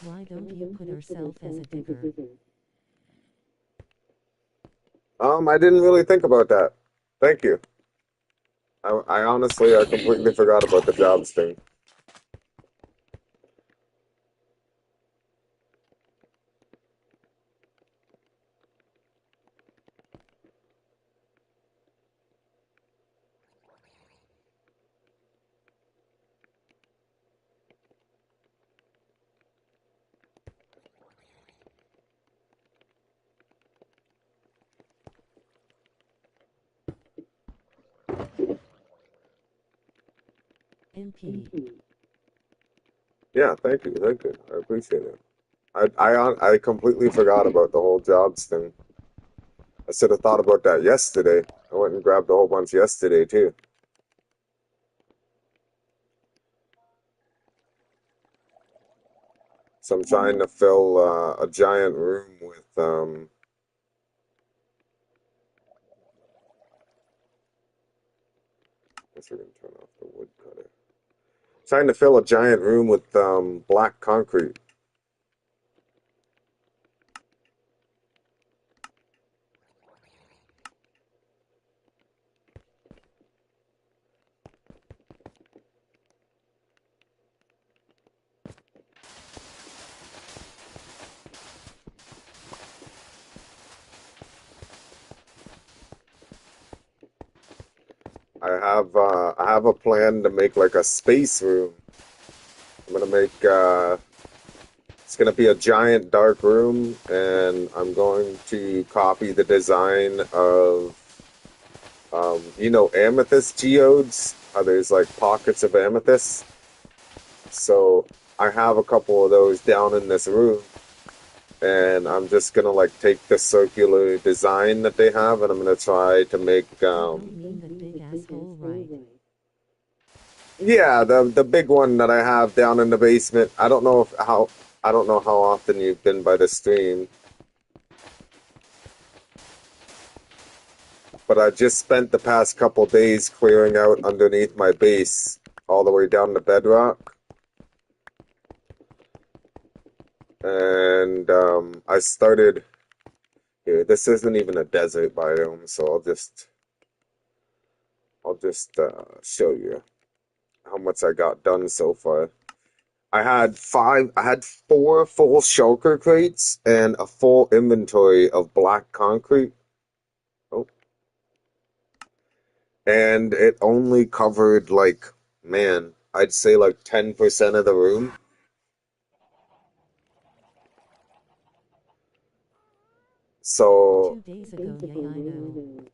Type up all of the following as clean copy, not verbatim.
Why don't you put yourself as a digger? I didn't really think about that. Thank you. I honestly, I completely forgot about the jobs thing. MP. Yeah, thank you, thank you. I appreciate it. I completely forgot about the whole jobs thing. I should have thought about that yesterday. I went and grabbed a whole bunch yesterday too. So I'm trying to fill a giant room with guess we're gonna turn off the woodcutter. Trying to fill a giant room with black concrete. I have a plan to make like a space room. I'm gonna make it's gonna be a giant dark room, and I'm going to copy the design of amethyst geodes. How there's like pockets of amethyst. So I have a couple of those down in this room, and I'm just gonna like take the circular design that they have, and I'm gonna try to make You don't mean that big asshole, right? yeah, the big one that I have down in the basement. I don't know how often you've been by the stream, but I just spent the past couple days clearing out underneath my base all the way down to bedrock. And I started here. This isn't even a desert biome, so I'll just show you how much I got done so far. I had four full shulker crates and a full inventory of black concrete. Oh, and it only covered like, man, I'd say like 10% of the room. So 2 days ago, yeah, I know.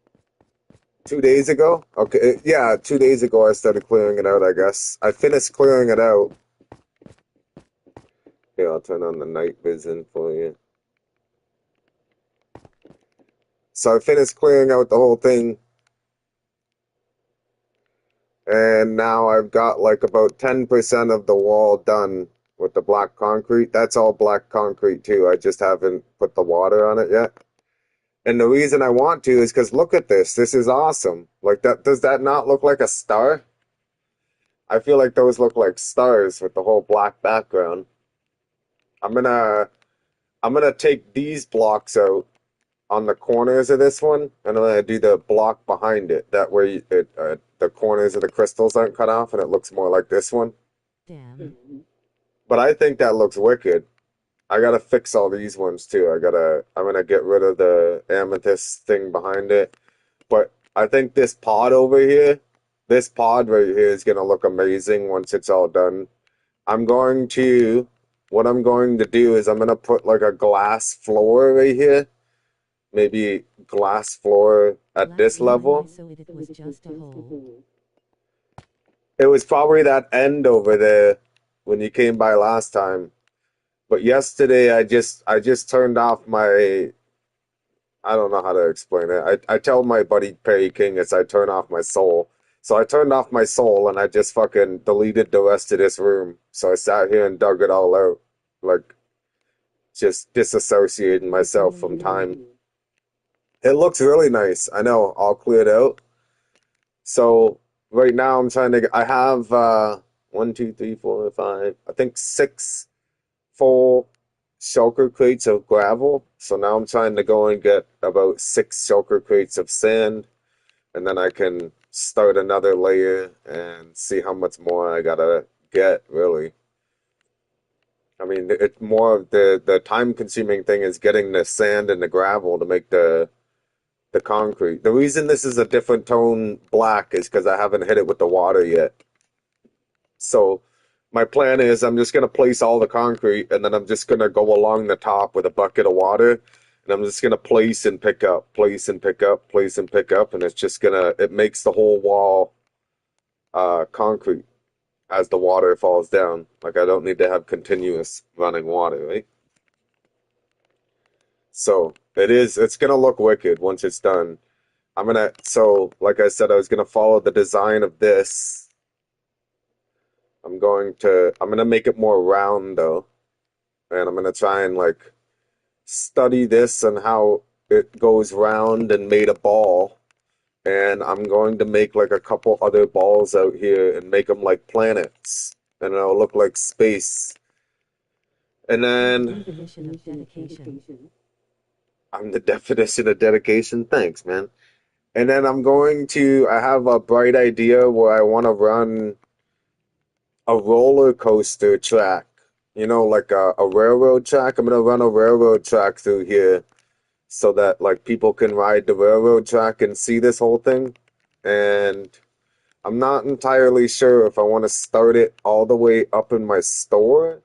2 days ago, okay, yeah, 2 days ago I started clearing it out. I guess I finished clearing it out. Here, I'll turn on the night vision for you. So I finished clearing out the whole thing, and now I've got like about 10% of the wall done with the black concrete. That's all black concrete too. I just haven't put the water on it yet. And the reason I want to is because look at this. This is awesome. Like that, does that not look like a star? I feel like those look like stars with the whole black background. I'm gonna I'm gonna take these blocks out on the corners of this one, and I'm gonna do the block behind it. That way, the corners of the crystals aren't cut off, and it looks more like this one. Damn. But I think that looks wicked. I gotta fix all these ones too. I'm gonna get rid of the amethyst thing behind it. But I think this pod right here is gonna look amazing once it's all done. I'm going to, what I'm going to do is I'm gonna put like a glass floor right here, maybe glass floor at Glass this behind level. so it was just a hole. It was probably that end over there when you came by last time. But yesterday I just turned off my, I don't know how to explain it. I tell my buddy Perry King it's I turn off my soul. So I turned off my soul and I just fucking deleted the rest of this room. So I sat here and dug it all out. Like just disassociating myself from time. It looks really nice. I know, all cleared out. So right now I'm trying to I have one, two, three, four, five, I think six full shulker crates of gravel. So now I'm trying to go and get about 6 shulker crates of sand, and then I can start another layer and see how much more I gotta get, really. I mean, it's more of the time consuming thing is getting the sand and the gravel to make the concrete. The reason this is a different tone black is because I haven't hit it with the water yet. So my plan is I'm just gonna place all the concrete and then I'm just gonna go along the top with a bucket of water and I'm just gonna place and pick up, place and pick up, place and pick up, and it's just gonna it makes the whole wall concrete as the water falls down. Like I don't need to have continuous running water, right? So it's gonna look wicked once it's done. So like I said, I was gonna follow the design of this. I'm gonna make it more round though, and I'm gonna try and like study this and how it goes round and made a ball. And I'm going to make like a couple other balls out here and make them like planets, and it'll look like space. And then Definition of dedication. I'm the definition of dedication. Thanks, man. And then I have a bright idea where I want to run a roller coaster track, like a railroad track. I'm gonna run a railroad track through here so that like people can ride the railroad track and see this whole thing. And I'm not entirely sure if I want to start it all the way up in my store.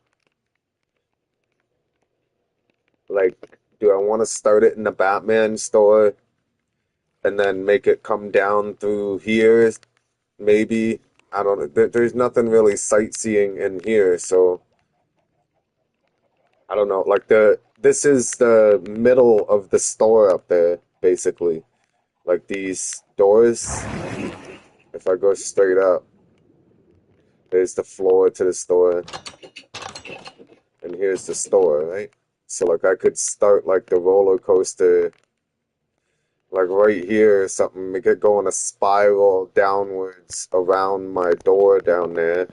Like, do I want to start it in the Batman store and then make it come down through here? Maybe. I don't know. There's nothing really sightseeing in here, so I don't know. Like this is the middle of the store up there, basically. Like these doors. If I go straight up, there's the floor to the store, and here's the store, right? So like I could start like the roller coaster, like right here or something. Make it go in a spiral downwards around my door down there,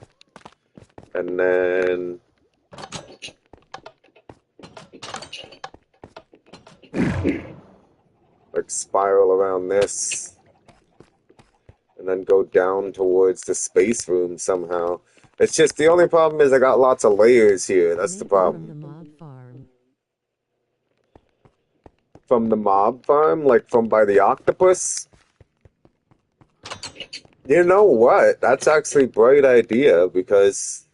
and then like spiral around this and then go down towards the space room somehow. It's just the only problem is I got lots of layers here. That's the Data from problem. the mob farm. From the mob farm, like from by the octopus. You know what? That's actually a bright idea because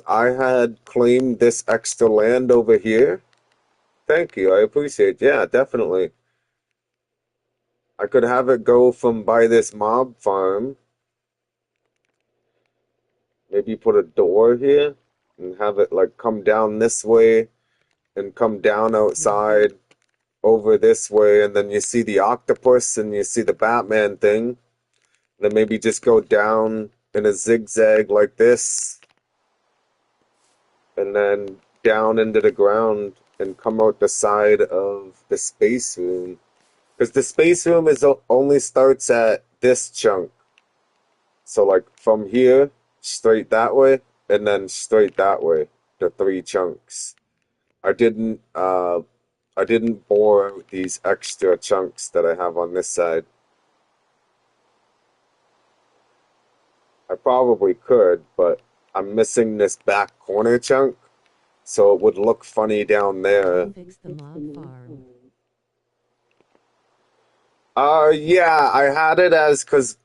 I had claimed this extra land over here. Thank you. I appreciate it. Yeah, definitely. I could have it go from by this mob farm. Maybe put a door here and have it like come down this way and come down outside over this way, and then you see the octopus and you see the Batman thing. Then maybe just go down in a zigzag like this, and then down into the ground and come out the side of the space room. Because the space room only starts at this chunk. So like from here, straight that way, and then straight that way, the 3 chunks. I didn't uh I didn't bore out these extra chunks that I have on this side. I probably could, but I'm missing this back corner chunk, so it would look funny down there. Fix the mob farm. Yeah, I had it as because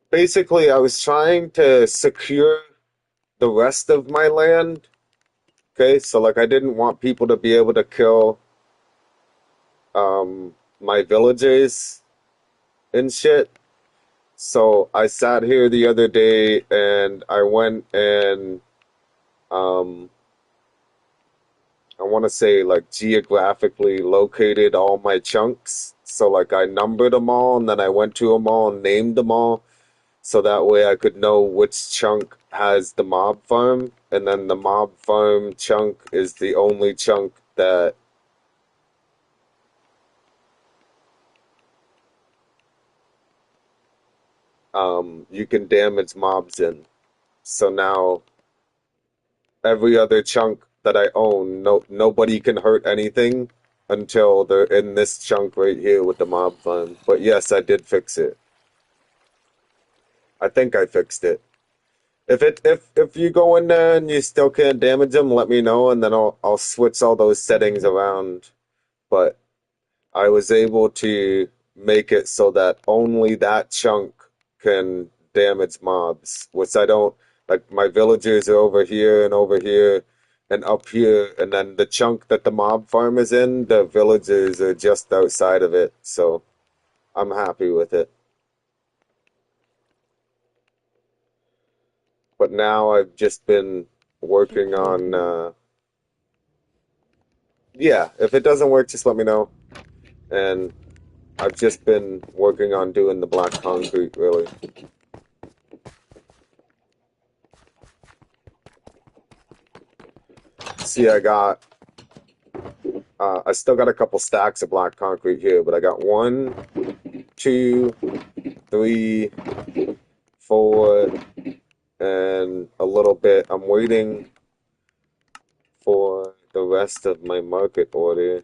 basically I was trying to secure the rest of my land. Okay, so like I didn't want people to be able to kill my villagers and shit. So I sat here the other day and I went and um I want to say like geographically located all my chunks. So like I numbered them all and then I went to them all and named them all so that way I could know which chunk has the mob farm, and then the mob farm chunk is the only chunk that you can damage mobs in. So now every other chunk that I own, nobody can hurt anything until they're in this chunk right here with the mob farm. But yes, I did fix it. I think I fixed it. If you go in there and you still can't damage them, let me know and then I'll switch all those settings around. But I was able to make it so that only that chunk can damage mobs, which I don't like. My villagers are over here and up here, and then the chunk that the mob farm is in, the villagers are just outside of it. So I'm happy with it. But now I've just been working on, yeah, if it doesn't work, just let me know. And I've just been working on doing the black concrete, really. See, I still got a couple stacks of black concrete here, but I got one, two, three, four, and a little bit. I'm waiting for the rest of my market order.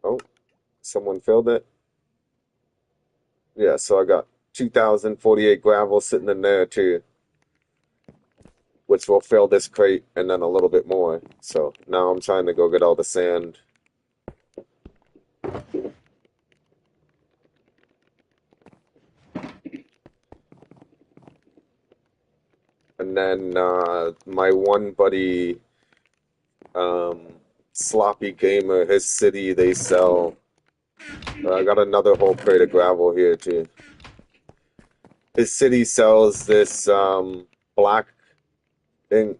Oh, someone filled it? Yeah, so I got 2,048 gravel sitting in there too, which will fill this crate and then a little bit more. So now I'm trying to go get all the sand. And then my one buddy, um, Sloppy Gamer, his city, they sell. I got another whole crate of gravel here too. His city sells this black ink.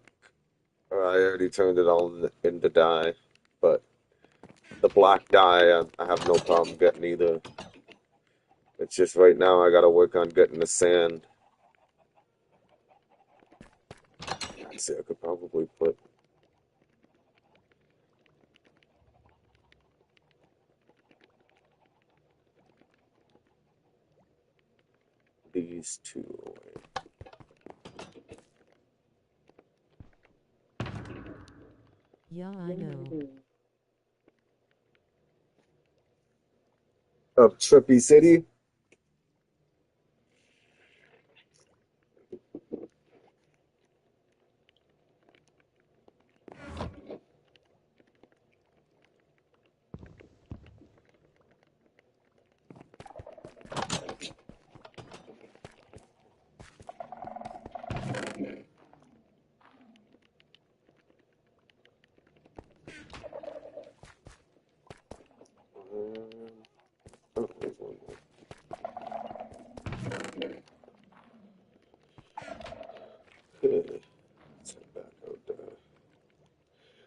I already turned it all into dye, but the black dye I have no problem getting either. It's just right now I gotta work on getting the sand. Actually, I could probably put these two away. Yeah, I know. Of Trippy City. Oh, there's one more. Okay, let's head back out there.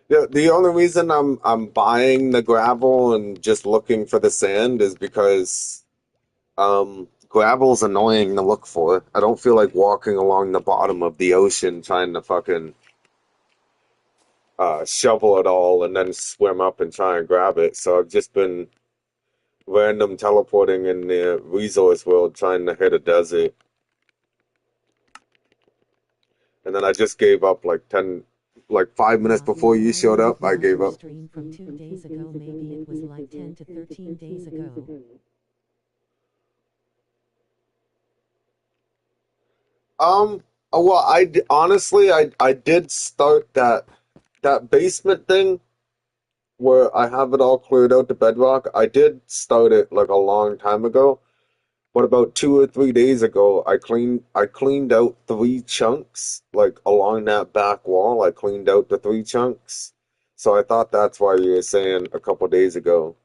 Yeah, the only reason I'm buying the gravel and just looking for the sand is because gravel's annoying to look for. I don't feel like walking along the bottom of the ocean trying to fucking shovel it all and then swim up and try and grab it. So I've just been random teleporting in the resource world trying to hit a desert. And then I just gave up like 5 minutes before you showed up, I gave up. Stream from 2 days ago, maybe it was like 10 to 13 days ago. Well, honestly, I did start that basement thing where I have it all cleared out to bedrock. I did start it like a long time ago, but about 2 or 3 days ago, I cleaned out three chunks like along that back wall. I cleaned out the three chunks, so I thought that's why you were saying a couple days ago.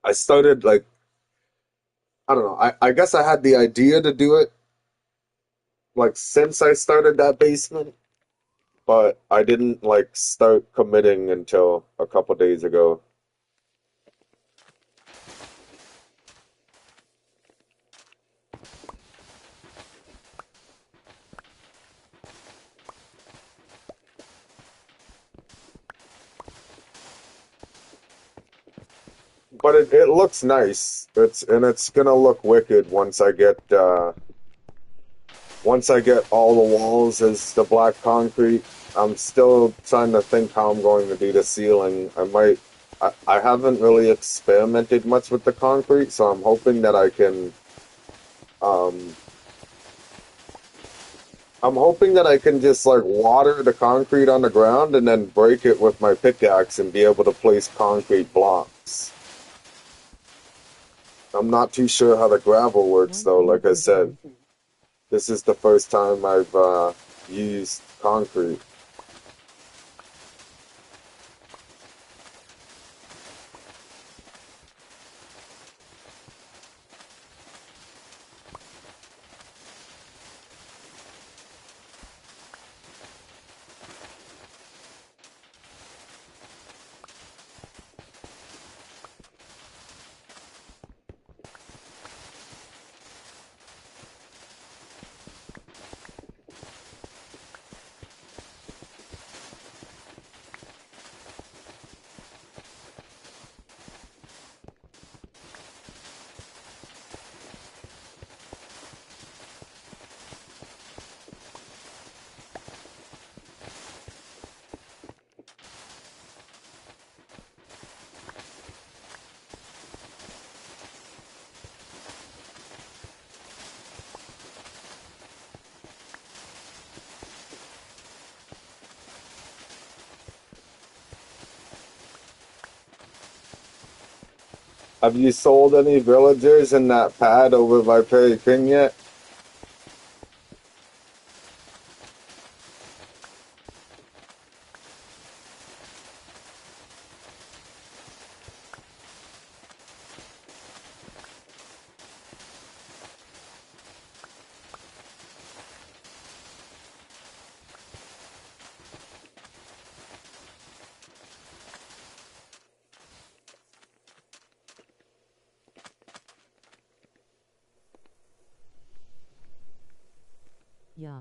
I started like I don't know. I guess I had the idea to do it like since I started that basement, but I didn't like start committing until a couple days ago. But it looks nice. It's gonna look wicked once I get all the walls as the black concrete. I'm still trying to think how I'm going to do the ceiling. I haven't really experimented much with the concrete, so I'm hoping that um, I'm hoping that I can just like water the concrete on the ground and then break it with my pickaxe and be able to place concrete blocks. I'm not too sure how the gravel works though. Like I said, 100%. this is the first time I've used concrete. Have you sold any villagers in that pad over by Perry King yet? Yeah.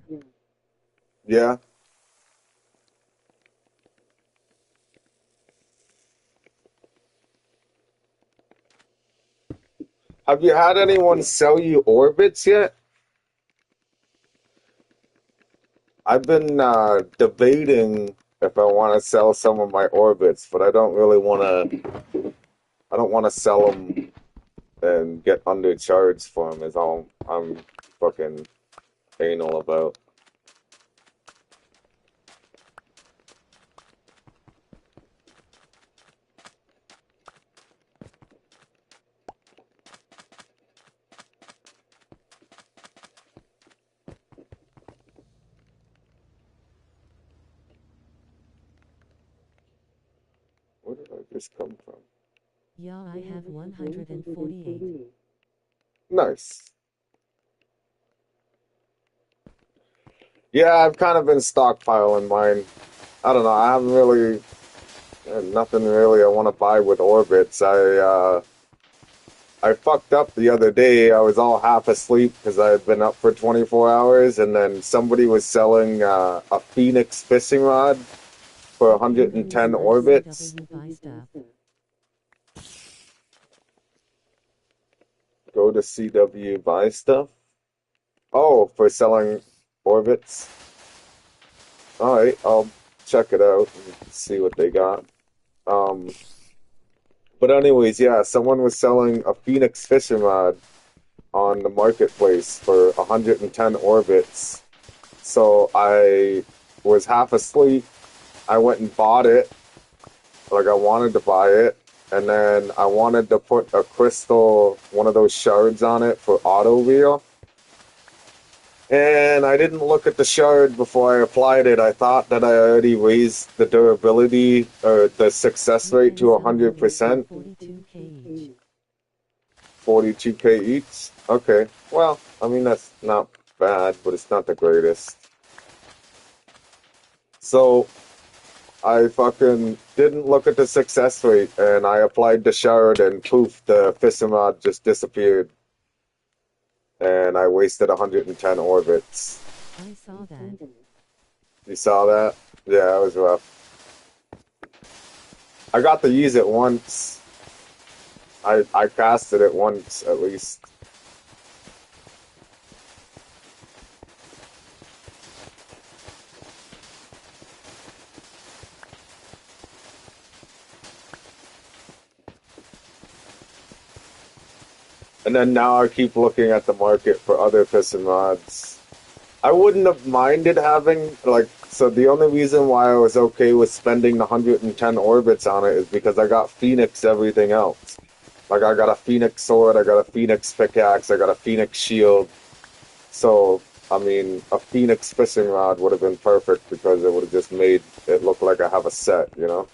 Yeah. Have you had anyone sell you orbits yet? I've been debating if I want to sell some of my orbits, but I don't really want to. I don't want to sell them and get undercharged for them. Is all I'm fucking anal about. Where did I just come from? Yeah, I have 148. Nice. Yeah, I've kind of been stockpiling mine. I don't know. I haven't really nothing really I want to buy with orbits. I fucked up the other day. I was all half asleep because I had been up for 24 hours, and then somebody was selling a Phoenix fishing rod for Maybe it was 110 live orbits. CW buy stuff. Go to CW buy stuff. Oh, for selling orbits. All right, I'll check it out and see what they got. Um, but anyways, yeah, someone was selling a Phoenix fishing rod on the marketplace for 110 orbits. So I was half asleep. I went and bought it. Like I wanted to buy it. And then I wanted to put a crystal, one of those shards on it for auto wheel. And I didn't look at the shard before I applied it. I thought that I already raised the durability or the success You rate can to sell them for 100%. 42k each. 42k each. Okay. Well, I mean, that's not bad, but it's not the greatest. So I fucking didn't look at the success rate and I applied the shard and poof, the fishing rod just disappeared. And I wasted 110 orbits. I saw that. You saw that? Yeah, it was rough. I got to use it once. I casted it once at least. And then now I keep looking at the market for other piston rods. I wouldn't have minded having, like, so the only reason why I was okay with spending the 110 orbits on it is because I got Phoenix everything else. Like, I got a Phoenix sword, I got a Phoenix pickaxe, I got a Phoenix shield. So, I mean, a Phoenix fishing rod would have been perfect because it would have just made it look like I have a set, you know?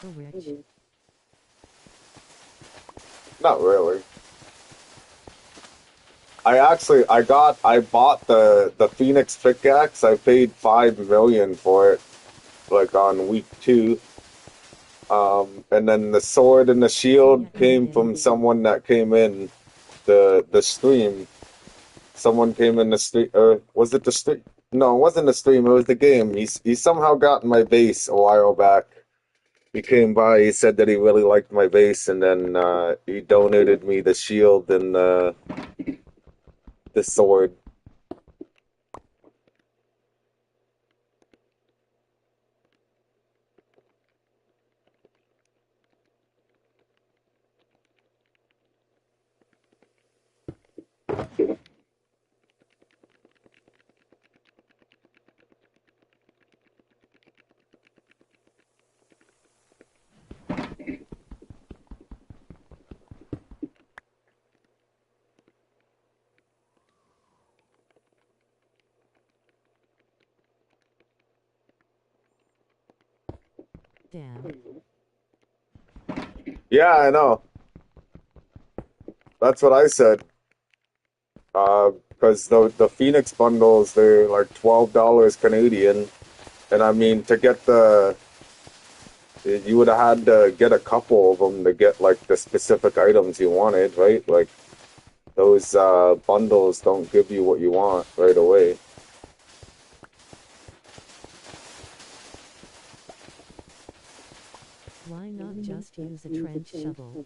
Oh, Rich. Not really. I bought the Phoenix pickaxe. I paid 5 million for it, like on week 2. And then the sword and the shield Yeah, I came did. from someone that came in the stream. Someone came in the stream, or was it the stream? No, it wasn't the stream. It was the game. He somehow got in my base a while back. He came by. He said that he really liked my base, and then he donated me the shield and the sword. Damn. Yeah, I know. That's what I said. Because the Phoenix bundles, they're like $12 Canadian, and I mean to get you would have had to get a couple of them to get like the specific items you wanted, right? Like those bundles don't give you what you want right away. Why not just use a trench shovel?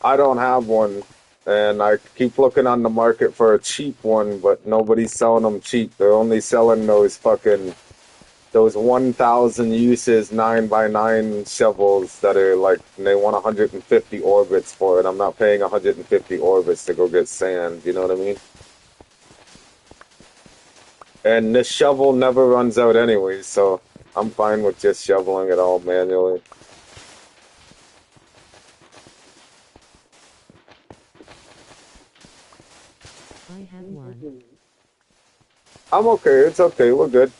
I don't have one, and I keep looking on the market for a cheap one, but nobody's selling them cheap. They're only selling those 1,000 uses 9x9 shovels that are like, and they want 150 orbits for it. I'm not paying 150 orbits to go get sand. You know what I mean? And this shovel never runs out anyway, so I'm fine with just shoveling it all manually. I have one. I'm okay. It's okay. We're good.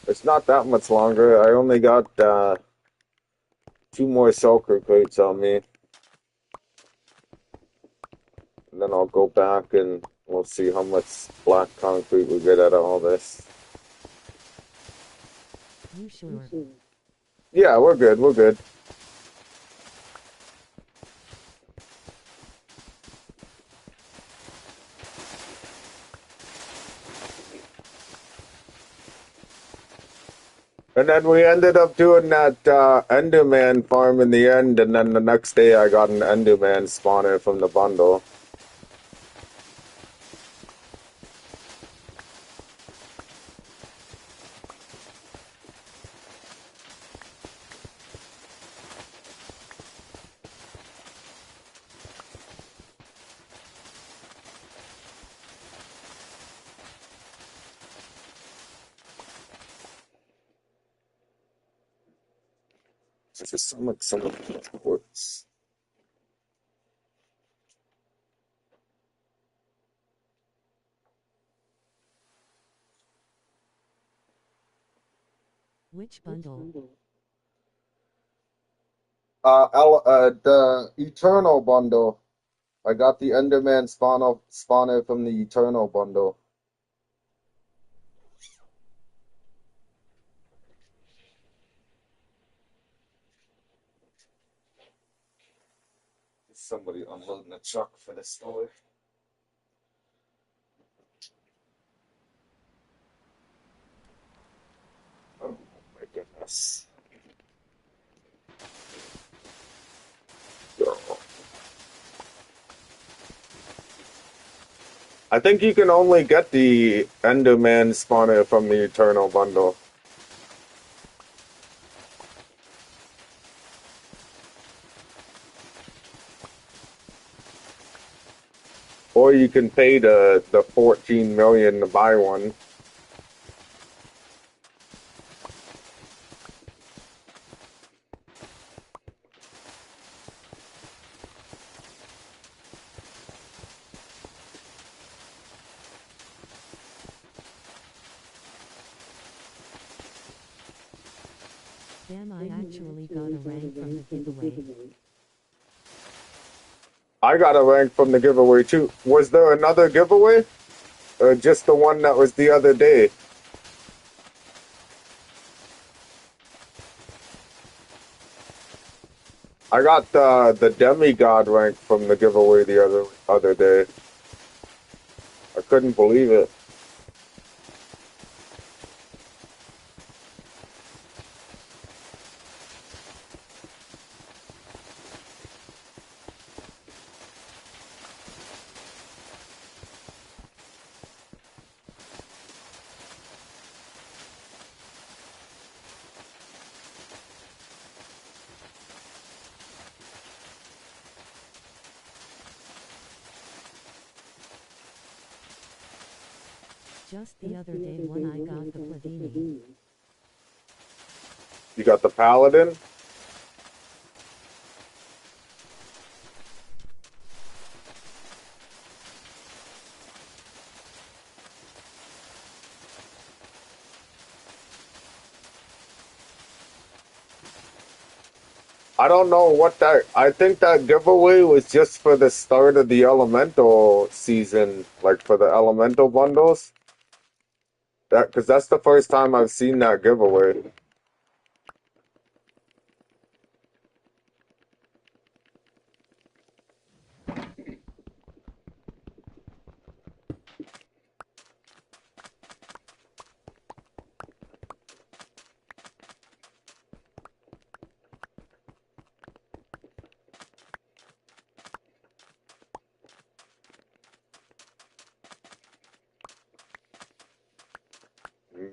It's not that much longer. I only got 2 more sulfur crates on me, and then I'll go back and we'll see how much black concrete we get out of all this. You sure? Yeah, we're good. We're good. And then we ended up doing that Enderman farm in the end, and then the next day I got an Enderman spawner from the bundle. It's just some quartz. Which bundle? The Eternal bundle. I got the Enderman spawner from the Eternal bundle. Somebody unloading a truck for the store. Oh my goodness. I think you can only get the Enderman spawner from the Eternal bundle. Or you can pay the 14 million to buy one. Damn, I actually got a rank from the giveaway. I got a rank from the giveaway too. Was there another giveaway? Or just the one that was the other day? I got the demigod rank from the giveaway the other day. I couldn't believe it. Just the other day when I got the Pladini. You got the paladin? I don't know what that. I think that giveaway was just for the start of the elemental season, like for the elemental bundles. Because that's the first time I've seen that giveaway.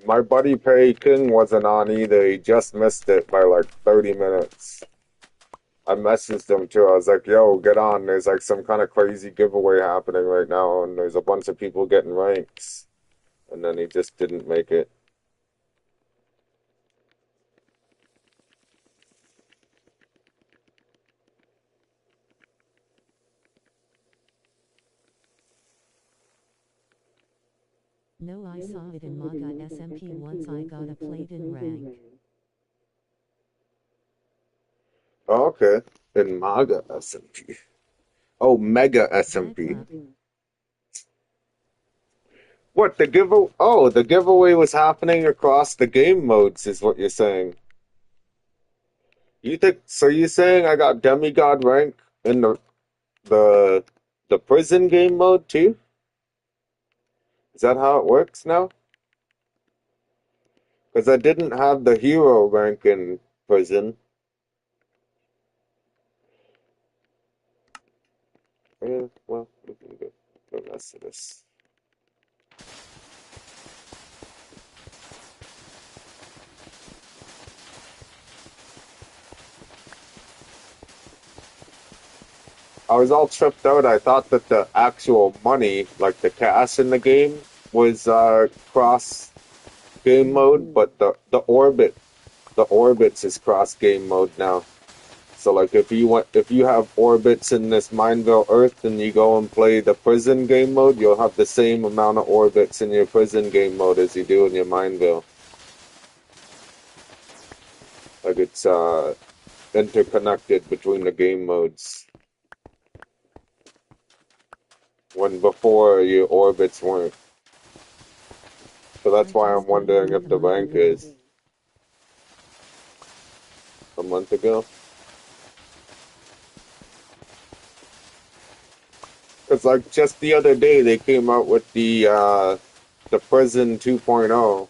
My buddy Perry King wasn't on either. He just missed it by like 30 minutes. I messaged him too. I was like, yo, get on. There's like some kind of crazy giveaway happening right now, and there's a bunch of people getting ranks. And then he just didn't make it. No, I saw it in Maga SMP once I got a Platin rank. Oh, okay. In MAGA SMP. Oh, Mega SMP. Back up. What, the giveaway? Oh, the giveaway was happening across the game modes, is what you're saying. You think, so you're saying I got demigod rank in the the prison game mode too? Is that how it works now? Because I didn't have the hero rank in prison. Yeah, well, we can get the rest of this. I was all tripped out. I thought that the actual money, like the cash in the game, was cross game mode, but the orbits is cross game mode now. So like if you have orbits in this Mineville Earth and you go and play the prison game mode, you'll have the same amount of orbits in your prison game mode as you do in your Mineville. Like it's interconnected between the game modes. When before your orbits weren't. So that's why I'm wondering if the rank is a month ago. It's like just the other day they came out with the Prison 2.0,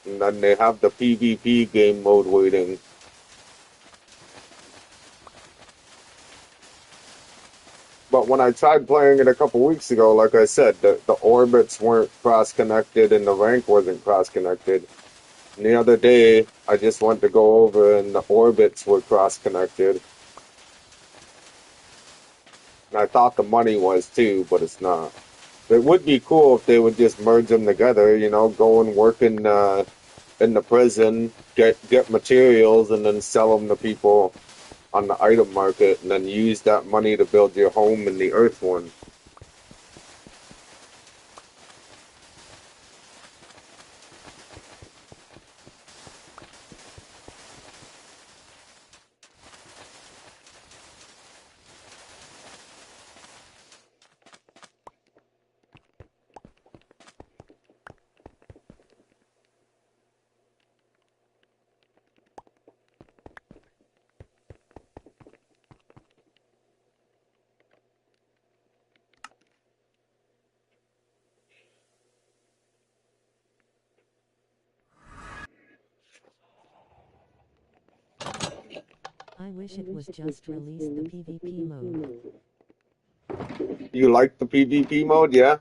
and then they have the PvP game mode waiting. But when I tried playing it a couple weeks ago, like I said, the orbits weren't cross-connected and the rank wasn't cross-connected. And the other day, I just went to go over and the orbits were cross-connected. And I thought the money was too, but it's not. It would be cool if they would just merge them together, you know, go and work in the prison, get materials, and then sell them to people on the item market, and then use that money to build your home in the Earth one. I wish it was just released the PvP mode. You like the PvP mode, yeah?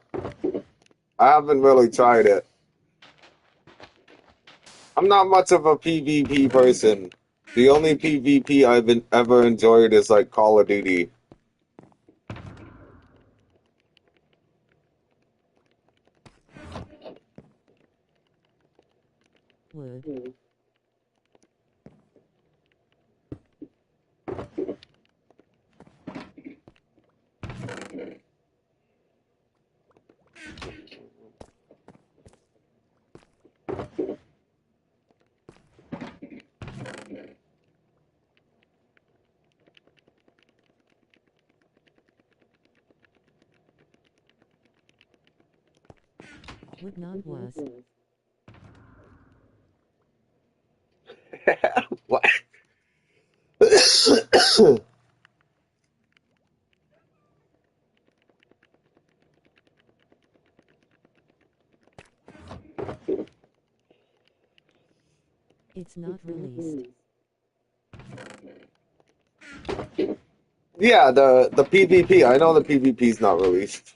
I haven't really tried it. I'm not much of a PvP person. The only PvP I've ever enjoyed is like Call of Duty. Would. Would not was. What? It's not released. Yeah, the PvP. I know the PvP's not released.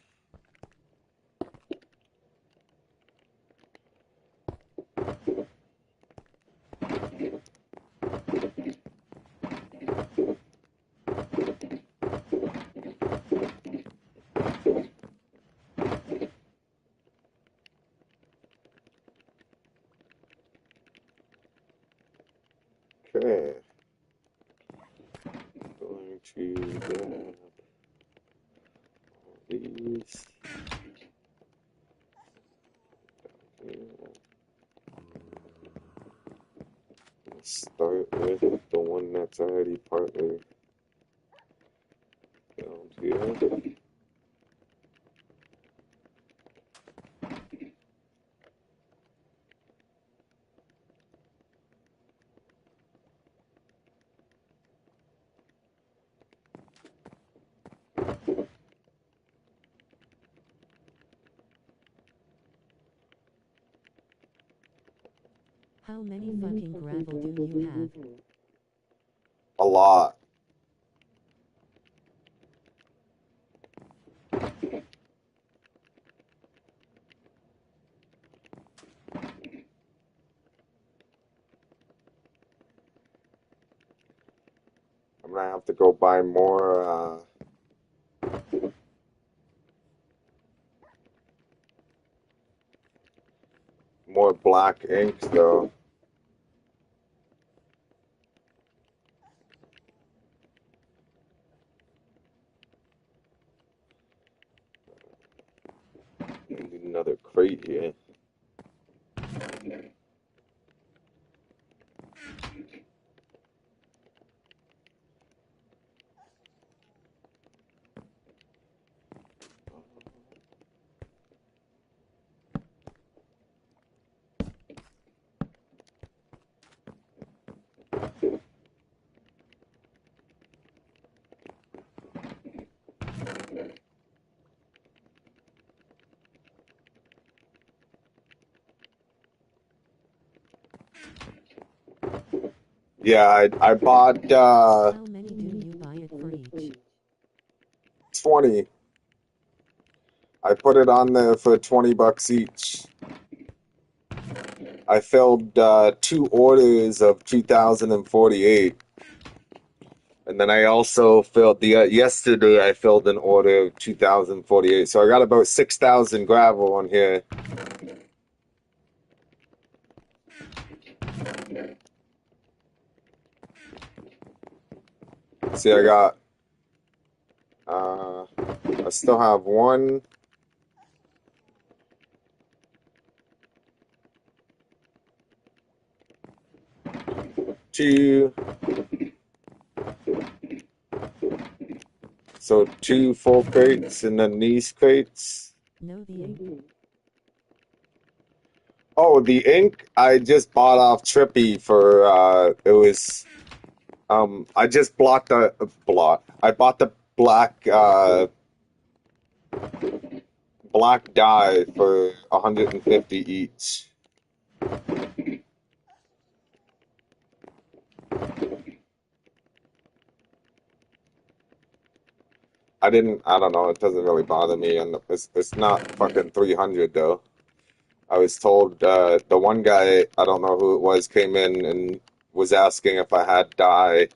Okay. Going to grab these. Start with the one that's already partly down here. How many fucking gravel do you have? A lot. I'm gonna have to go buy more black inks though. Need another crate here. Yeah, I bought How many do you buy it for each? 20. I put it on there for $20 each. I filled 2 orders of 2048. And then I also filled yesterday I filled an order of 2048. So I got about 6,000 gravel on here. See, I got I still have 1, 2, so 2 full crates and then these crates. No, the ink. Oh, the ink I just bought off Trippy for it was I just I bought the black dye for 150 each. I don't know, it doesn't really bother me, and it's not fucking 300 though. I was told the one guy, I don't know who it was, came in and was asking if I had dye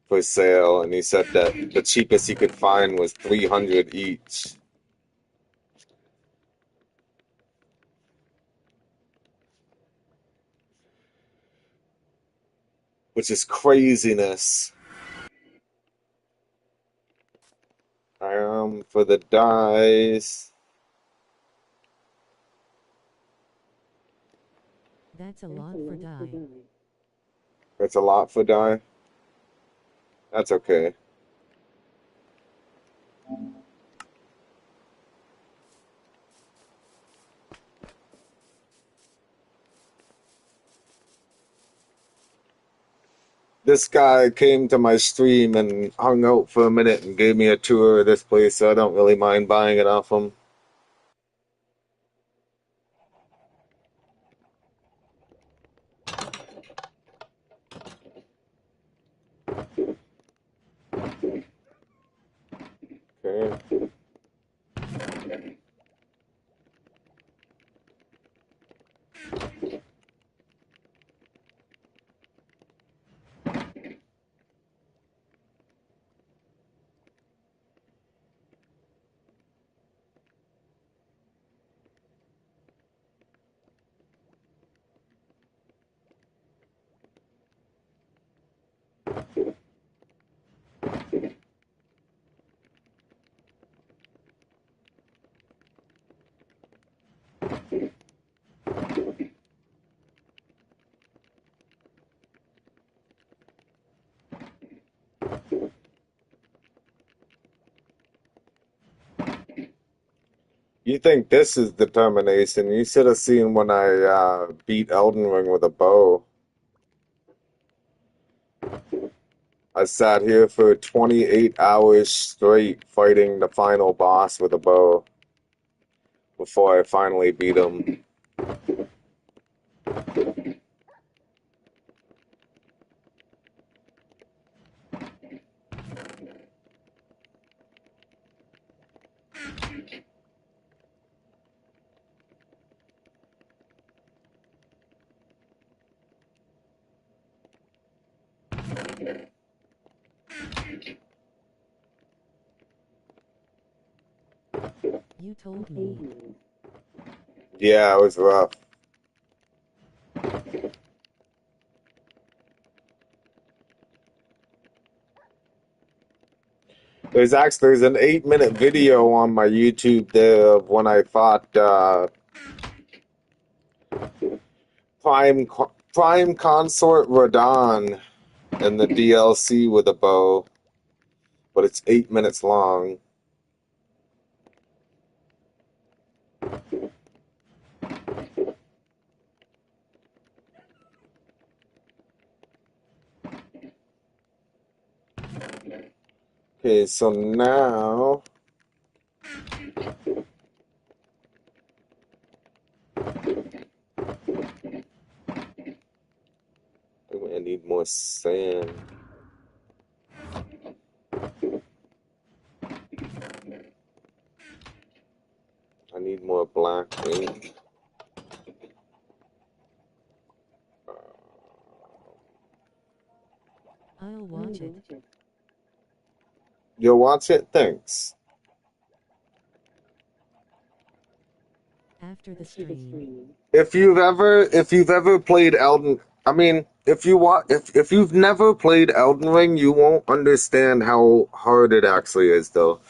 for sale, and he said that the cheapest he could find was 300 each, which is craziness. For the dyes, That's a lot for dye. it's a lot for dye. That's okay. This guy came to my stream and hung out for a minute and gave me a tour of this place, so I don't really mind buying it off him. Okay. You think this is determination? You should have seen when I beat Elden Ring with a bow. I sat here for 28 hours straight fighting the final boss with a bow before I finally beat him. You told me. Yeah, it was rough. There's an 8-minute video on my YouTube there of when I fought Prime Prime Consort Radon in the DLC with a bow, but it's 8 minutes long. Okay, so now I need more sand. I need more black ink. I'll watch it. You'll watch it? Thanks. After the stream. If you've ever played Elden, I mean, if you've never played Elden Ring, you won't understand how hard it actually is, though.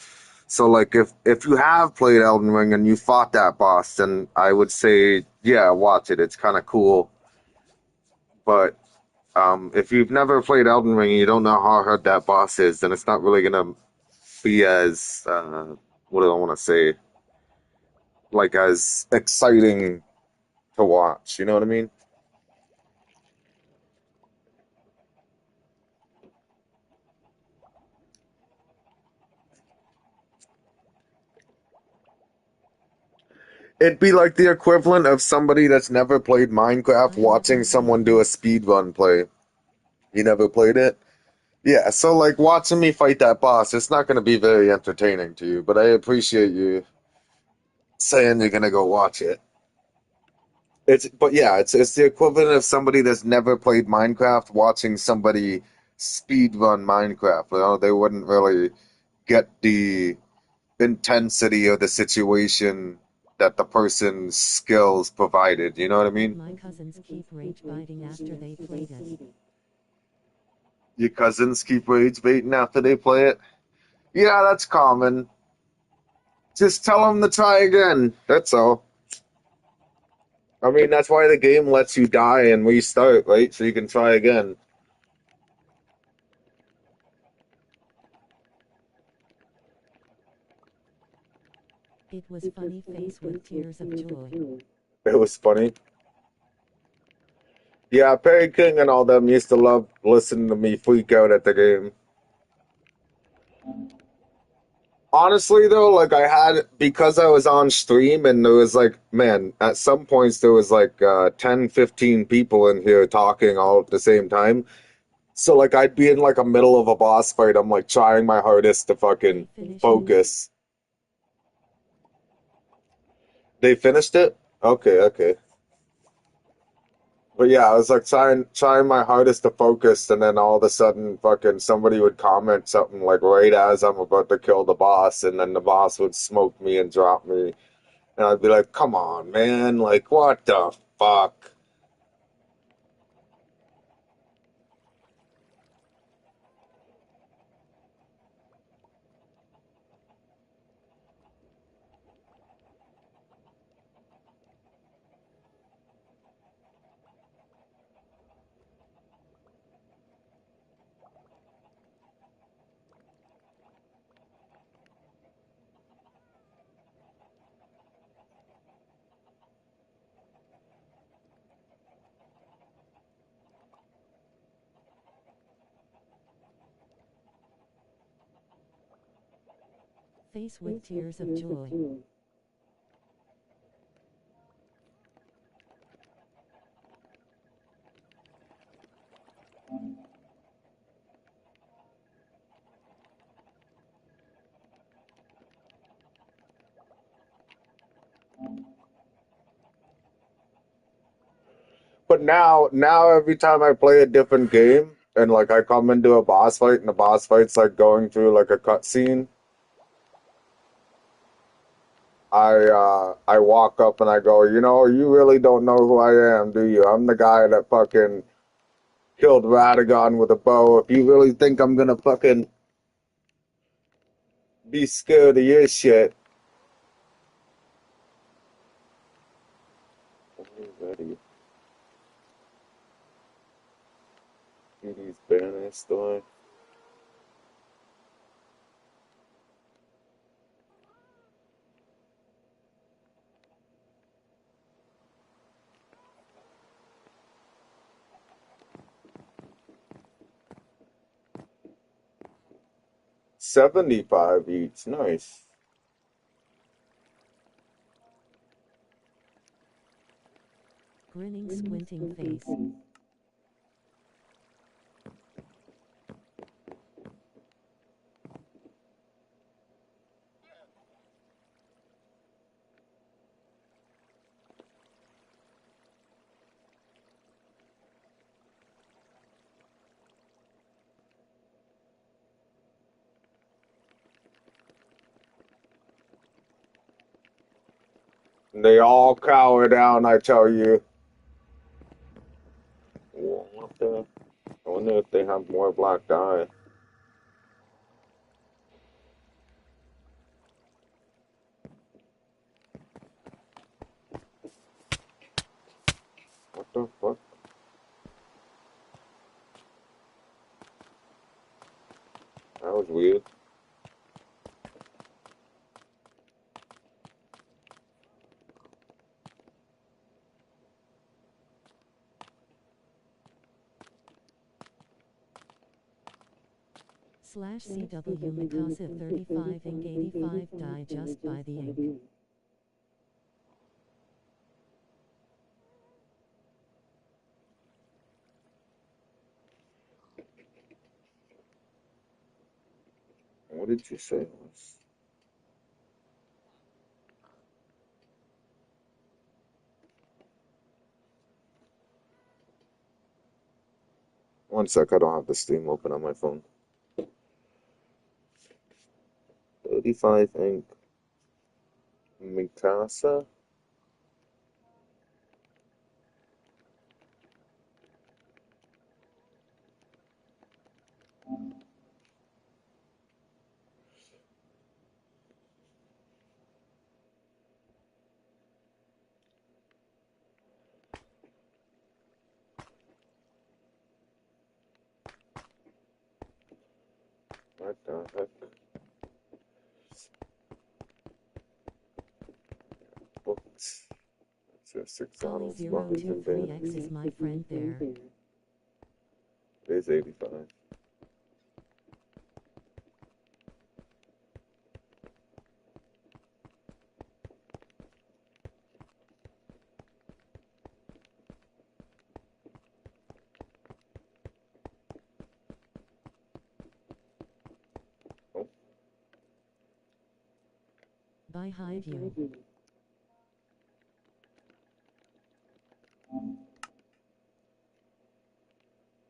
So, like, if you have played Elden Ring and you fought that boss, then I would say, yeah, watch it. It's kind of cool. But if you've never played Elden Ring and you don't know how hard that boss is, then it's not really gonna be as what do I want to say? Like as exciting to watch. You know what I mean? It'd be like the equivalent of somebody that's never played Minecraft watching someone do a speed run play. You never played it? Yeah, so like watching me fight that boss, it's not going to be very entertaining to you, but I appreciate you saying you're going to go watch it. It's the equivalent of somebody that's never played Minecraft watching somebody speed run Minecraft. You know, they wouldn't really get the intensity of the situation that the person's skills provided. You know what I mean? My cousins keep rage biting after they played it. Your cousins keep rage baiting after they play it? Yeah, that's common. Just tell them to try again. That's all. I mean, that's why the game lets you die and restart, right? So you can try again. It was funny face with tears of joy. It was funny. Yeah, Perry King and all them used to love listening to me freak out at the game. Honestly, though, like I had, because I was on stream and there was like, man, at some points there was like 10, 15 people in here talking all at the same time. So like I'd be in like a middle of a boss fight. I'm like trying my hardest to fucking focus. They finished it? Okay, okay. But yeah, I was like trying my hardest to focus, and then all of a sudden, fucking somebody would comment something like right as I'm about to kill the boss, and then the boss would smoke me and drop me, and I'd be like, "Come on, man! Like, what the fuck?" Face with tears of joy. But now every time I play a different game, and like I come into a boss fight, and the boss fight's like going through like a cutscene, I walk up and I go, you know, you really don't know who I am, do you? I'm the guy that fucking killed Radagon with a bow. If you really think I'm gonna fucking be scared of your shit. Ready. These banner store. $75 each. Nice. Grinning, squinting face. They all cower down, I tell you. What the? I wonder if they have more black dye. What the fuck? That was weird. /CW Mikasa 35 ink 85 die just by the ink. What did you say? One sec, I don't have the stream open on my phone. 35 ink. Mikasa? What the heck? Books. It's a Golly $6 box in bed. 023X is my friend there. It's 85. Oh, Bye hide you.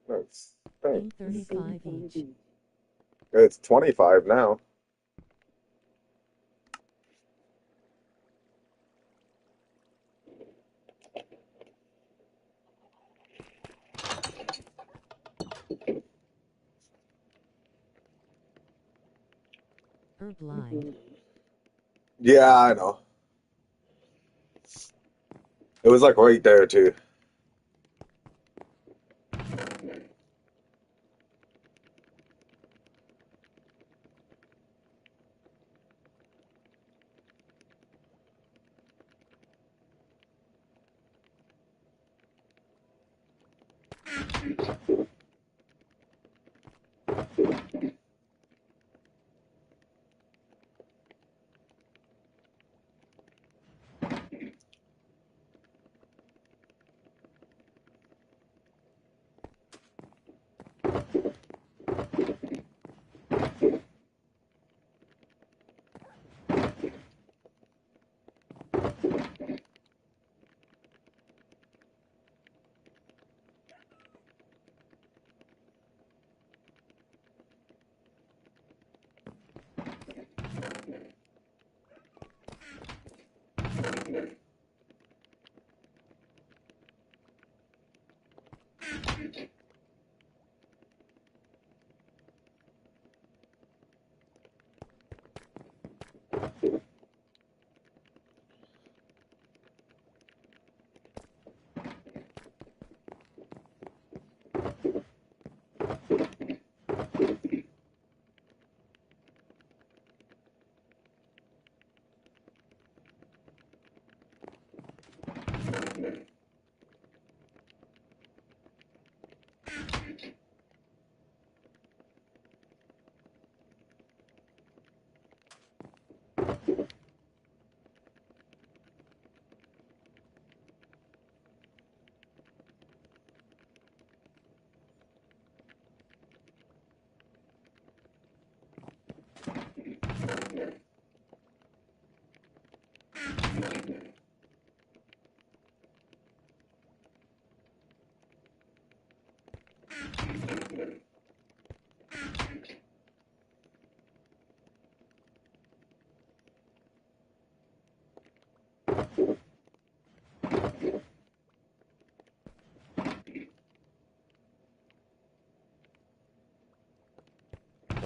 nice. Ink Thanks. 35 each. It's 25 now. Blind. Yeah, I know. It was like right there too.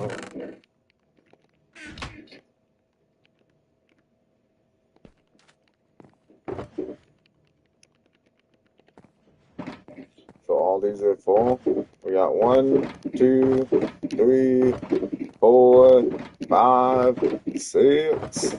Oh. So all these are full. We got 1, 2, 3, 4, 5, 6.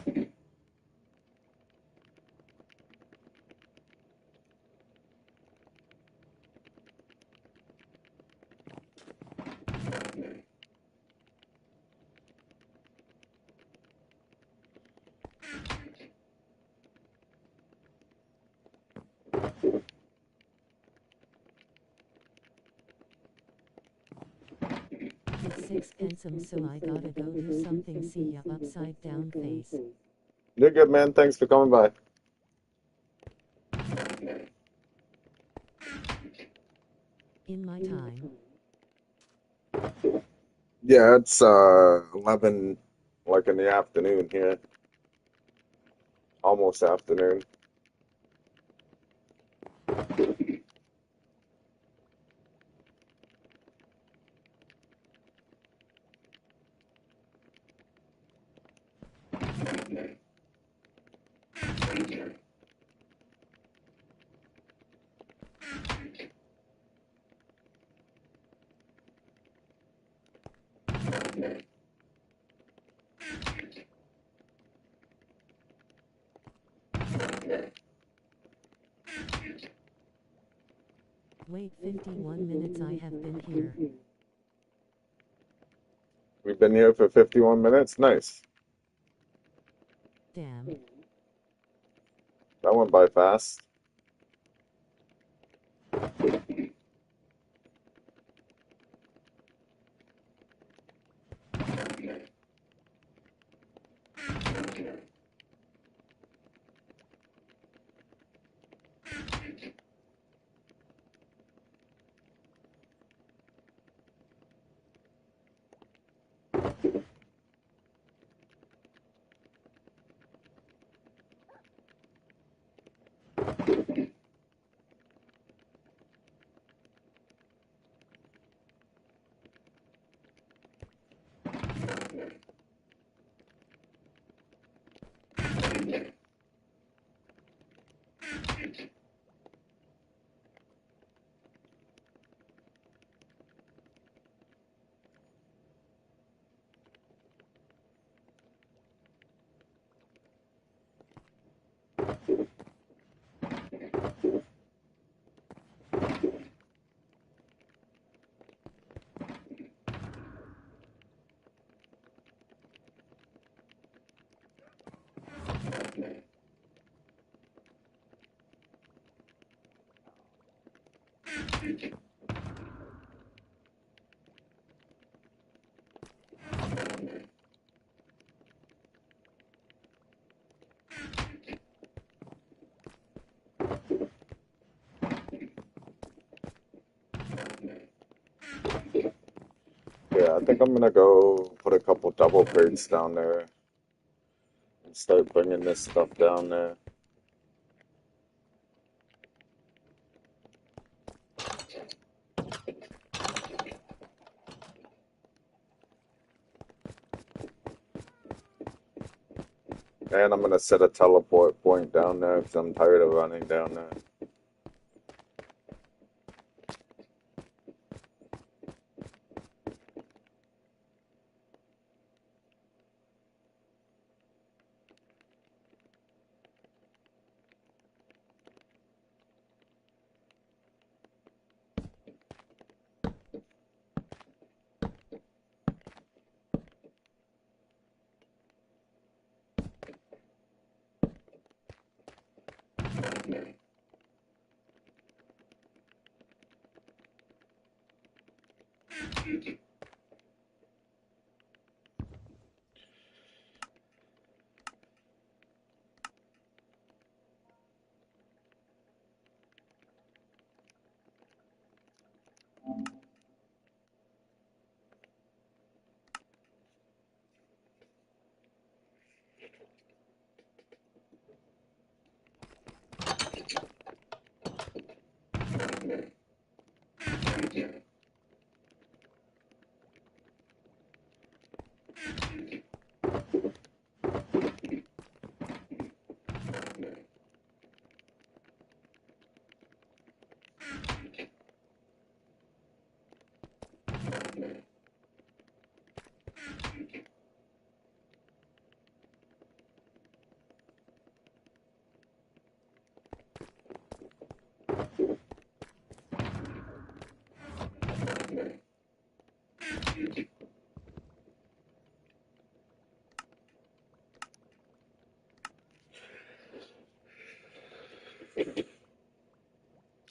It's 6 pensum, so I gotta go do something. See ya upside down face. You're good, man. Thanks for coming by. In my time. Yeah, it's 11, like in the afternoon here. Almost afternoon. Wait 51 minutes, I have been here. We've been here for 51 minutes. Nice. Damn. That went by fast. Yeah, I think I'm gonna go put a couple double crates down there and start bringing this stuff down there. And I'm gonna set a teleport point down there because I'm tired of running down there.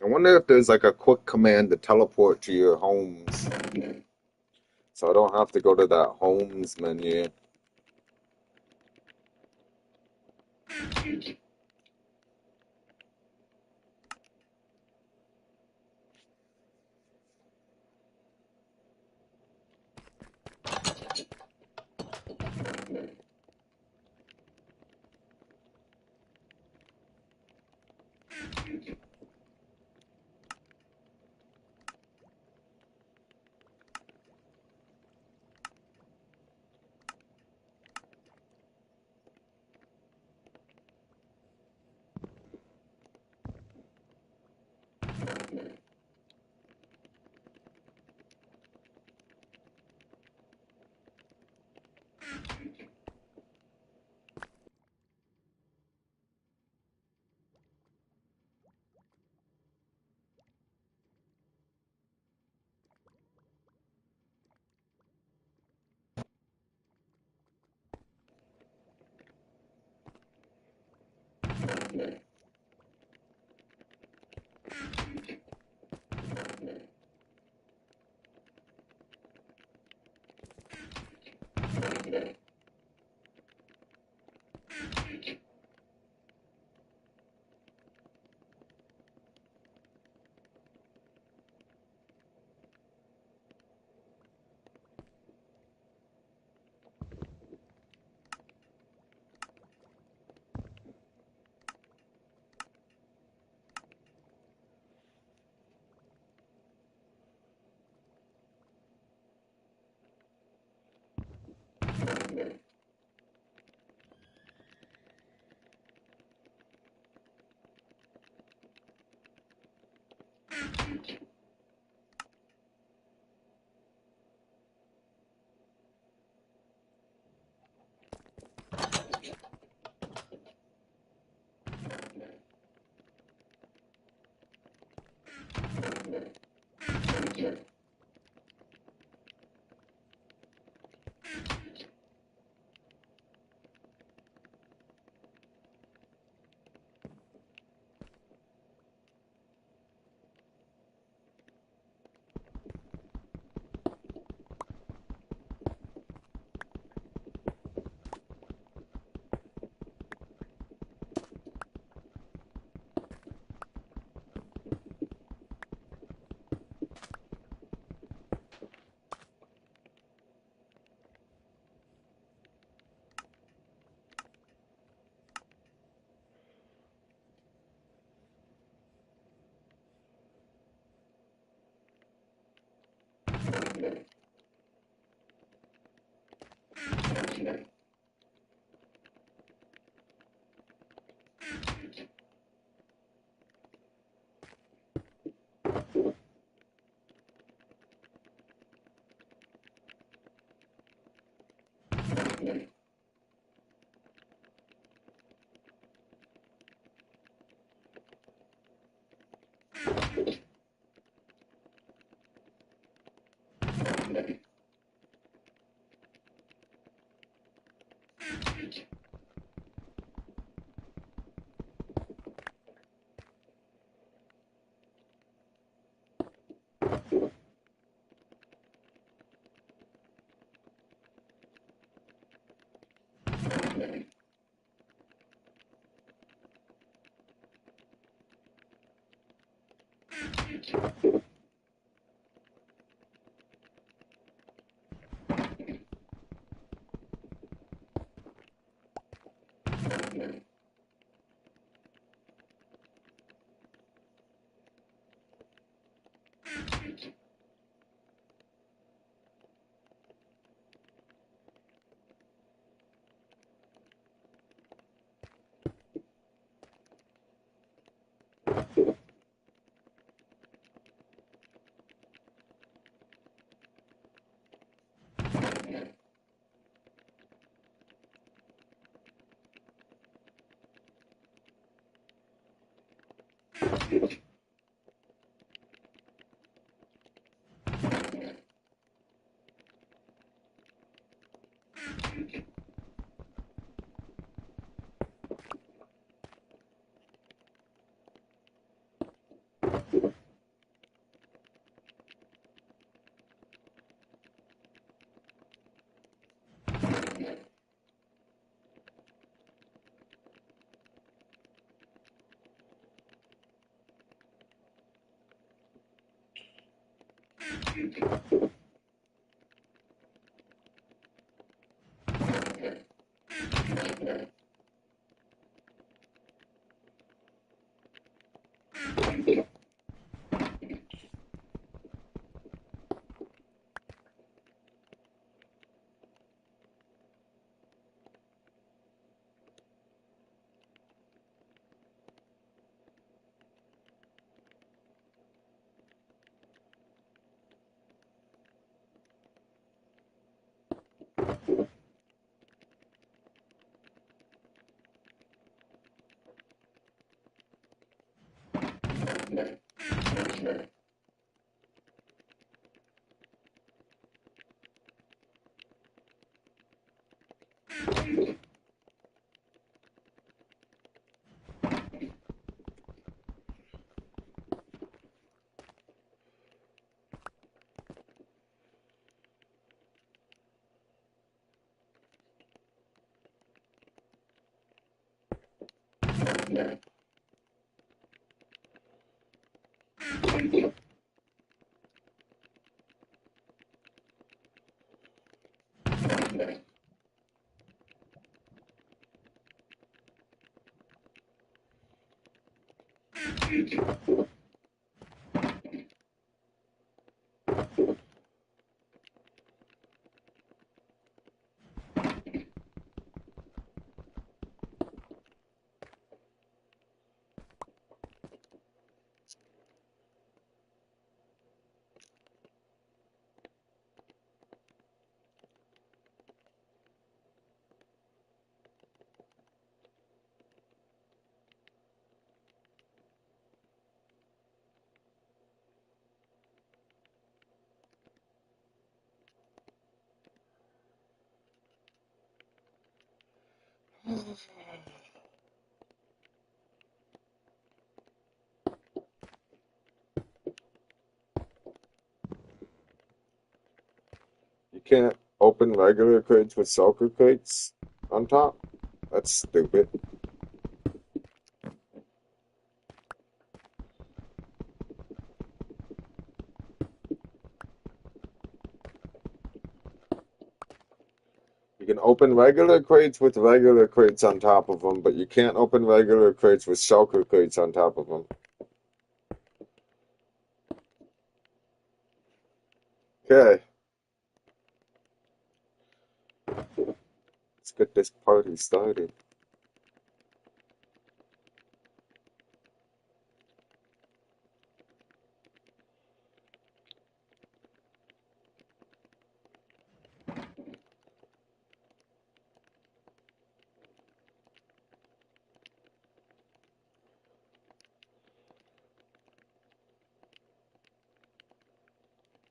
I wonder if there's like a quick command to teleport to your homes, so I don't have to go to that homes menu. You can't open regular crates with shulker crates on top? That's stupid. You can open regular crates with regular crates on top of them, but you can't open regular crates with shulker crates on top of them. Okay. Let's get this party started.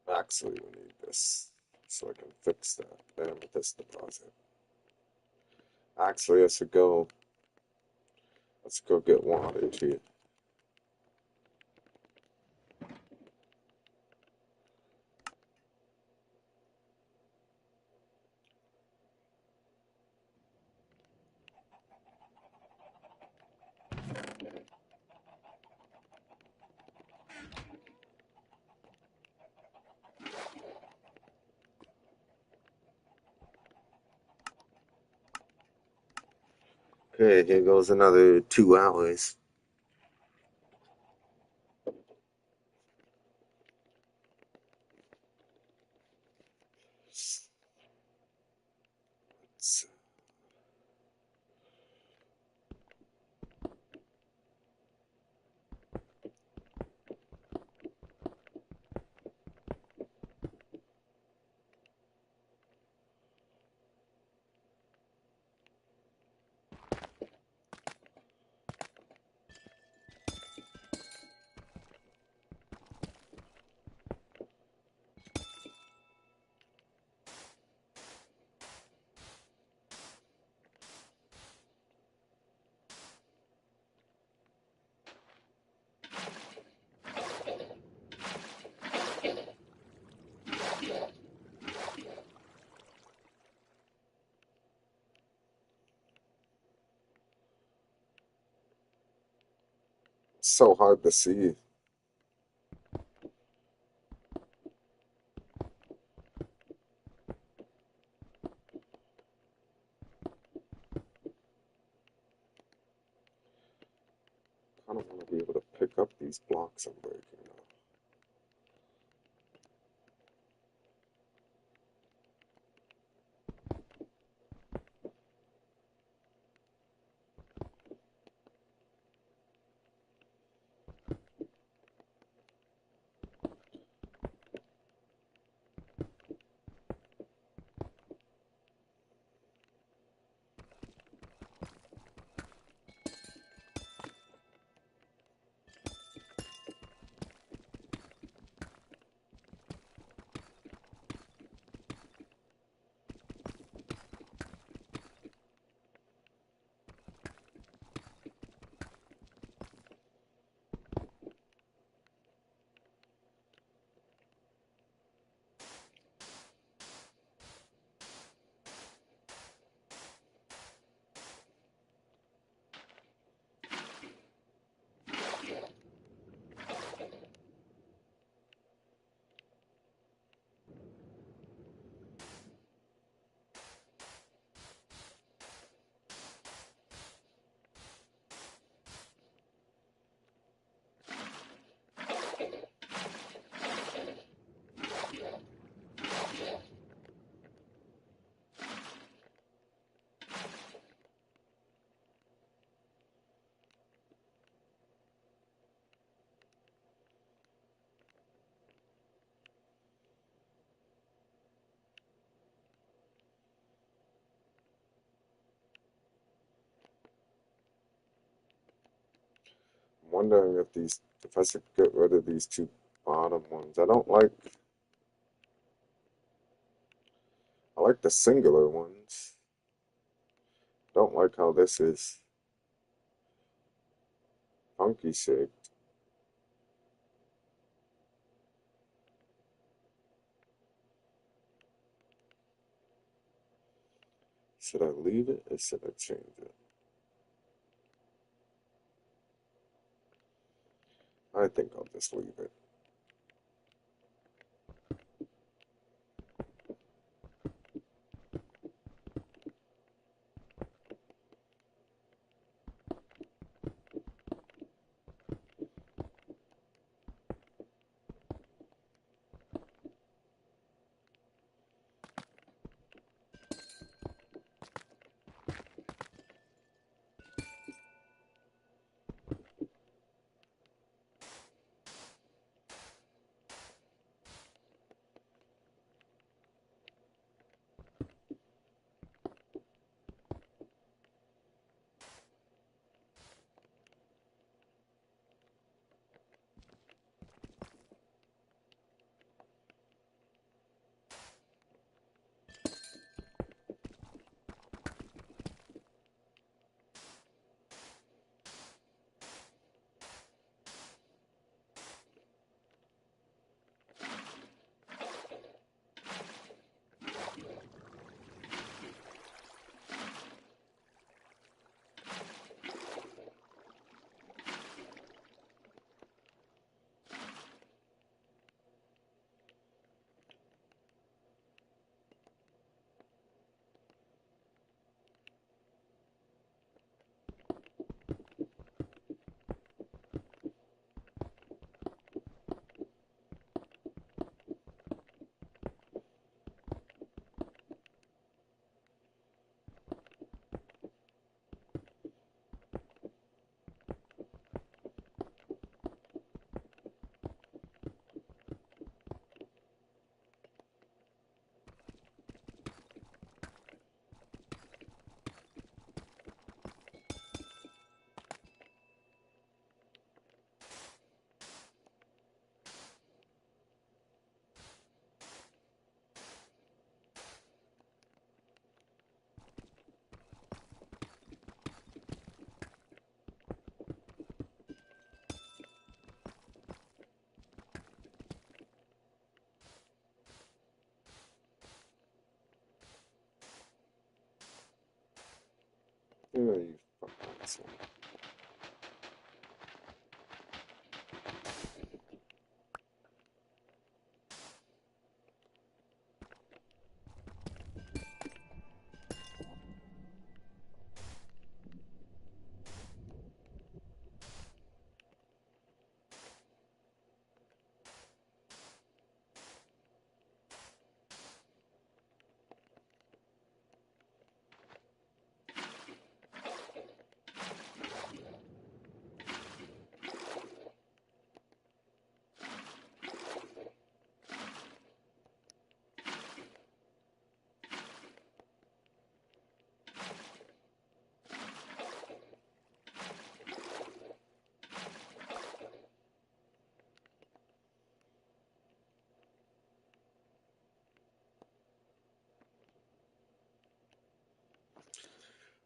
Actually, we need this so I can fix that amethyst deposit. Actually, let's go get water too. Okay, here goes another 2 hours. so hard to see. I don't want to be able to pick up these blocks I'm breaking now. I'm wondering if I should get rid of these two bottom ones. I like the singular ones. Don't like how this is funky shaped. Should I leave it or should I change it? I think I'll just leave it. Yeah, you fucking asshole.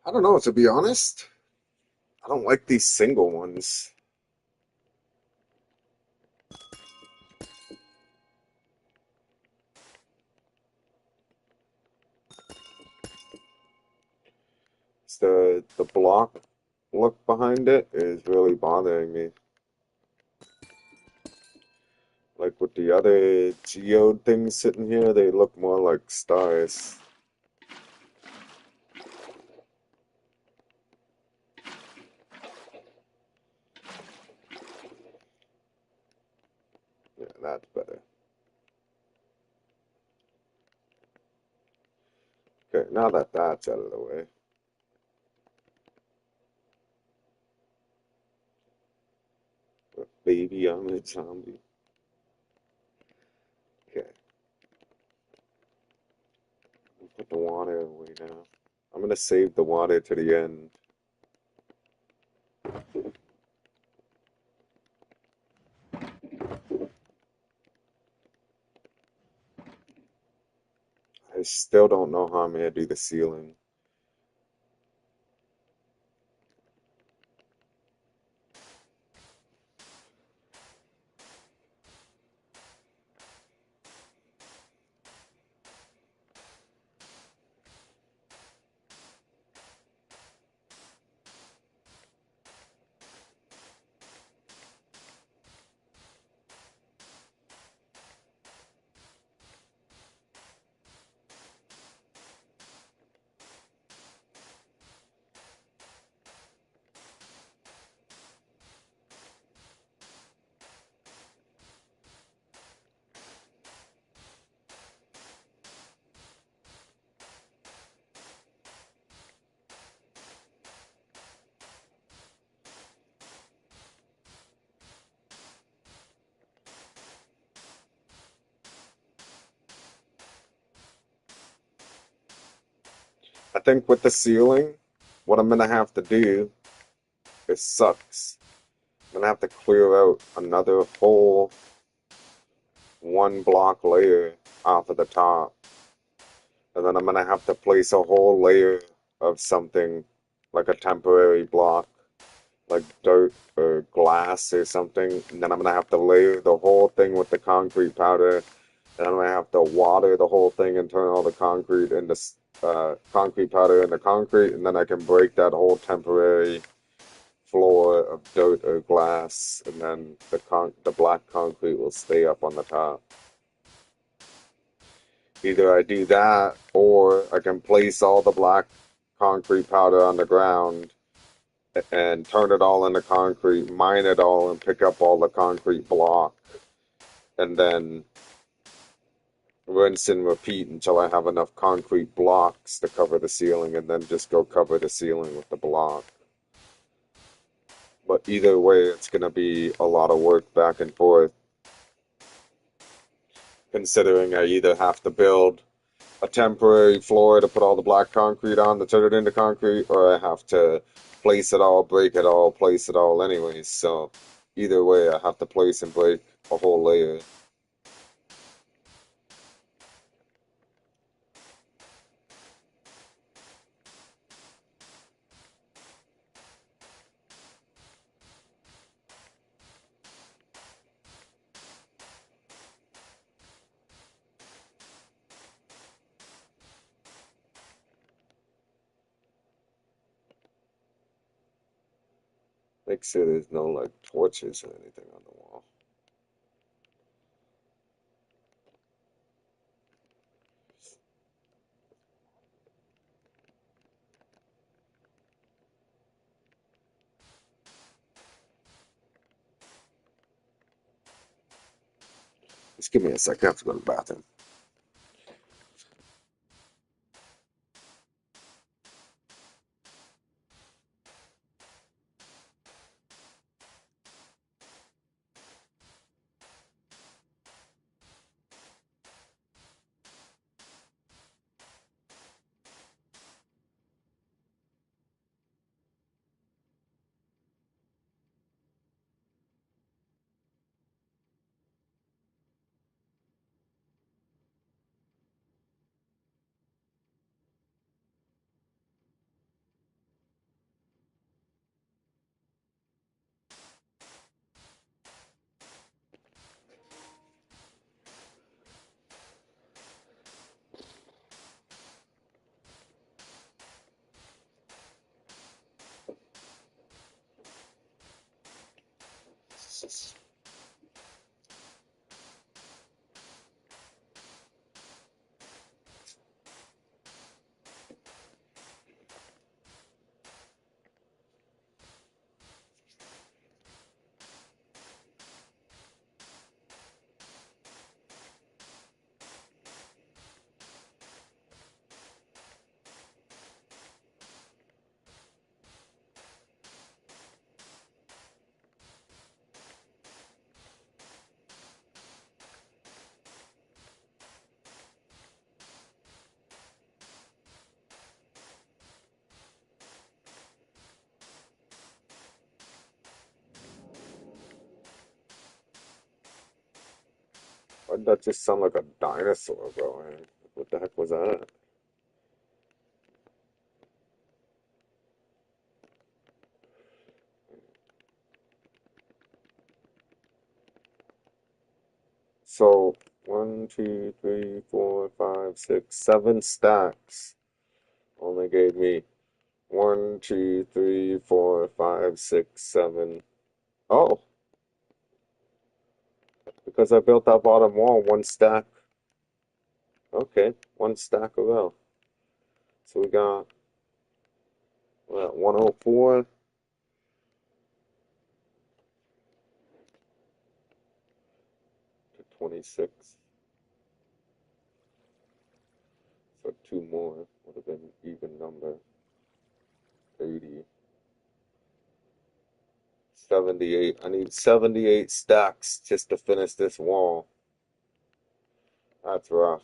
I don't know, to be honest. I don't like these single ones. It's the block look behind it is really bothering me. Like with the other geode things sitting here, they look more like stars. Yeah, that's better. Okay, now that that's out of the way. Baby, I'm a zombie. Okay, put the water away now. I'm gonna save the water to the end. I still don't know how I'm gonna do the ceiling. I think with the ceiling, what I'm gonna have to do, it sucks. I'm gonna have to clear out another whole one block layer off of the top. And then I'm gonna have to place a whole layer of something like a temporary block, like dirt or glass or something. And then I'm gonna have to layer the whole thing with the concrete powder. And I'm gonna have to water the whole thing and turn all the concrete into concrete powder into concrete. And then I can break that whole temporary floor of dirt or glass. And then the black concrete will stay up on the top. Either I do that or I can place all the black concrete powder on the ground and turn it all into concrete, mine it all, and pick up all the concrete block, and then rinse and repeat until I have enough concrete blocks to cover the ceiling, and then just go cover the ceiling with the block. But either way, it's going to be a lot of work back and forth, considering I either have to build a temporary floor to put all the black concrete on to turn it into concrete, or I have to place it all, break it all, place it all anyways. So either way, I have to place and break a whole layer. Make sure there's no like torches or anything on the wall. Just give me a second. I have to go to the bathroom. Why'd that just sound like a dinosaur, bro? What the heck was that? So, 1, 2, 3, 4, 5, 6, 7 stacks. Only gave me 1, 2, 3, 4, 5, 6, 7. Oh, because I built that bottom wall, 1 stack. Okay, 1 stack of well. So we got, what, 104 to 26. So 2 more would have been even number. 80. 78. I need 78 stacks just to finish this wall. That's rough.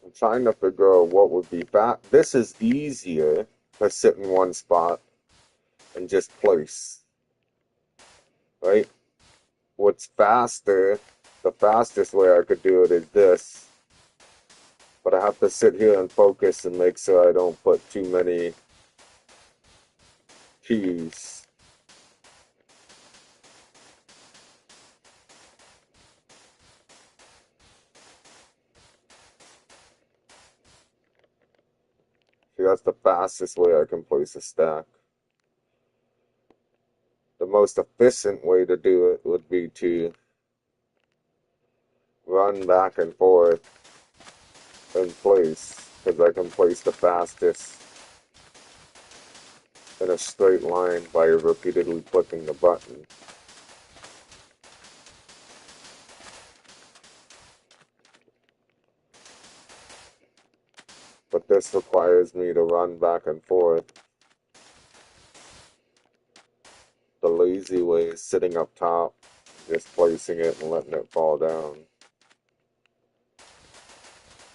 I'm trying to figure out what would be back. This is easier to sit in one spot and just place, right? What's faster, the fastest way I could do it is this. But I have to sit here and focus and make sure I don't put too many keys. See, that's the fastest way I can place a stack. The most efficient way to do it would be to run back and forth in place, because I can place the fastest in a straight line by repeatedly clicking the button. But this requires me to run back and forth. The lazy way is sitting up top, just placing it and letting it fall down.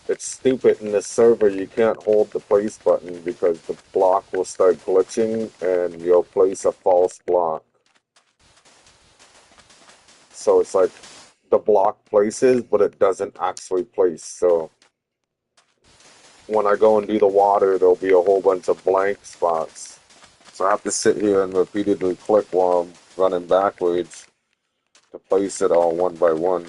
It's stupid in this server, you can't hold the place button because the block will start glitching and you'll place a false block. So it's like the block places, but it doesn't actually place. So when I go and do the water, there'll be a whole bunch of blank spots. So I have to sit here and repeatedly click while I'm running backwards to place it all one by one.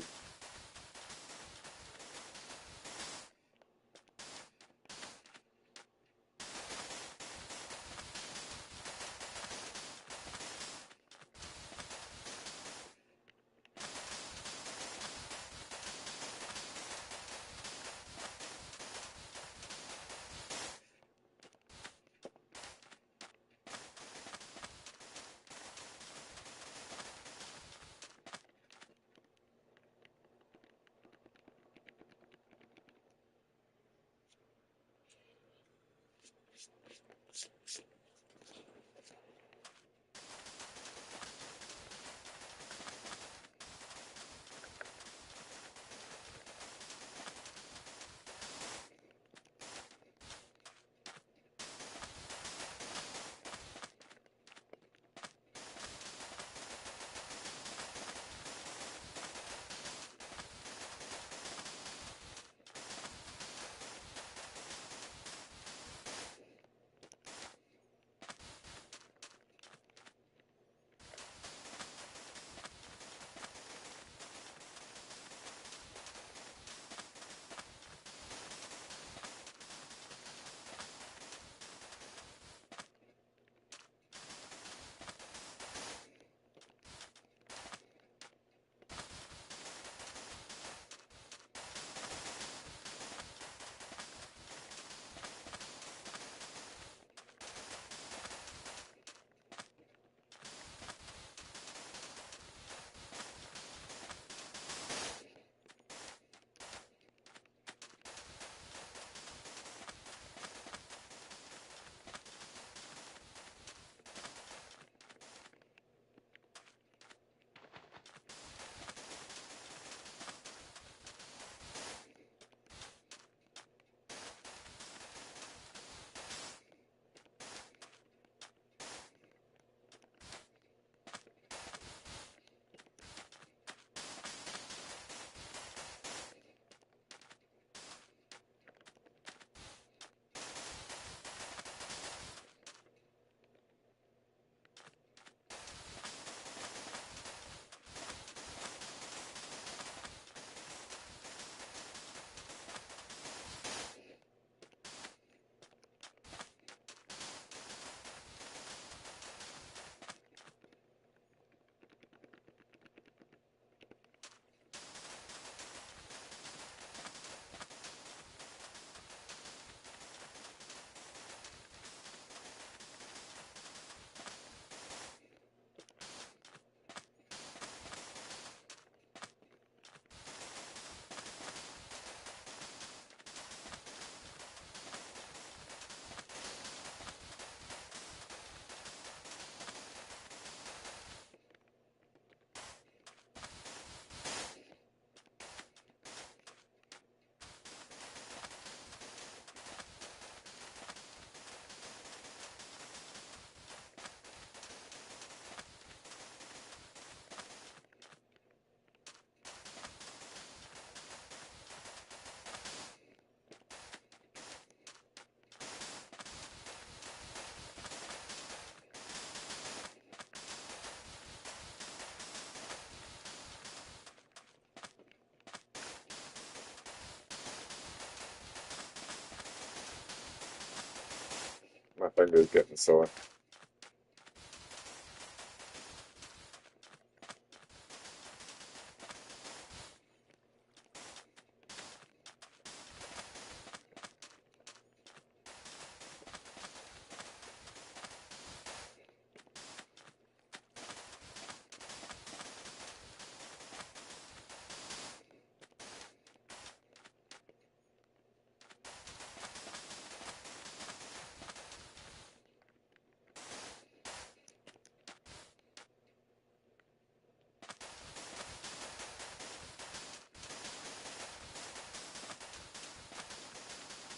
finger's getting sore.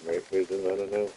Night vision, I don't know.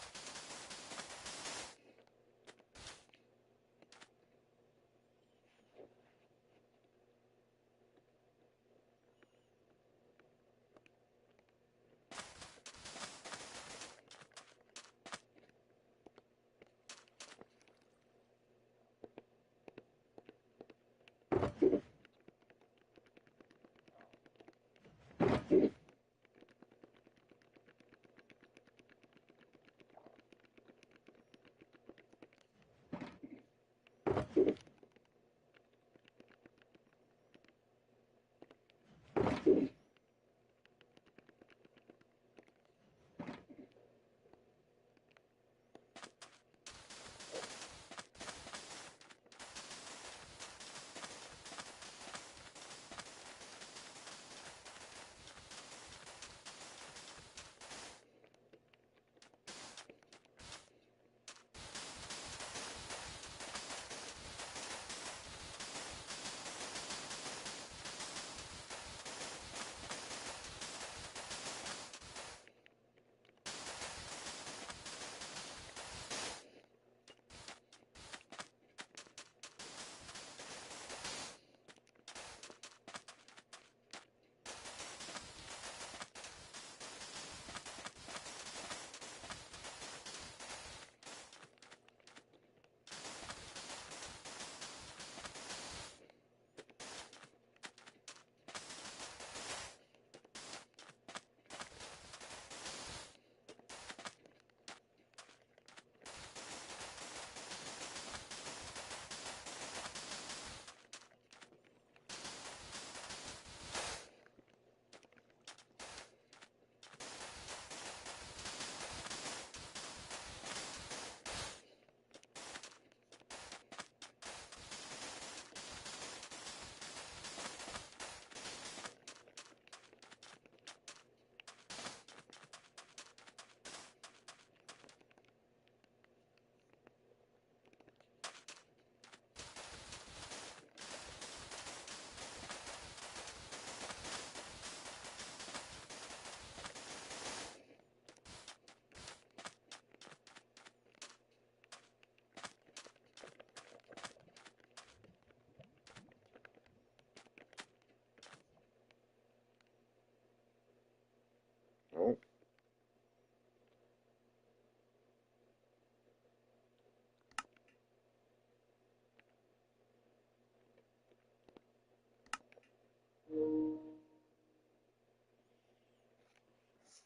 Oh.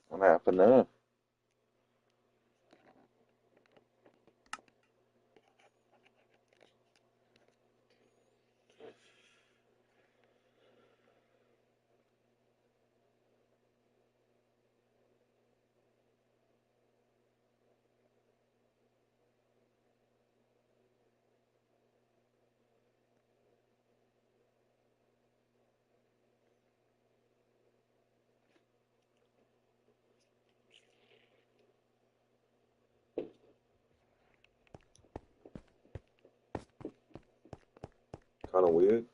What happened there? Kind of weird.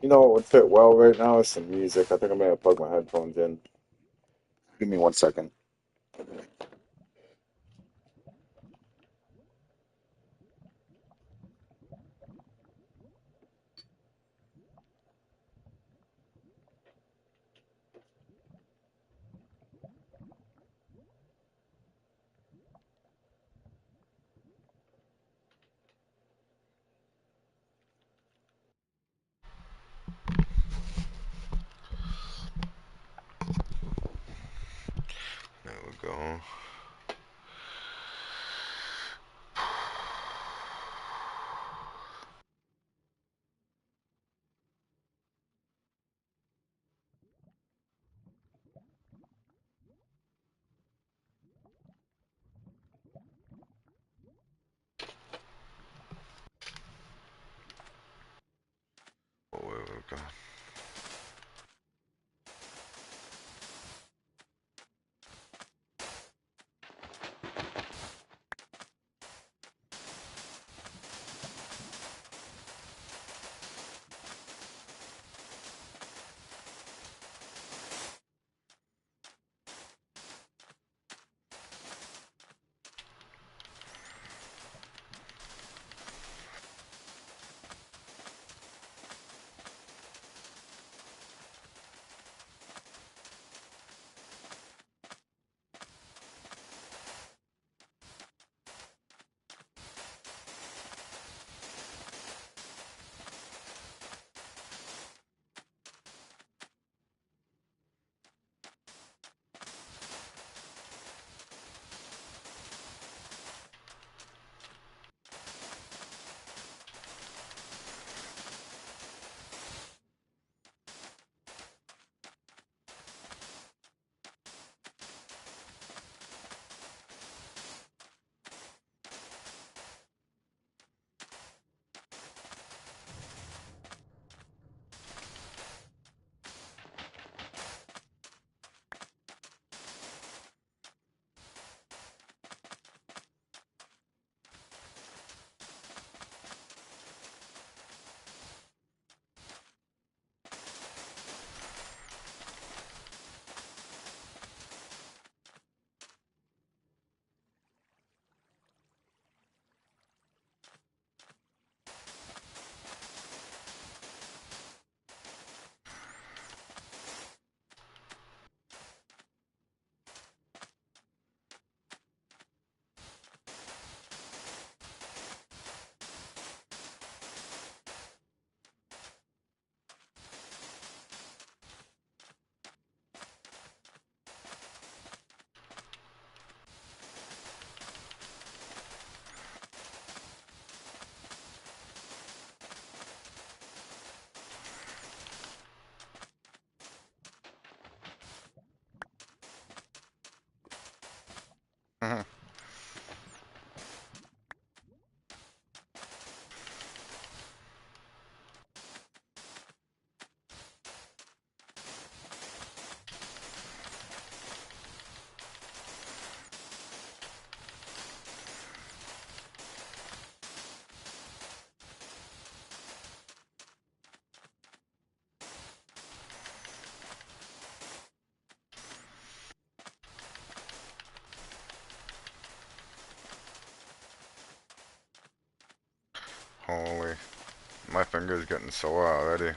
You know what would fit well right now is some music. I think I'm gonna plug my headphones in. Give me 1 second. There we go. Oh, where we go. Holy, my finger's getting sore already.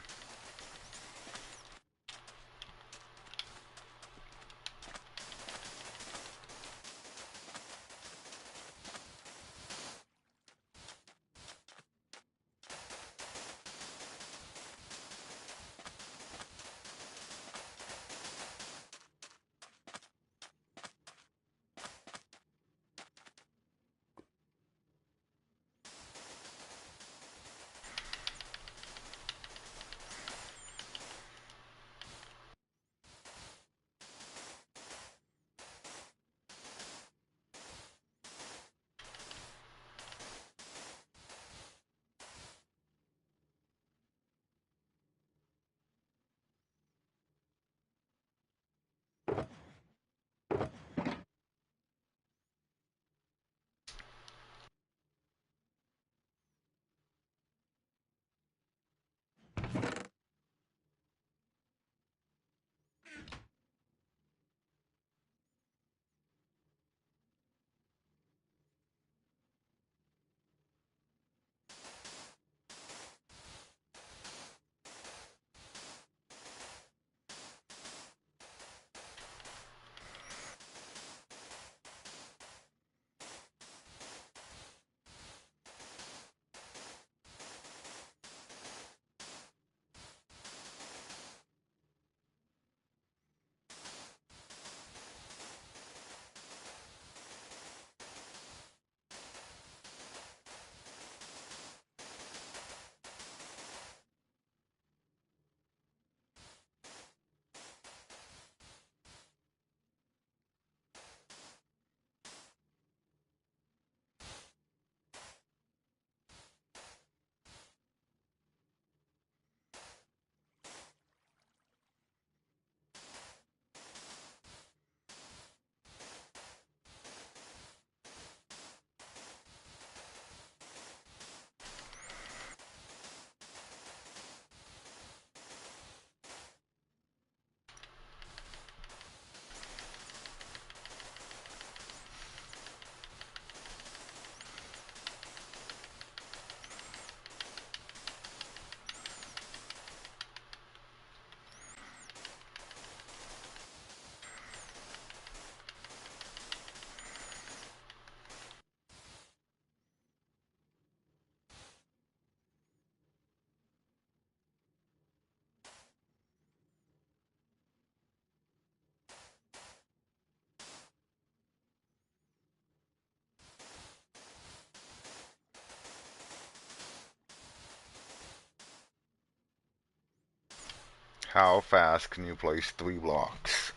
How fast can you place 3 blocks?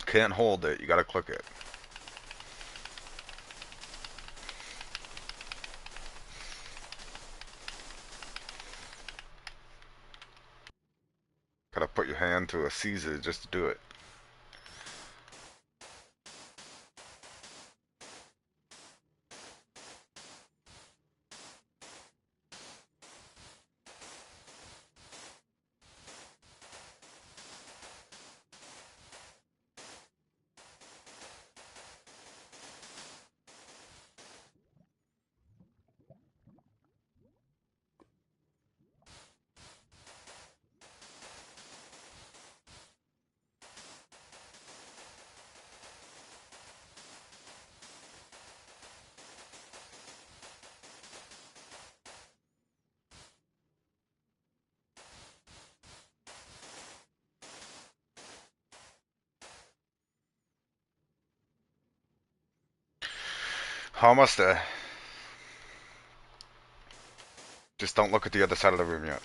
Can't hold it, you gotta click it. Gotta put your hand to a Caesar just to do it. Almost there. Just don't look at the other side of the room yet.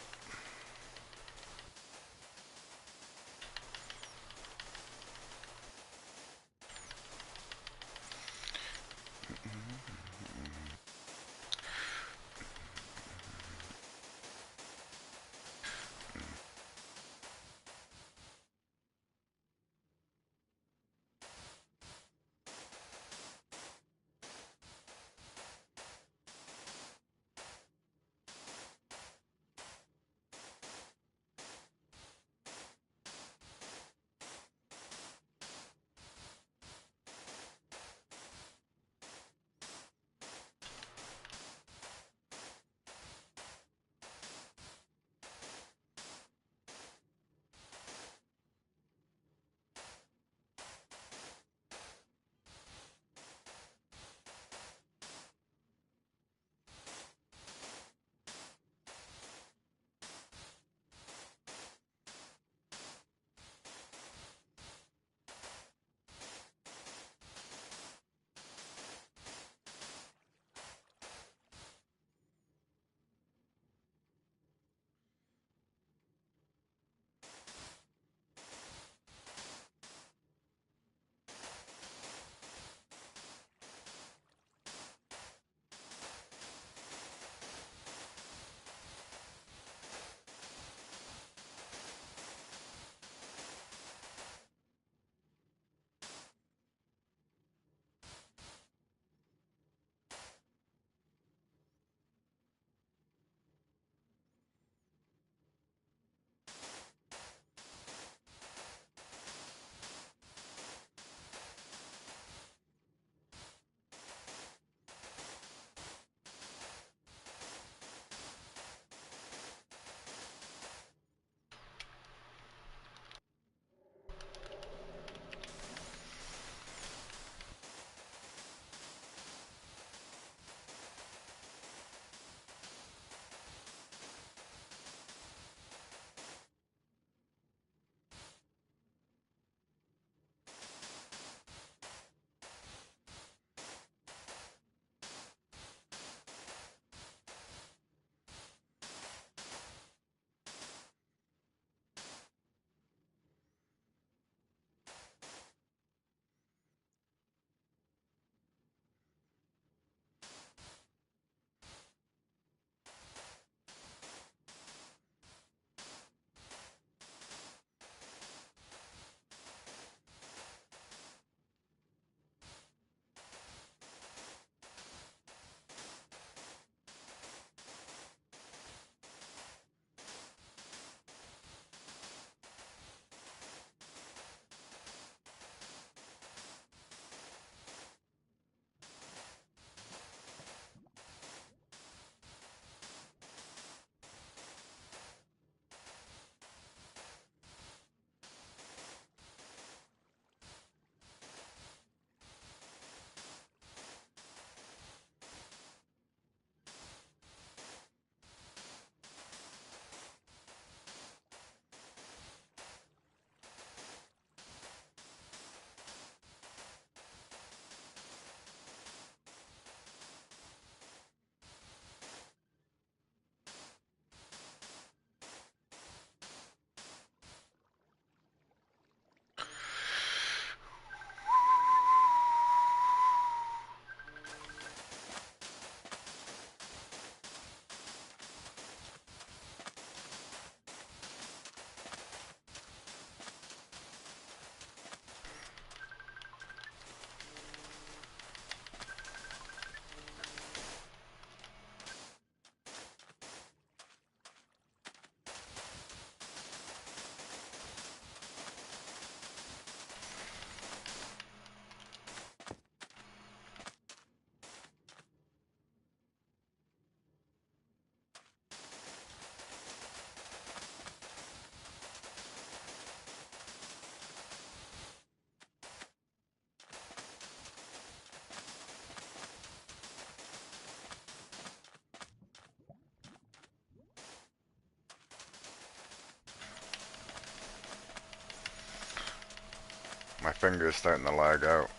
My finger's starting to lag out.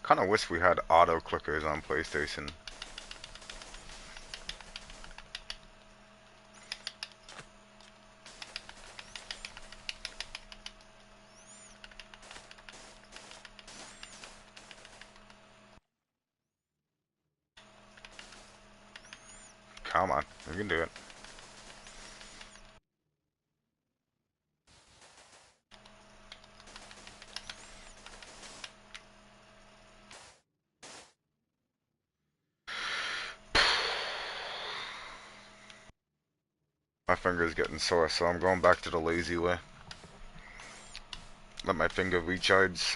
Kinda wish we had auto clickers on PlayStation. Come on, we can do it. My finger's getting sore, so I'm going back to the lazy way. Let my finger recharge.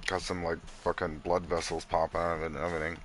Got some like fucking blood vessels popping out of it and everything.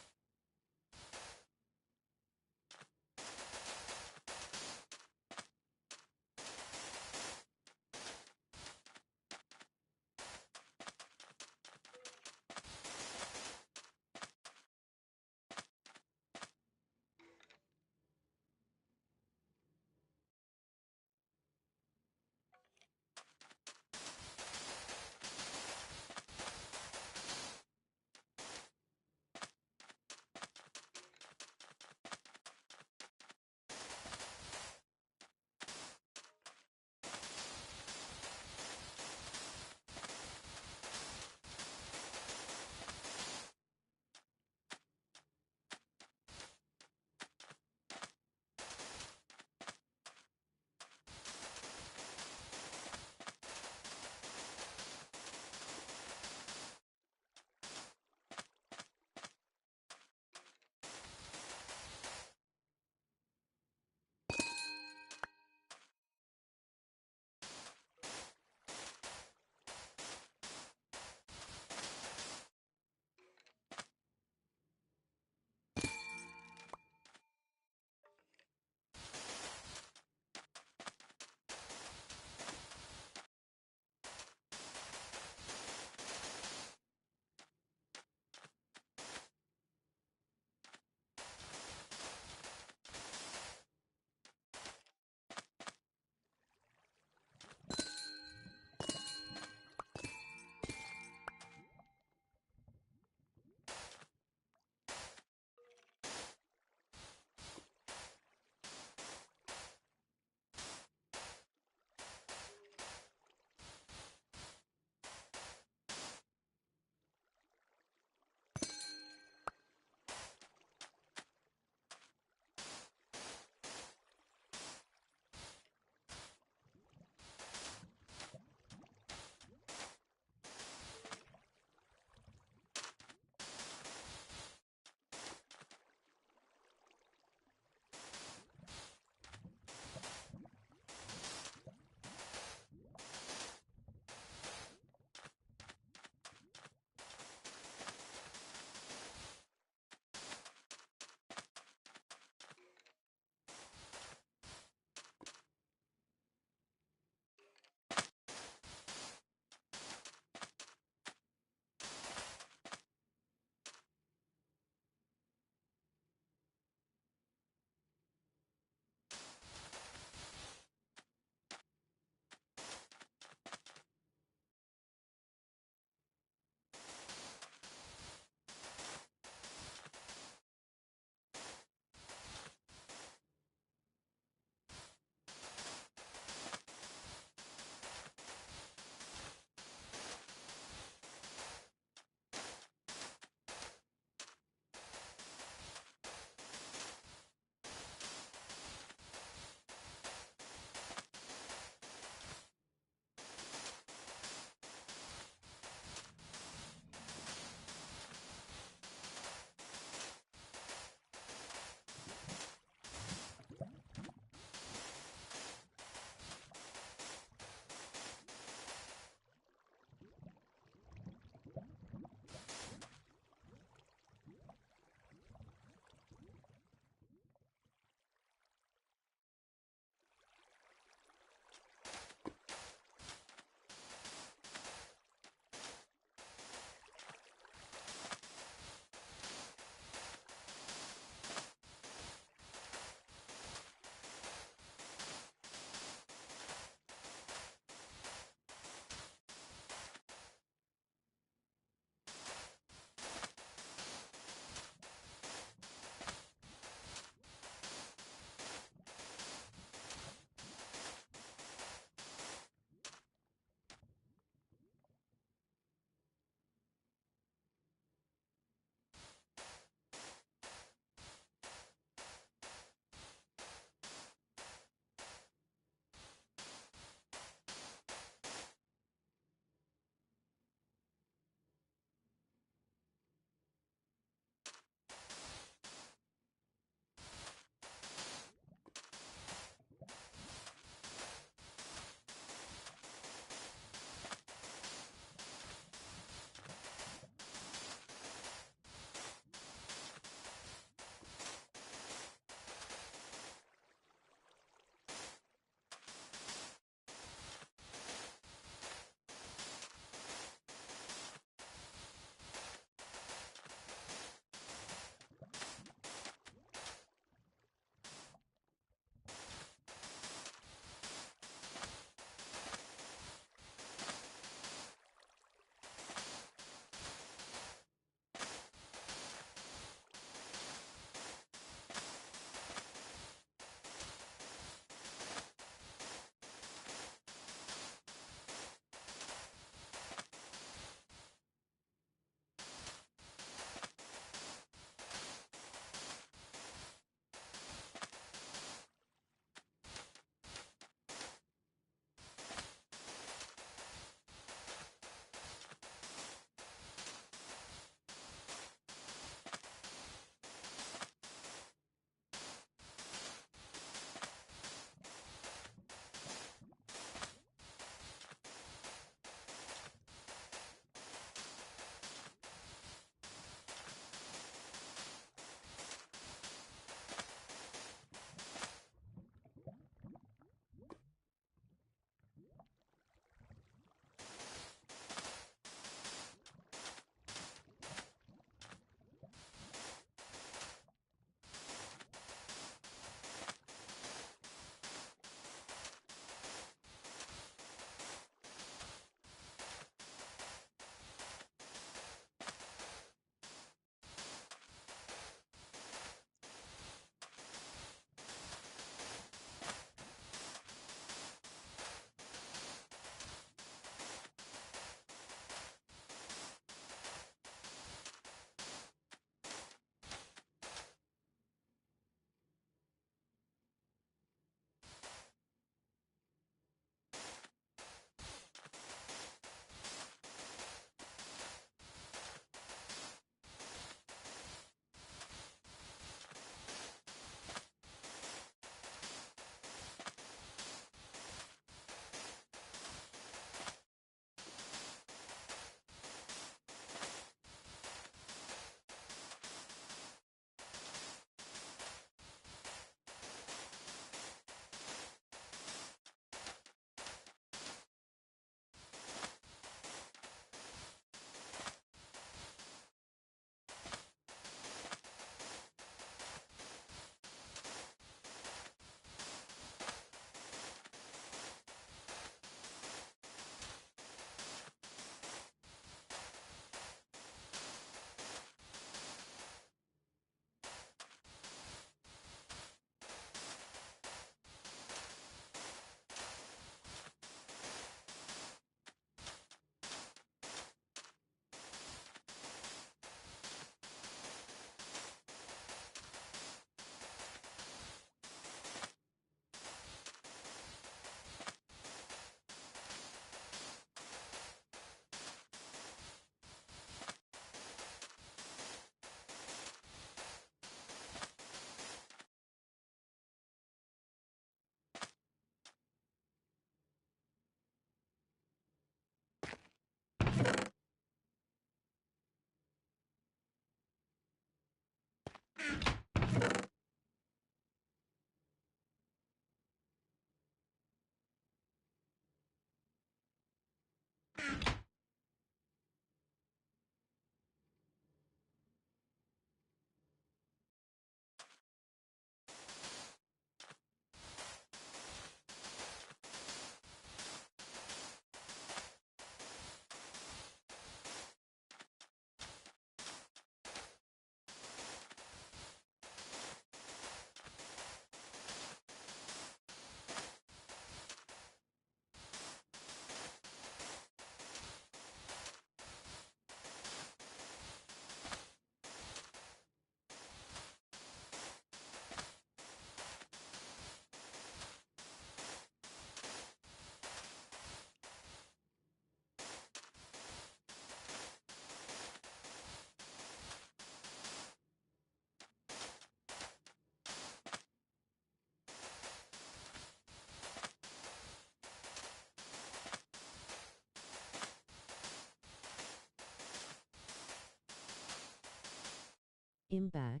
I'm back.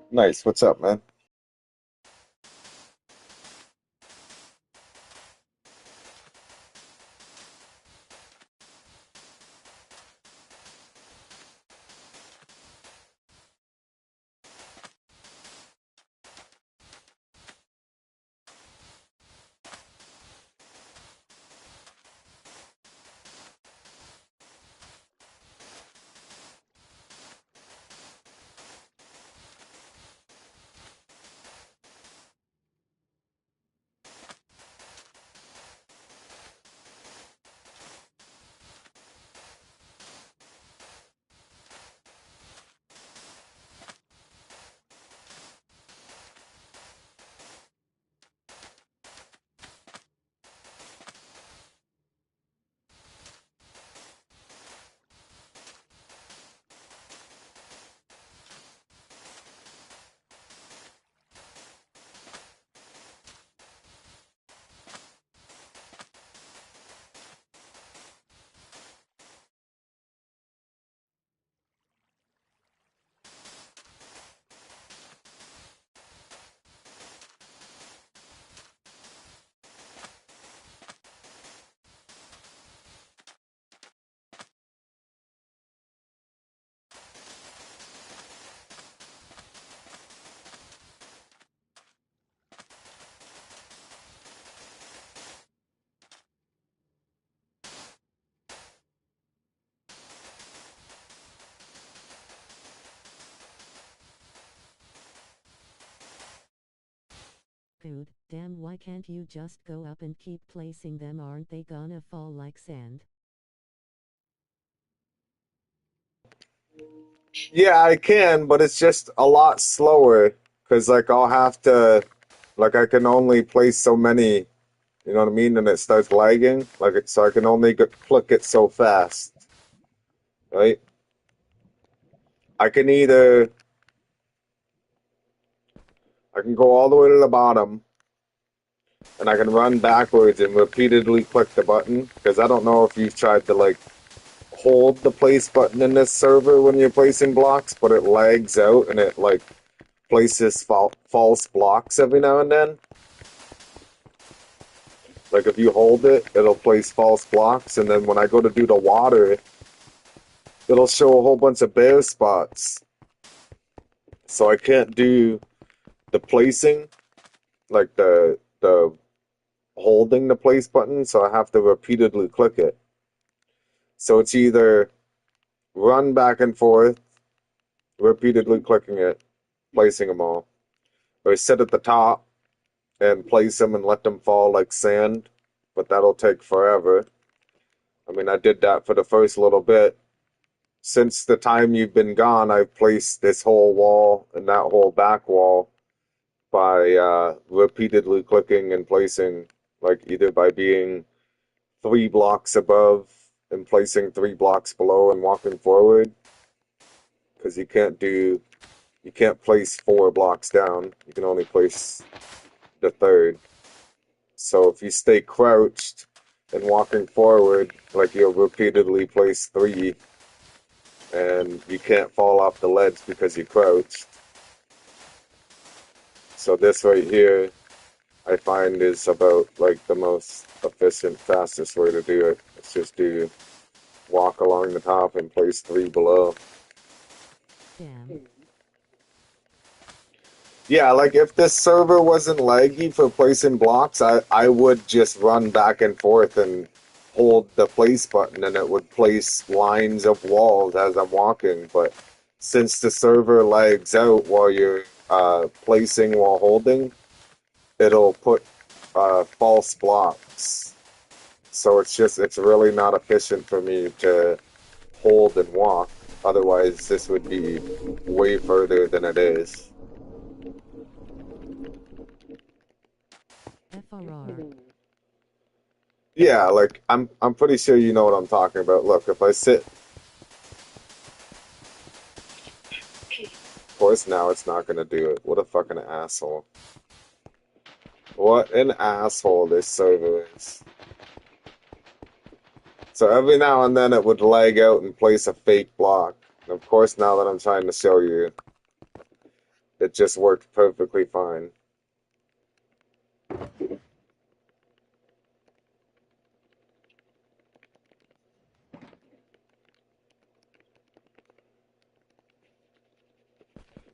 Nice. What's up, man? Dude, damn, why can't you just go up and keep placing them? Aren't they gonna fall like sand? Yeah, I can, but it's just a lot slower because like I'll have to like I can only place so many, you know what I mean, and it starts lagging. Like it, so I can only click it so fast, right? I can either I can go all the way to the bottom and I can run backwards and repeatedly click the button because I don't know if you've tried to like hold the place button in this server when you're placing blocks, but it lags out and it like places false blocks every now and then. Like if you hold it, it'll place false blocks, and then when I go to do the water, it'll show a whole bunch of bare spots. So I can't do the placing, like the holding the place button, so I have to repeatedly click it. So it's either run back and forth, repeatedly clicking it, placing them all, or sit at the top and place them and let them fall like sand, but that'll take forever. I mean, I did that for the first little bit. Since the time you've been gone, I've placed this whole wall and that whole back wall by repeatedly clicking and placing, like either by being 3 blocks above and placing 3 blocks below and walking forward, because you can't place 4 blocks down. You can only place the third. So if you stay crouched and walking forward, like you'll repeatedly place 3, and you can't fall off the ledge because you crouched. So this right here, I find is about like the most efficient, fastest way to do it. It's just do walk along the top and place 3 below. Damn. Yeah, like if this server wasn't laggy for placing blocks, I would just run back and forth and hold the place button and it would place lines of walls as I'm walking. But since the server lags out while you're placing while holding, it'll put false blocks. So it's really not efficient for me to hold and walk. Otherwise, this would be way further than it is. FRR. Yeah, like I'm pretty sure you know what I'm talking about. Look, if I sit, of course now it's not gonna do it. What a fucking asshole. What an asshole this server is. So every now and then it would lag out and place a fake block. And of course now that I'm trying to show you, it just worked perfectly fine.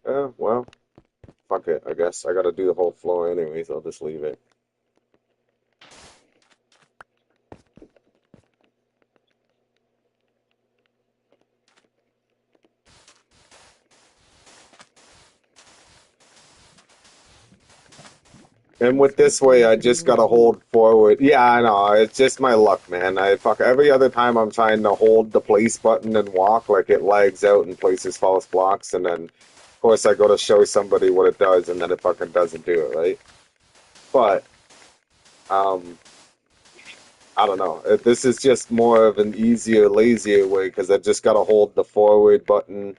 Yeah, well, fuck it, I guess. I gotta do the whole floor anyways, I'll just leave it. And with this way, I just gotta hold forward. Yeah, I know. It's just my luck, man. I fuck every other time I'm trying to hold the place button and walk, like it lags out and places false blocks, and then of course I go to show somebody what it does, and then it fucking doesn't do it, right? But um, I don't know. This is just more of an easier, lazier way because I just gotta hold the forward button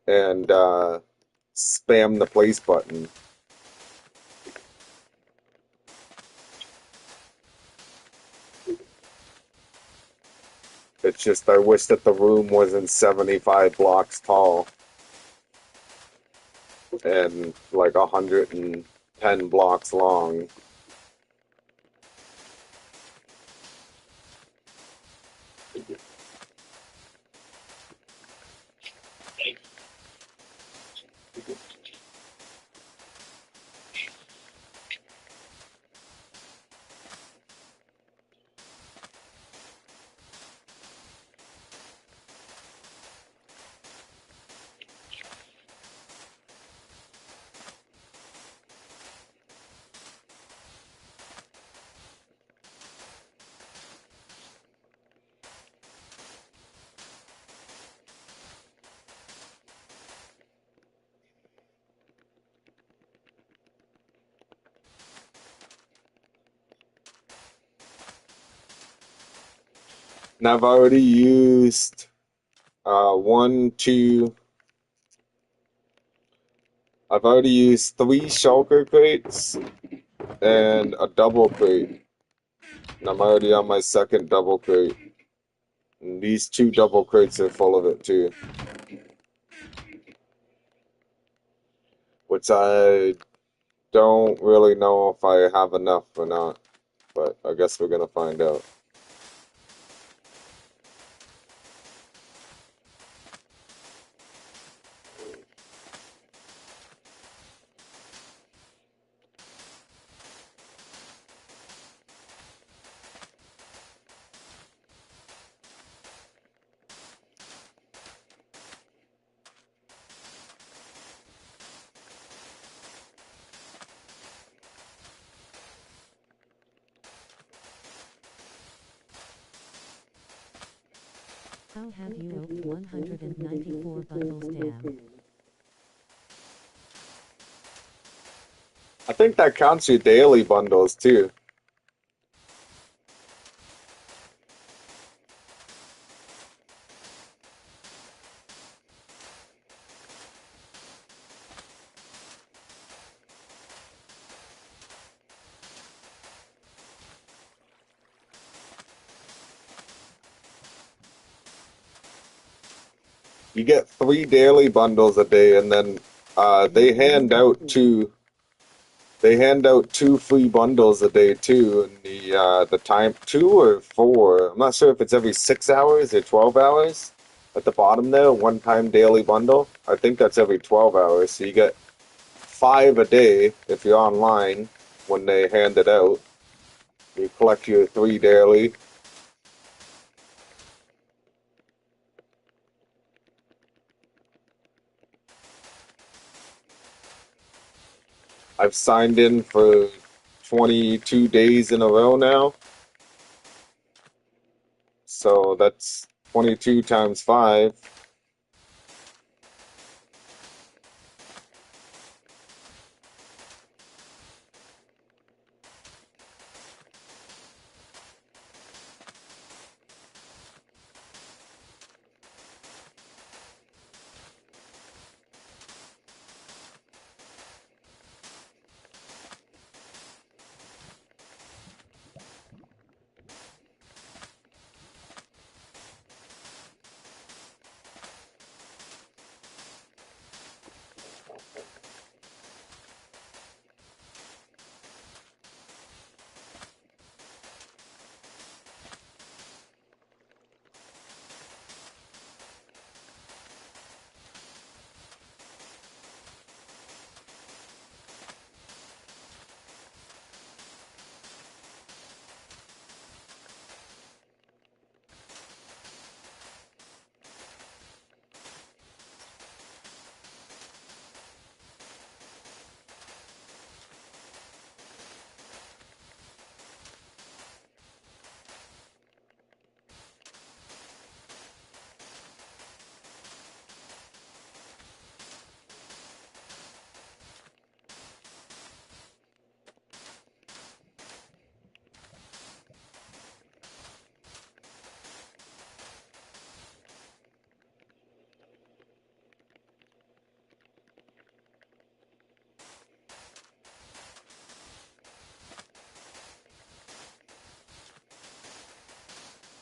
and spam the place button. It's just I wish that the room wasn't 75 blocks tall and like 110 blocks long. And I've already used one, two, I've already used 3 shulker crates and a double crate. And I'm already on my second double crate. And these 2 double crates are full of it too. Which I don't really know if I have enough or not. But I guess we're gonna find out. How have you opened 194 bundles, damn? I think that counts your daily bundles too. You get 3 daily bundles a day, and then they hand out 2 free bundles a day too. And the time 2 or 4. I'm not sure if it's every 6 hours or 12 hours. At the bottom there, one-time daily bundle. I think that's every 12 hours. So you get 5 a day if you're online when they hand it out. You collect your 3 daily. I've signed in for 22 days in a row now. So that's 22 times 5.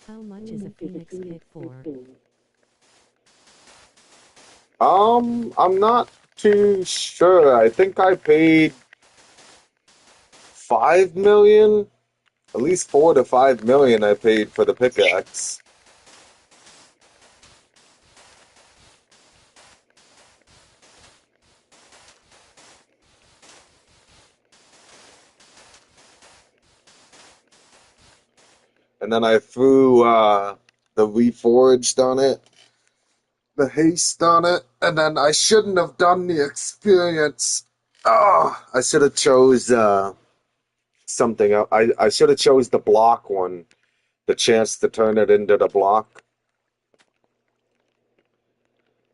How much is a phoenix pick for? I'm not too sure. I think I paid 5 million, at least 4 to 5 million I paid for the pickaxe. And then I threw the reforged on it, the haste on it, and then I shouldn't have done the experience. Oh, I should have chose something else. I should have chose the block one, the chance to turn it into the block.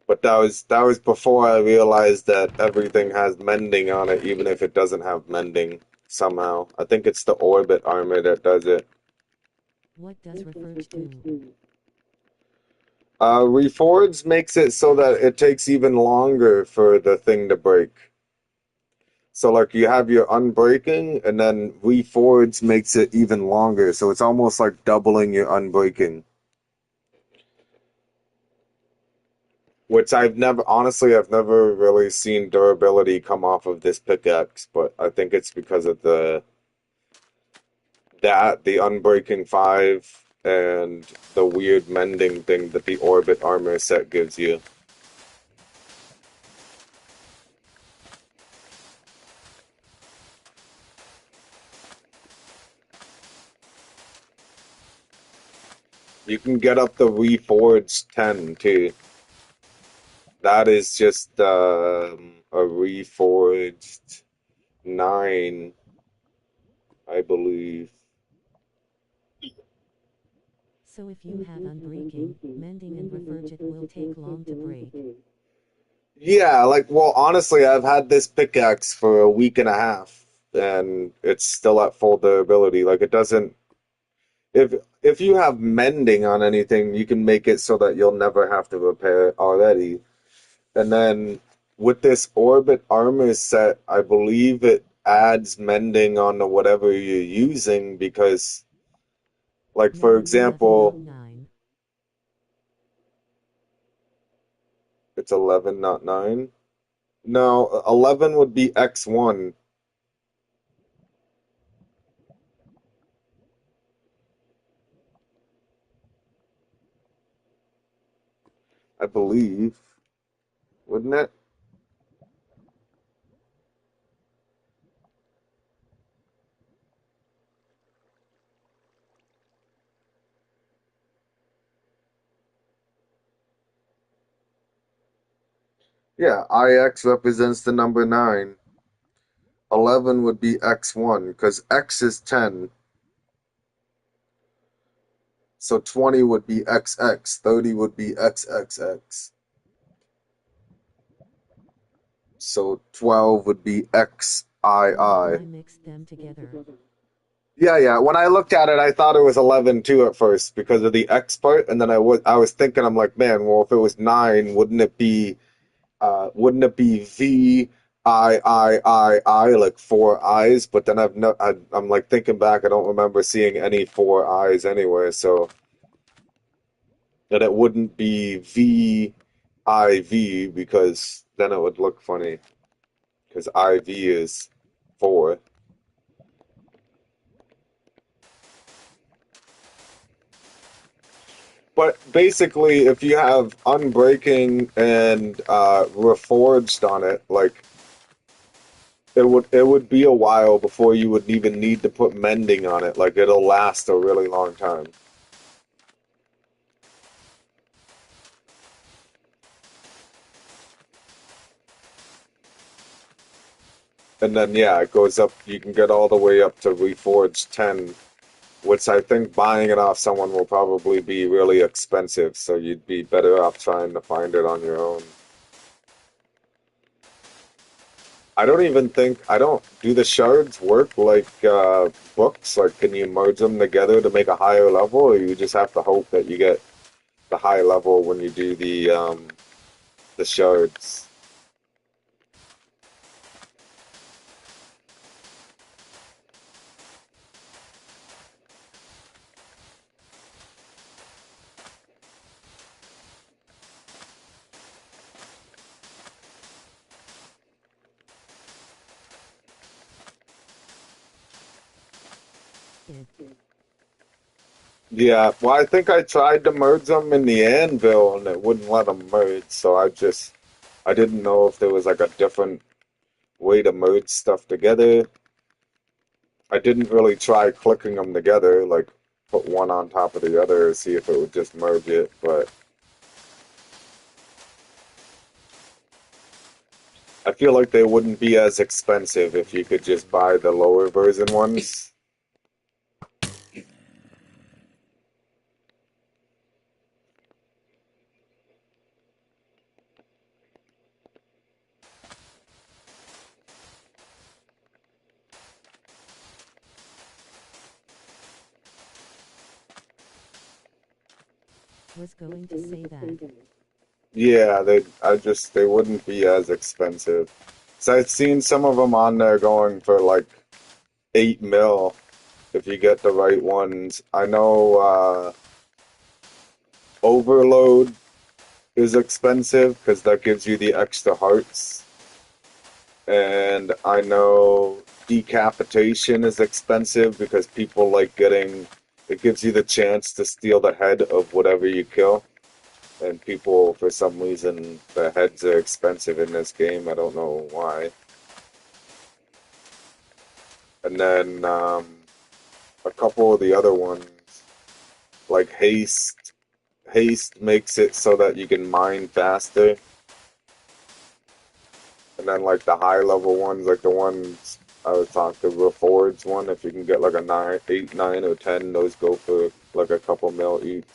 But that was before I realized that everything has mending on it, even if it doesn't have mending somehow. I think it's the orbit armor that does it. What does Reforge do? Reforged makes it so that it takes even longer for the thing to break. So like you have your unbreaking, and then Reforged makes it even longer. So it's almost like doubling your unbreaking. Which I've never really seen durability come off of this pickaxe, but I think it's because of the Unbreaking 5 and the weird mending thing that the Orbit armor set gives you. You can get up the Reforged 10 too. That is just a Reforged 9, I believe. So if you have unbreaking, mending and Reforge it will take long to break. Yeah, well, honestly, I've had this pickaxe for a week and a half, and it's still at full durability. Like, it doesn't. If you have mending on anything, you can make it so that you'll never have to repair it already. And then with this Orbit armor set, I believe it adds mending onto whatever you're using because, like, for 9, 11, example, 9. It's 11, not 9. No, 11 would be X1. I believe. Wouldn't it? Yeah, IX represents the number 9. 11 would be X1 because X is 10. So 20 would be XX, 30 would be XXX. So 12 would be XII. I mixed them together. Yeah. When I looked at it, I thought it was 11 too at first because of the X part, and then I was thinking, I'm like, man, well, if it was 9, wouldn't it be VIII like 4 I's? But then I'm like thinking back, I don't remember seeing any 4 I's anywhere, so that it wouldn't be VIV because then it would look funny because IV is 4. But basically, if you have unbreaking and reforged on it, like it would be a while before you would even need to put mending on it. Like it'll last a really long time. And then yeah, it goes up. You can get all the way up to reforged 10, which I think buying it off someone will probably be really expensive. So you'd be better off trying to find it on your own. I don't, do the shards work like books? Like, can you merge them together to make a higher level, or you just have to hope that you get the high level when you do the shards? Yeah, well, I think I tried to merge them in the anvil and it wouldn't let them merge, so I didn't know if there was like a different way to merge stuff together. I didn't really try clicking them together, like put one on top of the other, see if it would just merge it, but I feel like they wouldn't be as expensive if you could just buy the lower version ones. Was going to say that. Yeah, they wouldn't be as expensive. So I've seen some of them on there going for like 8 mil if you get the right ones. I know Overload is expensive because that gives you the extra hearts. And I know Decapitation is expensive because people like it gives you the chance to steal the head of whatever you kill. And people, for some reason, the heads are expensive in this game. I don't know why. And then a couple of the other ones, like Haste. Haste makes it so that you can mine faster. And then like the high level ones, like the ones I was talking, the Reforged one, if you can get like a 9, 8, 9, or 10, those go for like a couple mil each.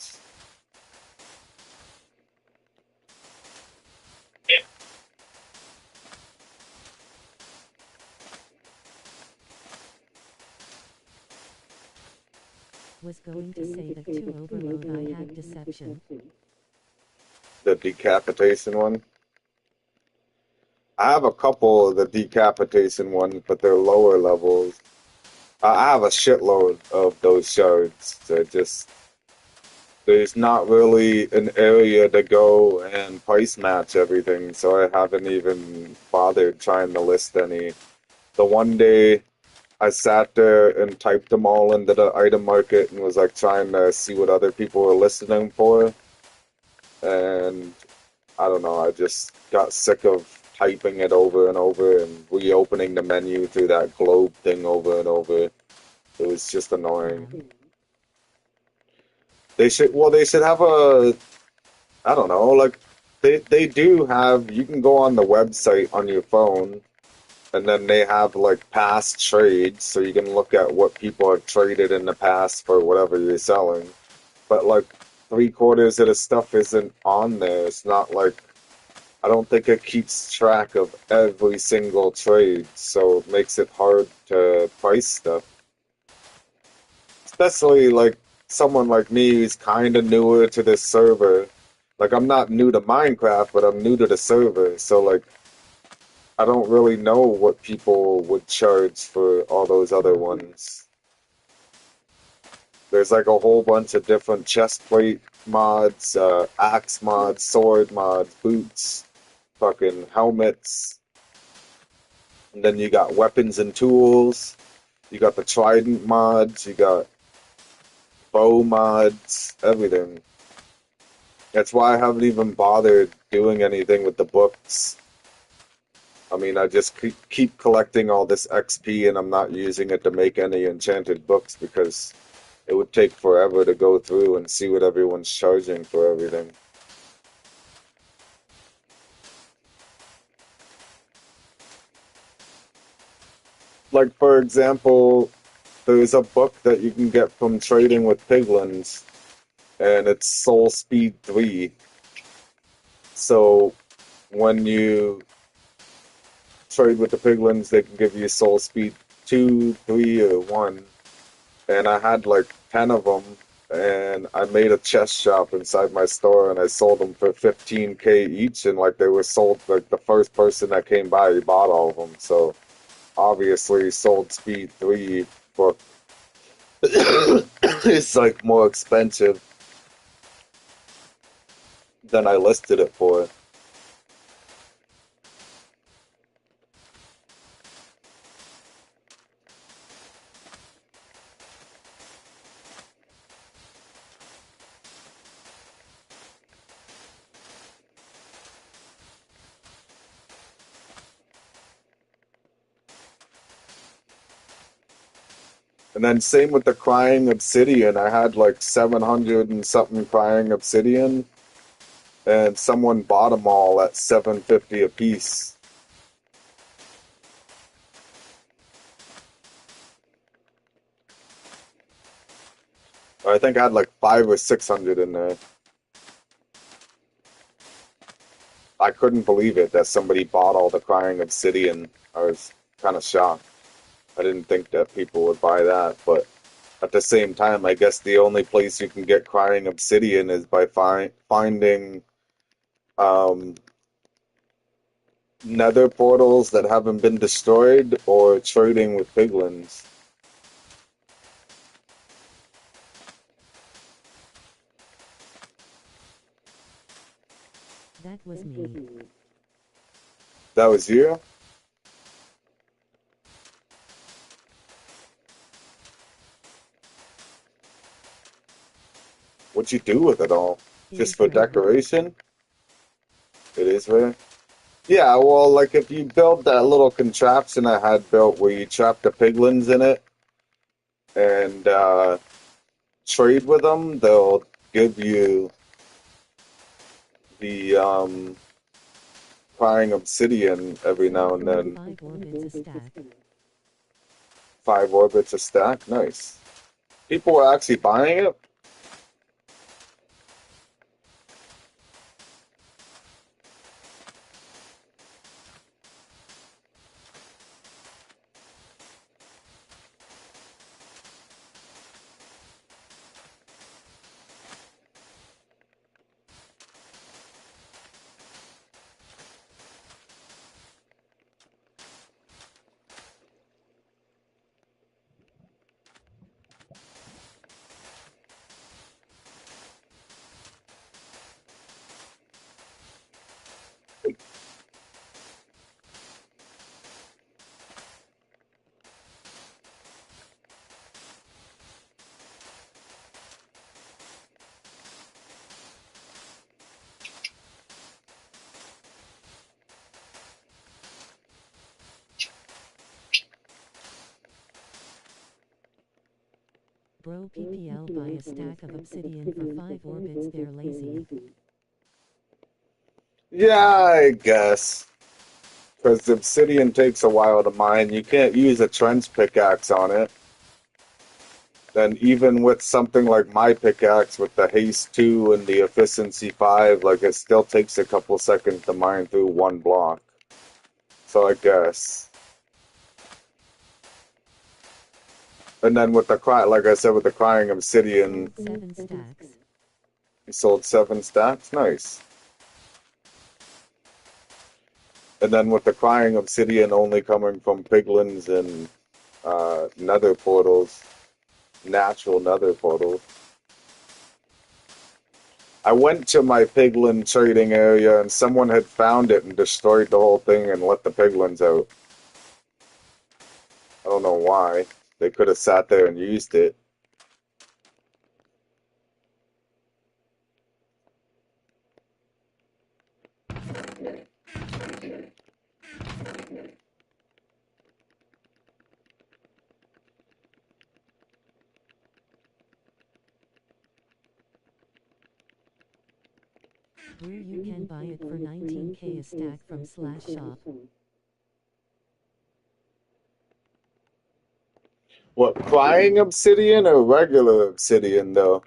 Was going to say that to overload I had deception. The Decapitation one. I have a couple of the Decapitation ones, but they're lower levels. I have a shitload of those shards. They're just there's not really an area to go and price match everything, so I haven't even bothered trying to list any. The one day I sat there and typed them all into the item market and was like trying to see what other people were listing them for, and I don't know, I just got sick of typing it over and over and reopening the menu through that globe thing over and over. It was just annoying. Yeah. They should have a, I don't know, like they do have, you can go on the website on your phone and then they have like past trades so you can look at what people have traded in the past for whatever you're selling. But like three-quarters of the stuff isn't on there. It's not like, I don't think it keeps track of every single trade, so it makes it hard to price stuff. Especially like someone like me who's kind of newer to this server. Like I'm not new to Minecraft, but I'm new to the server, so like I don't really know what people would charge for all those other ones. There's like a whole bunch of different chest plate mods, axe mods, sword mods, boots, fucking helmets. And then you got weapons and tools. You got the trident mods. You got bow mods. Everything. That's why I haven't even bothered doing anything with the books. I mean, I just keep collecting all this XP and I'm not using it to make any enchanted books because it would take forever to go through and see what everyone's charging for everything. Like, for example, there's a book that you can get from trading with piglins, and it's Soul Speed 3. So, when you trade with the piglins, they can give you Soul Speed 2, 3, or 1. And I had like 10 of them, and I made a chest shop inside my store, and I sold them for 15K each, and like they were sold, like the first person that came by, he bought all of them. So, obviously, Soul Speed 3 book is like more expensive than I listed it for. And then same with the crying obsidian. I had like 700 and something crying obsidian, and someone bought them all at 750 a piece. I think I had like 5 or 600 in there. I couldn't believe it that somebody bought all the crying obsidian. I was kind of shocked. I didn't think that people would buy that, but at the same time, I guess the only place you can get crying obsidian is by finding um, nether portals that haven't been destroyed or trading with piglins. That was me. That was you? What'd you do with it all? It Just is for rare. decoration? It is rare. Yeah, well, like if you build that little contraption I had built where you trap the piglins in it and trade with them, they'll give you the crying obsidian every now and then. 5 orbits a stack. 5 orbits a stack? Nice. People were actually buying it? Bro PPL buy a stack of obsidian for 5 orbits, they're lazy. Yeah, I guess. Because obsidian takes a while to mine. You can't use a trench pickaxe on it. Then even with something like my pickaxe with the haste 2 and the efficiency 5, like it still takes a couple seconds to mine through one block. So I guess. And then with the like I said, with the crying obsidian, Sold 7 stacks. you sold 7 stacks? Nice. And then with the crying obsidian only coming from piglins and nether portals, natural nether portals. I went to my piglin trading area and someone had found it and destroyed the whole thing and let the piglins out. I don't know why. They could have sat there and used it. Brew, you can buy it for 19k a stack from /shop. What, crying obsidian or regular obsidian though?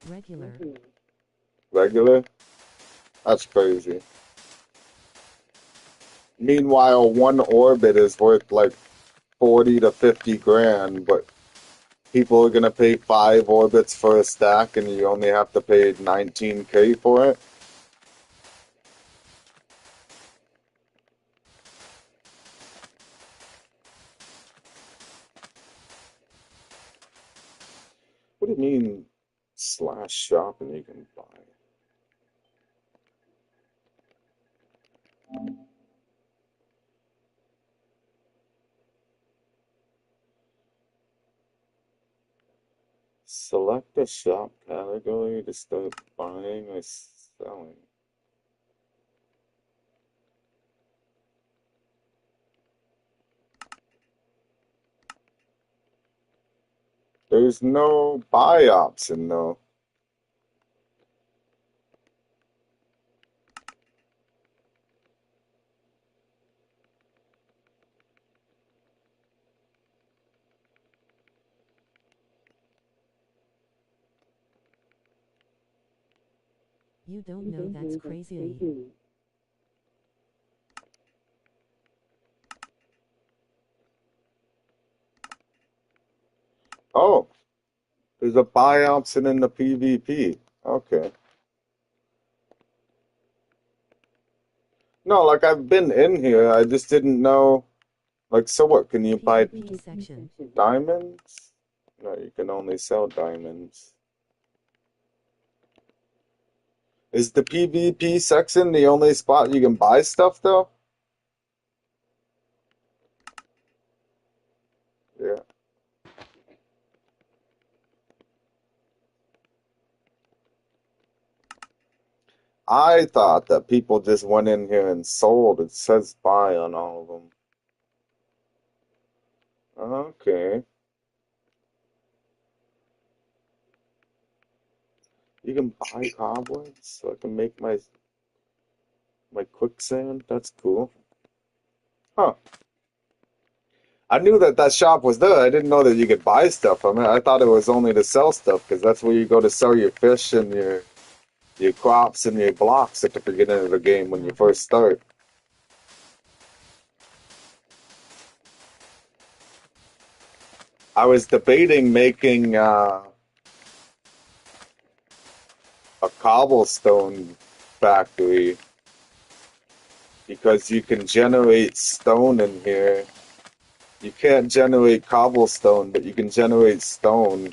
Regular. Regular? That's crazy. Meanwhile, one orbit is worth like 40 to 50 grand, but people are gonna pay 5 orbits for a stack and you only have to pay 19k for it? What do you mean /shop and you can buy? Select a shop category to start buying or selling. There's no buy option though. You don't know, that's crazy. Oh, there's a buy option in the PvP. Okay. No, like I've been in here, I just didn't know. Like, so what? Can you buy PvP section. diamonds? No, you can only sell diamonds. Is the PvP section the only spot you can buy stuff though? Yeah. I thought that people just went in here and sold. It says buy on all of them. Okay. You can buy cobwebs so I can make my quicksand. That's cool. Huh. I knew that that shop was there. I didn't know that you could buy stuff from it. I thought it was only to sell stuff because that's where you go to sell your fish and your crops and your blocks at the beginning of the game when you first start. I was debating making a cobblestone factory because you can generate stone in here You can't generate cobblestone, but you can generate stone.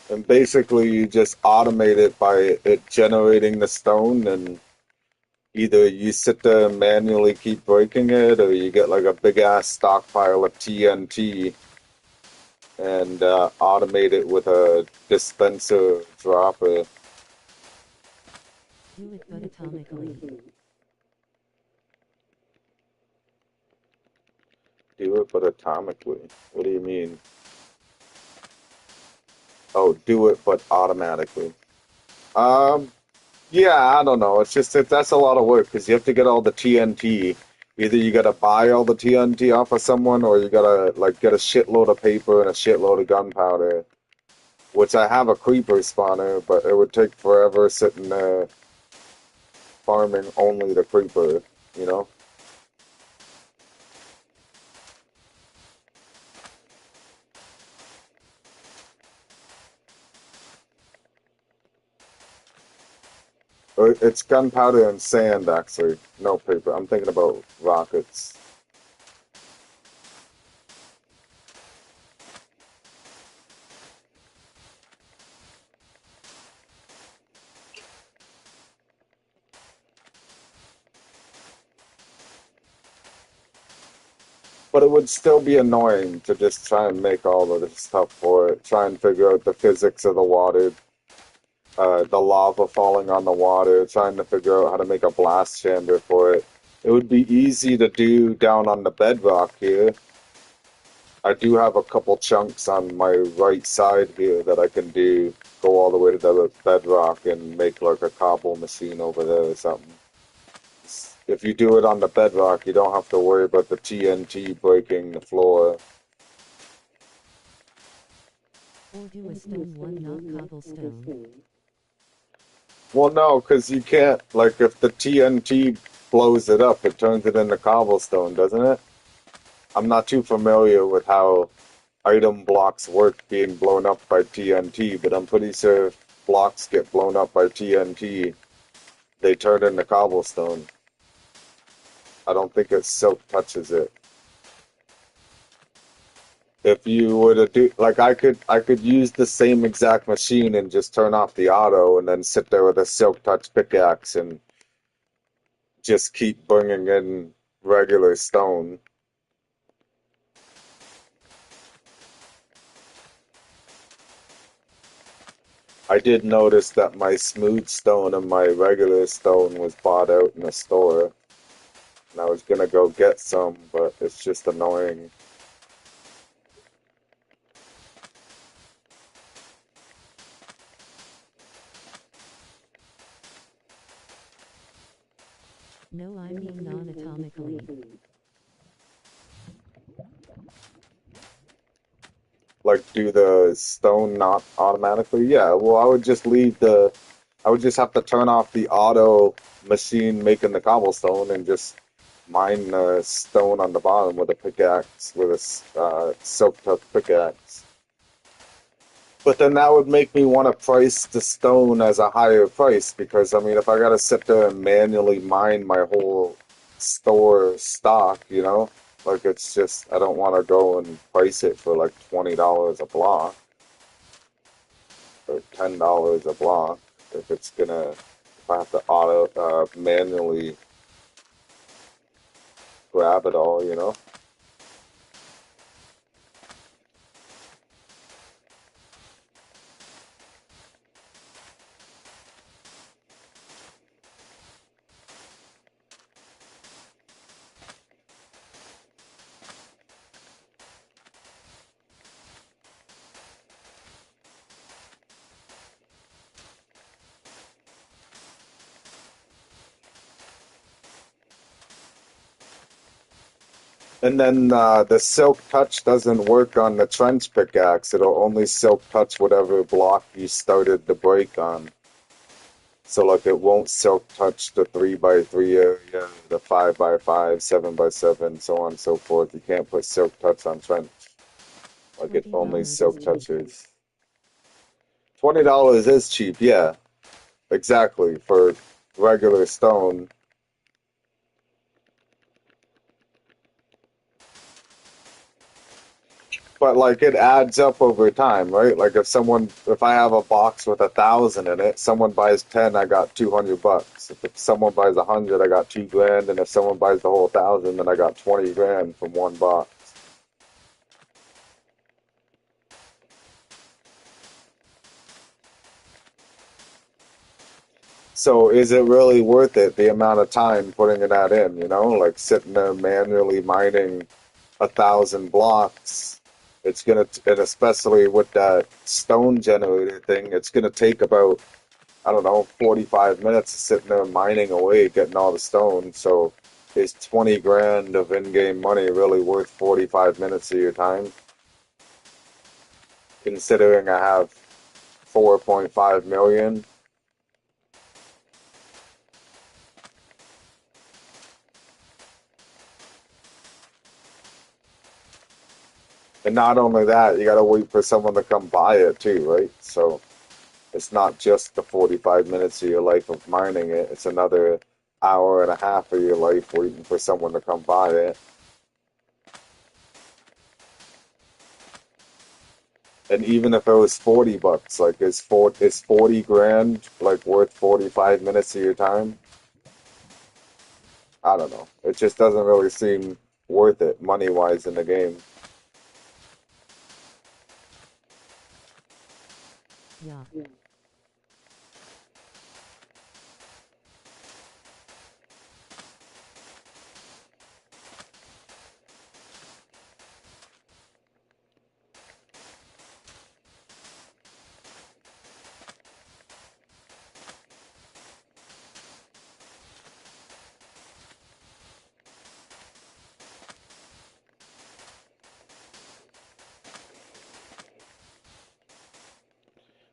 And basically, you just automate it by it generating the stone, and either you sit there and manually keep breaking it, or you get like a big ass stockpile of TNT and automate it with a dispenser dropper. Do it but atomically. Do it, but atomically. What do you mean? Oh, do it, but automatically. Um, yeah, I don't know. It's just that's a lot of work because you have to get all the TNT. Either you gotta buy all the TNT off of someone, or you gotta like get a shitload of paper and a shitload of gunpowder. Which I have a creeper spawner, but it would take forever sitting there farming only the creeper, you know? Or it's gunpowder and sand, actually. No paper. I'm thinking about rockets. But it would still be annoying to just try and make all of this stuff for it. Try and figure out the physics of the water, the lava falling on the water, trying to figure out how to make a blast chamber for it. It would be easy to do down on the bedrock here. I do have a couple chunks on my right side here that I can do, go all the way to the bedrock and make like a cobble machine over there or something. If you do it on the bedrock, you don't have to worry about the TNT breaking the floor. Or do a stone one, not cobblestone. Well, no, because you can't, like, if the TNT blows it up, it turns it into cobblestone, doesn't it? I'm not too familiar with how item blocks work being blown up by TNT, but I'm pretty sure if blocks get blown up by TNT, they turn into cobblestone. I don't think it silk touches it. If you were to do like I could use the same exact machine and just turn off the auto and then sit there with a silk touch pickaxe and just keep bringing in regular stone. I did notice that my smooth stone and my regular stone was bought out in a store, and I was gonna go get some, but it's just annoying. No, I mean non-atomically. Like, do the stone not automatically? Yeah, well, I would just have to turn off the auto machine making the cobblestone and just mine the stone on the bottom with a pickaxe, with a silk touch pickaxe. But then that would make me want to price the stone as a higher price because, I mean, if I gotta sit there and manually mine my whole store stock, you know, like it's just, I don't want to go and price it for like $20 a block or $10 a block if it's gonna, if I have to manually grab it all, you know. And then the silk touch doesn't work on the trench pickaxe. It'll only silk touch whatever block you started the break on. So like it won't silk touch the 3x3 area, the 5x5, 7x7, so on and so forth. You can't put silk touch on trench. Like it only $20 is silk cheap. touches. $20 is cheap, yeah. Exactly. For regular stone. But like it adds up over time, right? Like if I have a box with 1,000 in it, someone buys 10, I got $200. If someone buys 100, I got 2 grand, and if someone buys the whole 1,000, then I got 20 grand from one box. So is it really worth it, the amount of time putting that in, like sitting there manually mining 1,000 blocks? And especially with that stone generator thing, it's gonna take about, I don't know, 45 minutes of sitting there mining away, getting all the stone. So is 20 grand of in-game money really worth 45 minutes of your time? Considering I have 4.5 million. And not only that, you gotta wait for someone to come buy it too, right? So it's not just the 45 minutes of your life of mining it, it's another hour and a half of your life waiting for someone to come buy it. And even if it was $40, like is 40 grand like worth 45 minutes of your time? I don't know. It just doesn't really seem worth it money wise in the game. Yeah.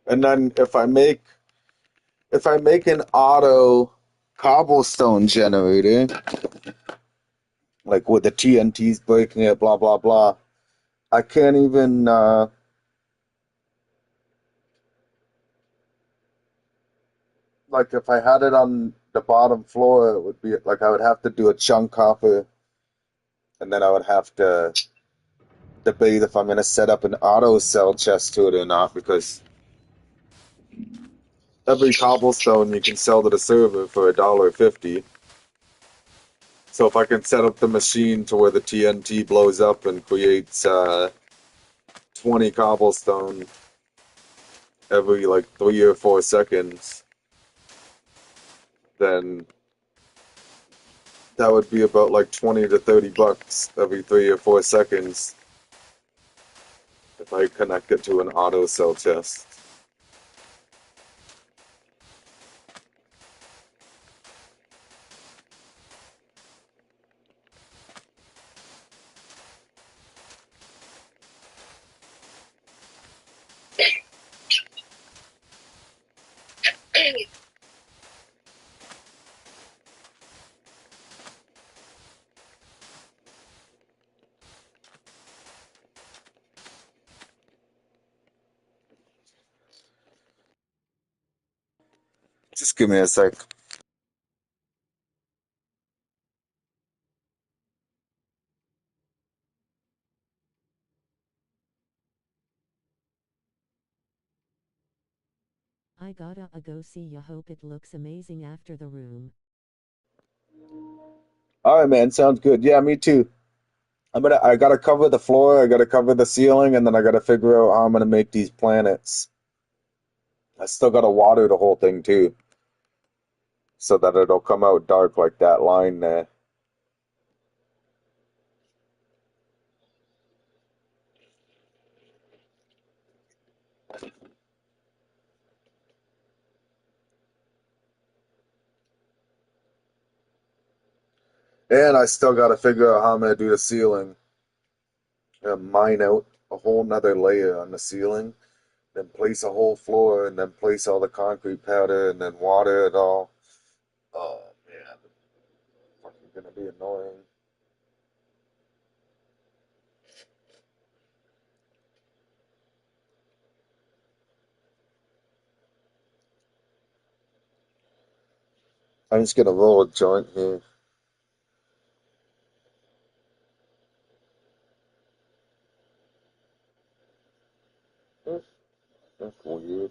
And then if I make an auto cobblestone generator, like with the TNTs breaking it, blah blah blah, I can't even like if I had it on the bottom floor, it would be like I would have to do a chunk hopper, and then I would have to debate if I'm gonna set up an auto cell chest to it or not, because every cobblestone you can sell to the server for $1.50. So if I can set up the machine to where the TNT blows up and creates 20 cobblestone every like 3 or 4 seconds, then that would be about like 20 to $30 every 3 or 4 seconds if I connect it to an auto cell chest. Just give me a sec. I gotta go see ya. Hope it looks amazing after the room. All right, man. Sounds good. Yeah, me too. I gotta cover the floor, I gotta cover the ceiling, and then I gotta figure out how I'm gonna make these planets. I still gotta water the whole thing too, so that it'll come out dark like that line there. And I still got to figure out how I'm gonna do the ceiling. Mine out a whole nother layer on the ceiling, then place a whole floor, and then place all the concrete powder, and then water it all. Oh man, fucking gonna be annoying. I'm just gonna roll a joint here. That's weird.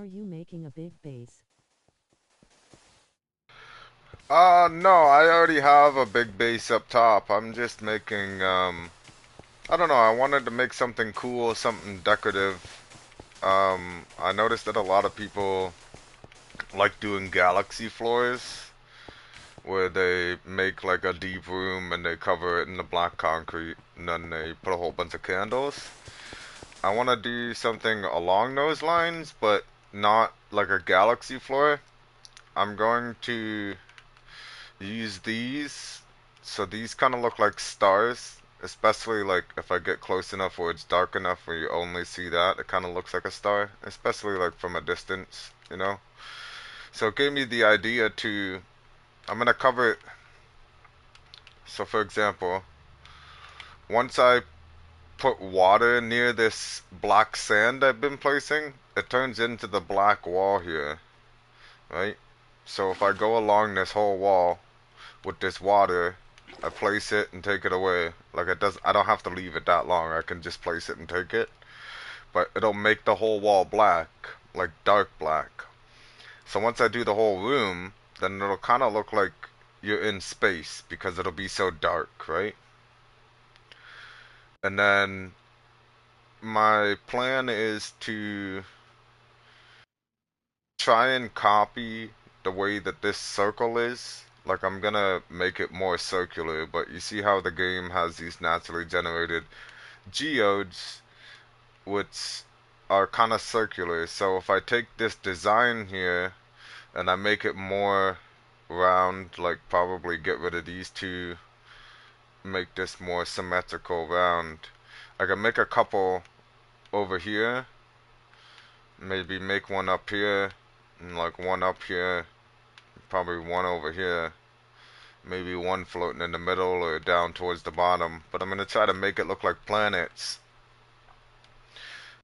are you making a big base? No, I already have a big base up top. I'm just making, I don't know, I wanted to make something cool, something decorative. I noticed that a lot of people like doing galaxy floors, where they make like a deep room and they cover it in the black concrete, and then they put a whole bunch of candles. I want to do something along those lines, but not like a galaxy floor. I'm going to use these, so these kind of look like stars, especially like if I get close enough where it's dark enough where you only see that, it kind of looks like a star, especially like from a distance, you know? So it gave me the idea to, I'm gonna cover it, so for example, once I put water near this black sand I've been placing, it turns into the black wall here, right? So if I go along this whole wall with this water, I place it and take it away. Like it does, I don't have to leave it that long. I can just place it and take it. But it'll make the whole wall black, like dark black. So once I do the whole room, then it'll kind of look like you're in space because it'll be so dark, right? And then my plan is to try and copy the way that this circle is. Like I'm gonna make it more circular, but you see how the game has these naturally generated geodes which are kind of circular. So if I take this design here and I make it more round, like probably get rid of these two, make this more symmetrical round. I can make a couple over here, maybe make one up here, and like one up here, probably one over here, maybe one floating in the middle or down towards the bottom. But I'm gonna try to make it look like planets,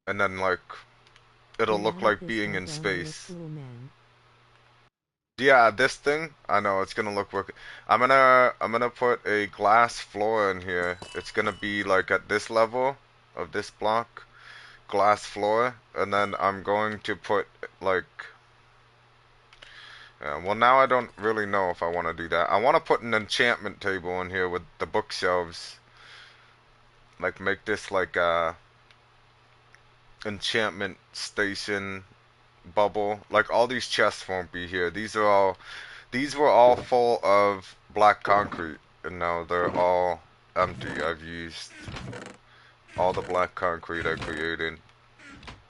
and then like it'll The look like amethyst being in are gonna look space. cool, man. Yeah, this thing, I know it's gonna look work. I'm gonna put a glass floor in here. It's gonna be like at this level of this block, glass floor, and then I'm going to put like well, now I don't really know if I want to do that. I want to put an enchantment table in here with the bookshelves. Like make this like a enchantment station bubble. Like all these chests won't be here. These were all full of black concrete, and now they're all empty. I've used all the black concrete I created.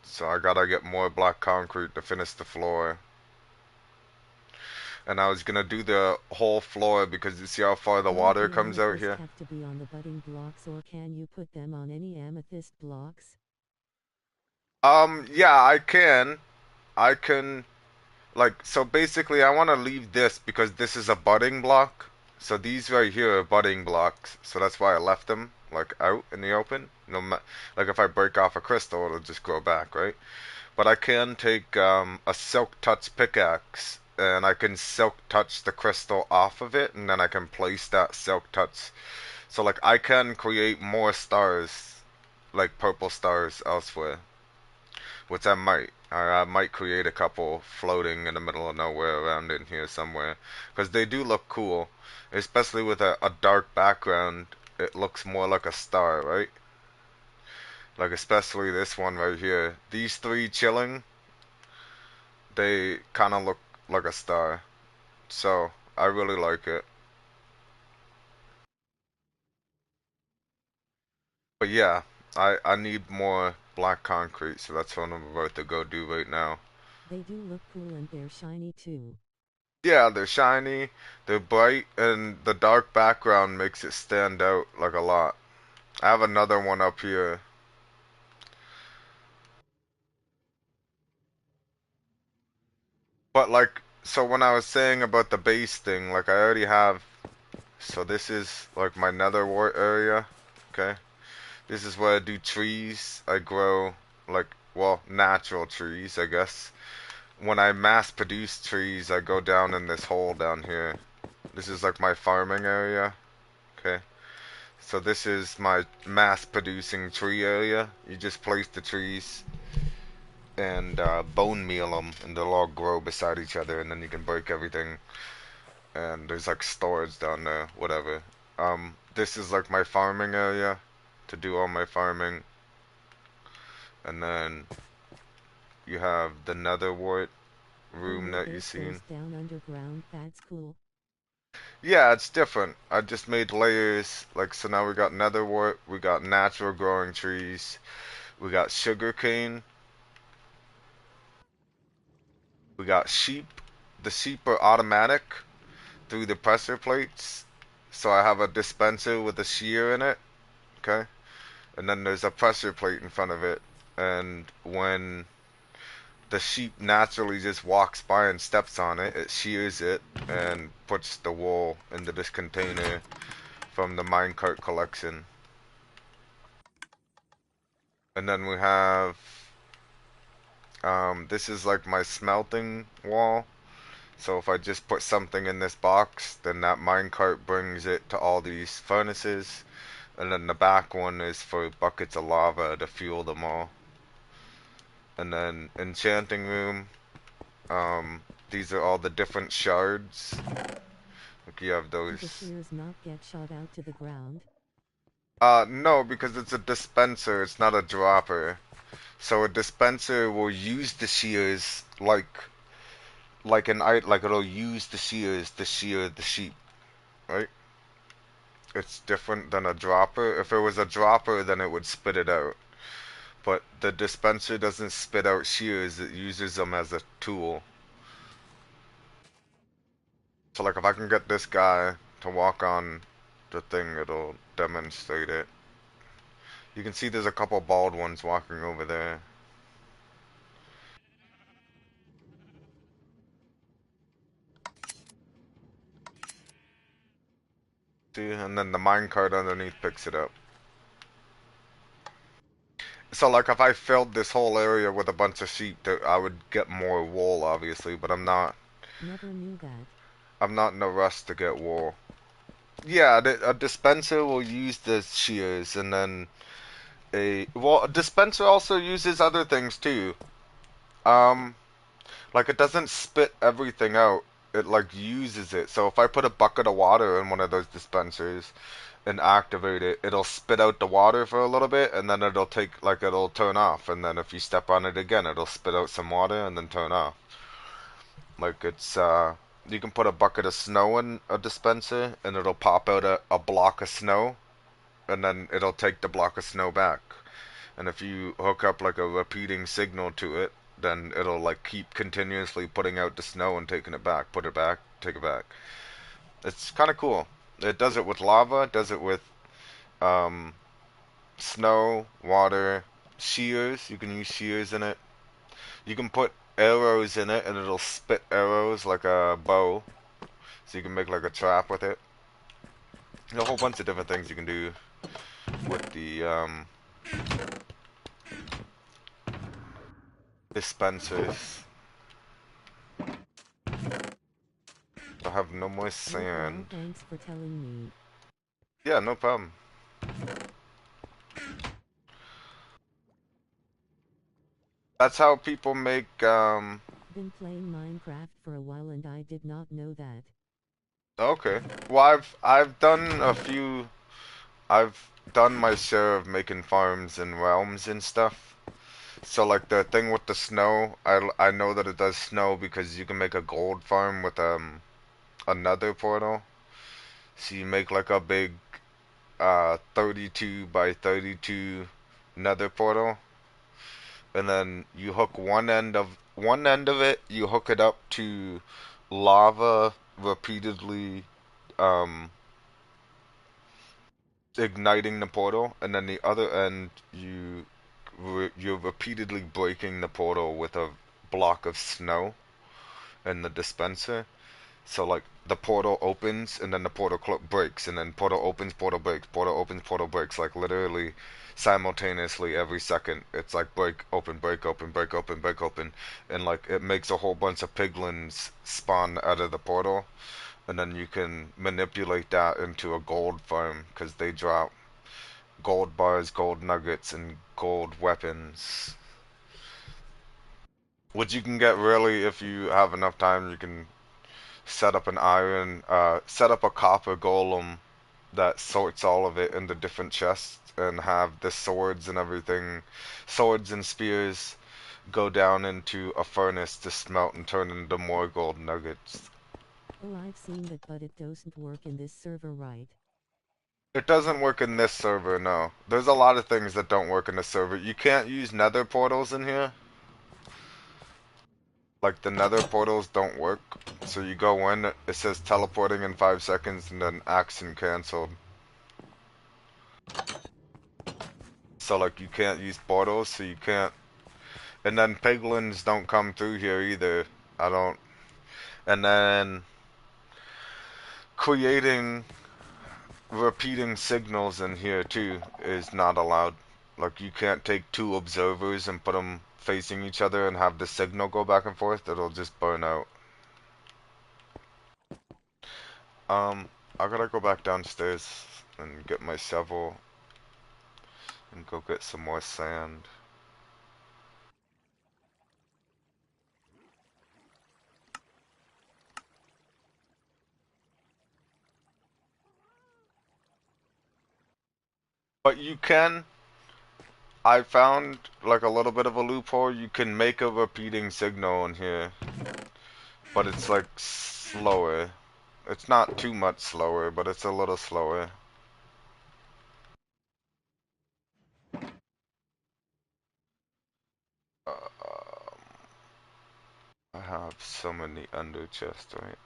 So I gotta get more black concrete to finish the floor. And I was gonna do the whole floor because you see how far the All water the comes out amethyst here? have to be on the budding blocks, or can you put them on any amethyst blocks? Yeah, I can. I can, like, so basically I want to leave this because this is a budding block. So these right here are budding blocks. So that's why I left them, like, out in the open. Like, if I break off a crystal, it'll just grow back, right? But I can take a silk touch pickaxe and I can silk touch the crystal off of it, and then I can place that silk touch. So like I can create more stars, like purple stars elsewhere, which I might. I might create a couple floating in the middle of nowhere around in here somewhere, because they do look cool, especially with a dark background. It looks more like a star, right? Like especially this one right here. These three chilling, they kind of look like a star. So I really like it. But yeah, I need more black concrete, so that's what I'm about to go do right now. They do look cool and they're shiny too. Yeah, they're shiny, they're bright, and the dark background makes it stand out like a lot. I have another one up here. But like, so when I was saying about the base thing, like I already have, so this is like my nether wart area, okay? This is where I do trees. I grow like, well, natural trees, I guess. When I mass produce trees, I go down in this hole down here. This is like my farming area, okay? So this is my mass producing tree area. You just place the trees and bone meal them, and they'll all grow beside each other, and then you can break everything. And there's like storage down there, whatever. This is like my farming area to do all my farming, and then you have the nether wart Oh room no, that you this seen. goes down underground. That's cool. Yeah, it's different. I just made layers. Like, so now we got nether wart, we got natural growing trees, we got sugar cane, we got sheep. The sheep are automatic through the pressure plates. So I have a dispenser with a shear in it, okay? And then there's a pressure plate in front of it. And when the sheep naturally just walks by and steps on it, it shears it and puts the wool into this container from the minecart collection. And then we have this is like my smelting wall. So if I just put something in this box, then that minecart brings it to all these furnaces. And then the back one is for buckets of lava to fuel them all. And then enchanting room, these are all the different shards. Like you have Do the those. shears not get shot out to the ground? No, because it's a dispenser, it's not a dropper. So a dispenser will use the shears like it'll use the shears to shear the sheep, right? It's different than a dropper. If it was a dropper, then it would spit it out. But the dispenser doesn't spit out shears, it uses them as a tool. So like if I can get this guy to walk on the thing, it'll demonstrate it. You can see there's a couple bald ones walking over there. See, and then the minecart underneath picks it up. So like if I filled this whole area with a bunch of sheep, I would get more wool obviously, but I'm not. Never knew that. I'm not in a rush to get wool. Yeah, a dispenser will use the shears, and then a dispenser also uses other things too. Um, like it doesn't spit everything out. It like uses it. So if I put a bucket of water in one of those dispensers and activate it, it'll spit out the water for a little bit, and then it'll turn off. And then if you step on it again, it'll spit out some water and then turn off. Like you can put a bucket of snow in a dispenser, and it'll pop out a block of snow, and then it'll take the block of snow back. And if you hook up like a repeating signal to it, then it'll like keep continuously putting out the snow and taking it back, put it back, take it back. It's kind of cool. It does it with lava, it does it with um, snow, water, shears. You can use shears in it. You can put arrows in it and it'll spit arrows like a bow. So you can make like a trap with it. There's a whole bunch of different things you can do with the dispensers. I have no more Oh wow, sand. thanks for telling me. Yeah, no problem. That's how people make Been playing Minecraft for a while and I did not know that. okay. Well, I've done a few. I've done my share of making farms and realms and stuff. So like the thing with the snow, I know that it does snow because you can make a gold farm with another portal. So you make like a big 32 by 32 nether portal, and then you hook one end of it, you hook it up to lava repeatedly um igniting the portal, and then the other end you're repeatedly breaking the portal with a block of snow in the dispenser. So like the portal opens and then the portal breaks, and then portal opens, portal breaks, portal opens, portal breaks, like literally simultaneously every second. It's like break, open, break, open, break, open, break, open, and like it makes a whole bunch of piglins spawn out of the portal, and then you can manipulate that into a gold farm because they drop gold bars, gold nuggets, and gold weapons. Which you can get really if you have enough time. You can set up a copper golem that sorts all of it into different chests and have the swords and everything, swords and spears go down into a furnace to smelt and turn into more gold nuggets. Oh, I've seen that, but it doesn't work in this server, right? It doesn't work in this server, no. There's a lot of things that don't work in this server. You can't use nether portals in here. Like the nether portals don't work. So you go in, it says teleporting in 5 seconds and then action cancelled. So like you can't use portals, so you can't. And then piglins don't come through here either. I don't. And then creating repeating signals in here too is not allowed. Like you can't take two observers and put them facing each other and have the signal go back and forth. It'll just burn out. Um, I gotta go back downstairs and get my shovel and go get some more sand. But you can, I found like a little bit of a loophole. You can make a repeating signal in here, but it's like slower. It's not too much slower, but it's a little slower. I have so many under chests, right?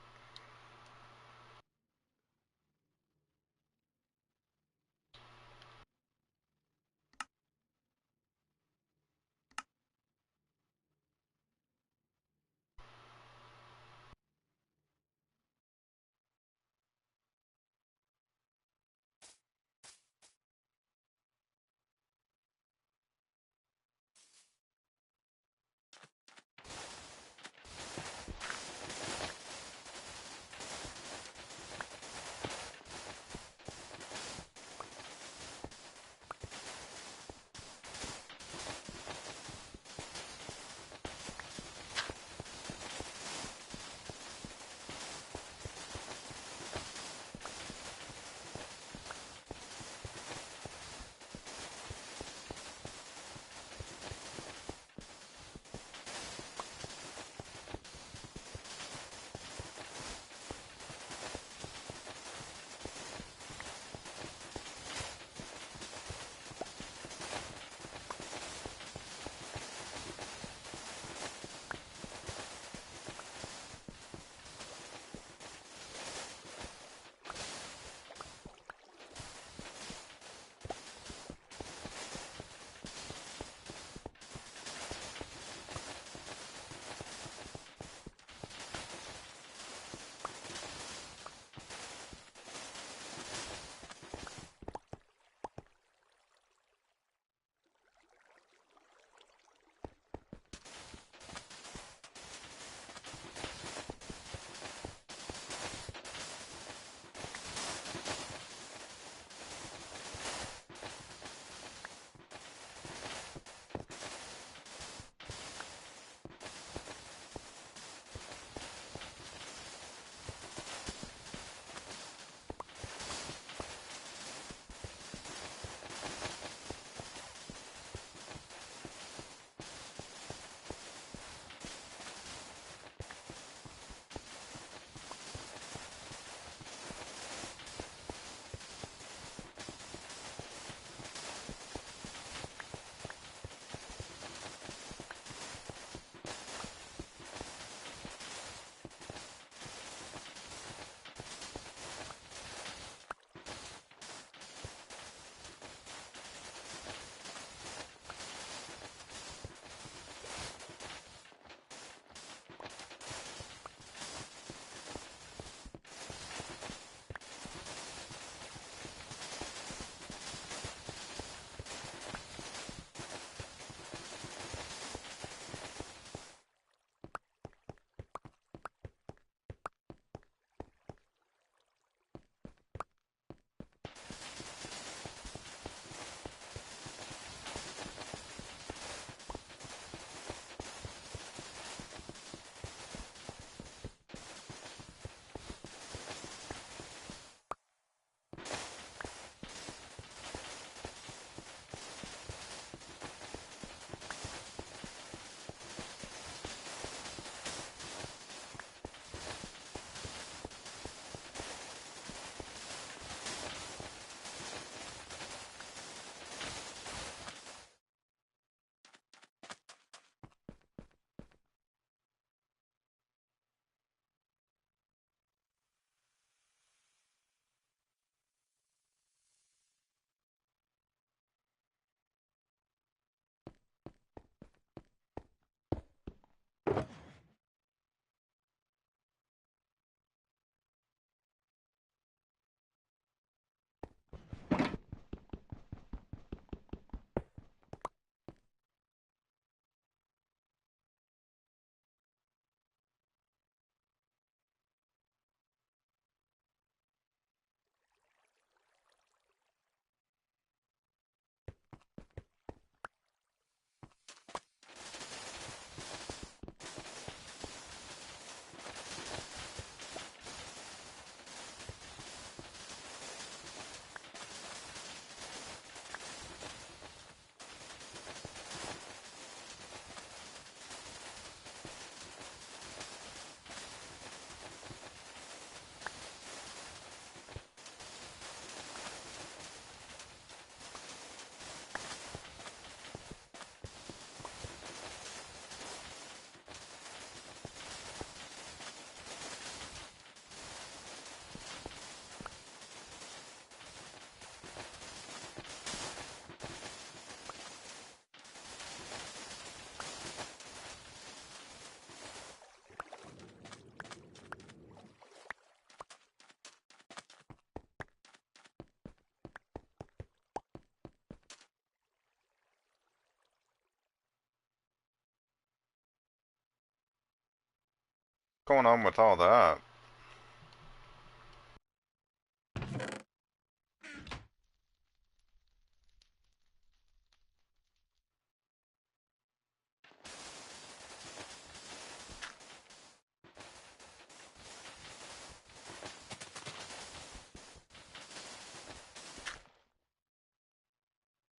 going on with all that?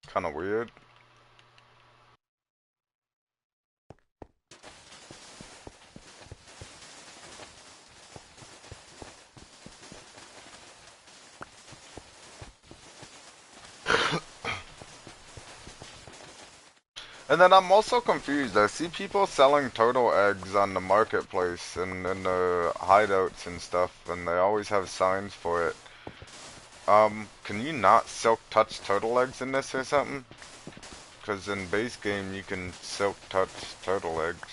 Kind of weird. And then I'm also confused. I see people selling turtle eggs on the marketplace and in the hideouts and stuff, and they always have signs for it. Can you not silk touch turtle eggs in this or something? Because in base game you can silk touch turtle eggs.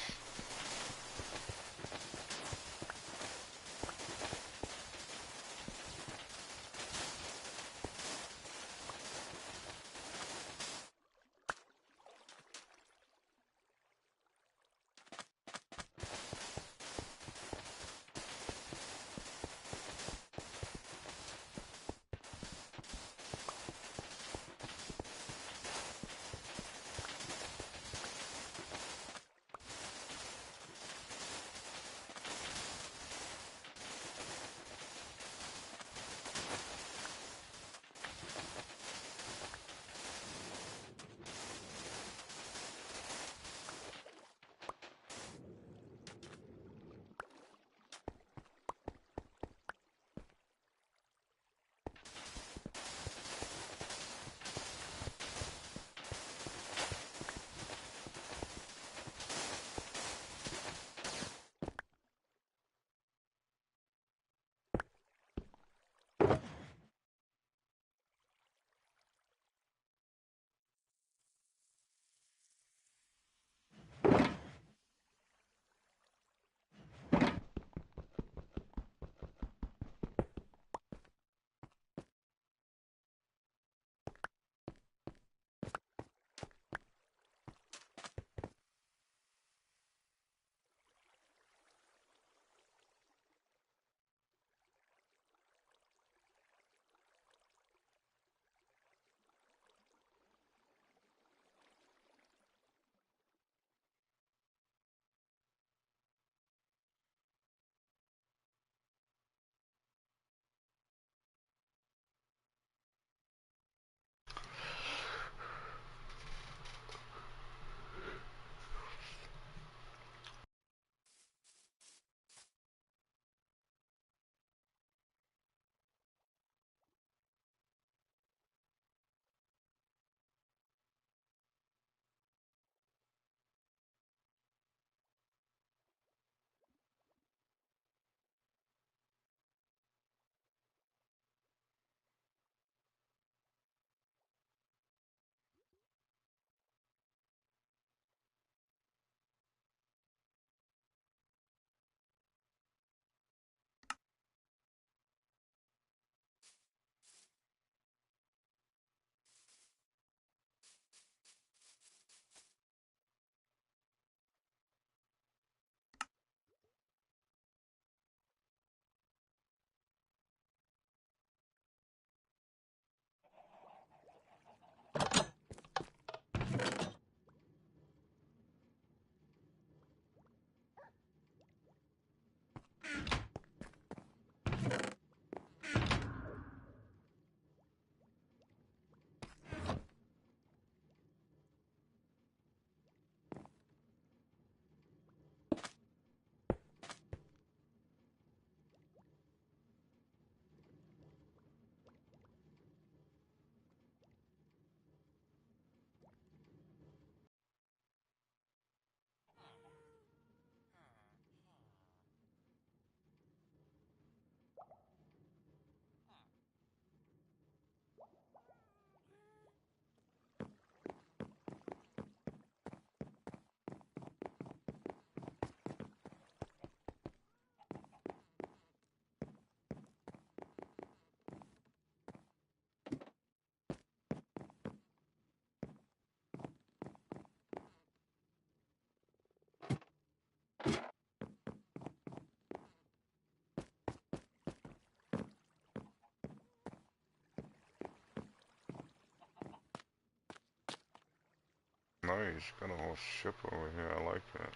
he's got a whole ship over here. I like that.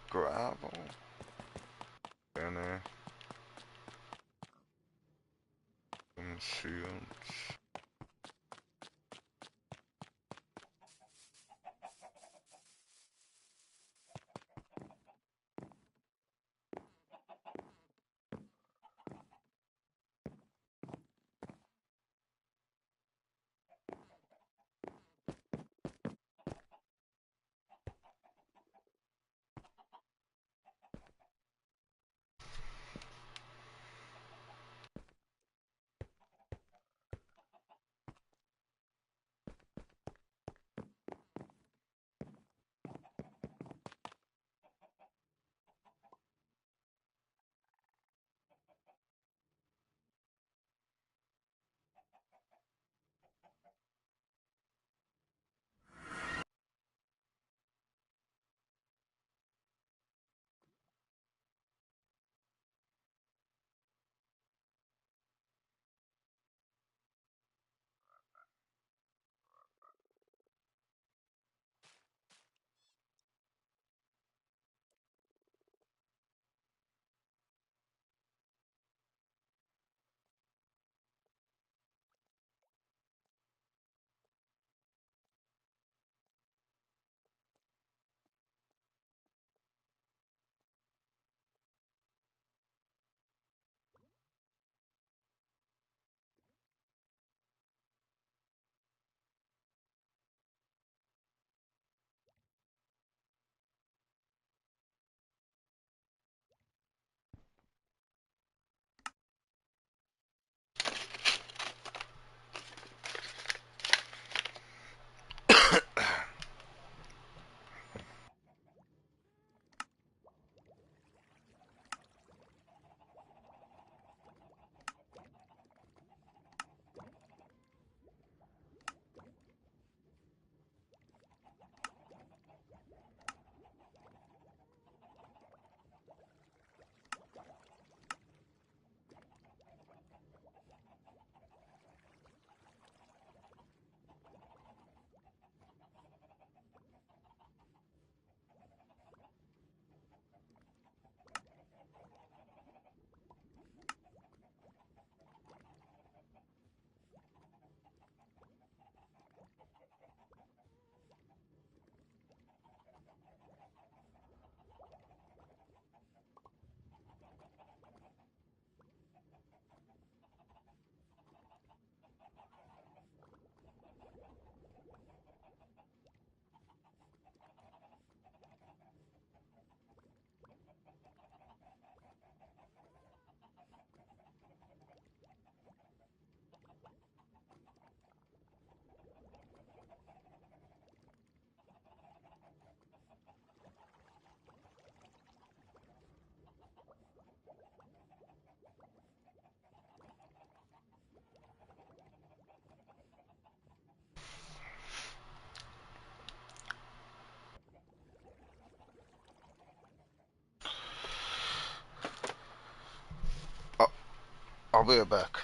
Gravel. And some shields. Oh, I'll be right back.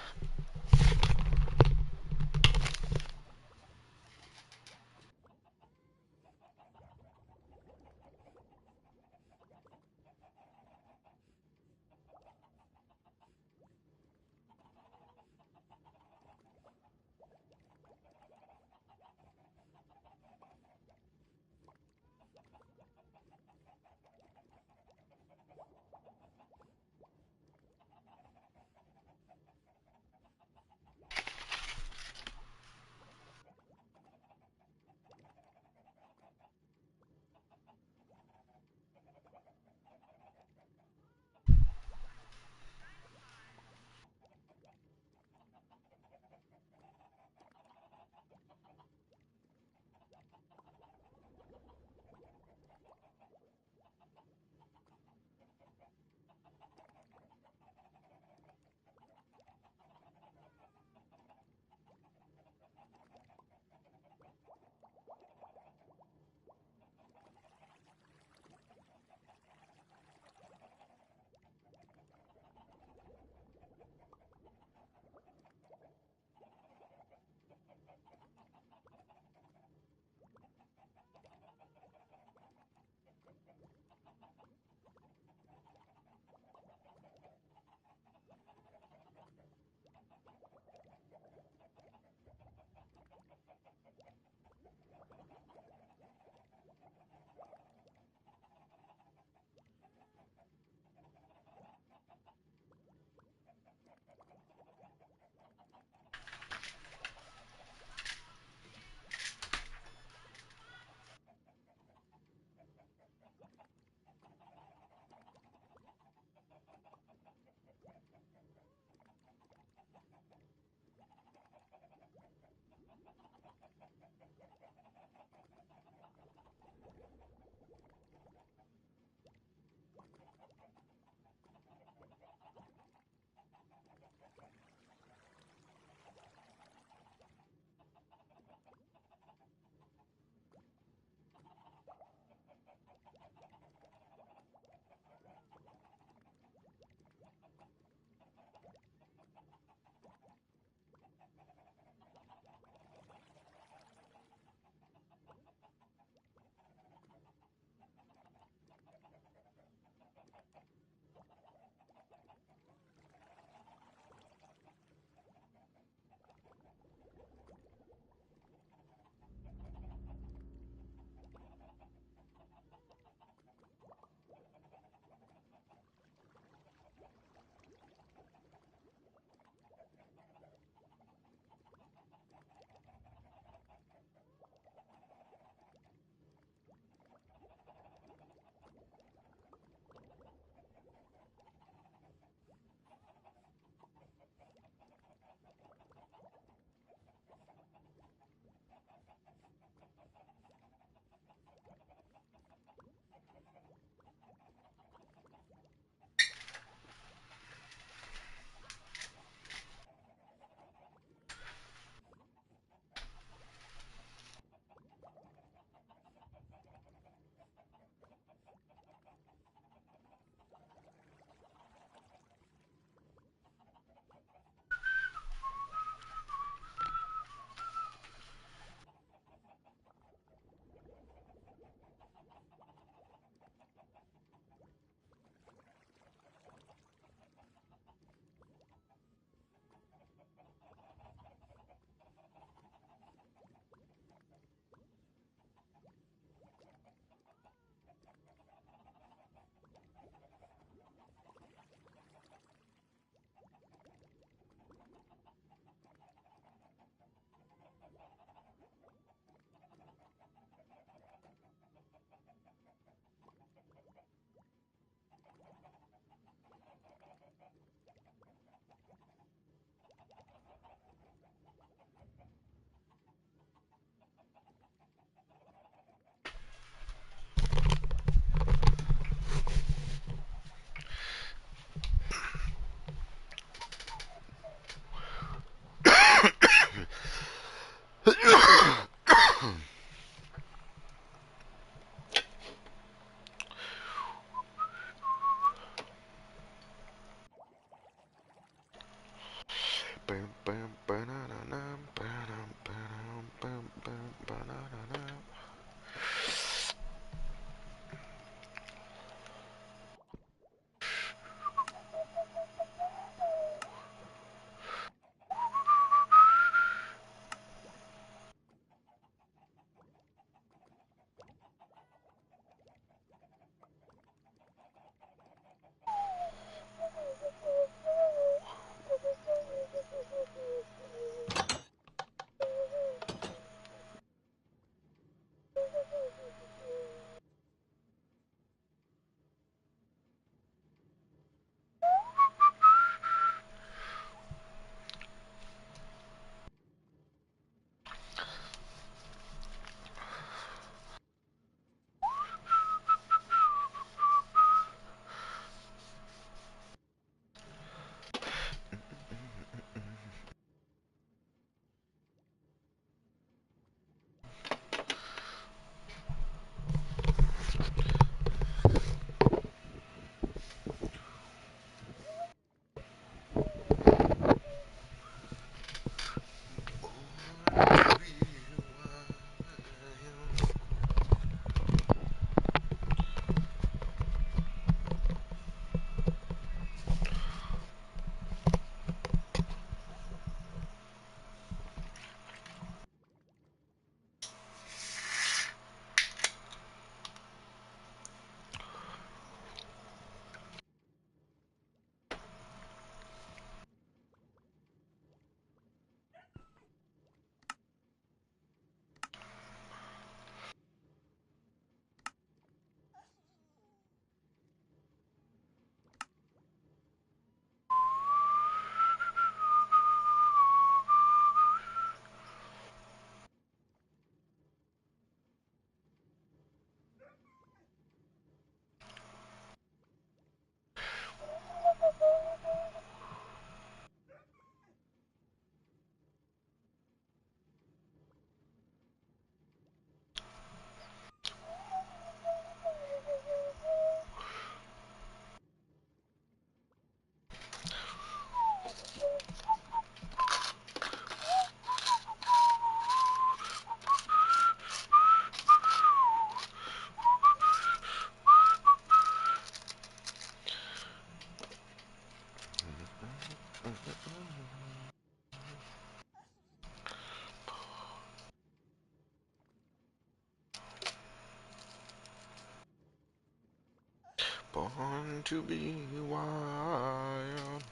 Born to be wild.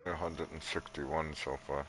They're 161 so far.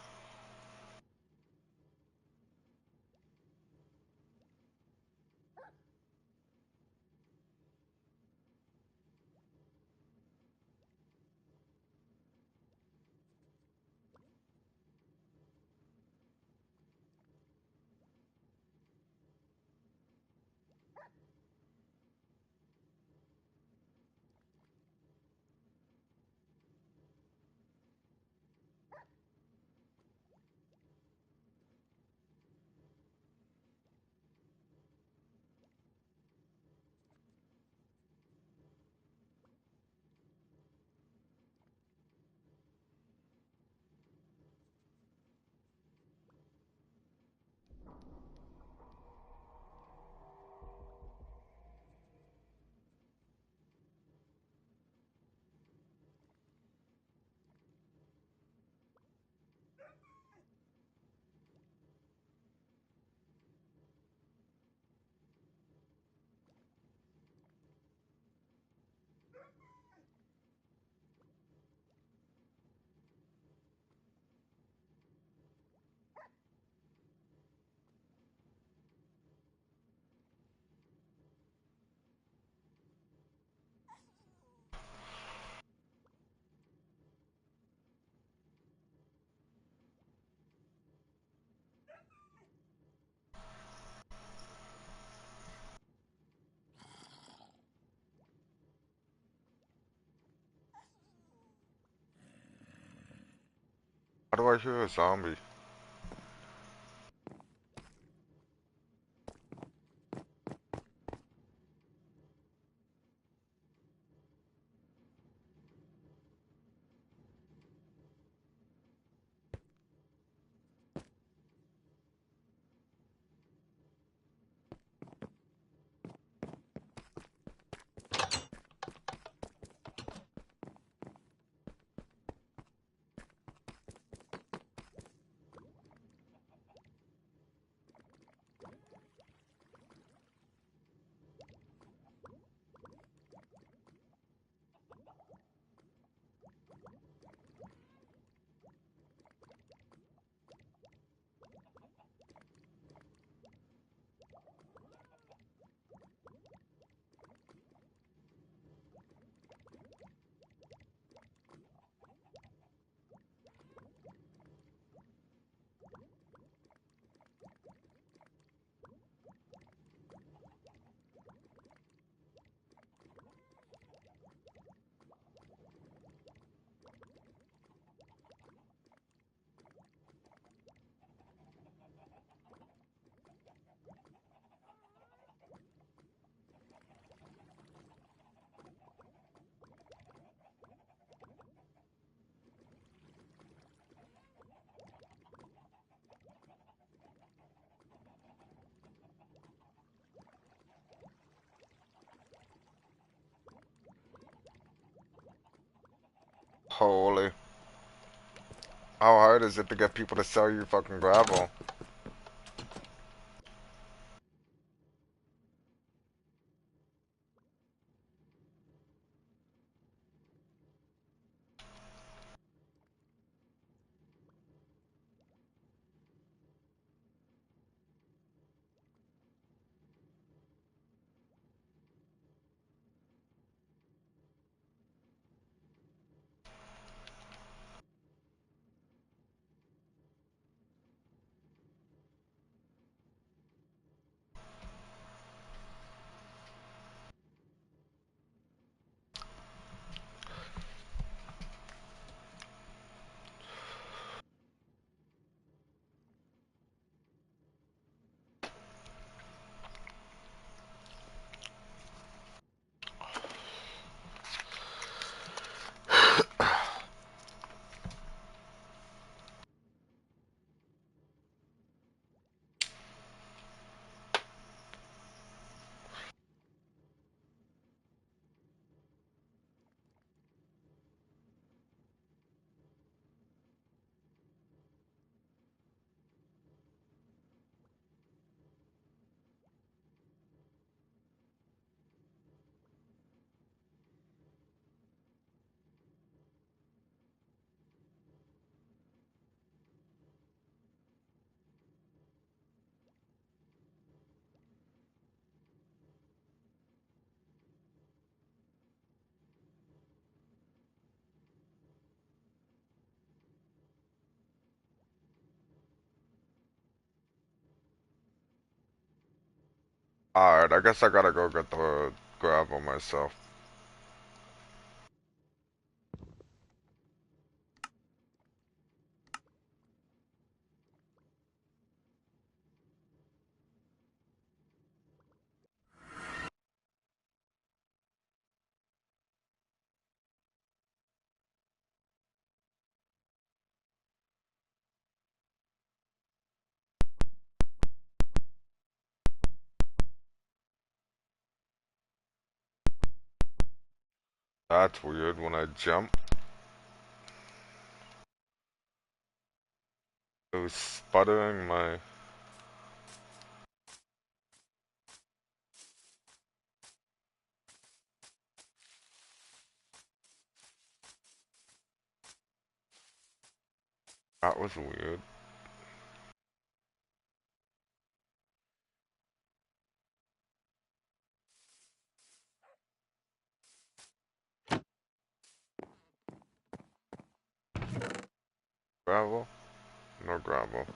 do I hear a zombie? Holy. How hard is it to get people to sell you fucking gravel? Alright, I guess I gotta go get the gravel myself. That's weird. When I jump, it was sputtering my... That was weird. Gravel? No gravel.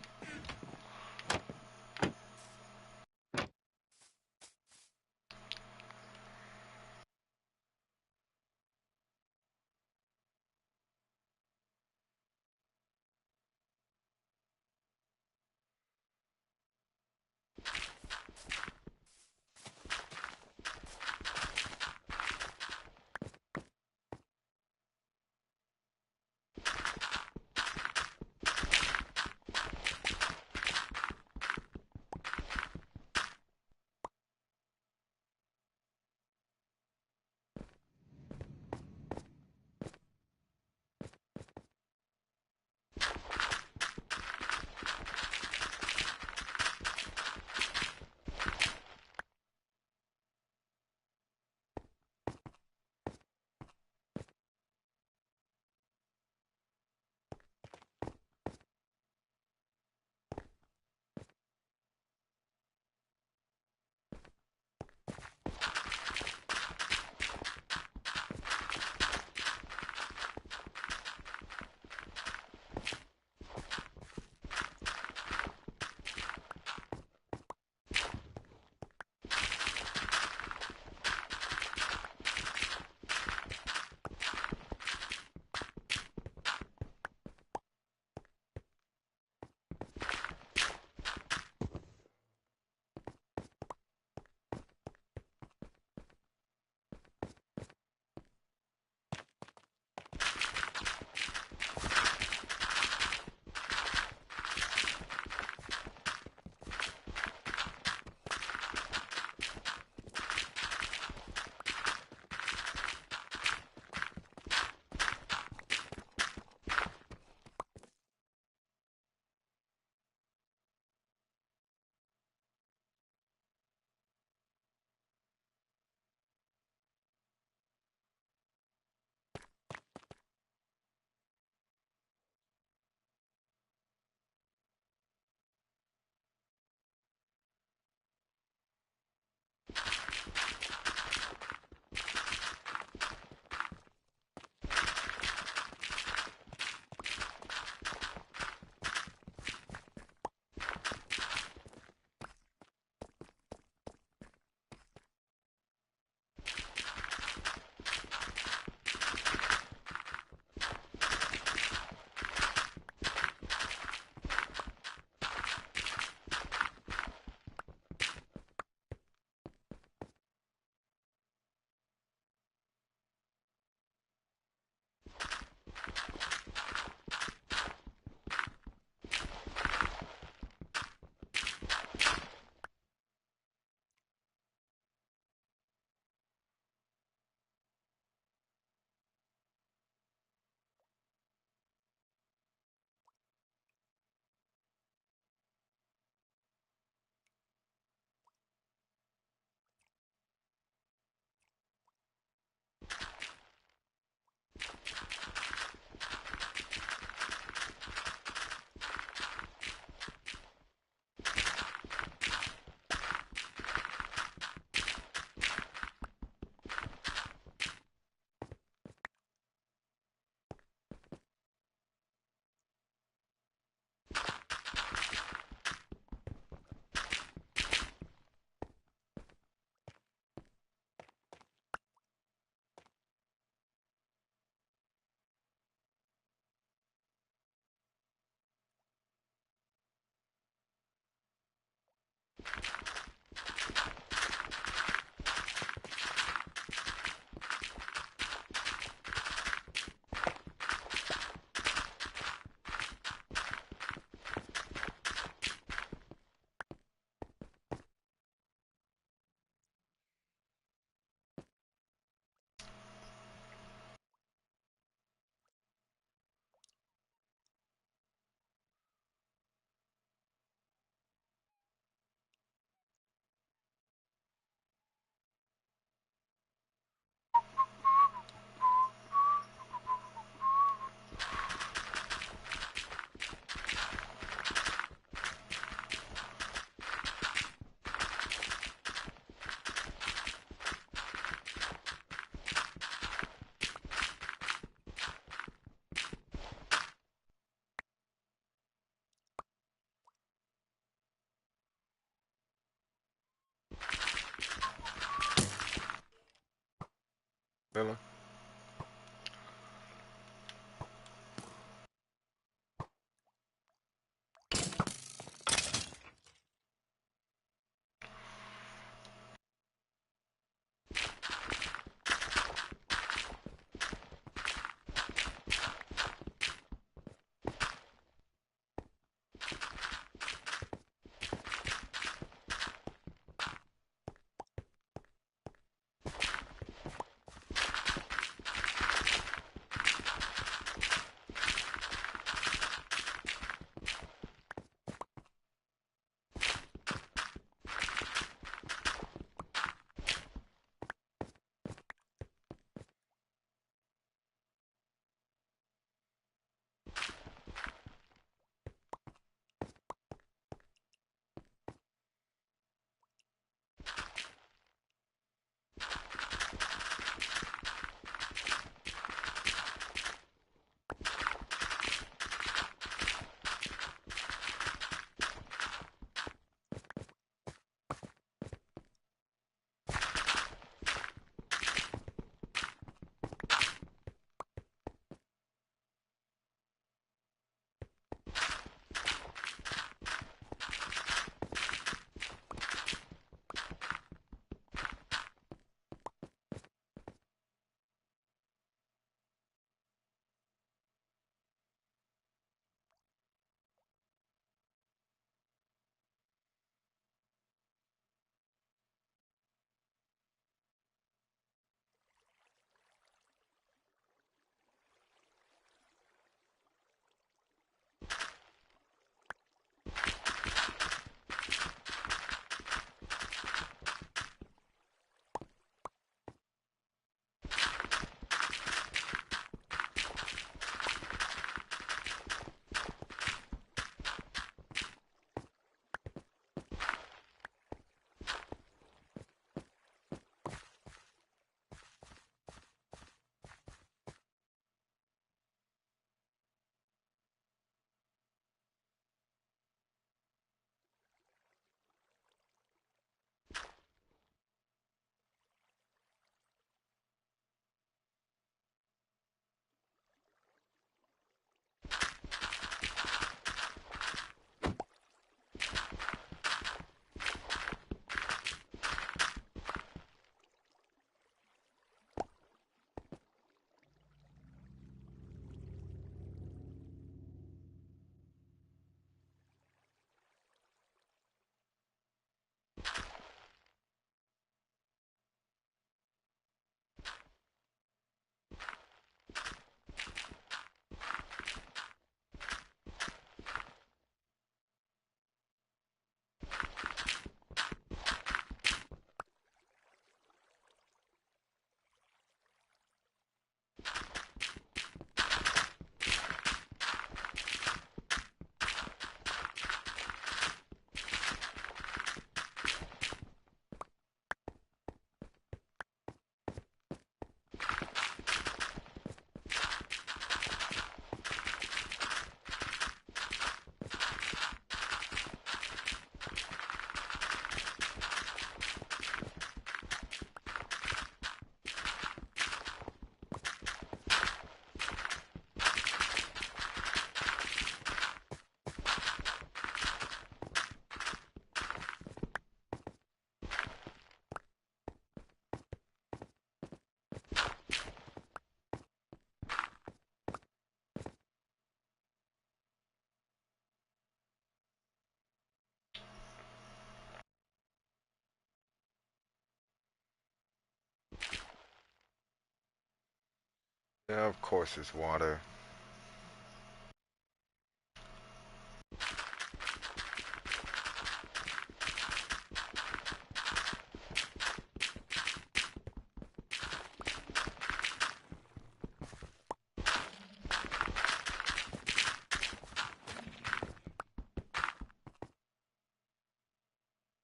Yeah, of course it's water.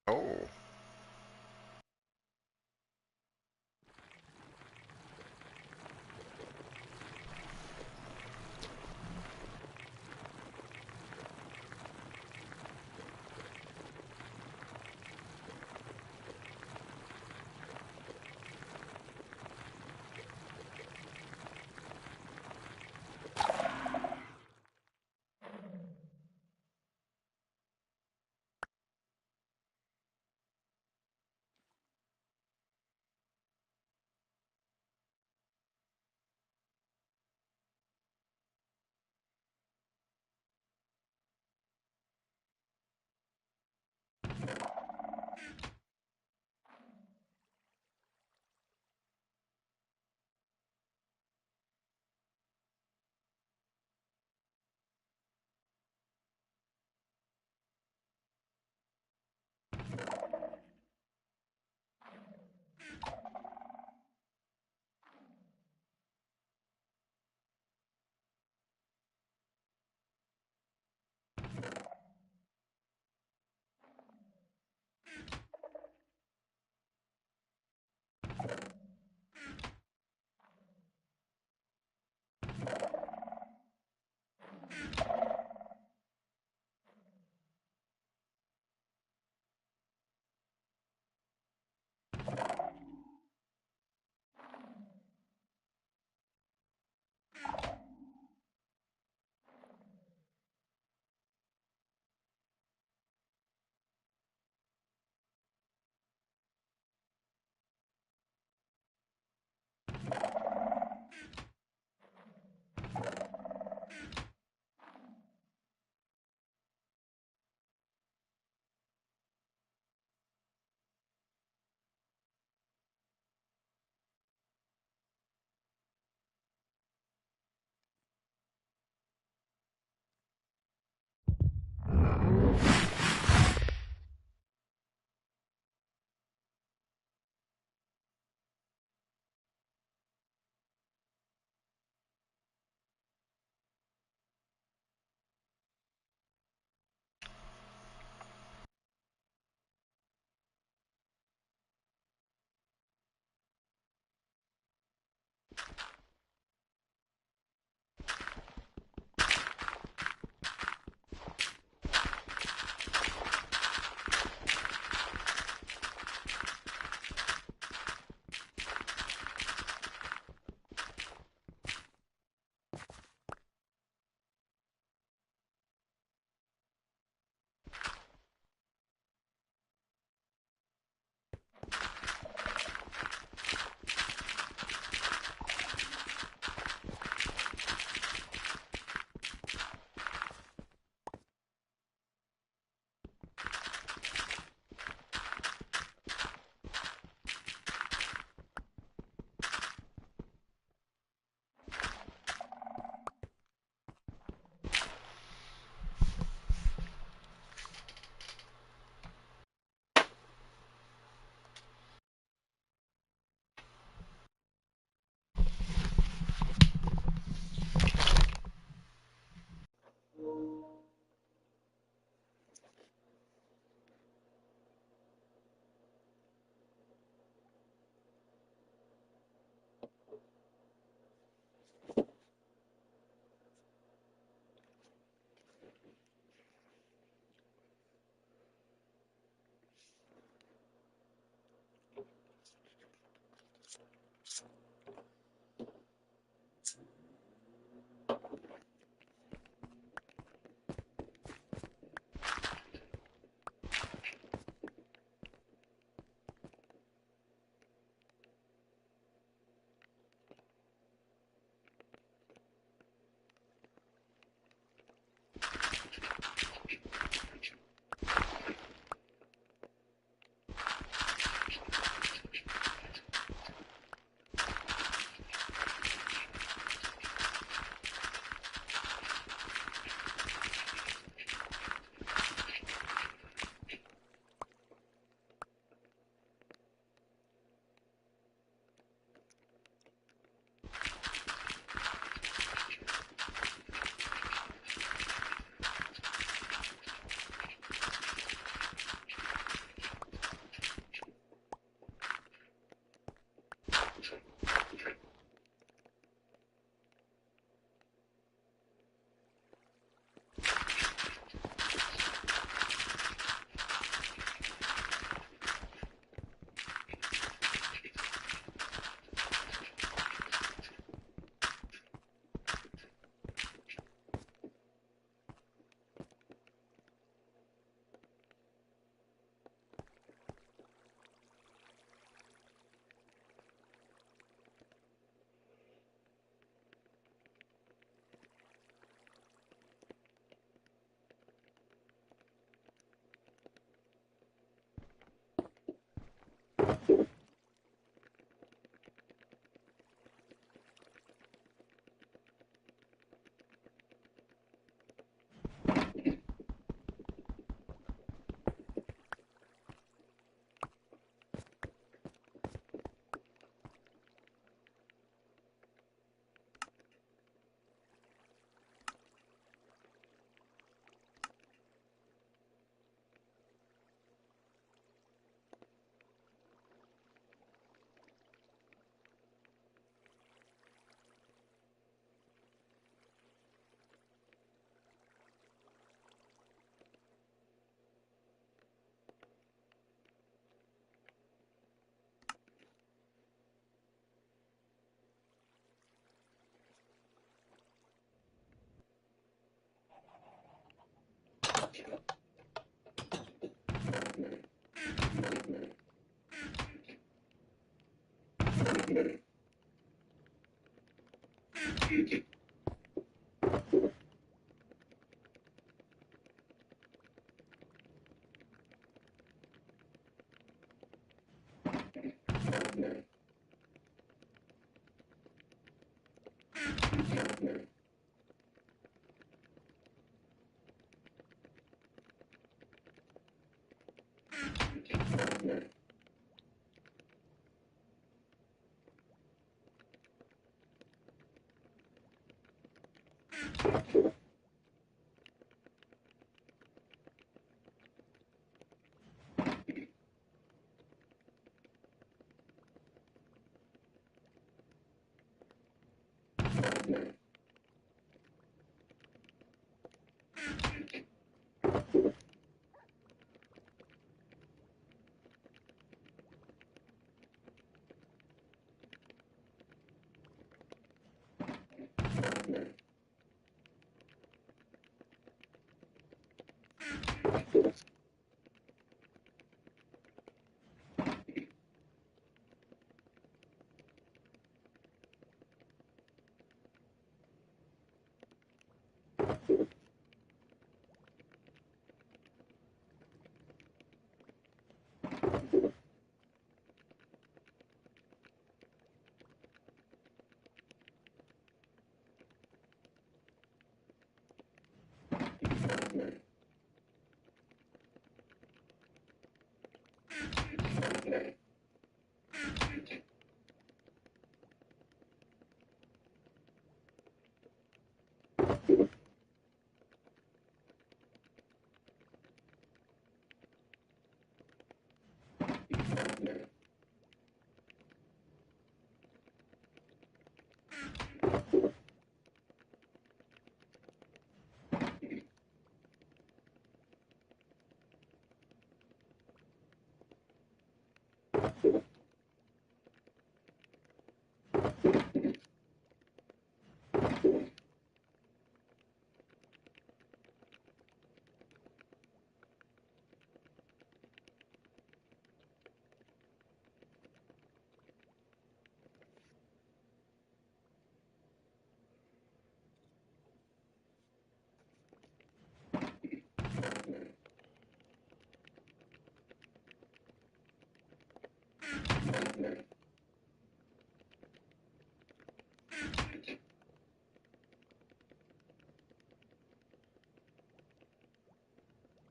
Oh.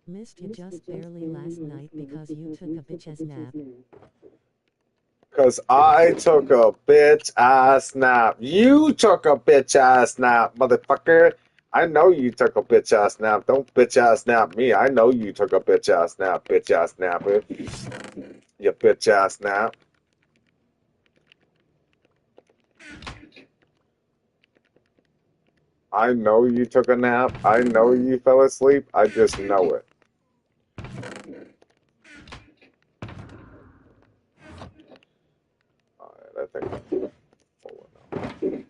Missed you just barely last night because you took a bitch-ass nap. Because I took a bitch ass nap. You took a bitch ass nap, motherfucker. I know you took a bitch ass nap. Don't bitch ass nap me. I know you took a bitch ass nap, bitch ass napper. You bitch ass nap. I know you took a nap. I know you fell asleep. I just know it. Alright, I think I'm full enough.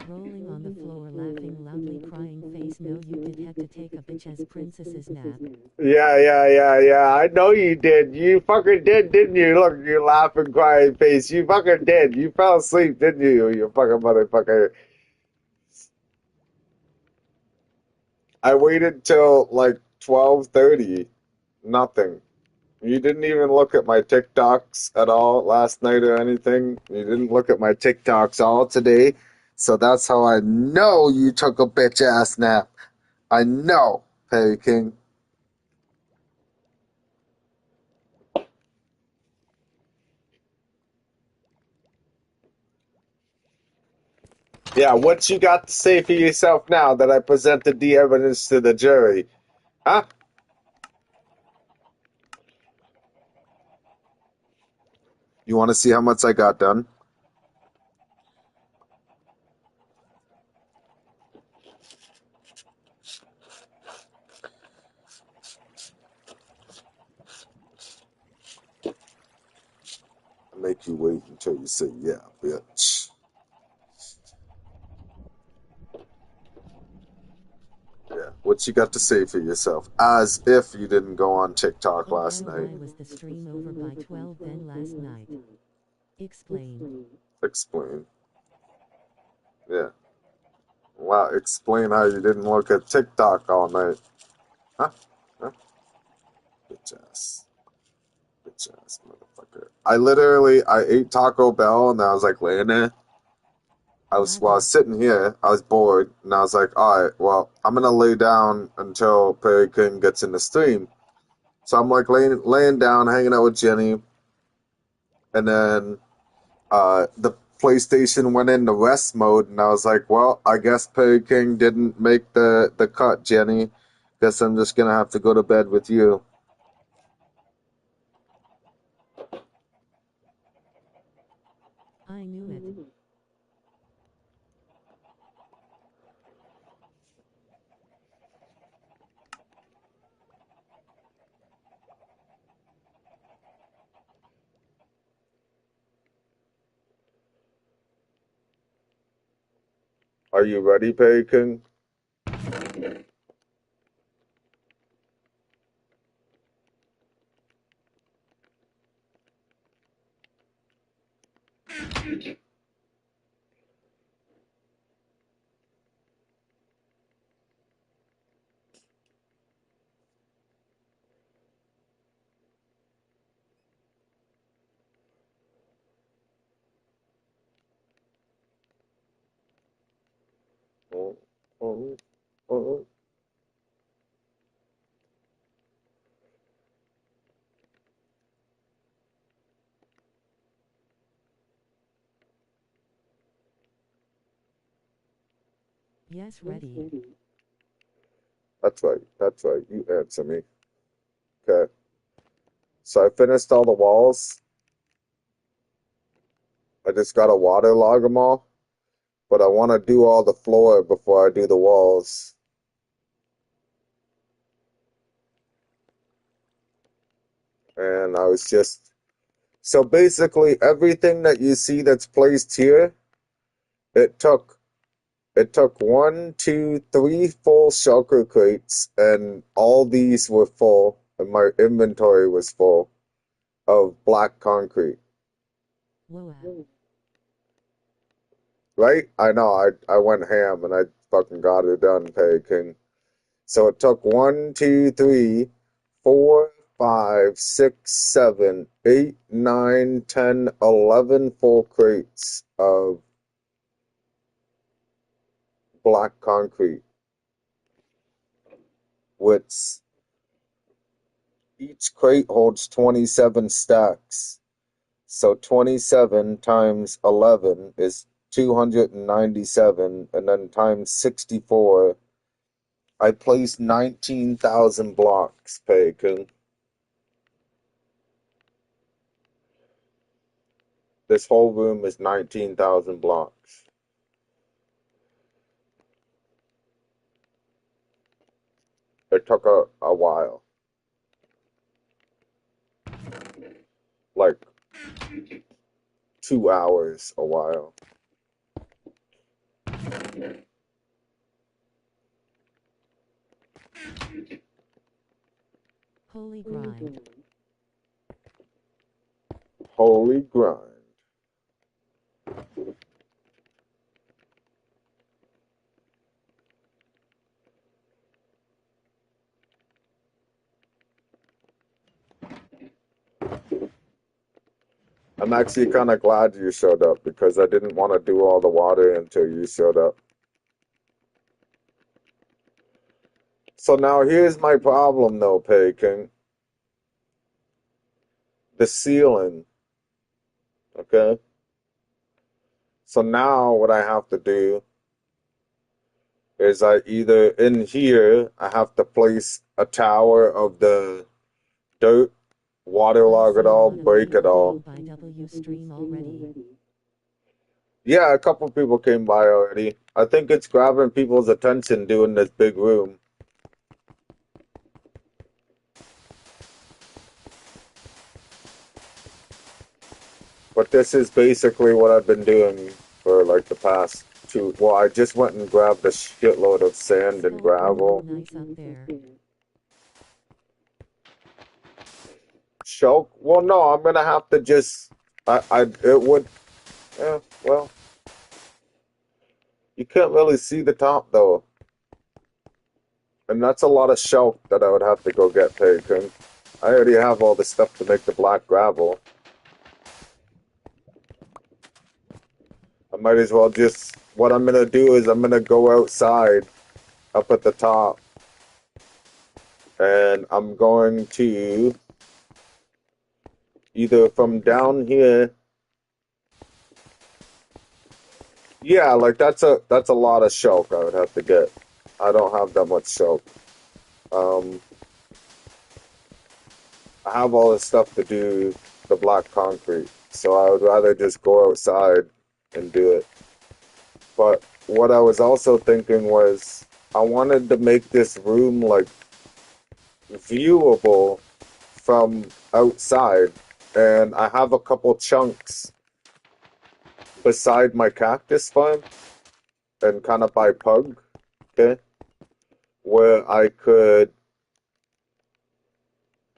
Rolling on the floor, laughing loudly, crying face. No, you did have to take a bitch-ass princess's nap. Yeah. I know you did. You fucking did, didn't you? Look, you laughing, crying face. You fucking did. You fell asleep, didn't you? You fucking motherfucker. I waited till like 12:30. Nothing. You didn't even look at my TikToks at all last night or anything. You didn't look at my TikToks all today. So that's how I know you took a bitch ass nap. I know, Perry King. Yeah, what you got to say for yourself now that I presented the evidence to the jury? Huh? You want to see how much I got done? make you wait until you say yeah, bitch. Yeah, what you got to say for yourself? As if you didn't go on TikTok Oh last well, night. why was the stream over by 12 then last night? Explain. Explain. Yeah. Wow, explain how you didn't look at TikTok all night. Huh? Huh? Bitch ass. Bitch ass motherfucker. I ate Taco Bell and I was like laying there. I was sitting here, I was bored, and I was like, alright, well, I'm gonna lay down until Perry King gets in the stream. So I'm like laying down, hanging out with Jenny, and then the PlayStation went into rest mode, and I was like, well, I guess Perry King didn't make the cut, Jenny. Guess I'm just gonna have to go to bed with you. I knew it. Are you ready, Perry King? Oh, oh, oh. Yes, ready. That's right. That's right. You answer me. Okay. So I finished all the walls. I just gotta waterlog them all. But I want to do all the floor before I do the walls. And I was just so basically everything that you see that's placed here, it took one, two, three full shulker crates, and all these were full, and my inventory was full of black concrete. Whoa. Right? I know, I went ham and I fucking got it done, Peg King. So it took 1, 2, 3, 4, 5, 6, 7, 8, 9, 10, 11 full crates of black concrete, which each crate holds 27 stacks. So 27 times 11 is 297, and then times 64. I placed 19,000 blocks, Paykin. This whole room is 19,000 blocks. It took a while. Like 2 hours a while. Holy grind. Holy grind. I'm actually kind of glad you showed up because I didn't want to do all the water until you showed up. So now here's my problem though, Peking. The ceiling. Okay? So now what I have to do is I either in here I have to place a tower of the dirt, waterlog it all, break it all. By W stream already. Yeah, a couple people came by already. I think it's grabbing people's attention doing this big room. But this is basically what I've been doing for like the past two. Well, I just went and grabbed a shitload of sand and gravel. Nice up there. Choke? Well, no, I'm gonna have to just. It would. Yeah, well, you can't really see the top though, and that's a lot of shelf that I would have to go get taken. I already have all the stuff to make the black gravel. I might as well just. What I'm gonna do is I'm gonna go outside, up at the top, and I'm going to either from down here. Yeah, like that's a lot of shelf I would have to get. I don't have that much shelf. Um, I have all this stuff to do the black concrete, so I would rather just go outside and do it. But what I was also thinking was I wanted to make this room like viewable from outside, and I have a couple chunks beside my cactus farm and kind of by Pug, okay, where I could,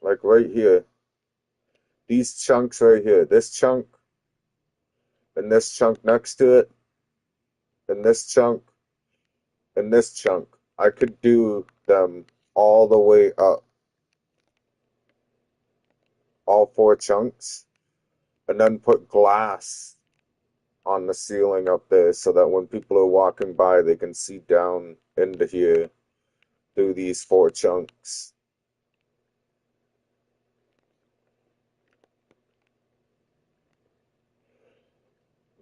like right here, these chunks right here, this chunk and this chunk next to it, and this chunk and this chunk. I could do them all the way up, all four chunks, and then put glass on the ceiling up there so that when people are walking by, they can see down into here through these four chunks.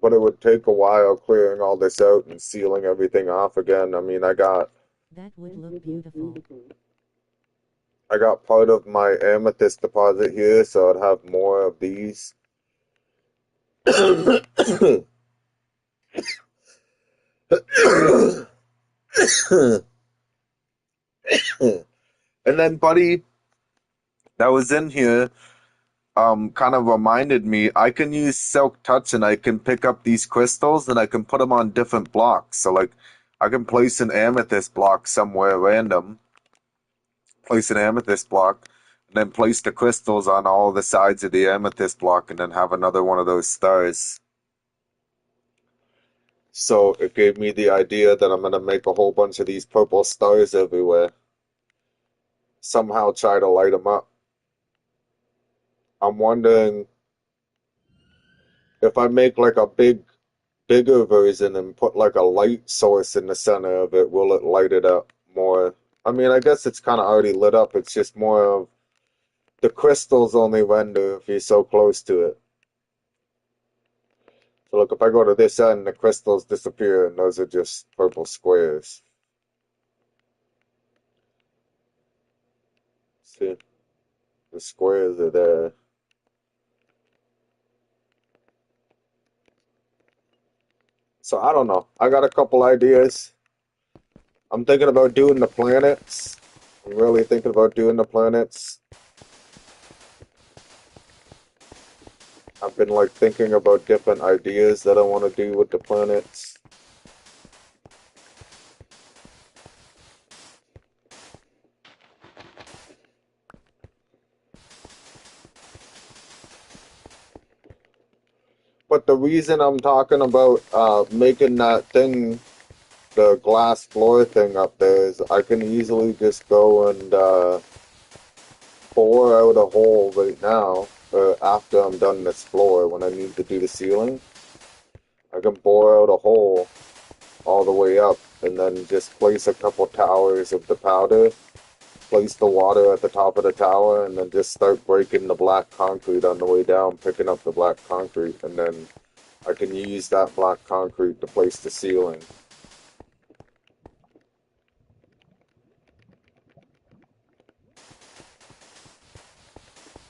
But it would take a while clearing all this out and sealing everything off again. I mean, That would look beautiful. I got part of my amethyst deposit here, so I'd have more of these. And then Buddy that was in here kind of reminded me I can use Silk Touch and I can pick up these crystals and I can put them on different blocks. So like I can place an amethyst block somewhere random, place an amethyst block, and then place the crystals on all the sides of the amethyst block and then have another one of those stars. So it gave me the idea that I'm gonna make a whole bunch of these purple stars everywhere. Somehow try to light them up. I'm wondering if I make like a bigger version and put like a light source in the center of it, will it light it up more? I mean, I guess it's kind of already lit up. It's just more of the crystals only render if you're so close to it. So look, if I go to this end, the crystals disappear and those are just purple squares. See? The squares are there. So I don't know. I got a couple ideas. I'm thinking about doing the planets. I'm really thinking about doing the planets. I've been like thinking about different ideas that I want to do with the planets. But the reason I'm talking about making that thing, the glass floor thing up there, is I can easily just go and bore out a hole right now after I'm done this floor when I need to do the ceiling. I can bore out a hole all the way up and then just place a couple towers of the powder, place the water at the top of the tower, and then just start breaking the black concrete on the way down, picking up the black concrete, and then I can use that black concrete to place the ceiling.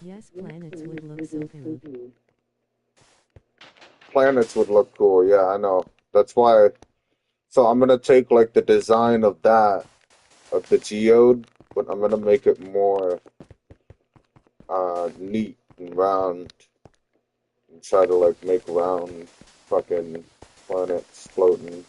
Yes, planets would look so cool. Planets would look cool, yeah, I know. That's why. So I'm gonna take like the design of that, of the geode, but I'm gonna make it more neat and round try to like make round fucking planets floating.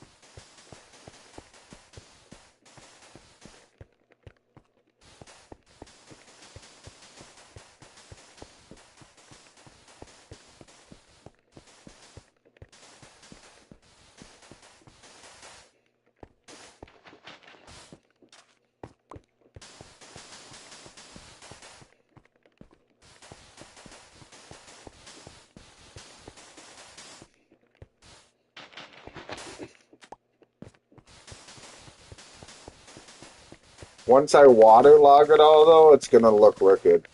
Once I waterlog it all though, it's gonna look wicked.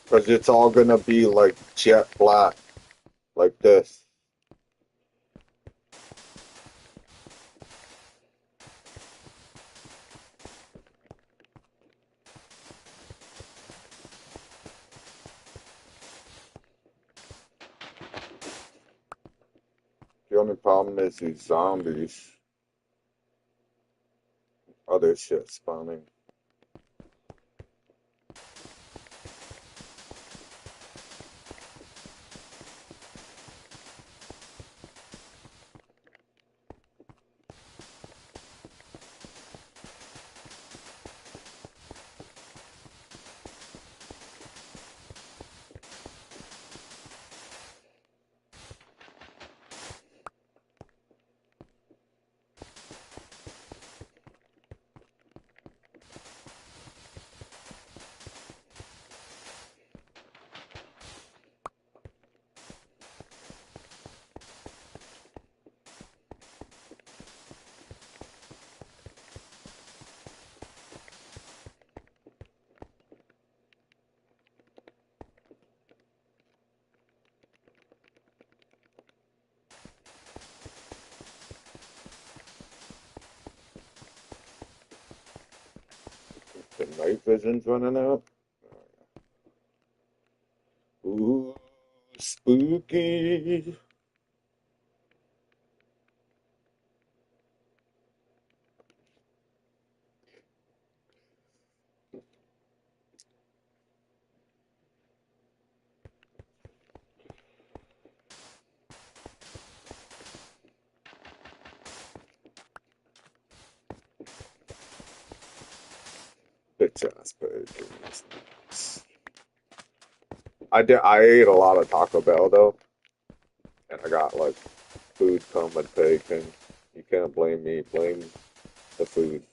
Because it's all gonna be like jet black, like this. The only problem is these zombies. Other shit spawning. The night vision's running out. Ooh, spooky. Bitch ass bacon. I ate a lot of Taco Bell though, and I got like food coma taken. You can't blame me, blame the food.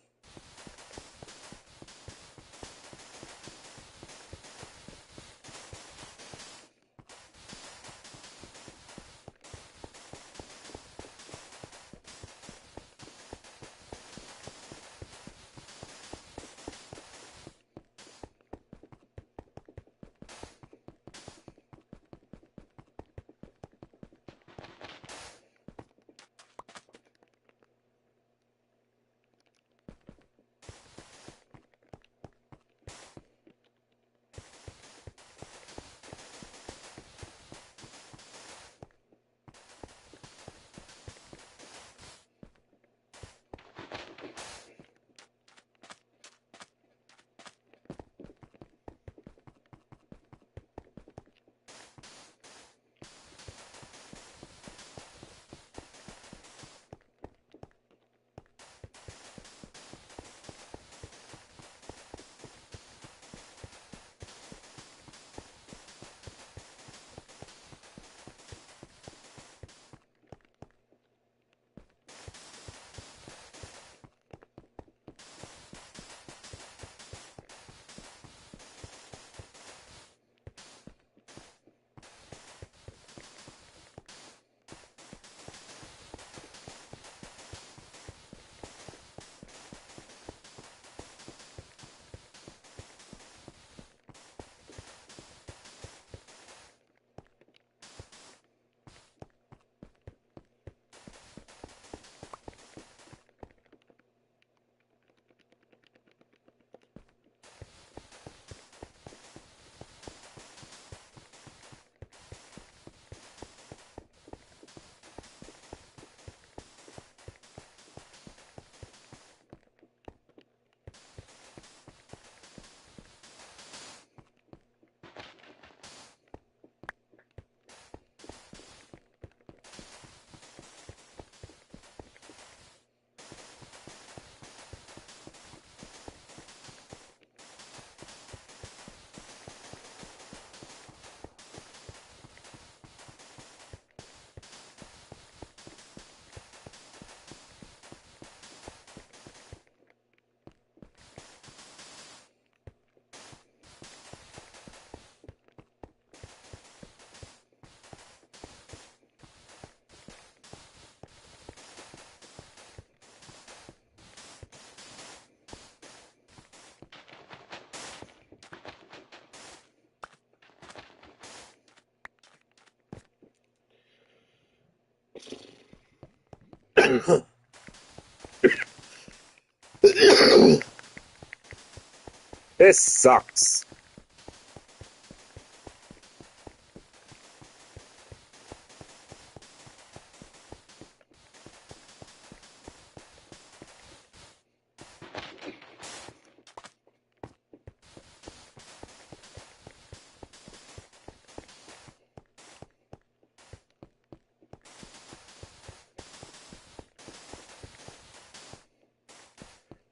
This sucks.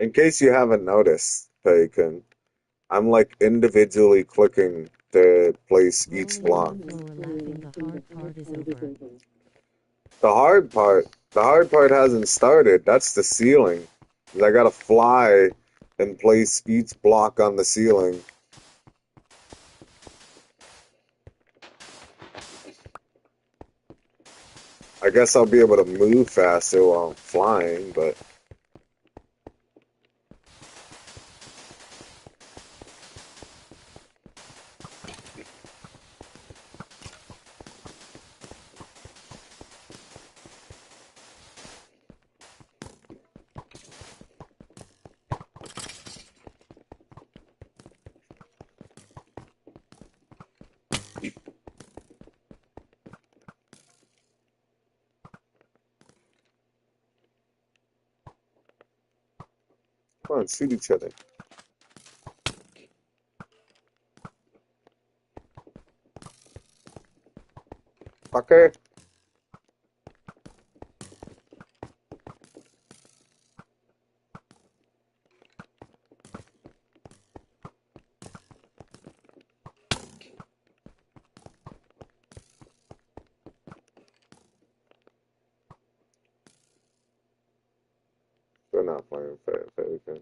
In case you haven't noticed, Bacon, I'm like individually clicking to place each Rolling block. on the floor laughing, the hard part is over. The hard part hasn't started. That's the ceiling. 'Cause I gotta fly and place each block on the ceiling. I guess I'll be able to move faster while I'm flying, but come on, shoot each other. Fucker. They're not playing fair, Bacon.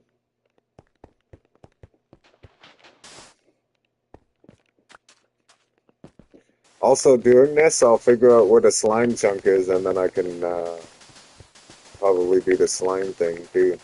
Also, during this, I'll figure out where the slime chunk is, and then I can probably do the slime thing too.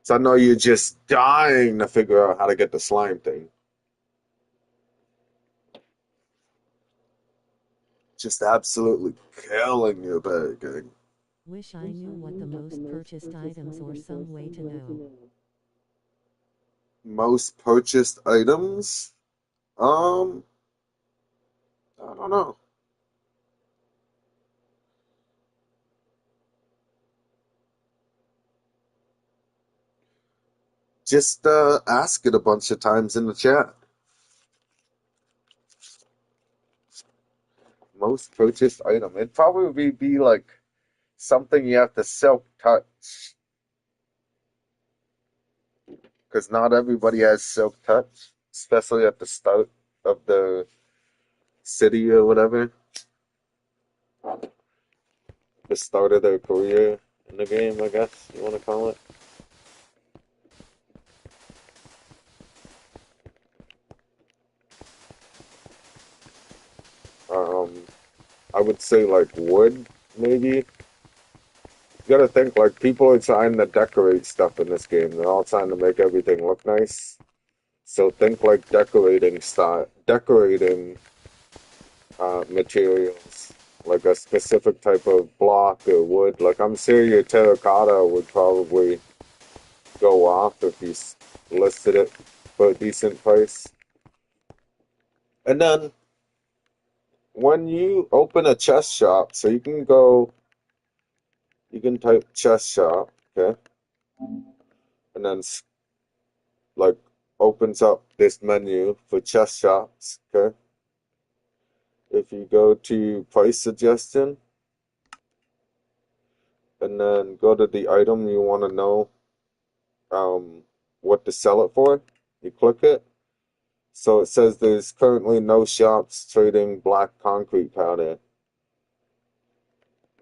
So I know you're just dying to figure out how to get the slime thing. Just absolutely killing you, Bacon. Wish I knew what the most purchased items or some way to know. Most purchased items? Um, I don't know. Just ask it a bunch of times in the chat. Most purchased item. It'd probably be like something you have to self touch. Because not everybody has silk touch, especially at the start of the city or whatever, the start of their career in the game, I guess you want to call it. Um, I would say like wood, maybe. You gotta think like people are trying to decorate stuff in this game. They're all trying to make everything look nice. So think like decorating materials, like a specific type of block or wood. Like I'm sure your terracotta would probably go off if you listed it for a decent price. And then when you open a chest shop, so you can type chest shop, okay, and then like opens up this menu for chest shops, okay. If you go to price suggestion and then go to the item you want to know um, what to sell it for, you click it. So it says there's currently no shops trading black concrete powder.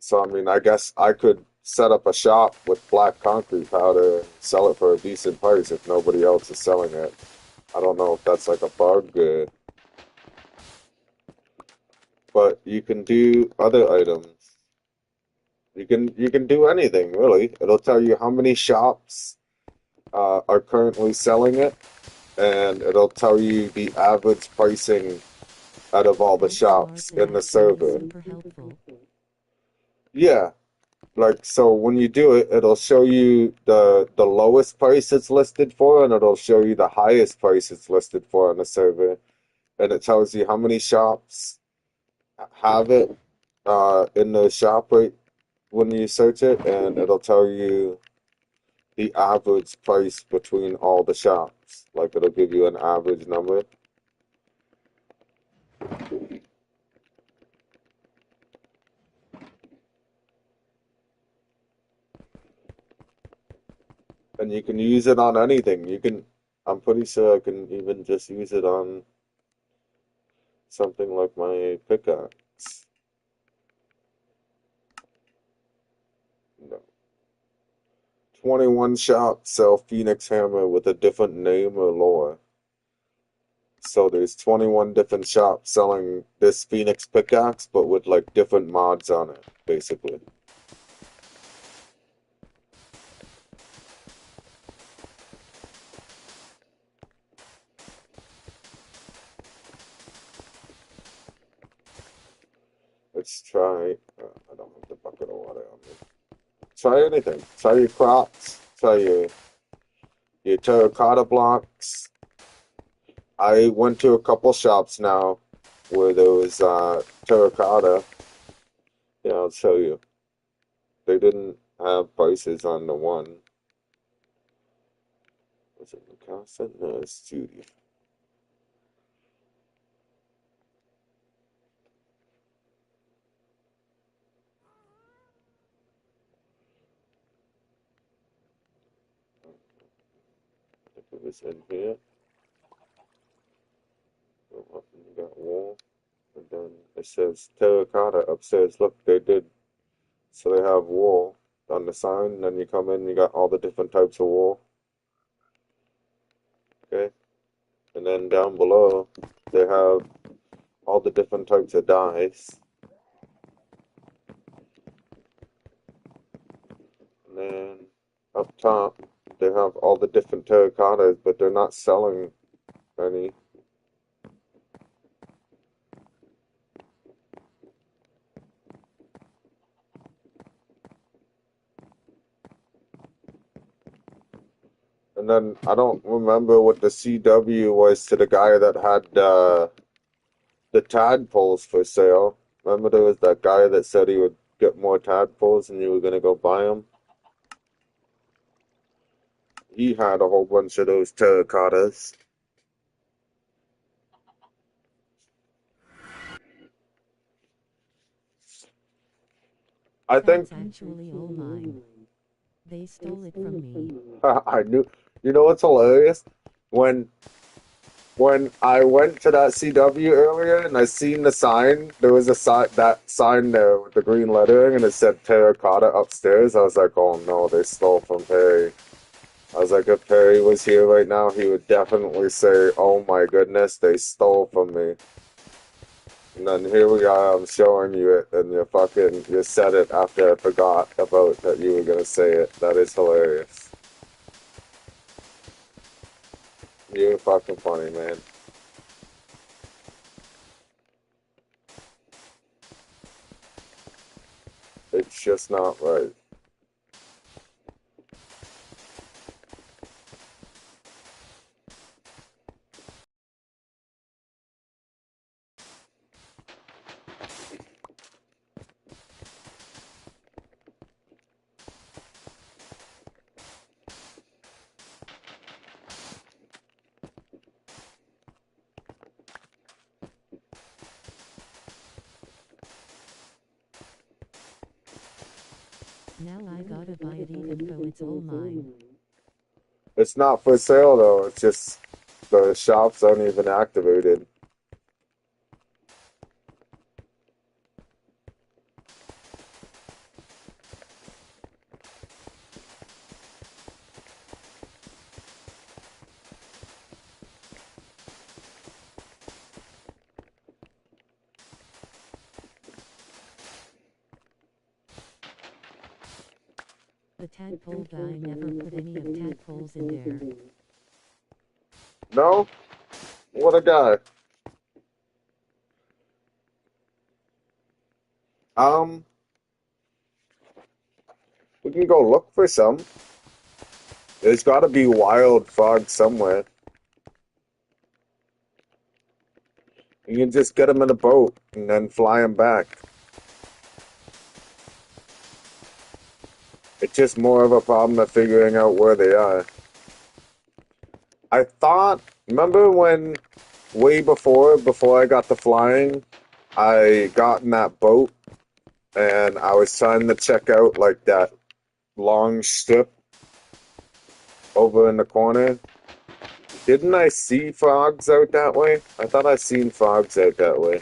So I mean, I guess I could set up a shop with black concrete powder and sell it for a decent price if nobody else is selling it. I don't know if that's like a bug, but you can do other items. You can do anything really. It'll tell you how many shops are currently selling it, and it'll tell you the average pricing out of all the That's smart. shops That in the actually is server. super helpful. Yeah, like so when you do it, it'll show you the lowest price it's listed for, and it'll show you the highest price it's listed for on the server, and it tells you how many shops have it in the shop rate when you search it, and it'll tell you the average price between all the shops. Like it'll give you an average number. And you can use it on anything. I'm pretty sure I can even just use it on something like my pickaxe. No. 21 shops sell Phoenix Hammer with a different name or lore. So there's 21 different shops selling this Phoenix pickaxe, but with like different mods on it, basically. Let's try. I don't have the bucket of water on me. Try anything. Try your crops. Try your terracotta blocks. I went to a couple shops now where there was terracotta. Yeah, I'll show you. They didn't have prices on the one. Was it Mikasa? No, it's Judy. I think it was in here. Go up and you got wool. And then it says terracotta upstairs. Look, they did. So they have wool on the sign. And then you come in, you got all the different types of wool. Okay. And then down below, they have all the different types of dyes. And then up top, they have all the different terracottas, but they're not selling any. And then I don't remember what the CW was to the guy that had the tadpoles for sale. Remember there was that guy that said he would get more tadpoles and you were gonna go buy them? He had a whole bunch of those terracottas. I think That's actually all mine. They stole it from me. I knew. You know what's hilarious? When when I went to that CW earlier and I seen the sign, there was a sign that sign there with the green lettering and it said terracotta upstairs. I was like, oh no, they stole from Perry. I was like, if Perry was here right now, he would definitely say, oh my goodness, they stole from me. And then here we are, I'm showing you it, and you said it after I forgot about that you were gonna say it. That is hilarious. You're fucking funny, man. It's just not right. Now I gotta buy it even though it's all mine. It's not for sale though. It's just the shops aren't even activated. The tadpole guy never put any of tadpoles in there. No? What a guy. We can go look for some. There's gotta be wild frogs somewhere. You can just get them in a boat and then fly them back. It's just more of a problem of figuring out where they are. I thought, remember when way before I got the flying, I got in that boat and I was trying to check out like that long strip over in the corner. Didn't I see frogs out that way? I thought I seen frogs out that way.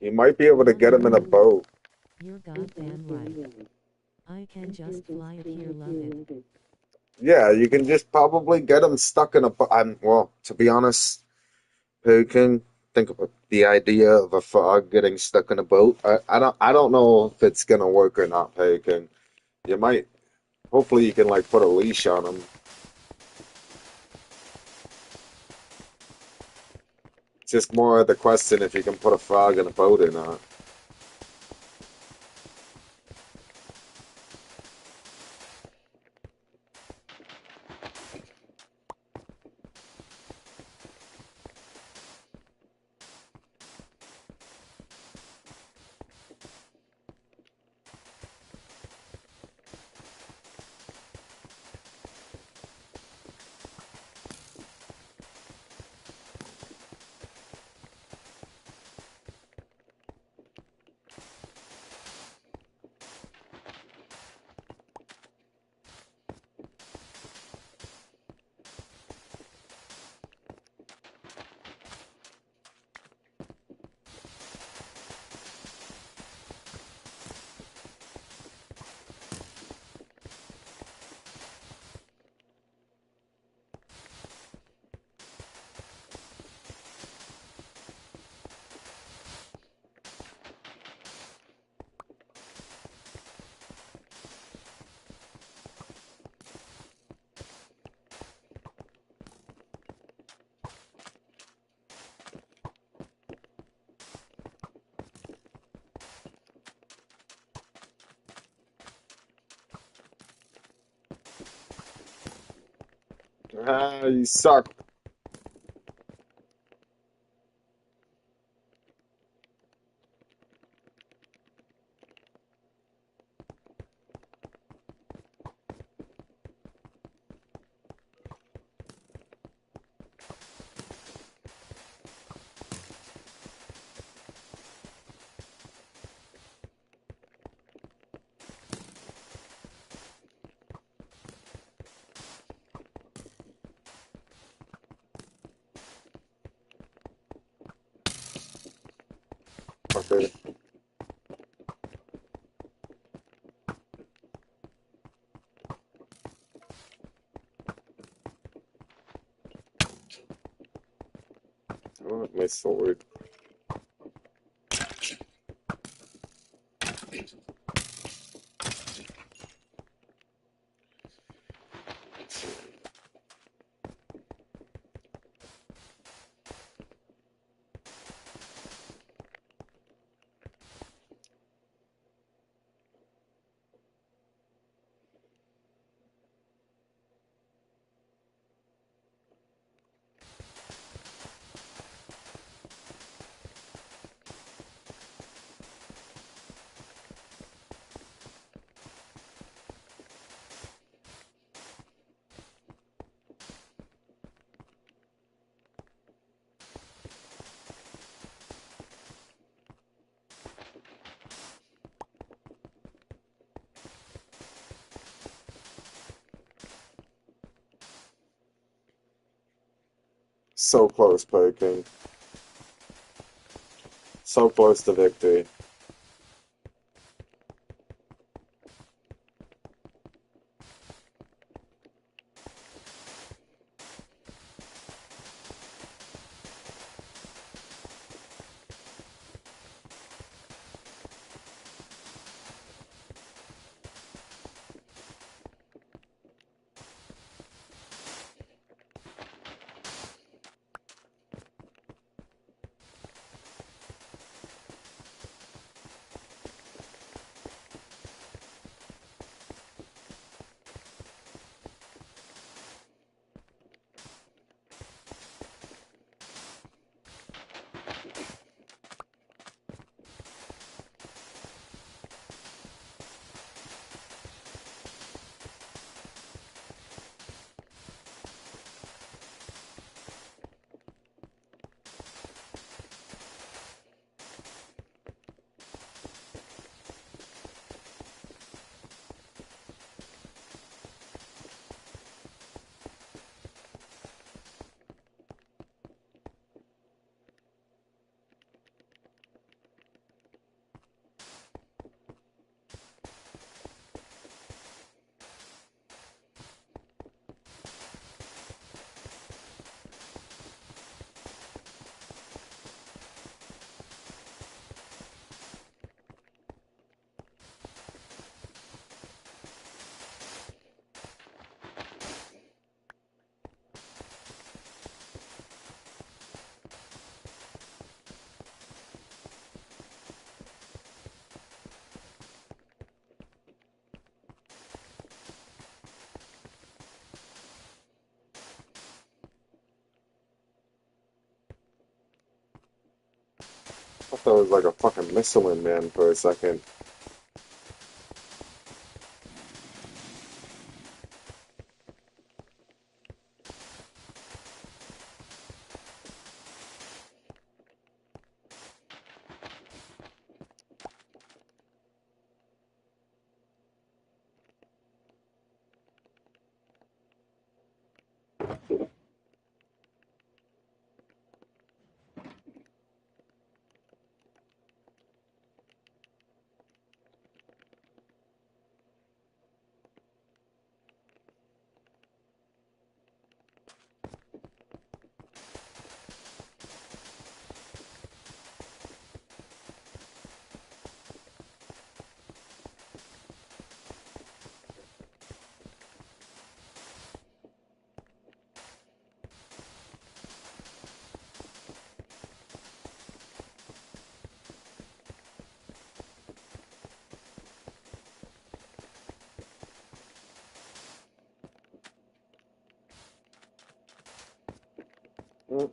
You might be able to get them in a boat. You're goddamn right. I can just fly it here, love it. Yeah, you can just probably get them stuck in a boat. Well, to be honest, Pelican, think about the idea of a frog getting stuck in a boat. I don't know if it's gonna work or not, Pelican. You might, hopefully you can like put a leash on them. It's just more of the question if you can put a frog in a boat or not. Ah, you suck. Okay. Oh, my sword. So close, Pelican. So close to victory. thought that was like a fucking missile in man for a second. Mm,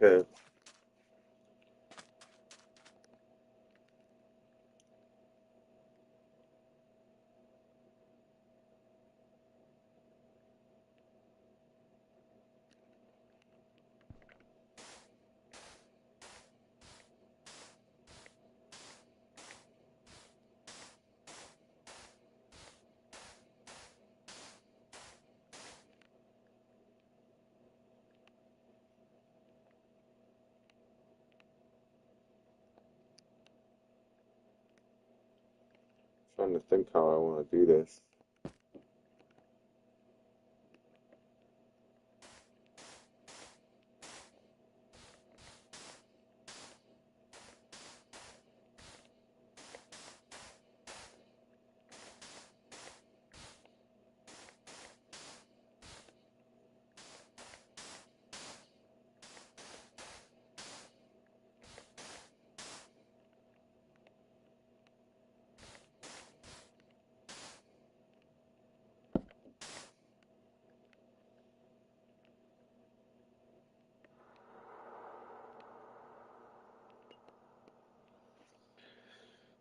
okay. Trying to think how I want to do this.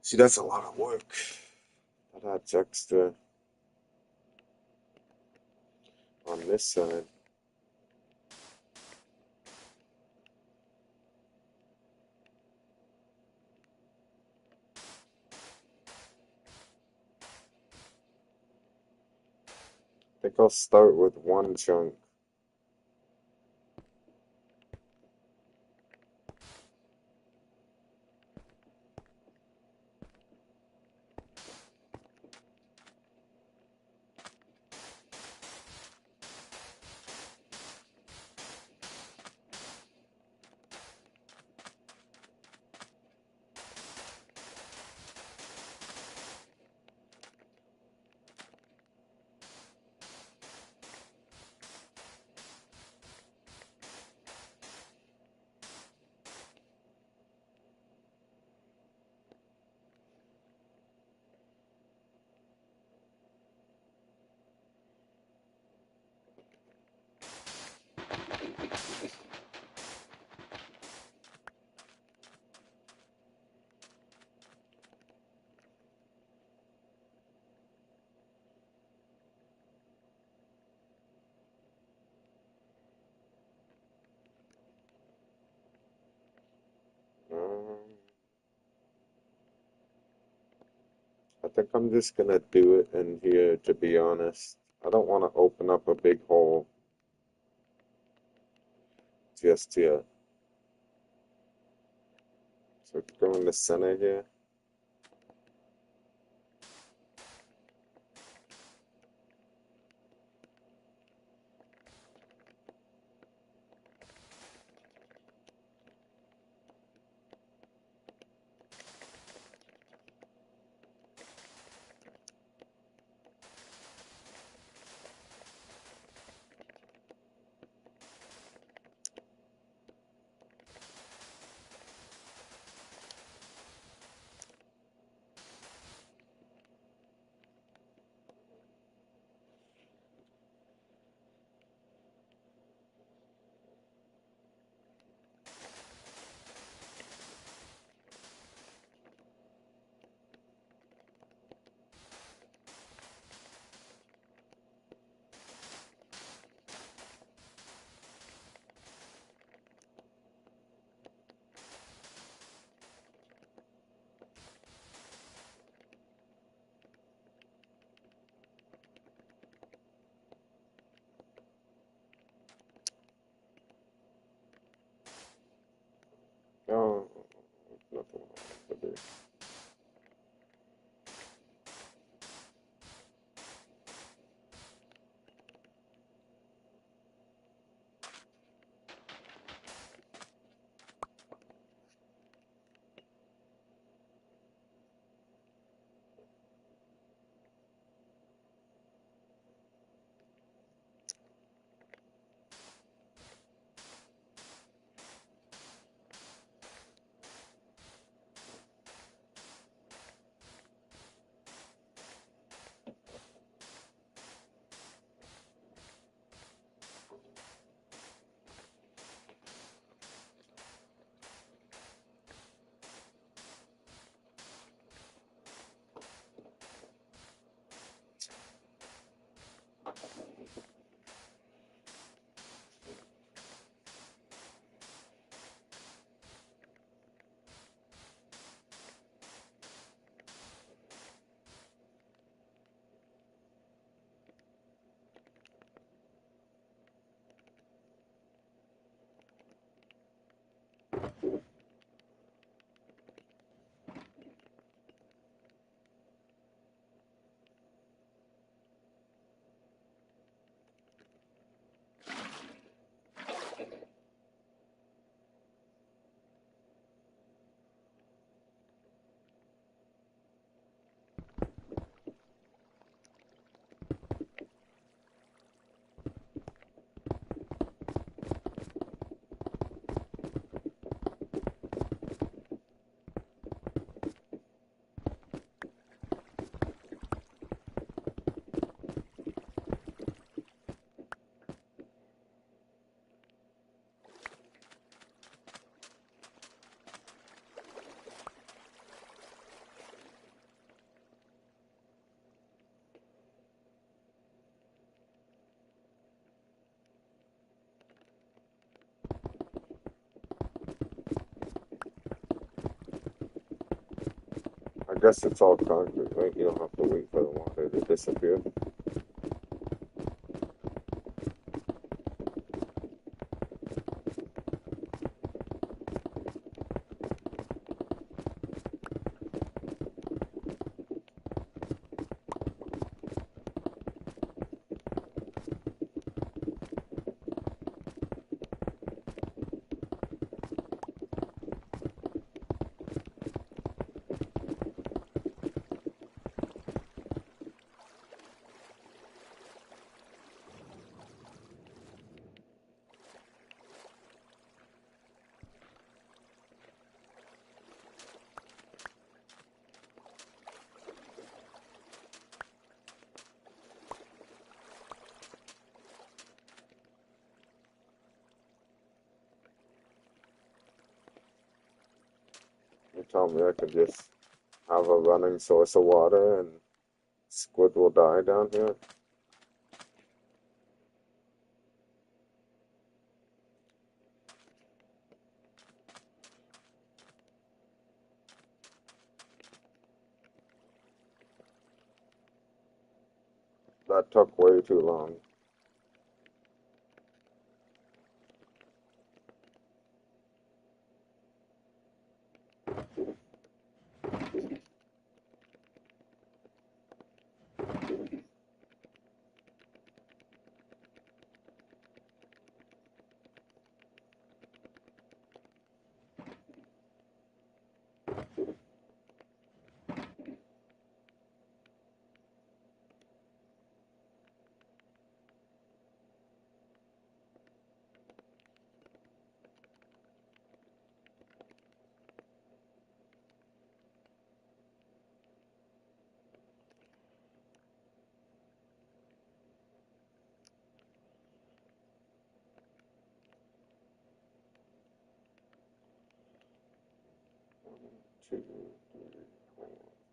See, that's a lot of work. That adds extra on this side. I think I'll start with one chunk. Um, I think I'm just gonna do it in here, to be honest. I don't want to open up a big hole just yet. So go in the center here. guess it's all concrete, right? You don't have to wait for the water to disappear. You tell me I could just have a running source of water and squid will die down here. That took way too long. Two, three, four, six,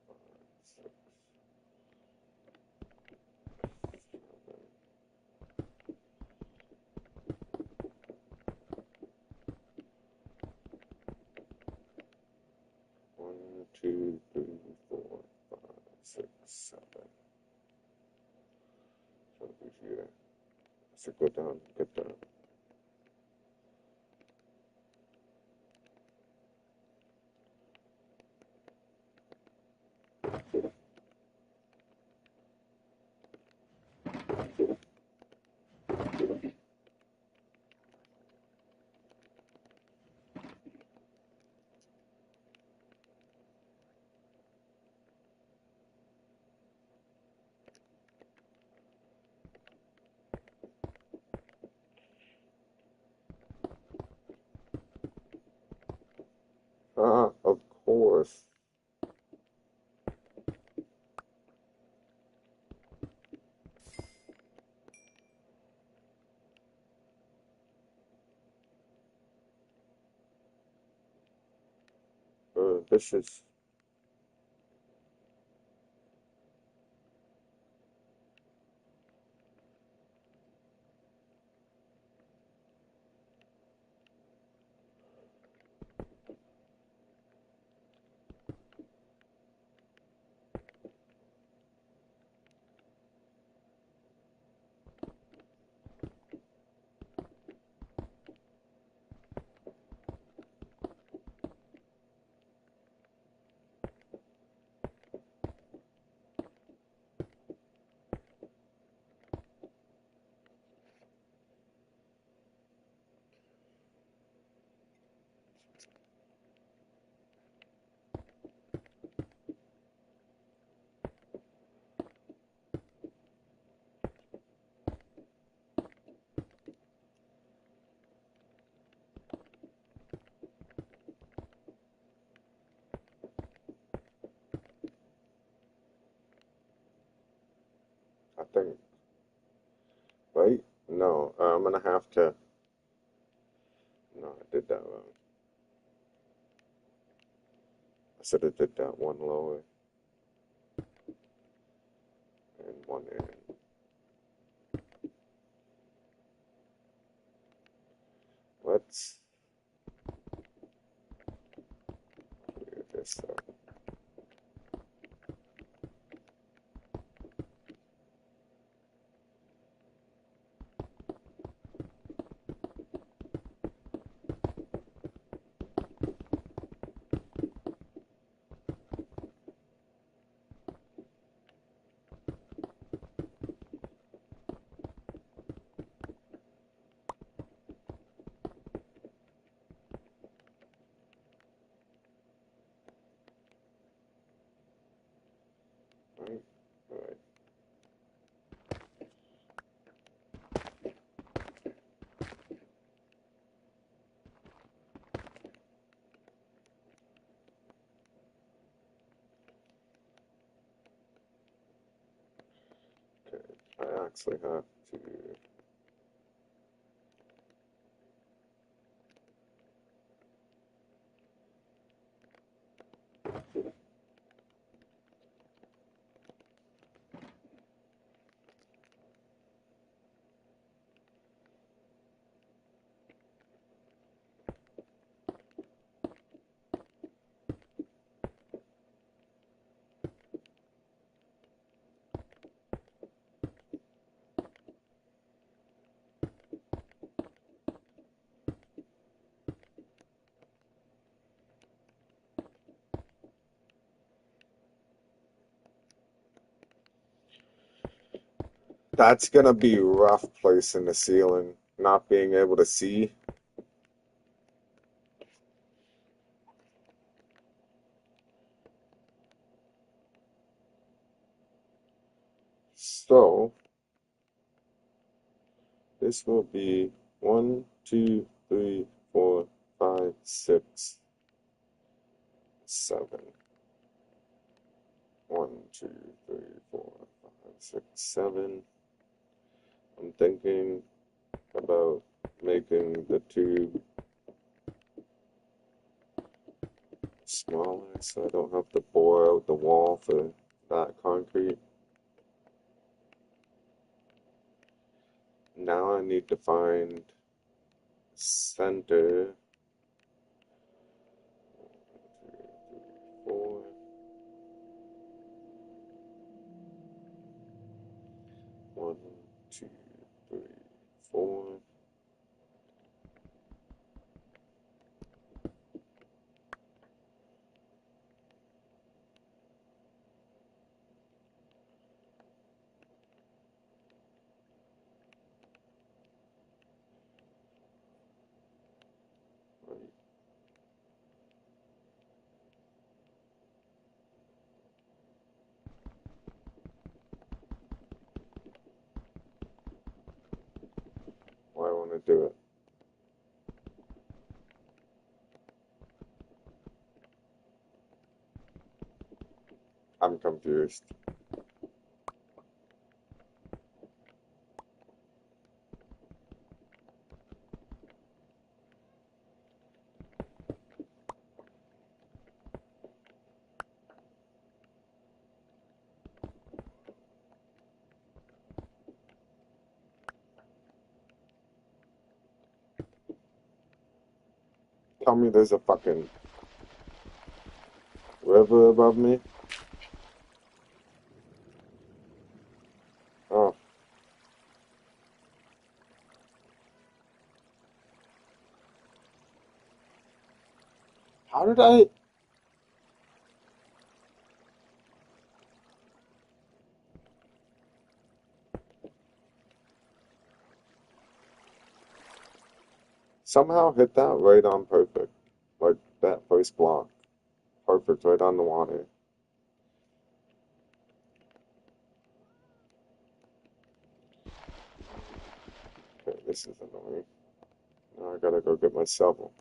1, 2, 3, 4, 5, 6, 7. So here. So go down, get down. Ah, of course. This is I think, right? No, I'm gonna have to. No, I did that wrong. I should have did that one lower and one in. Let's clear this up. actually have to. That's gonna be rough placing the ceiling, not being able to see. So this will be 1, 2, 3, 4, 5, 6, 7. 1, 2, 3, 4, 5, 6, 7. I'm thinking about making the tube smaller so I don't have to bore out the wall for that concrete. Now I need to find center. 4. 1, 2, 3, 4. Why I want to do it. I'm confused. Tell me there's a fucking river above me. Oh, how did I? Somehow hit that right on perfect. Like that first block. Perfect right on the water. Okay, this is annoying. Now I gotta go get my shovel.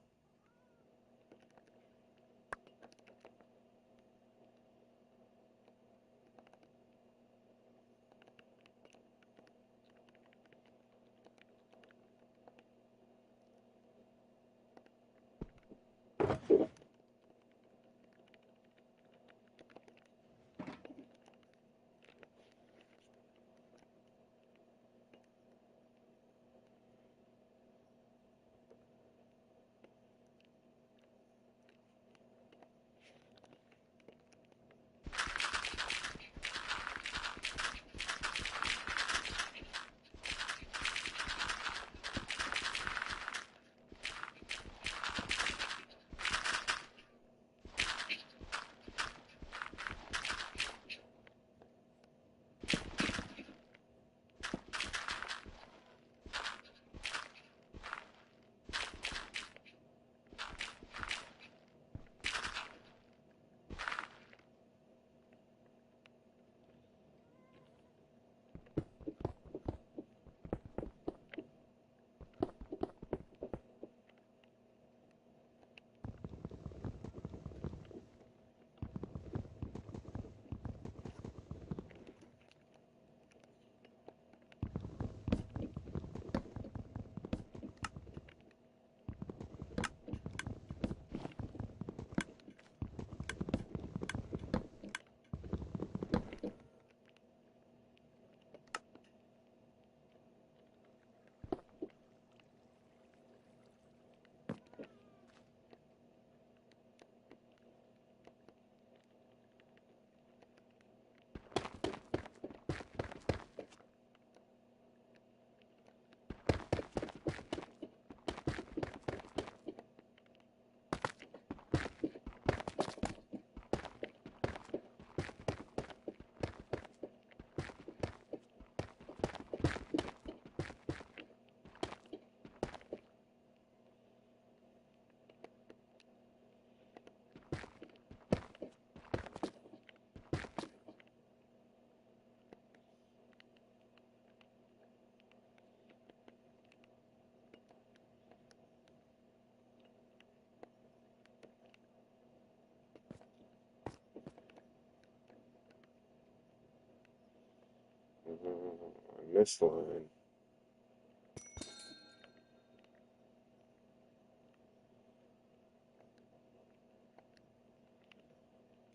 on this line.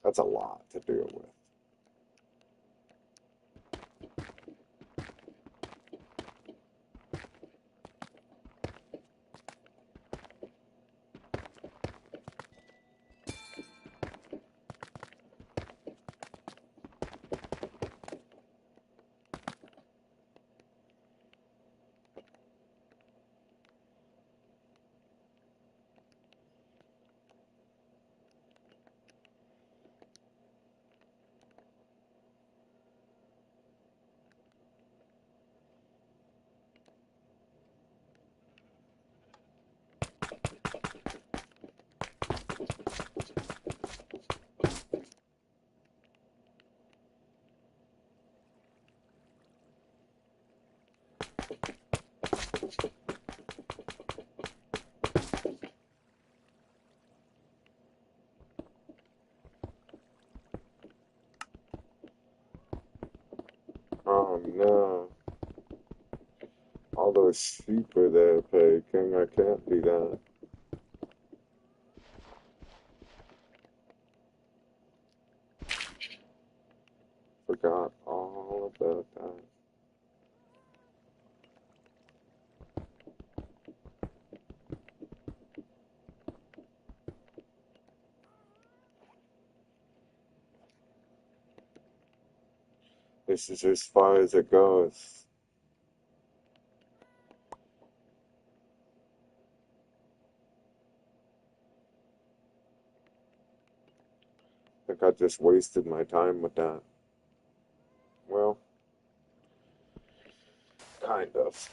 That's a lot to deal with. Oh no. All those sheep are there, King. I can't do that. Forgot all about that. This is as far as it goes. I think I just wasted my time with that. Well, kind of.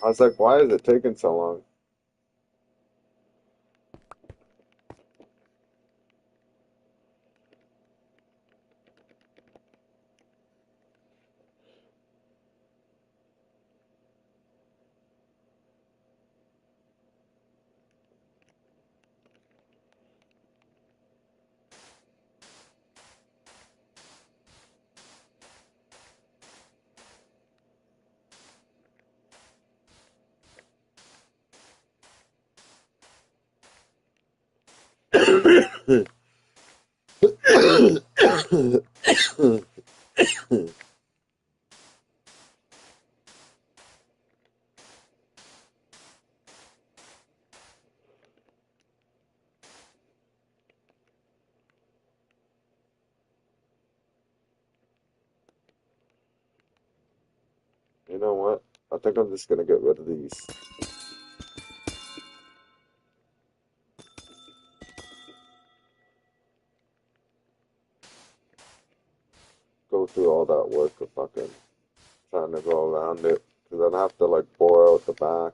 I was like, why is it taking so long? You know what? I think I'm just gonna get rid of these. Go through all that work of fucking trying to go around it. Because I'd have to like bore out the back.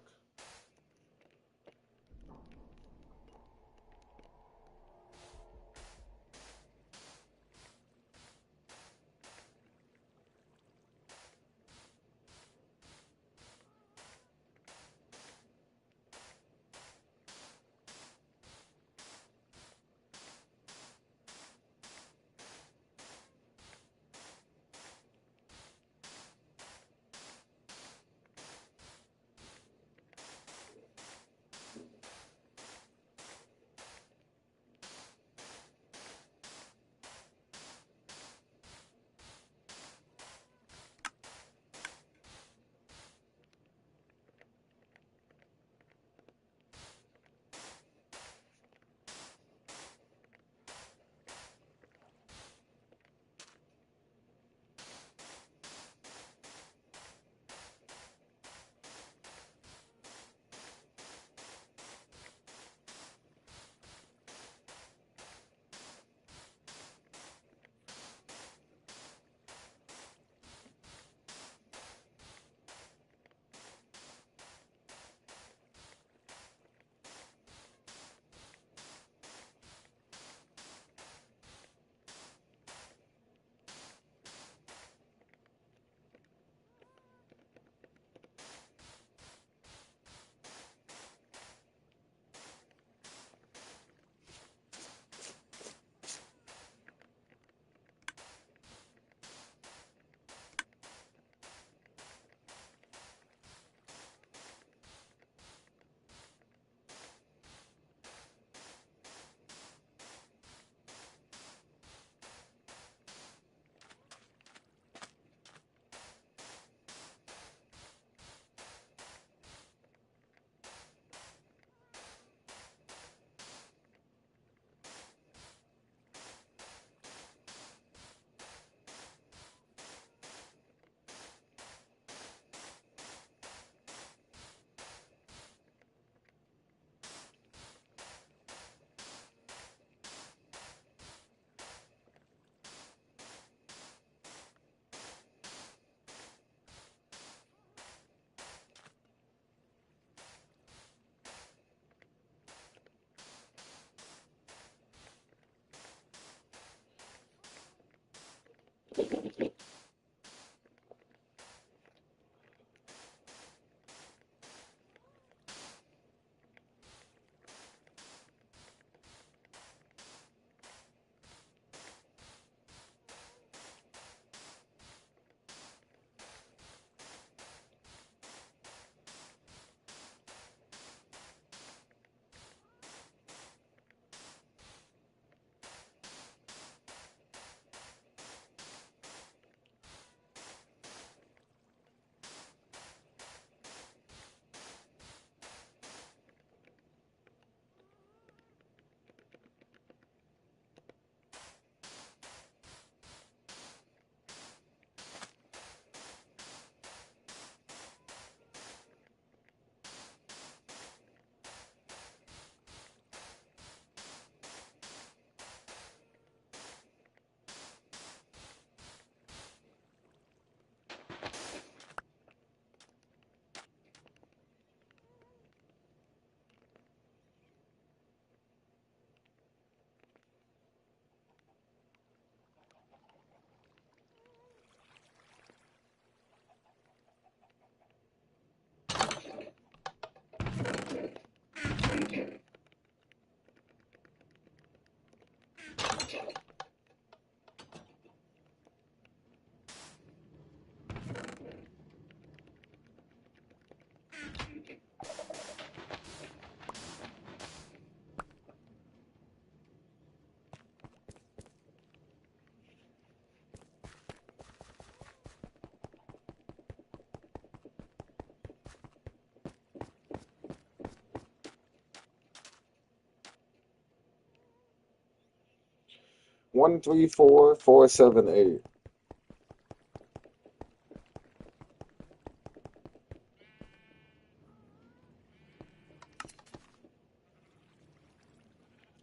134,478.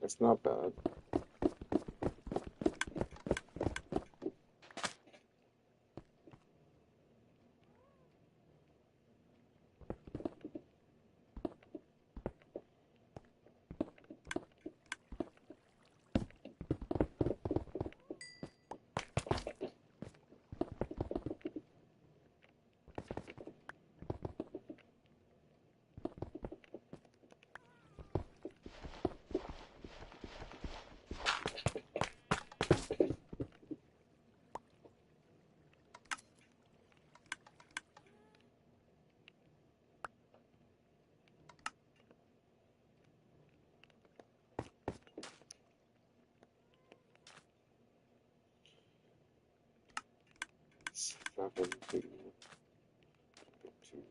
That's not bad. Seven, two, two,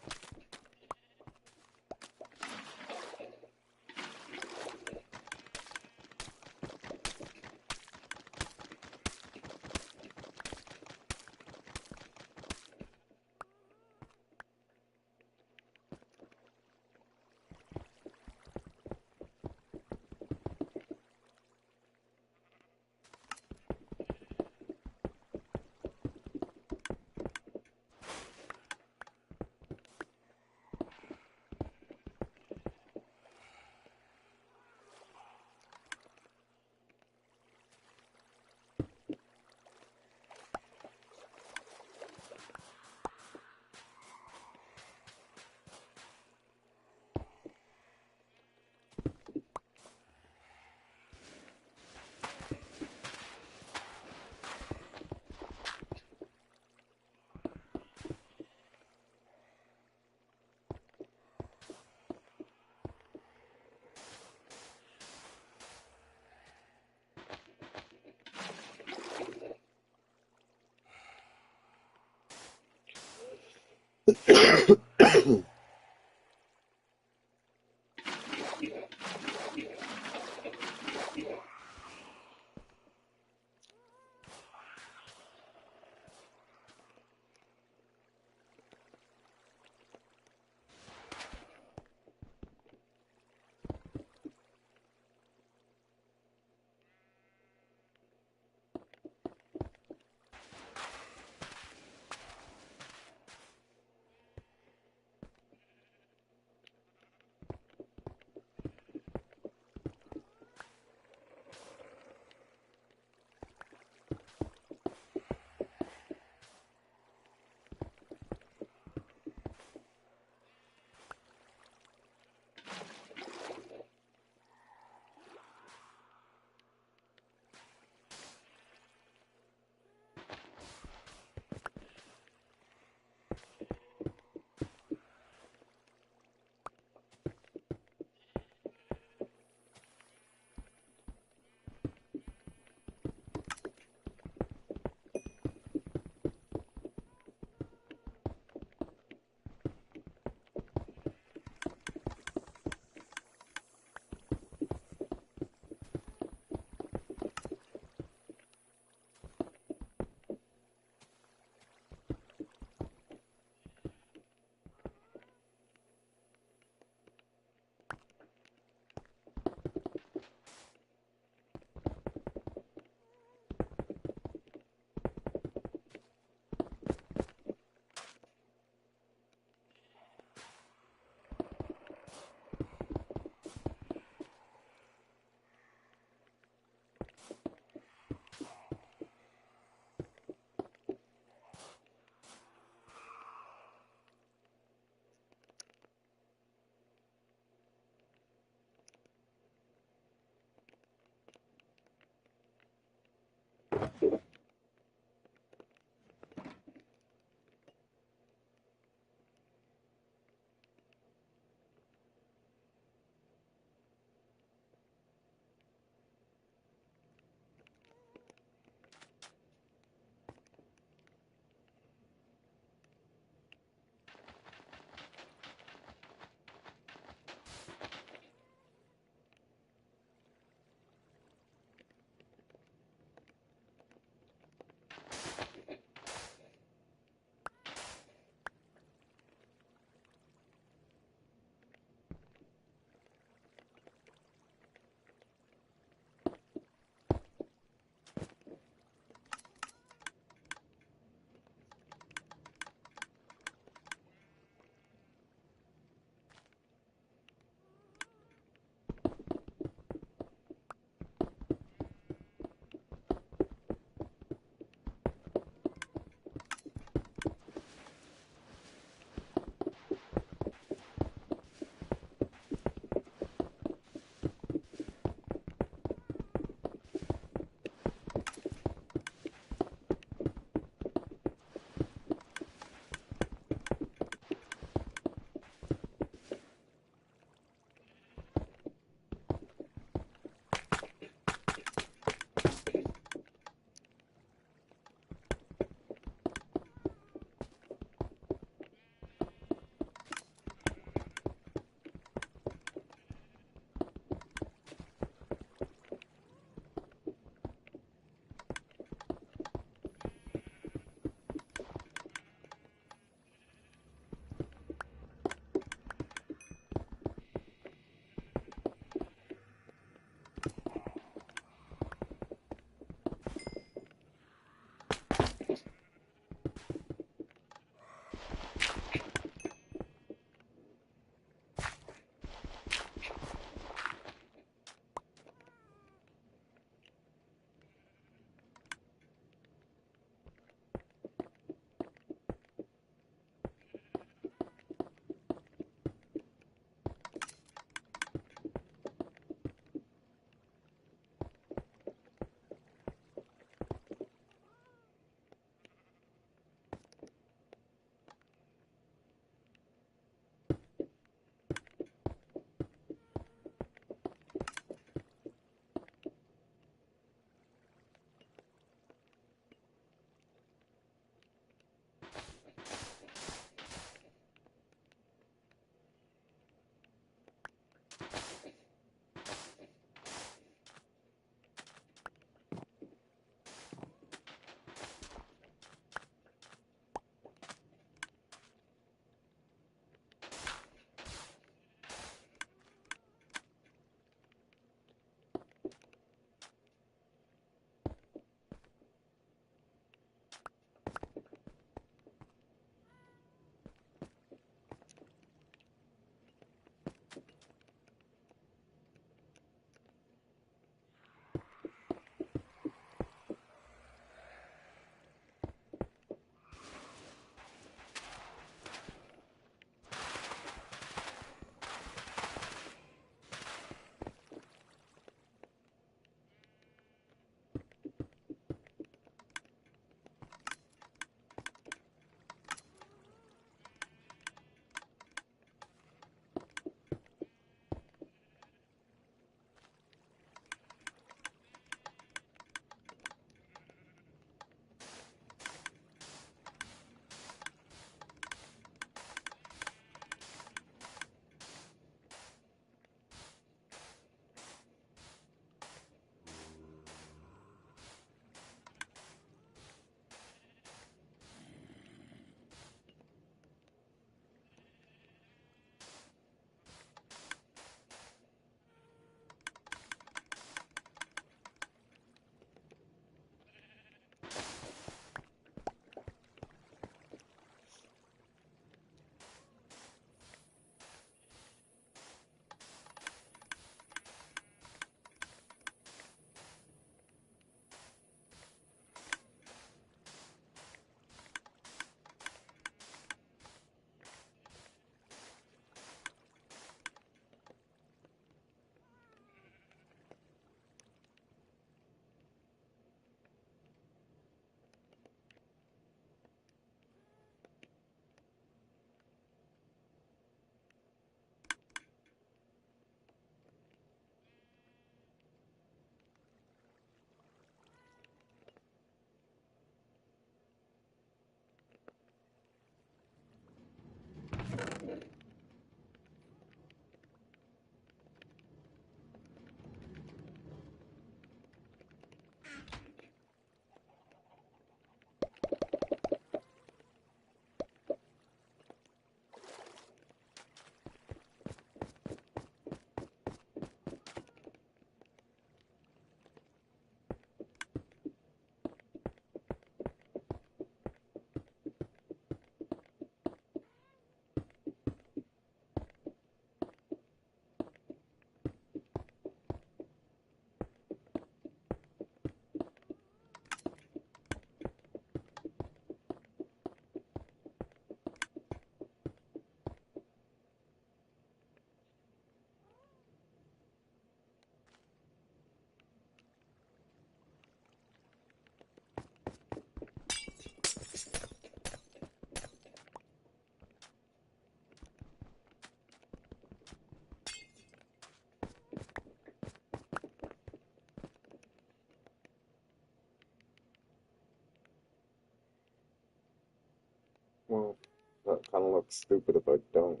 That kind of looks stupid if I don't.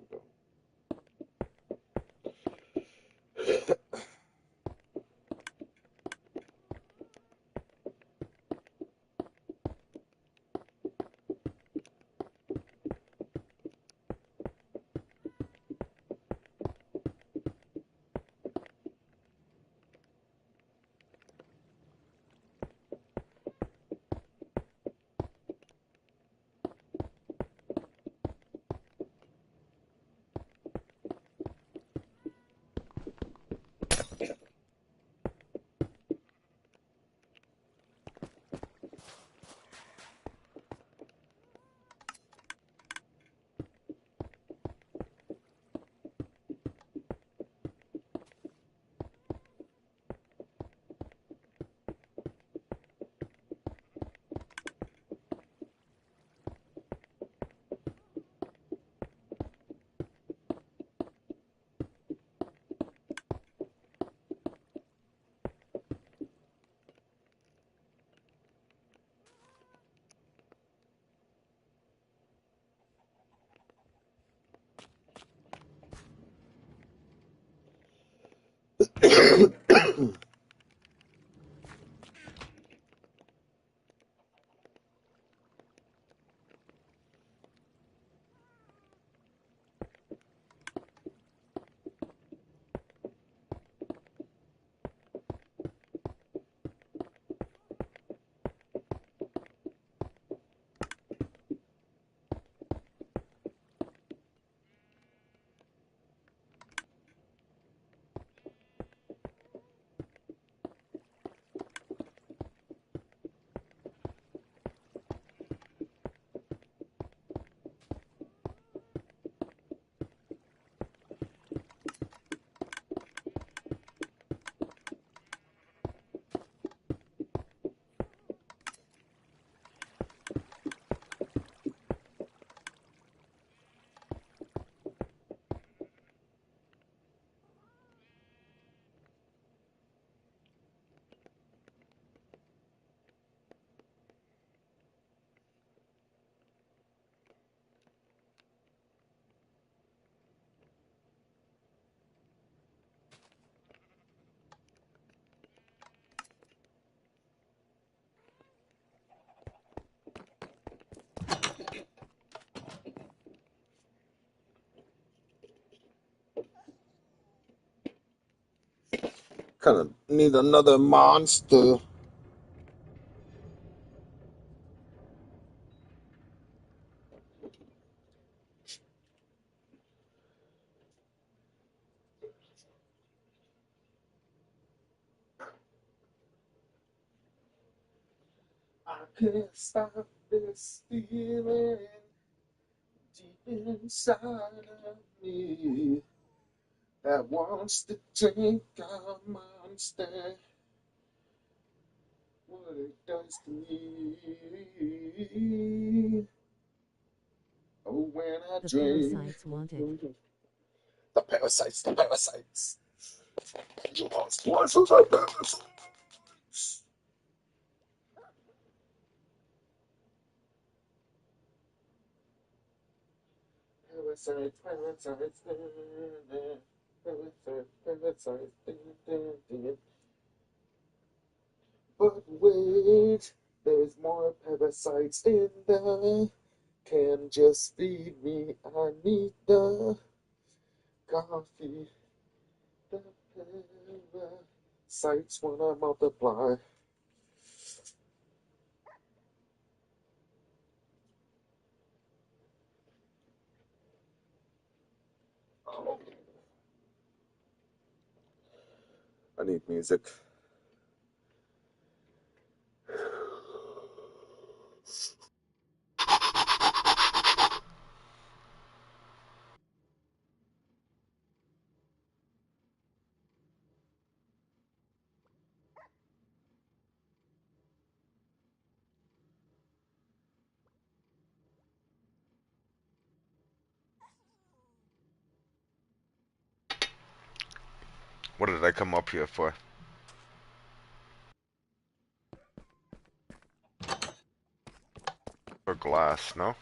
Kind of need another monster. I can't stop this feeling deep inside of me that wants to drink our monster. What it does to me. Oh, when I The drink. parasites want it. The parasites, the parasites. You lost voices of parasites. Parasites, parasites, parasites, parasites. But wait, there's more parasites in the can. Just feed me. I need the coffee. The parasites wanna multiply. Oh, I need music. What did I come up here for? For glass, no?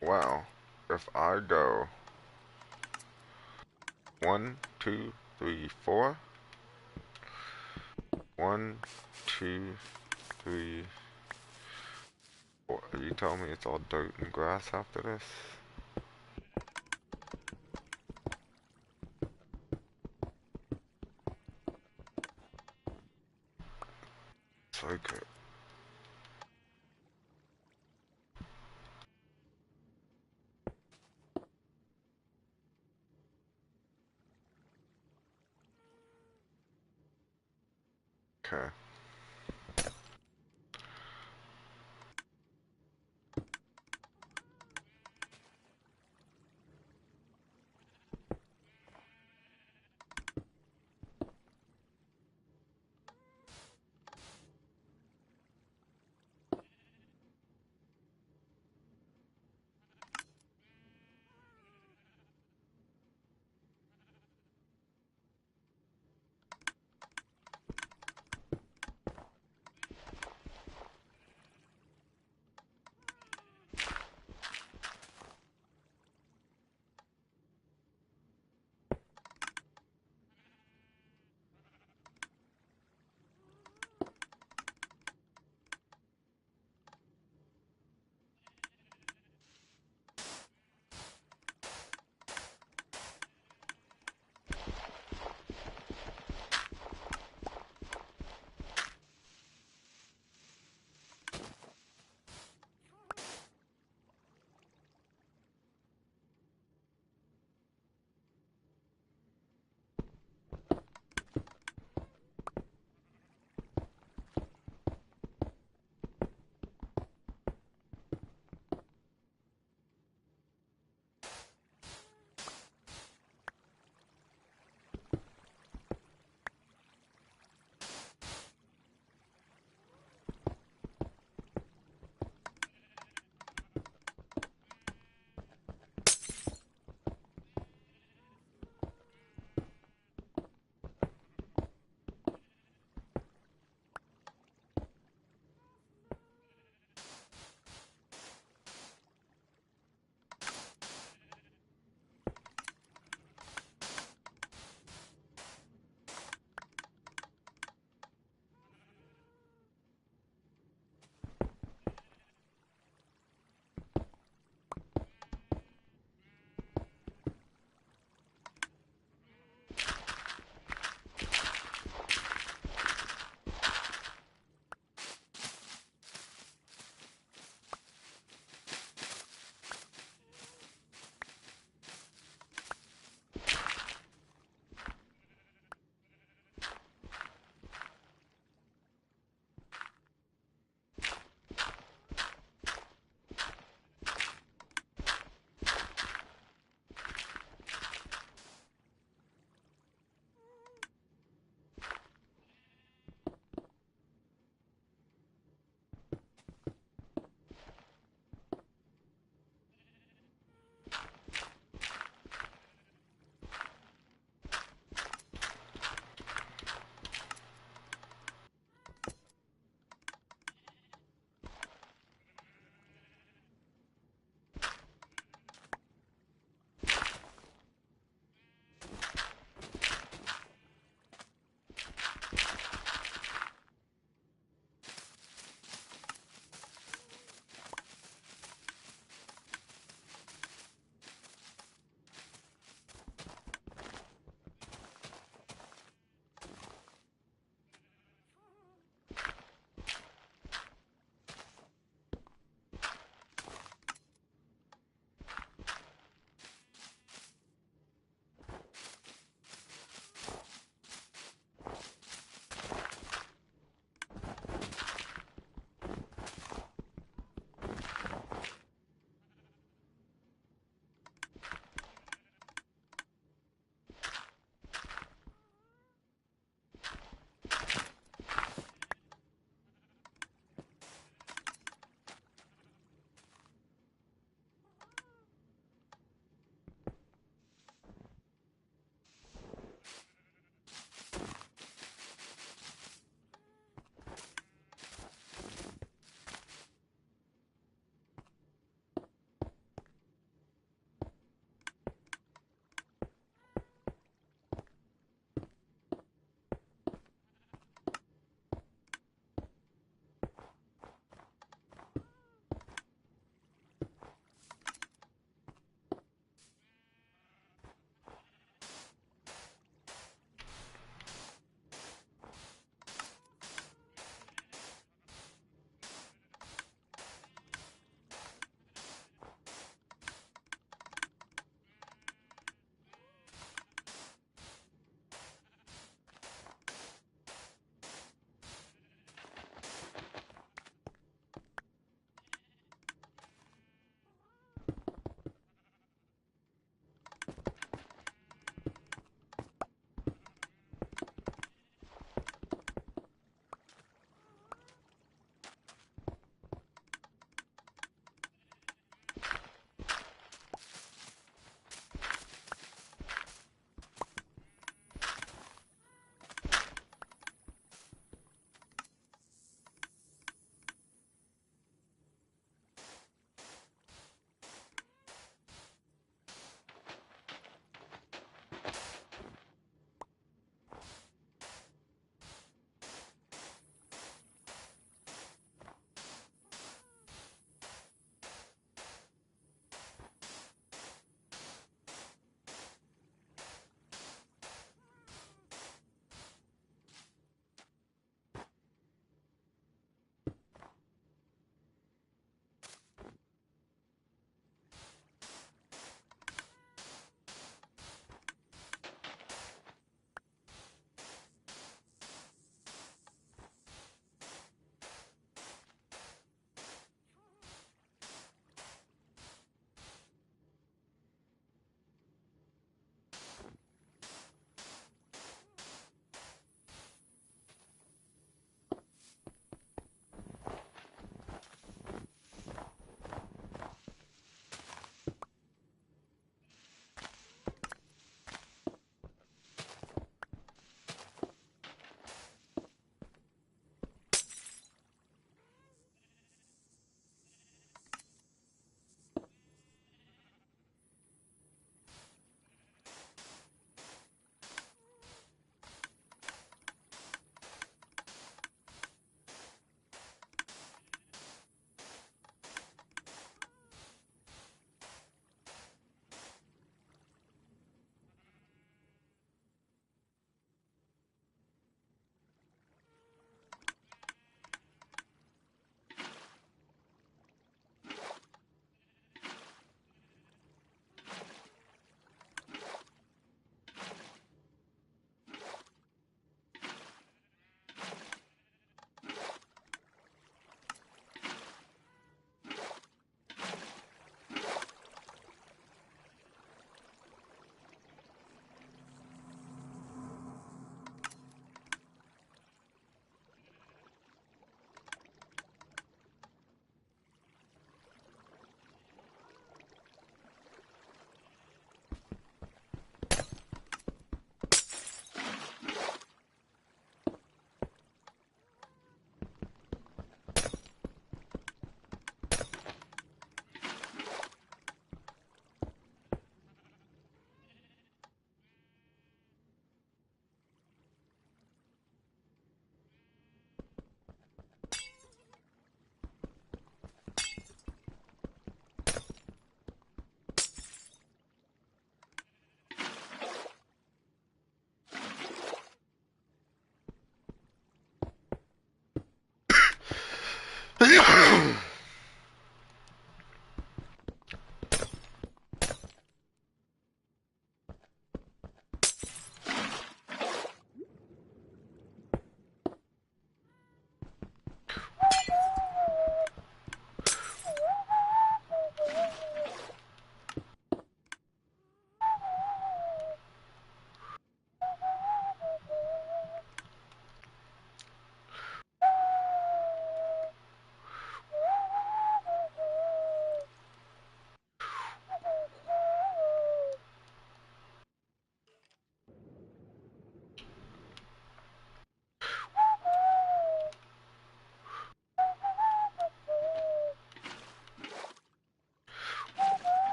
Wow. If I go 1, 2, 3, 4. 1, 2, 3, 4. Are you telling me it's all dirt and grass after this? It's like it. Okay.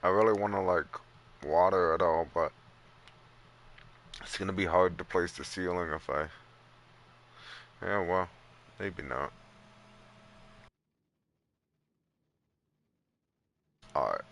I really want to like water it all, but it's gonna be hard to place the ceiling if I. Yeah, well, maybe not. Alright.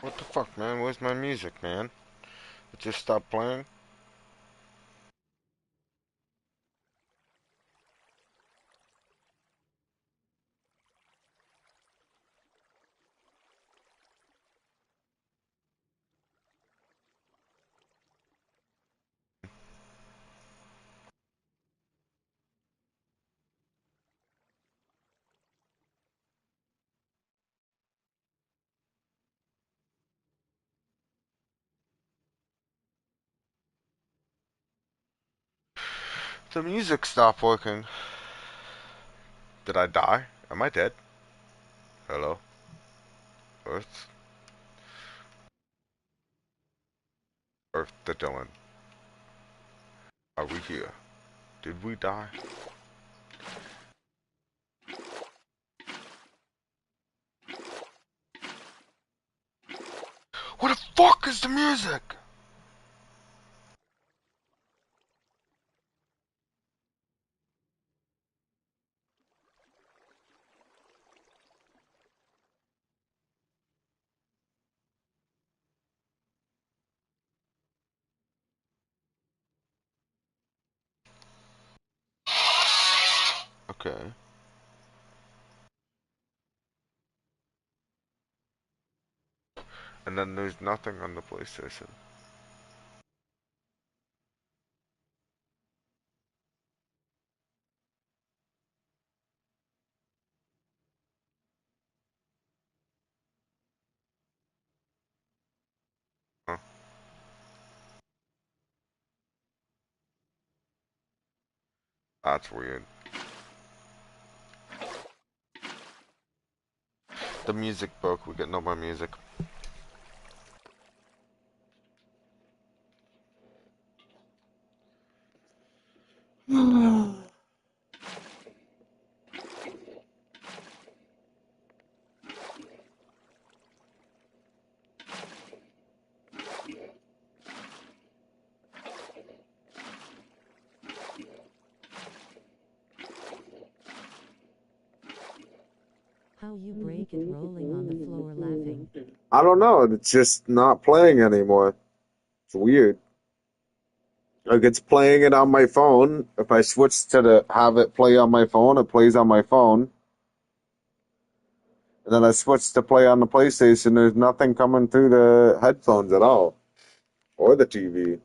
What the fuck, man? Where's my music, man? It just stopped playing? The music stopped working. Did I die? Am I dead? Hello? Earth? Earth the Dylan. Are we here? Did we die? What the fuck is the music? Okay. And then there's nothing on the PlayStation. Huh. That's weird. The music broke. We get no more music. How you break it rolling on the floor laughing. I don't know. It's just not playing anymore. It's weird. Like it's playing it on my phone. If I switch to the have it play on my phone, it plays on my phone. And then I switch to play on the PlayStation. There's nothing coming through the headphones at all, or the TV.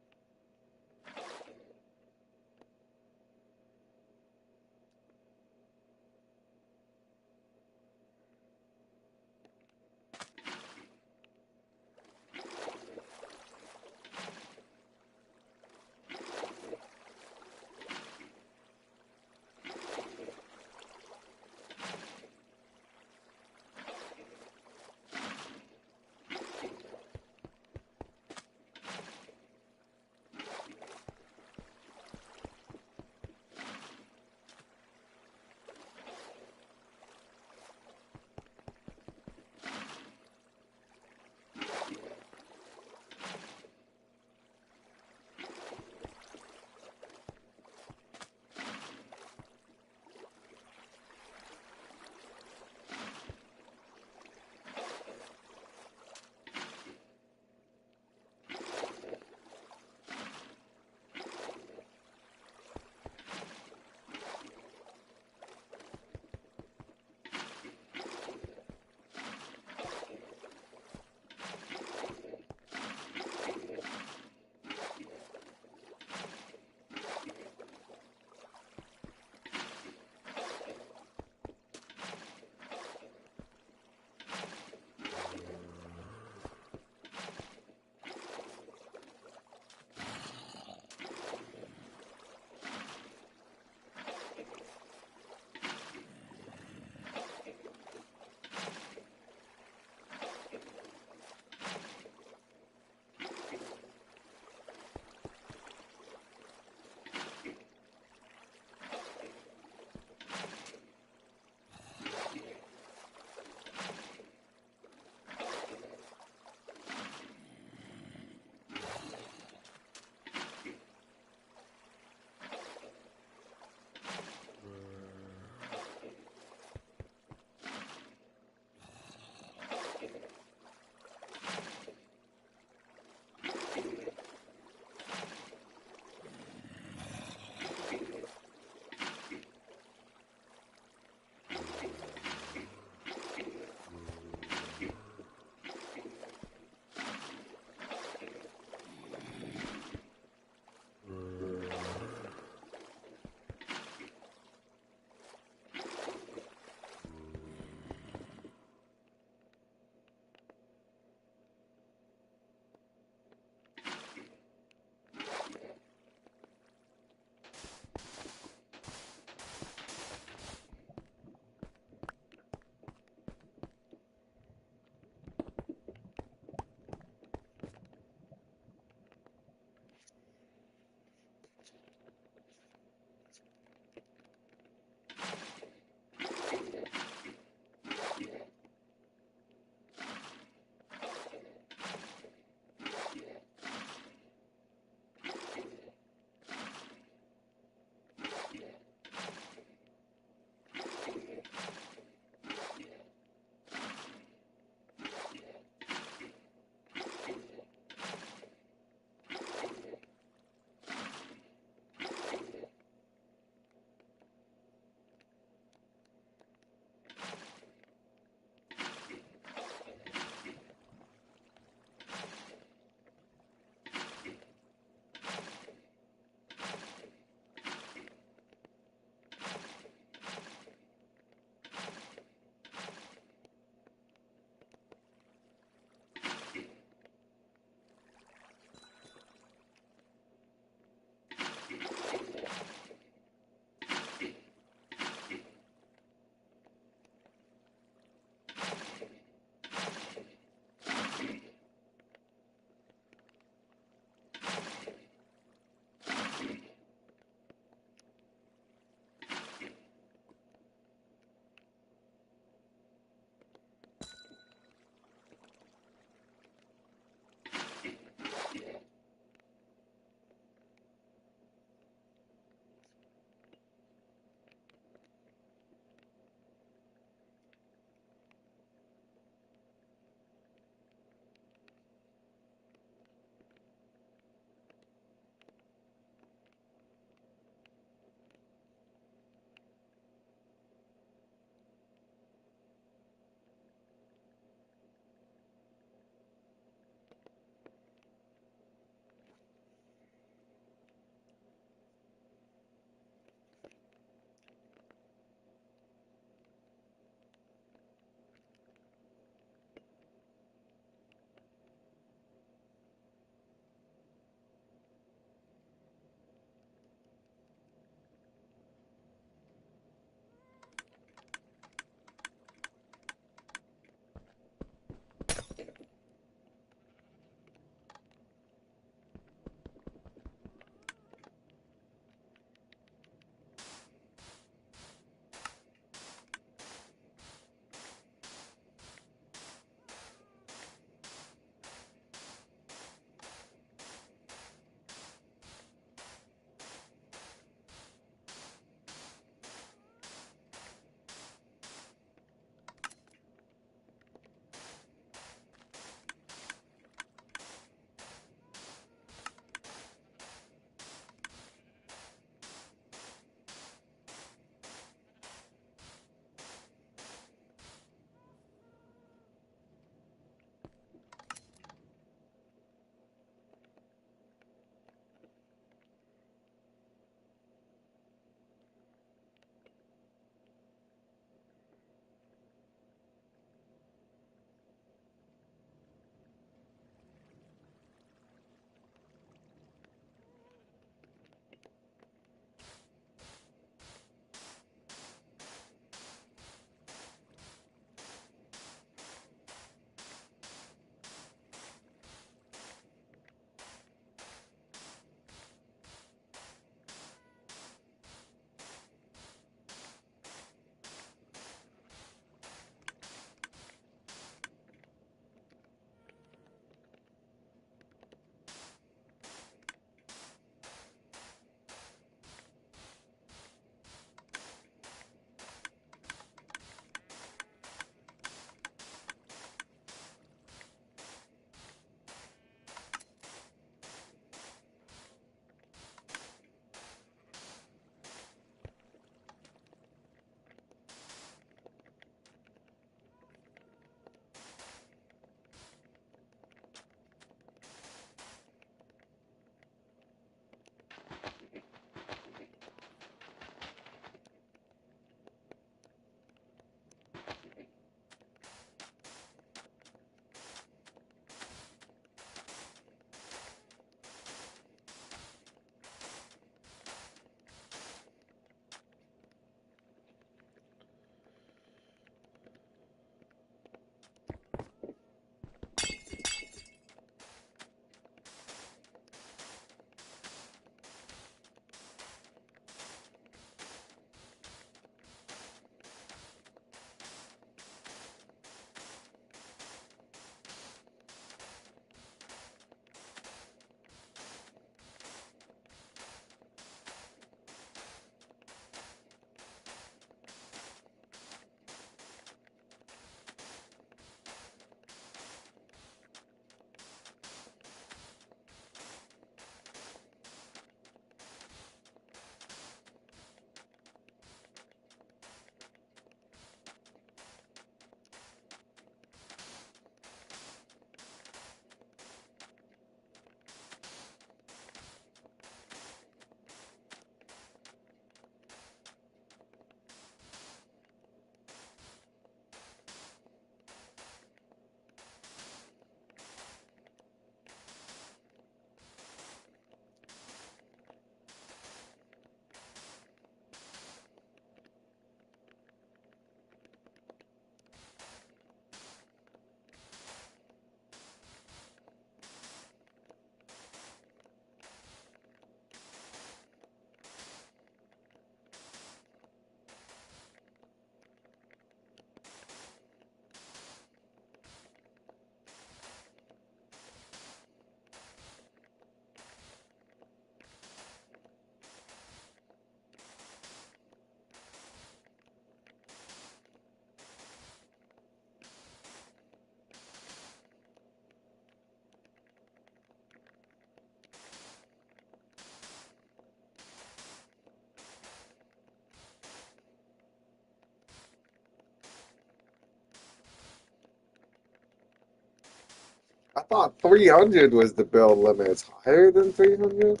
I thought 300 was the build limit. It's higher than 300?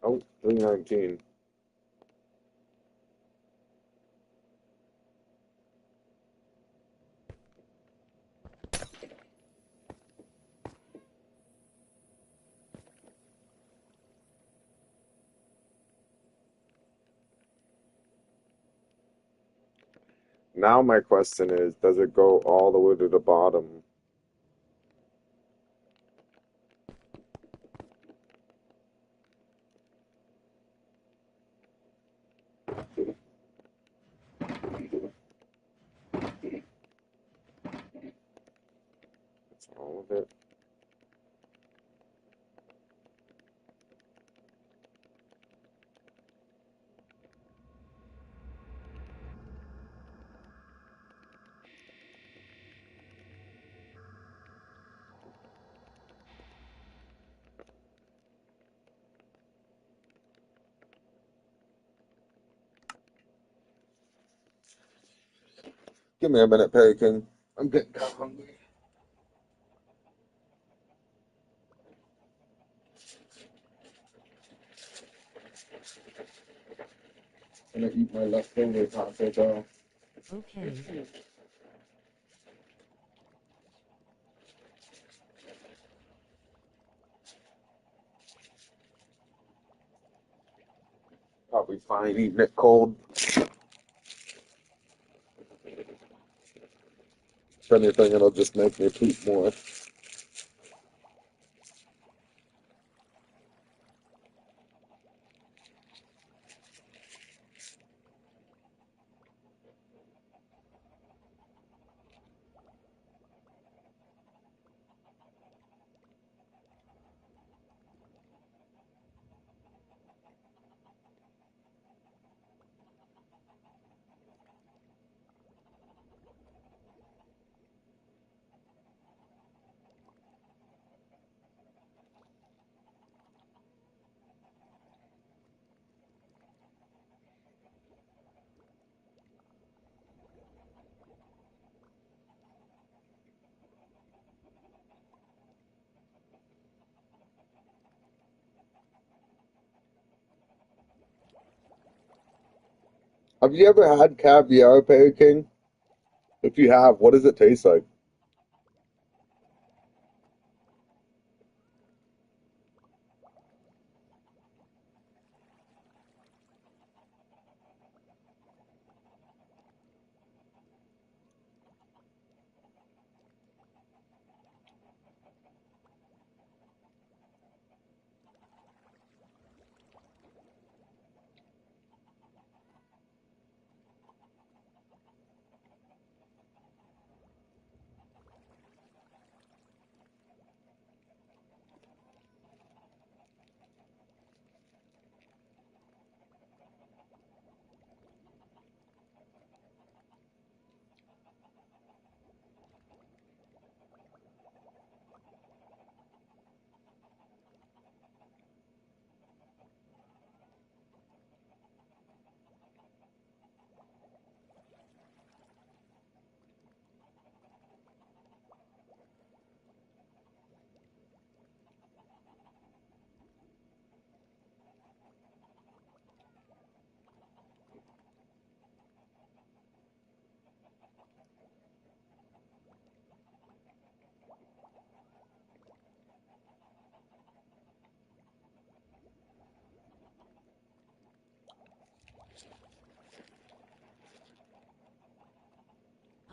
Oh, 319. Now my question is, does it go all the way to the bottom? That's all of it. Give me a minute, Perry King. I'm getting kind of hungry. I'm gonna eat my leftover Taco Bell. Okay. Probably fine eating it cold. If anything, it'll just make me poop more. Have you ever had caviar, Perry King? If you have, what does it taste like?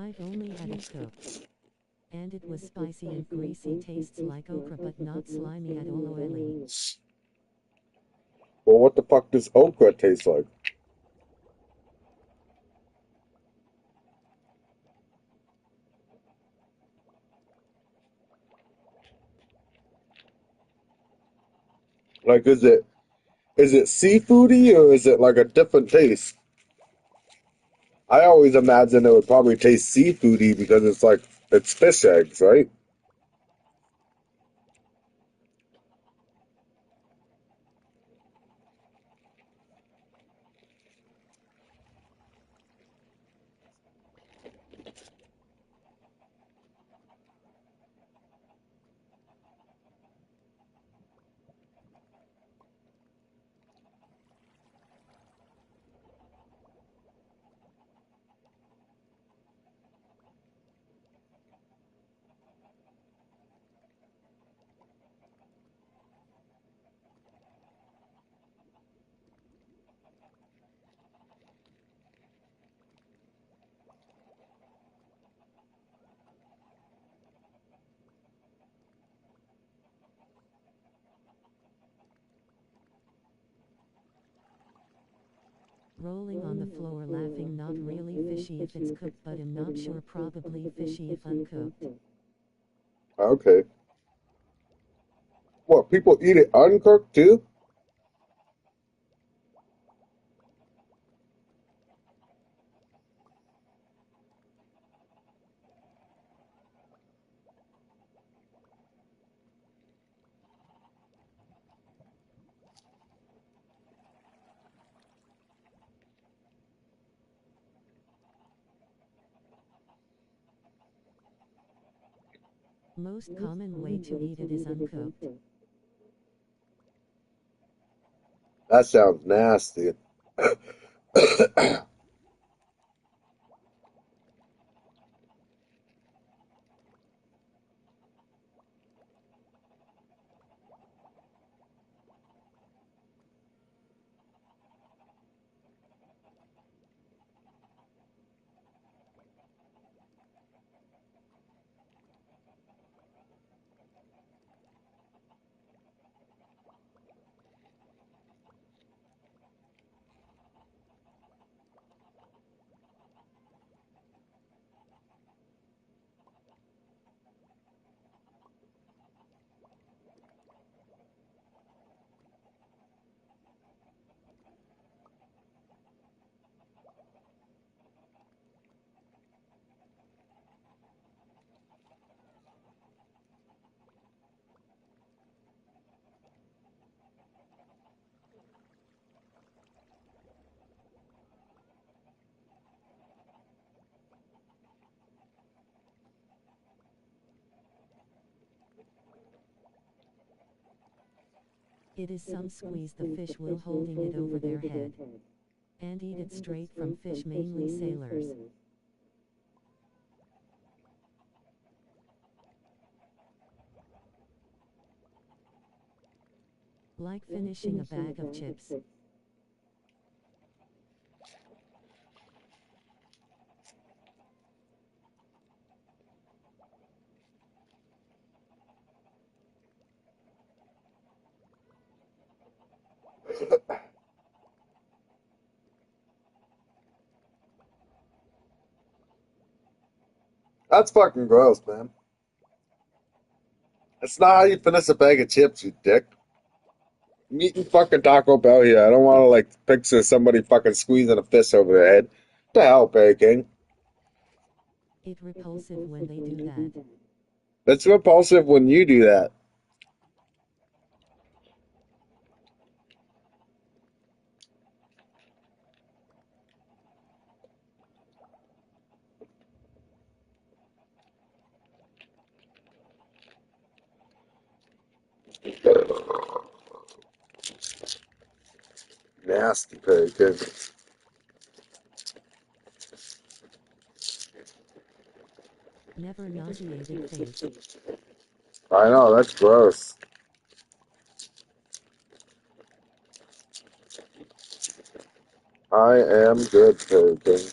I've only had it cooked. And it was spicy and greasy, tastes like okra but not slimy at all oily. Well, what the fuck does okra taste like? Like, is it seafoody or is it like a different taste? I always imagine it would probably taste seafoody because it's like it's fish eggs, right? Rolling on the floor laughing, not really fishy if it's cooked, but I'm not sure, probably fishy if uncooked. Okay. What, people eat it uncooked too? Most common way to eat it is uncooked. That sounds nasty. It is some squeeze the fish while holding it over their head. And eat it straight from fish, mainly sailors. Like finishing a bag of chips. That's fucking gross, man. That's not how you finish a bag of chips, you dick. I'm eating fucking Taco Bell here. I don't want to like picture somebody fucking squeezing a fish over their head. What the hell, Barry King? It's repulsive when they do that. It's repulsive when you do that. Nasty, Barry King. Never nauseated face. I know, that's gross. I am good, Barry King.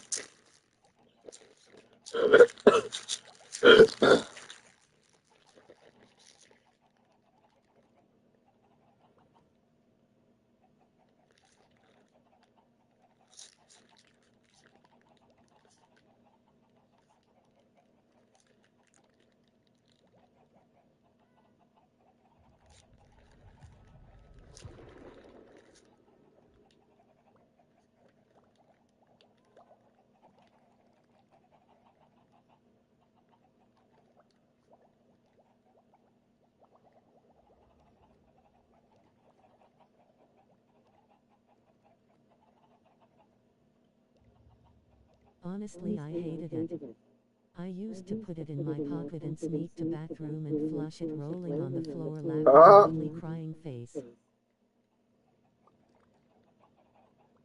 Honestly, I hated it. I used to put it in my pocket and sneak to bathroom and flush it, rolling on the floor laughing, mainly crying face.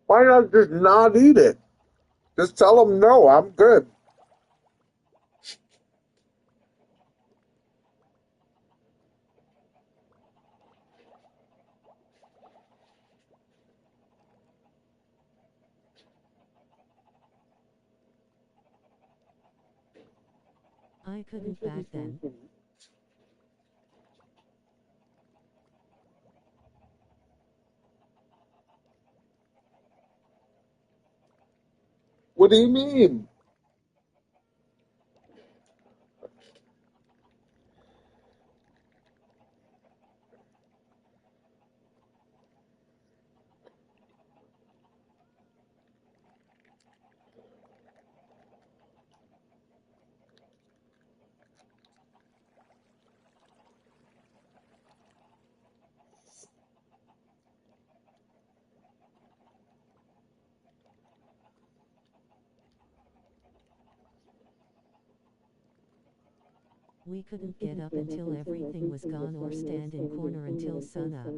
Why not just not eat it? Just tell them no, I'm good. I couldn't back then. What do you mean? We couldn't get up until everything was gone or stand in corner until sunup.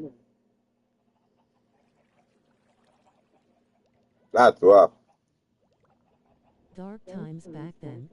That's rough. Dark times back then.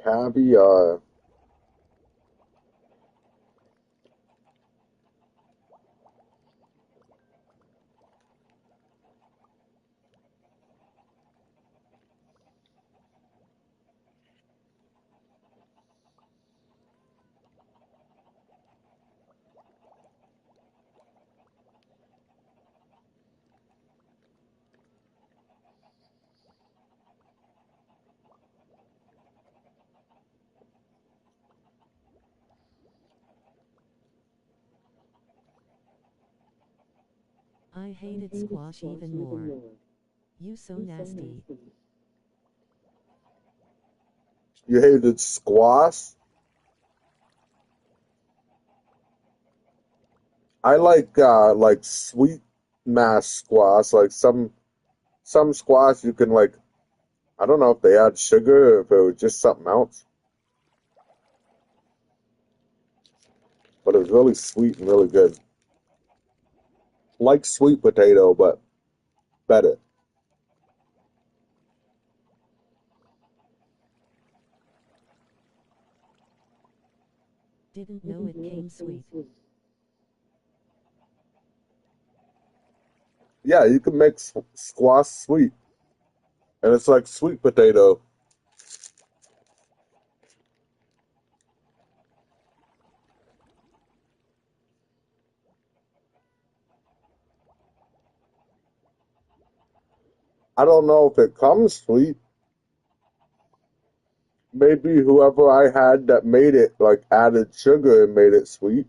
Caviar. I hated squash even more. You so nasty. You hated squash? I like sweet mass squash. Like some squash you can like, I don't know if they add sugar or if it was just something else. But it was really sweet and really good. Like sweet potato, but better. Didn't know it came sweet. Yeah, you can make squash sweet. And it's like sweet potato. I don't know if it comes sweet. Maybe whoever I had that made it like added sugar and made it sweet.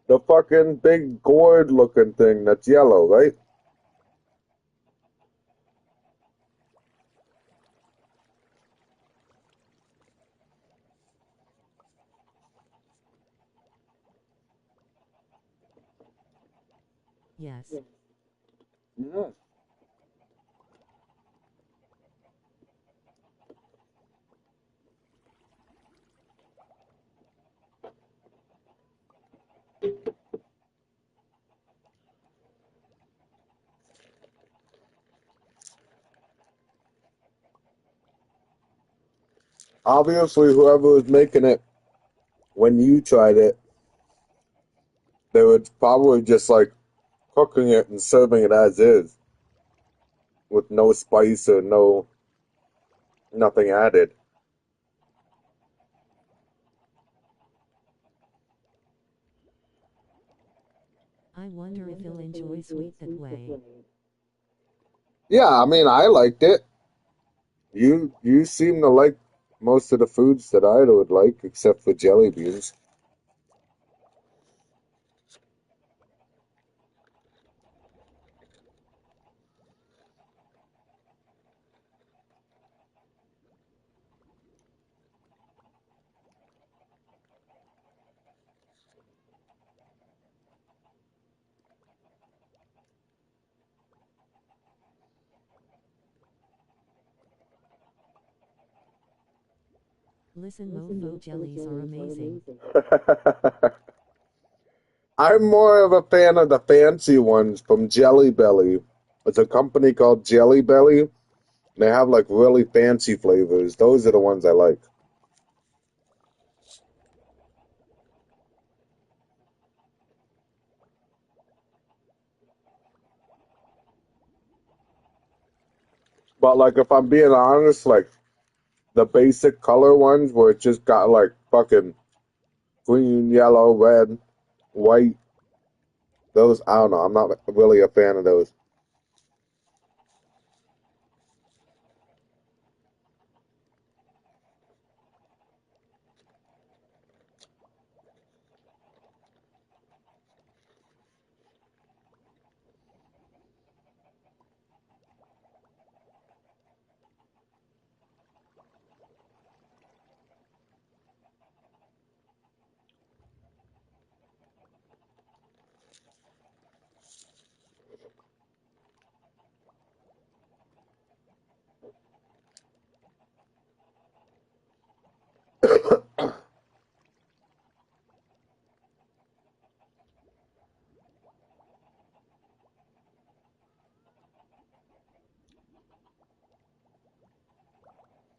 The fucking big gourd looking thing that's yellow, right? Yes. Yeah. Obviously, whoever was making it when you tried it, they were probably just like cooking it and serving it as is with no spice or nothing added. I wonder if he'll enjoy sweet that way. Yeah, I mean, I liked it. You seem to like most of the foods that I would like, except for jelly beans. Listen, mofo jellies are amazing. I'm more of a fan of the fancy ones from Jelly Belly. It's a company called Jelly Belly. They have like really fancy flavors. Those are the ones I like. But like if I'm being honest, like the basic color ones where it just got like fucking green, yellow, red, white, those I don't know. I'm not really a fan of those.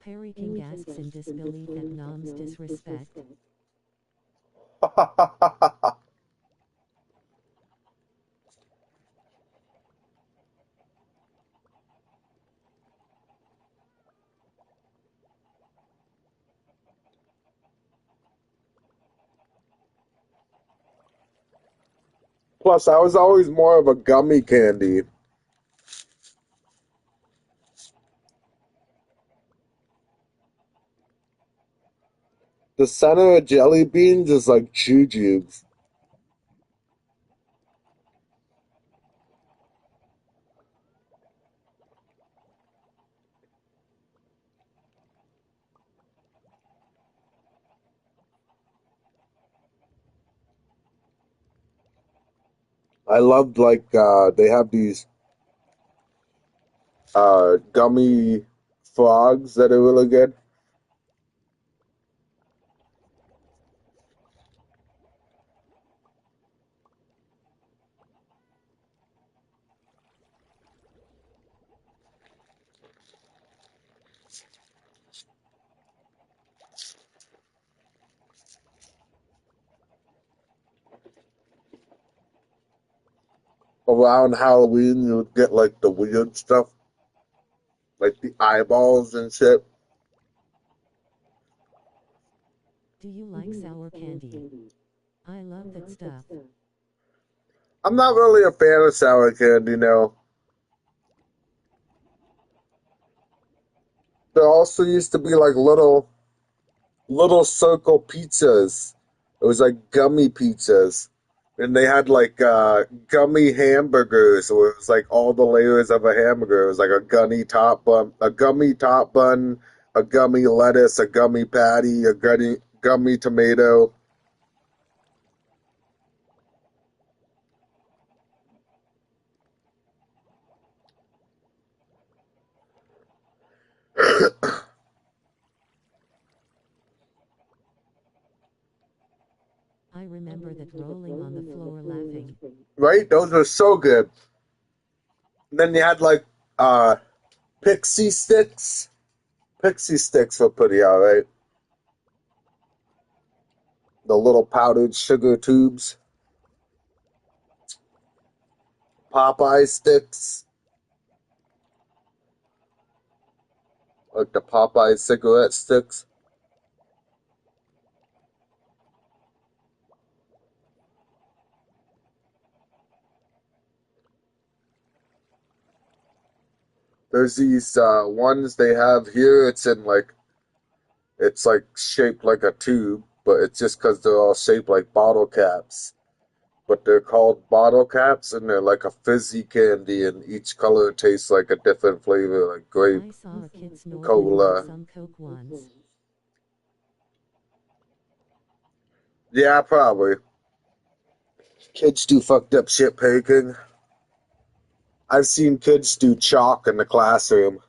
Perry King gasps in disbelief at Nom's disrespect. Plus, I was always more of a gummy candy. The center of jelly beans is like jujubes. I loved like they have these gummy frogs that are really good. Around Halloween, you would get like the weird stuff, like the eyeballs and shit. Do you like sour candy? I love that stuff. I'm not really a fan of sour candy now. There also used to be like little circle pizzas. It was like gummy pizzas. And they had like gummy hamburgers where it was like all the layers of a hamburger. It was like a gummy top bun, a gummy lettuce, a gummy patty, a gummy tomato. I remember that rolling on the floor laughing. Right? Those were so good. And then you had like uh pixie sticks. Pixie sticks were pretty alright. The little powdered sugar tubes. Popeye sticks. Like the Popeye cigarette sticks. There's these ones they have here. It's like shaped like a tube, but it's just because they're all shaped like bottle caps. But they're called bottle caps, and they're like a fizzy candy, and each color tastes like a different flavor, like grape, I saw a kid snorting into cola. some Coke once. Yeah, probably. Kids do fucked up shit baking. I've seen kids do chalk in the classroom.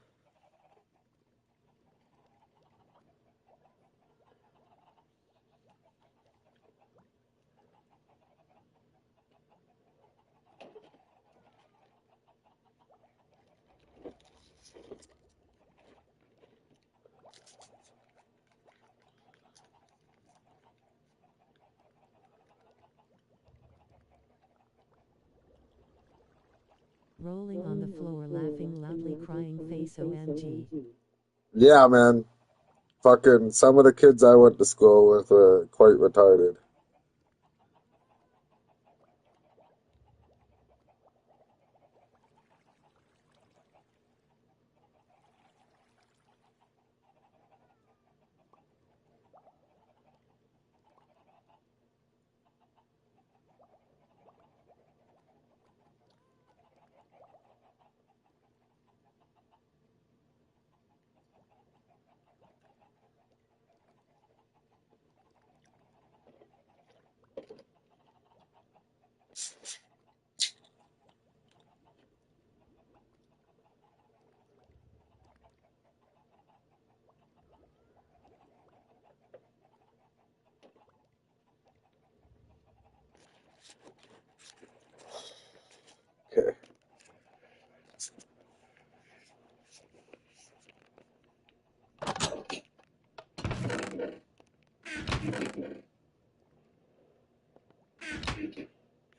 Rolling on the floor, laughing loudly, crying face, OMG. Yeah, man. Fucking some of the kids I went to school with were quite retarded. Okay.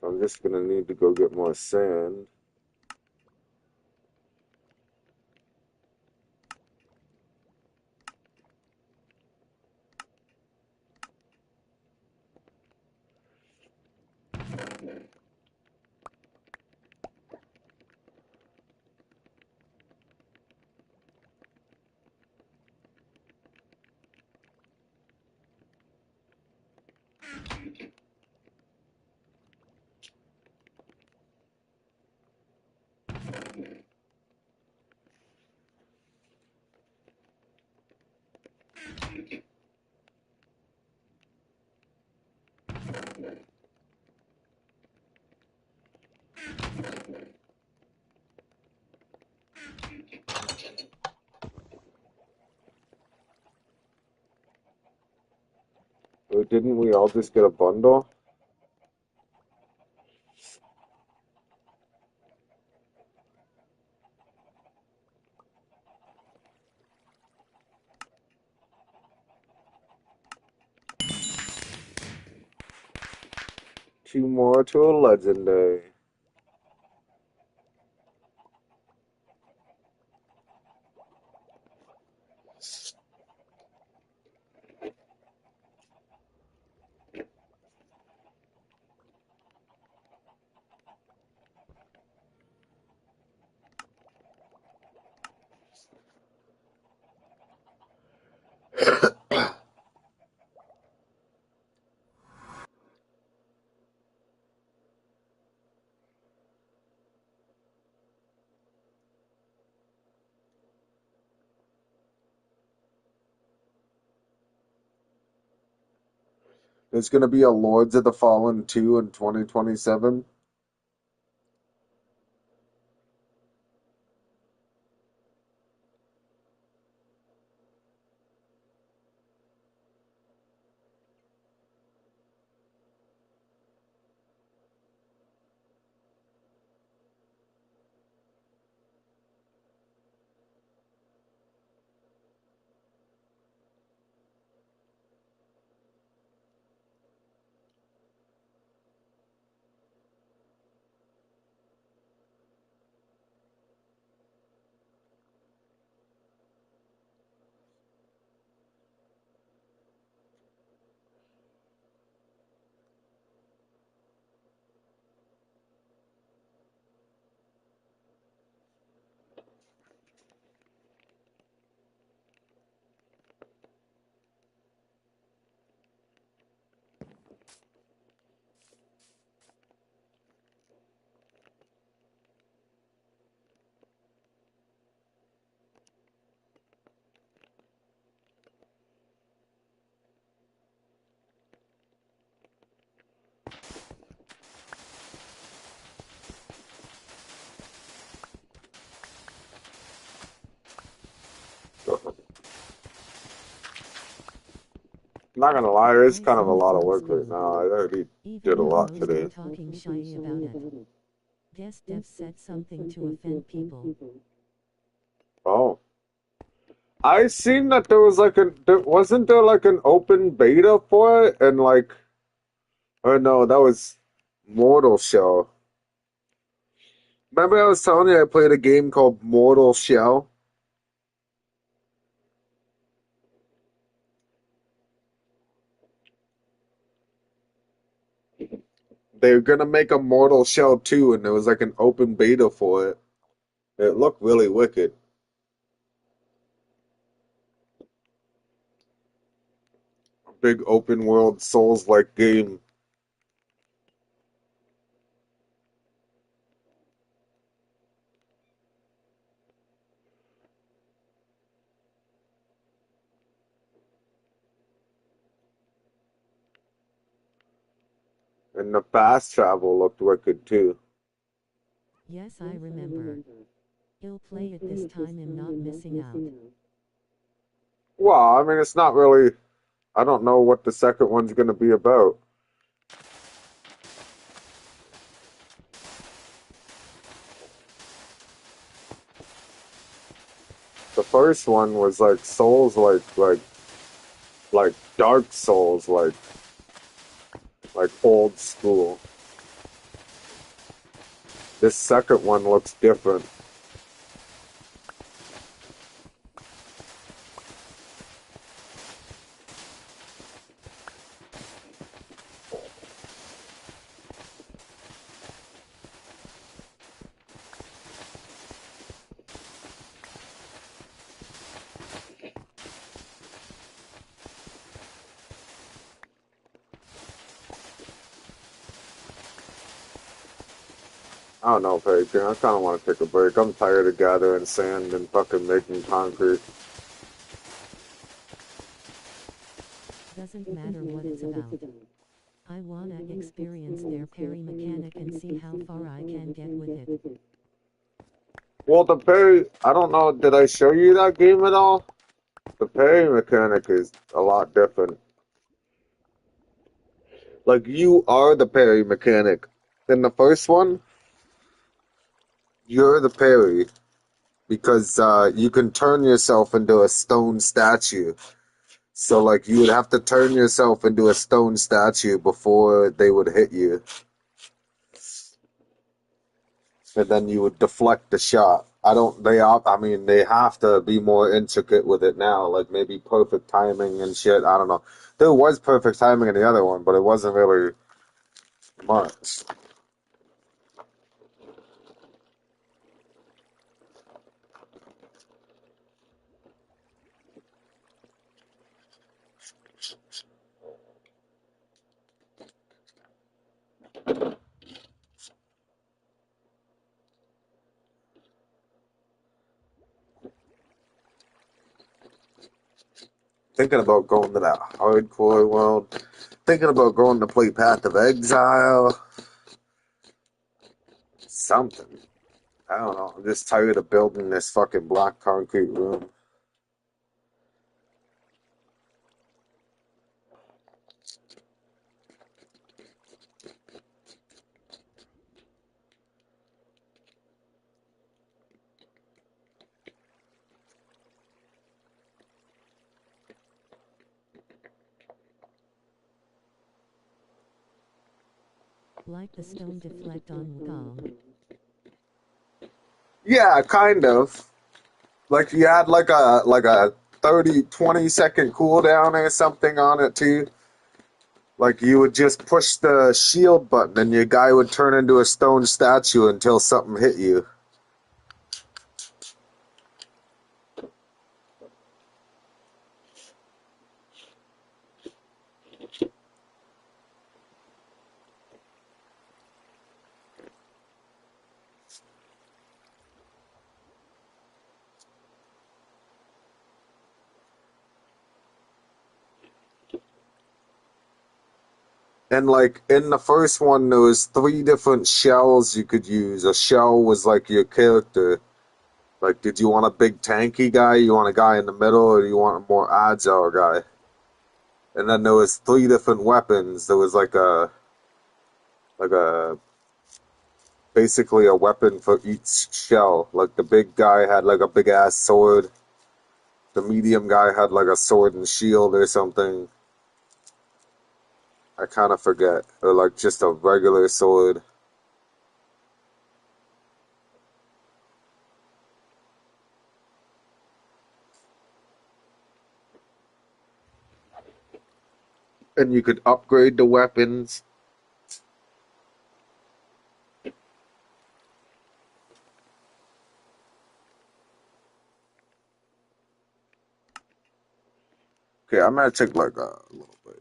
I'm just gonna need to go get more sand. Didn't we all just get a bundle? Two more to a legendary. There's gonna be a Lords of the Fallen 2 in 2027. Not gonna lie, it's kind of a lot of work right now. I already did Even a the lot bros today. are talking shy about it. Guess Dev said something to offend people. Oh, I seen that there was like wasn't there like an open beta for it, and like, or no, that was Mortal Shell. Remember I was telling you I played a game called Mortal Shell? They were gonna make a Mortal Shell 2 and there was like an open beta for it. It looked really wicked. A big open world Souls-like game. And the fast travel looked wicked too. Yes, I remember. You'll play it this time and not missing out. Well, I mean, it's not really. I don't know what the second one's gonna be about. The first one was like Souls, like Dark Souls, like old school. This second one looks different. I don't know, Paige. I kind of want to take a break. I'm tired of gathering sand and fucking making concrete. Doesn't matter what it's about. I wanna experience their parry mechanic and see how far I can get with it. Well, the parry, I don't know, did I show you that game at all? The parry mechanic is a lot different. Like, you are the parry mechanic. In the first one, you're the parry because you can turn yourself into a stone statue. So, like, you would have to turn yourself into a stone statue before they would hit you. And then you would deflect the shot. I mean, they have to be more intricate with it now, like maybe perfect timing and shit. I don't know. There was perfect timing in the other one, but it wasn't really much. Thinking about going to that hardcore world. Thinking about going to play Path of Exile. Something. I don't know. I'm just tired of building this fucking block concrete room. Like the stone deflect on Wukong. Yeah, kind of. Like you had like a 30-20 second cooldown or something on it too. Like you would just push the shield button and your guy would turn into a stone statue until something hit you. And like in the first one there was 3 different shells you could use. A shell was like your character. Like did you want a big tanky guy, you want a guy in the middle, or do you want a more agile guy? And then there was 3 different weapons. There was like a basically a weapon for each shell. Like the big guy had like a big ass sword. The medium guy had like a sword and shield or something. I kind of forget. Or like just a regular sword. And you could upgrade the weapons. Okay, I'm gonna take like a little break.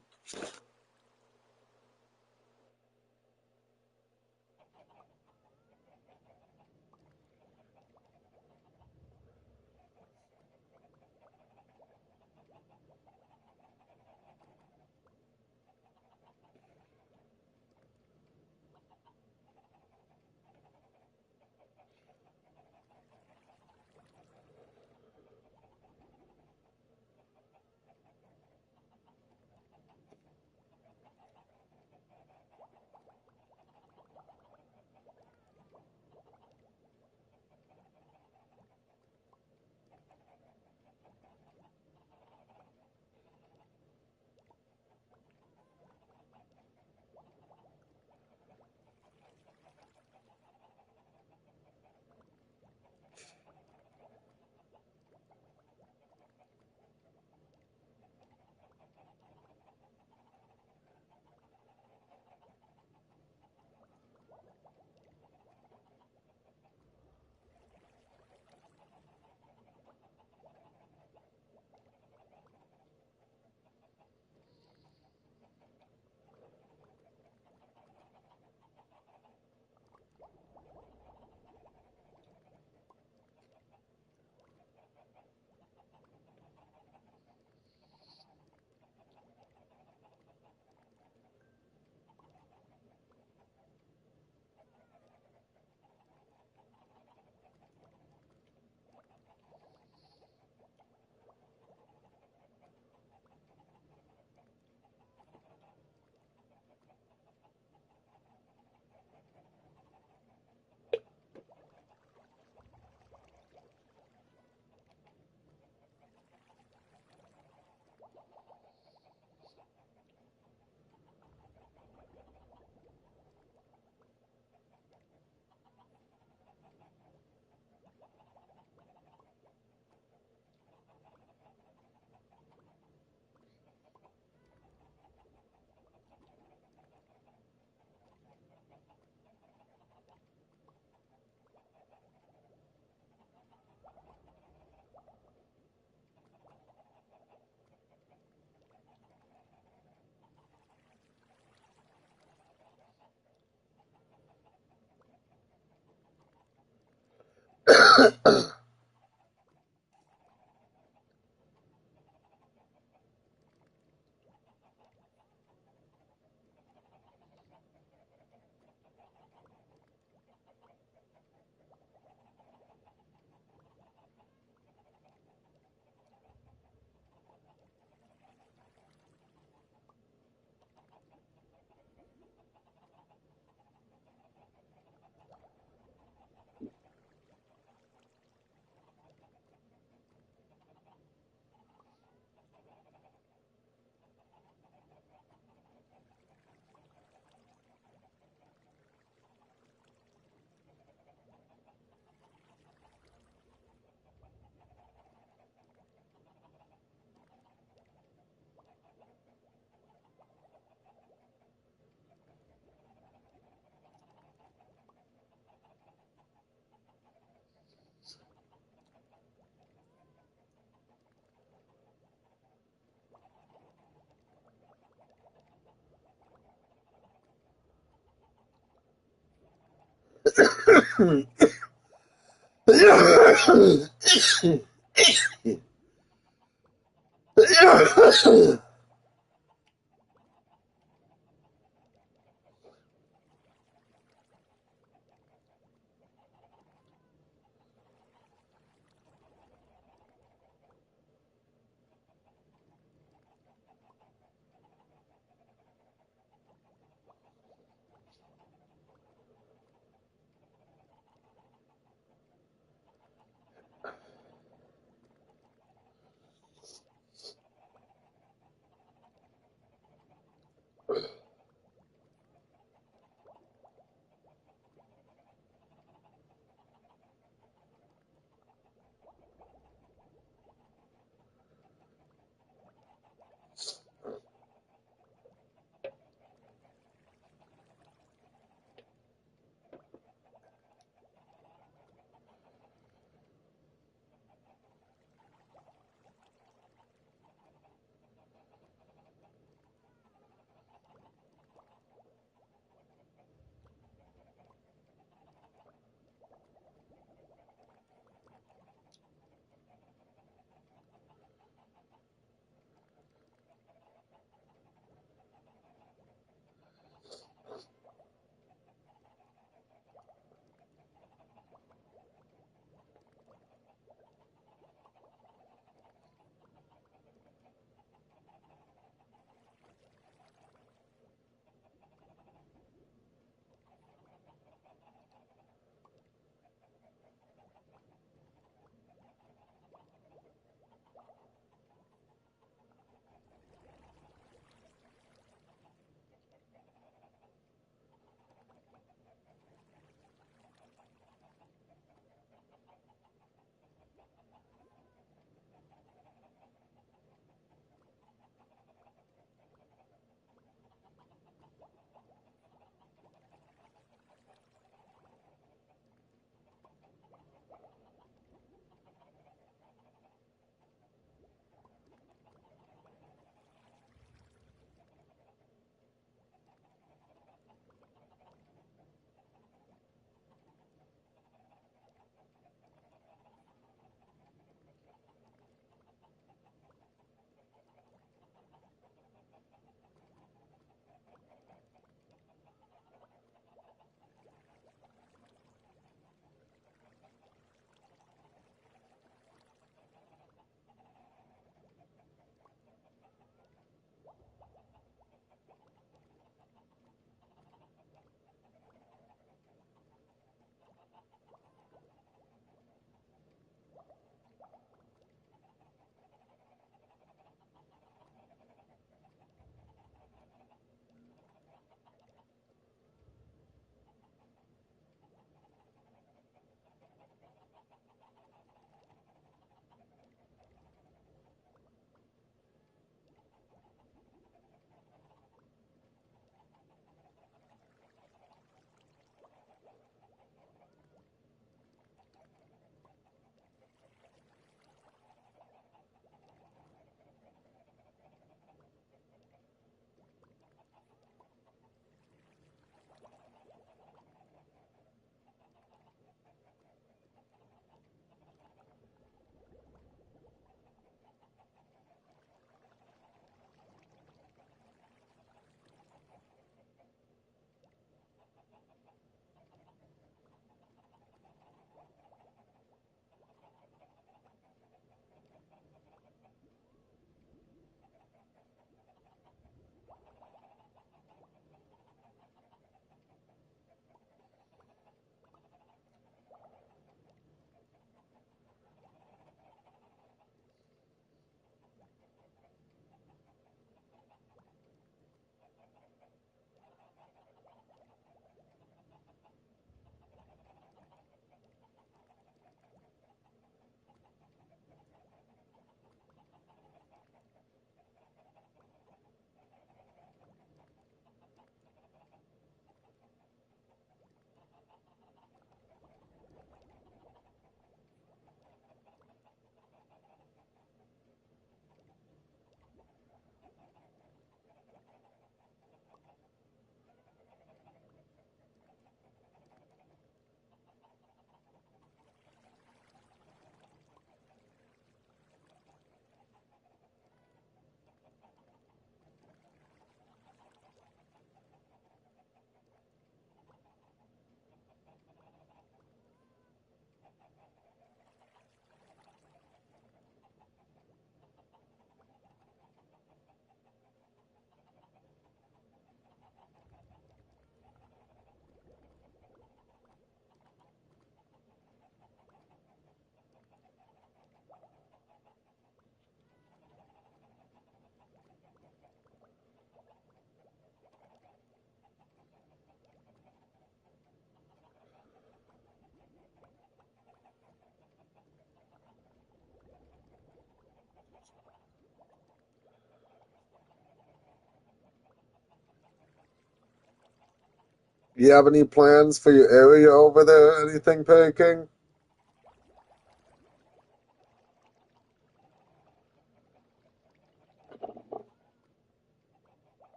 You have any plans for your area over there? Anything, Perry King?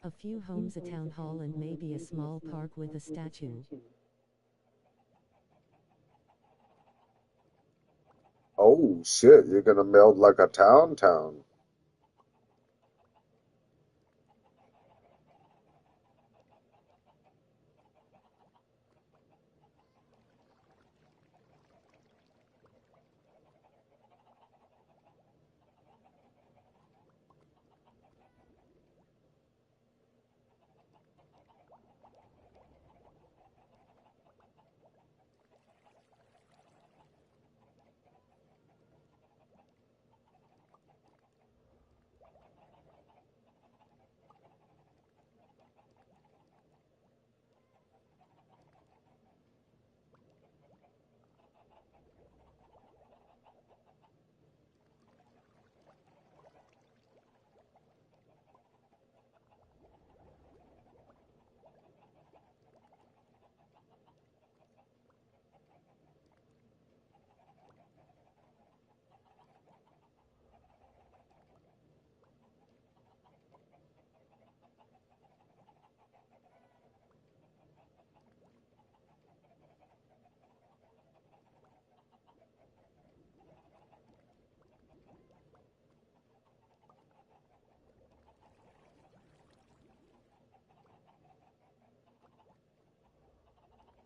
A few homes, a town hall, and maybe a small park with a statue. Oh shit, you're gonna build like a town.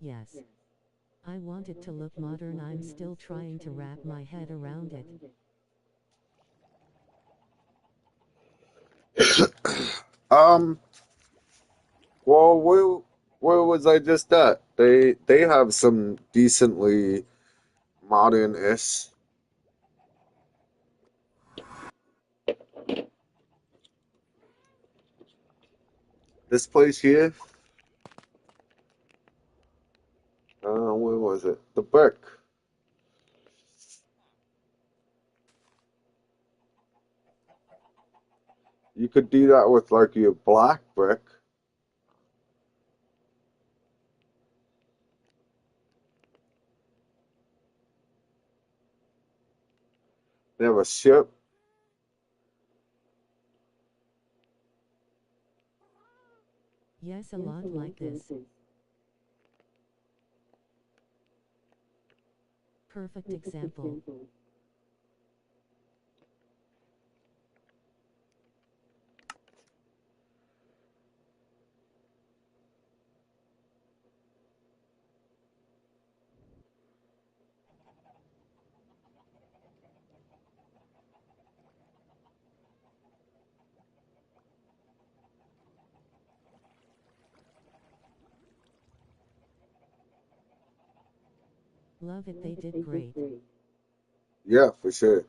Yes. I want it to look modern. I'm still trying to wrap my head around it. Um, well, where was I just at? They have some decently modern-ish. This place here, where was it? The brick. You could do that with like your black brick. They have a ship. Yes, a lot like this. Perfect example. Love it, they did great. Yeah, for sure.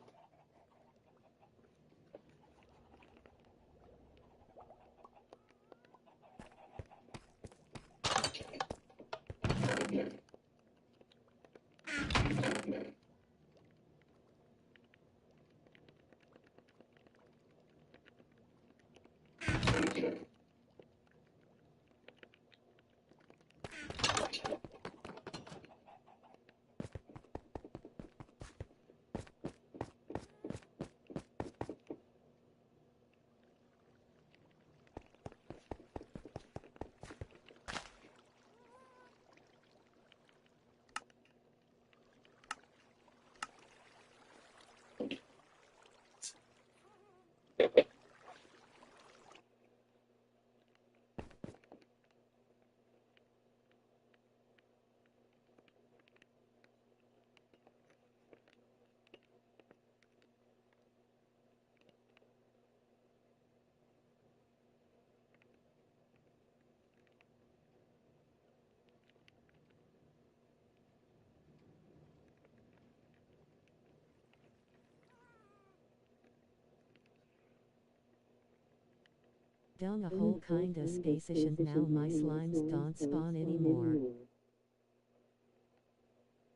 Dung a whole kinda spacious and now my slimes don't spawn anymore.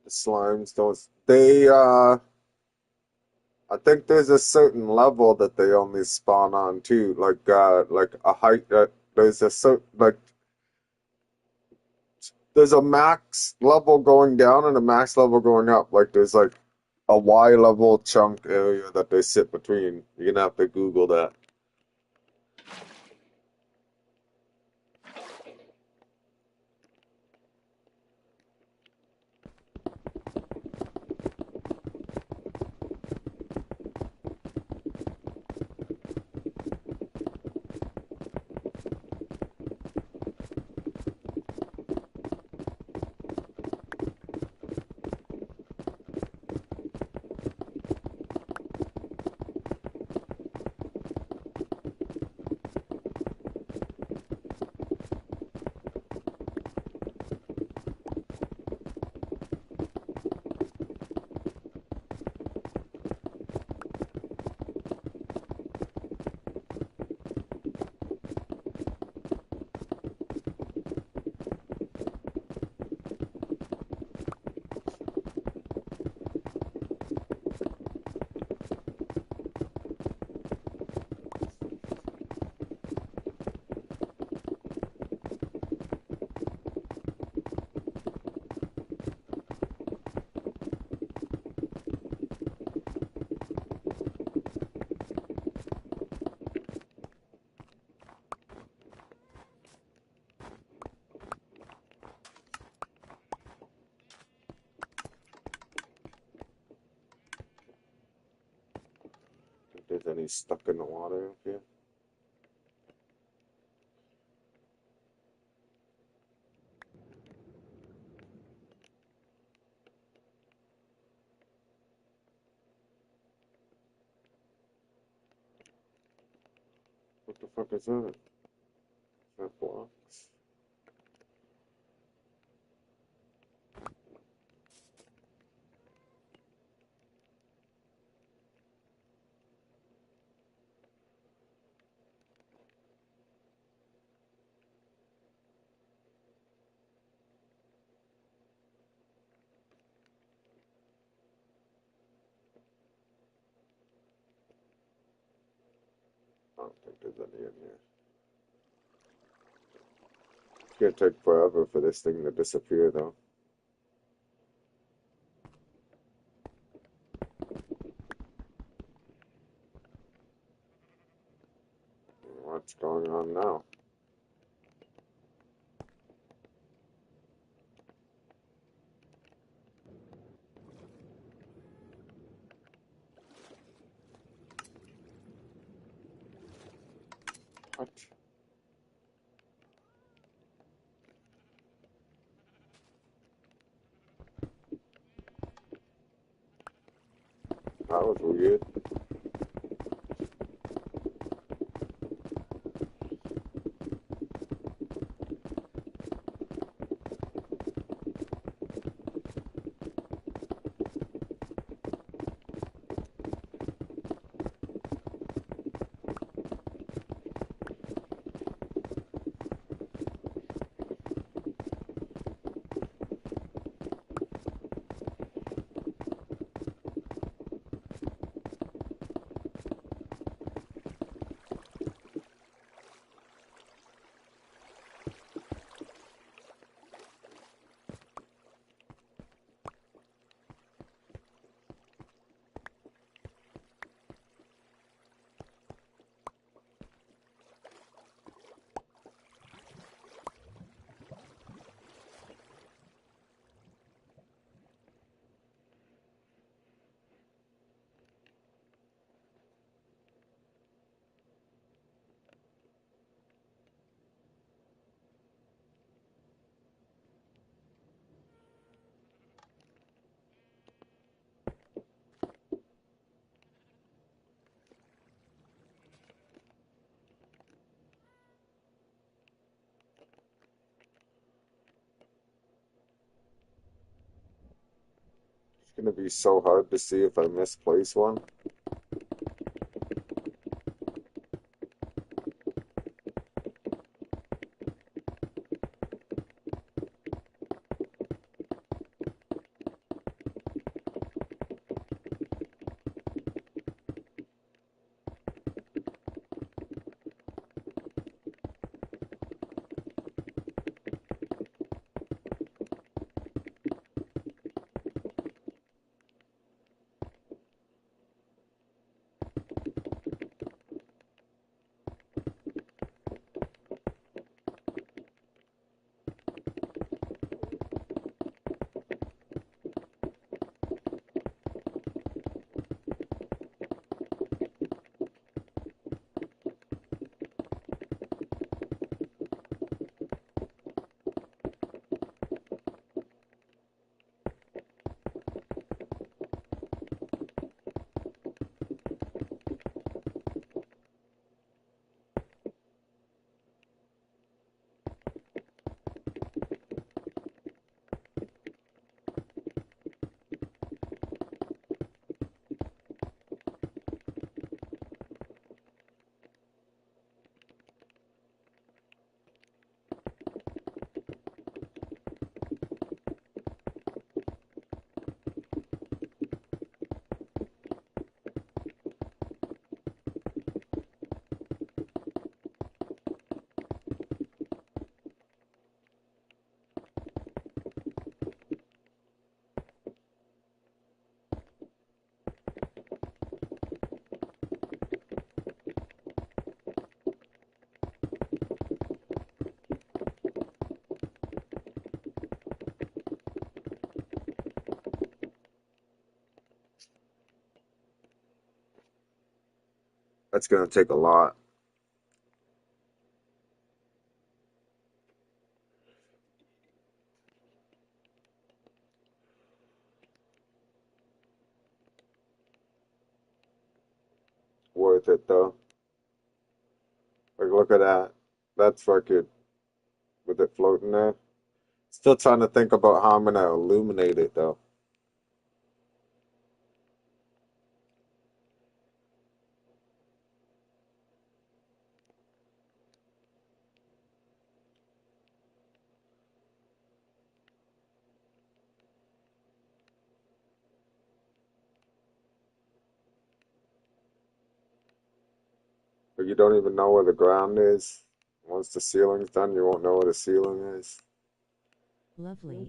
The slimes don't. I think there's a certain level that they only spawn on too, like a height that there's a certain like there's a max level going down and a max level going up. Like there's like a Y level chunk area that they sit between. You're gonna have to Google that. If there's any stuck in the water up here. What the fuck is that? Is that blocks? I don't think there's any in here. It's gonna take forever for this thing to disappear though. What's going on now? What? That was weird. It's gonna be so hard to see if I misplace one. That's gonna take a lot. Worth it though. Like, look at that. That's fucking with it floating there. Still trying to think about how I'm gonna illuminate it though. But you don't even know where the ground is. Once the ceiling's done, you won't know where the ceiling is. Lovely.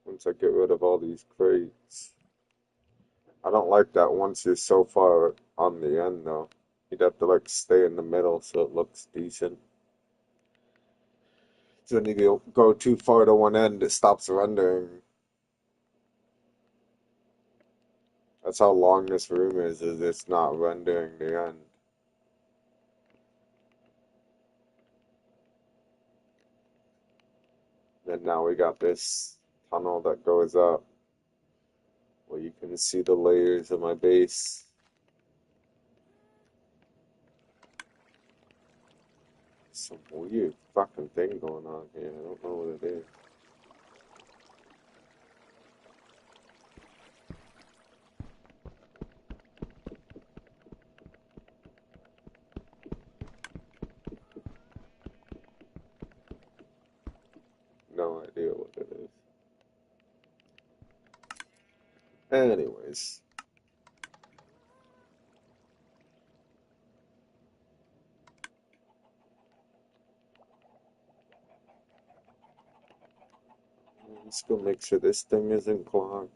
Once I get rid of all these crates. I don't like that once you're so far on the end though. You'd have to like stay in the middle so it looks decent. So then if you go too far to one end, it stops rendering. That's how long this room is it's not rendering the end. Then now we got this tunnel that goes up where you can see the layers of my base. Some weird fucking thing going on here. I don't know what it is. No idea what it is. Anyways. Let's go make sure this thing isn't clogged.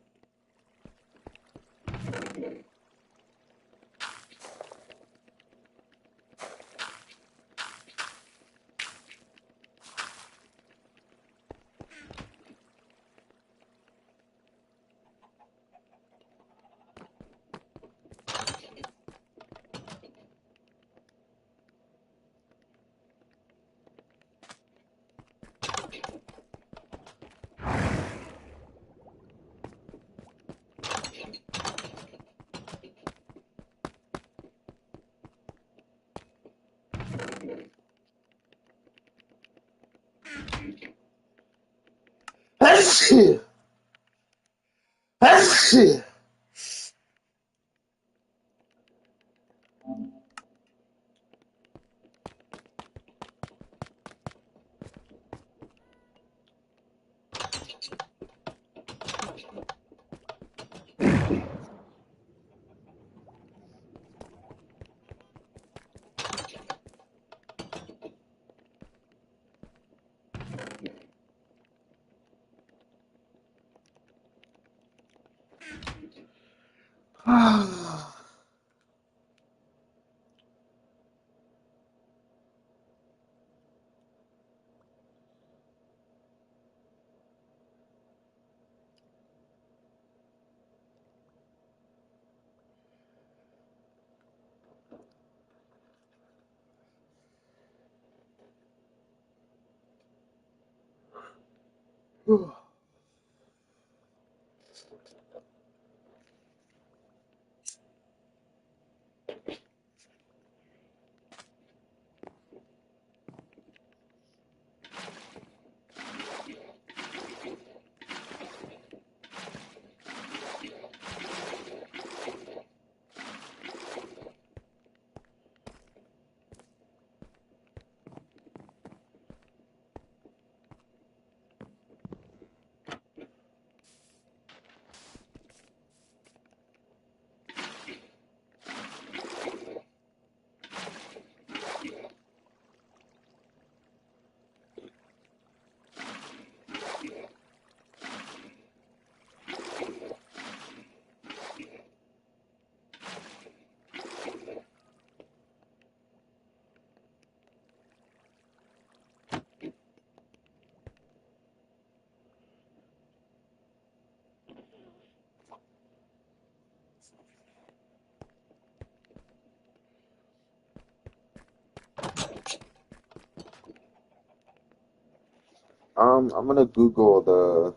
I'm gonna Google the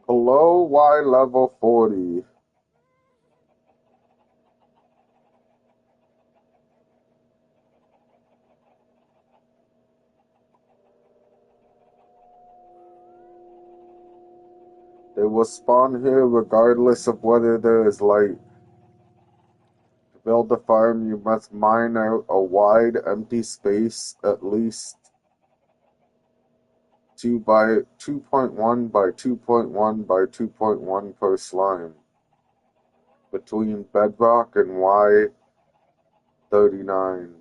below Y level 40. They will spawn here regardless of whether there is light. To build a farm, you must mine out a wide, empty space at least 2.1 by 2.1 by 2.1 per slime between bedrock and Y39.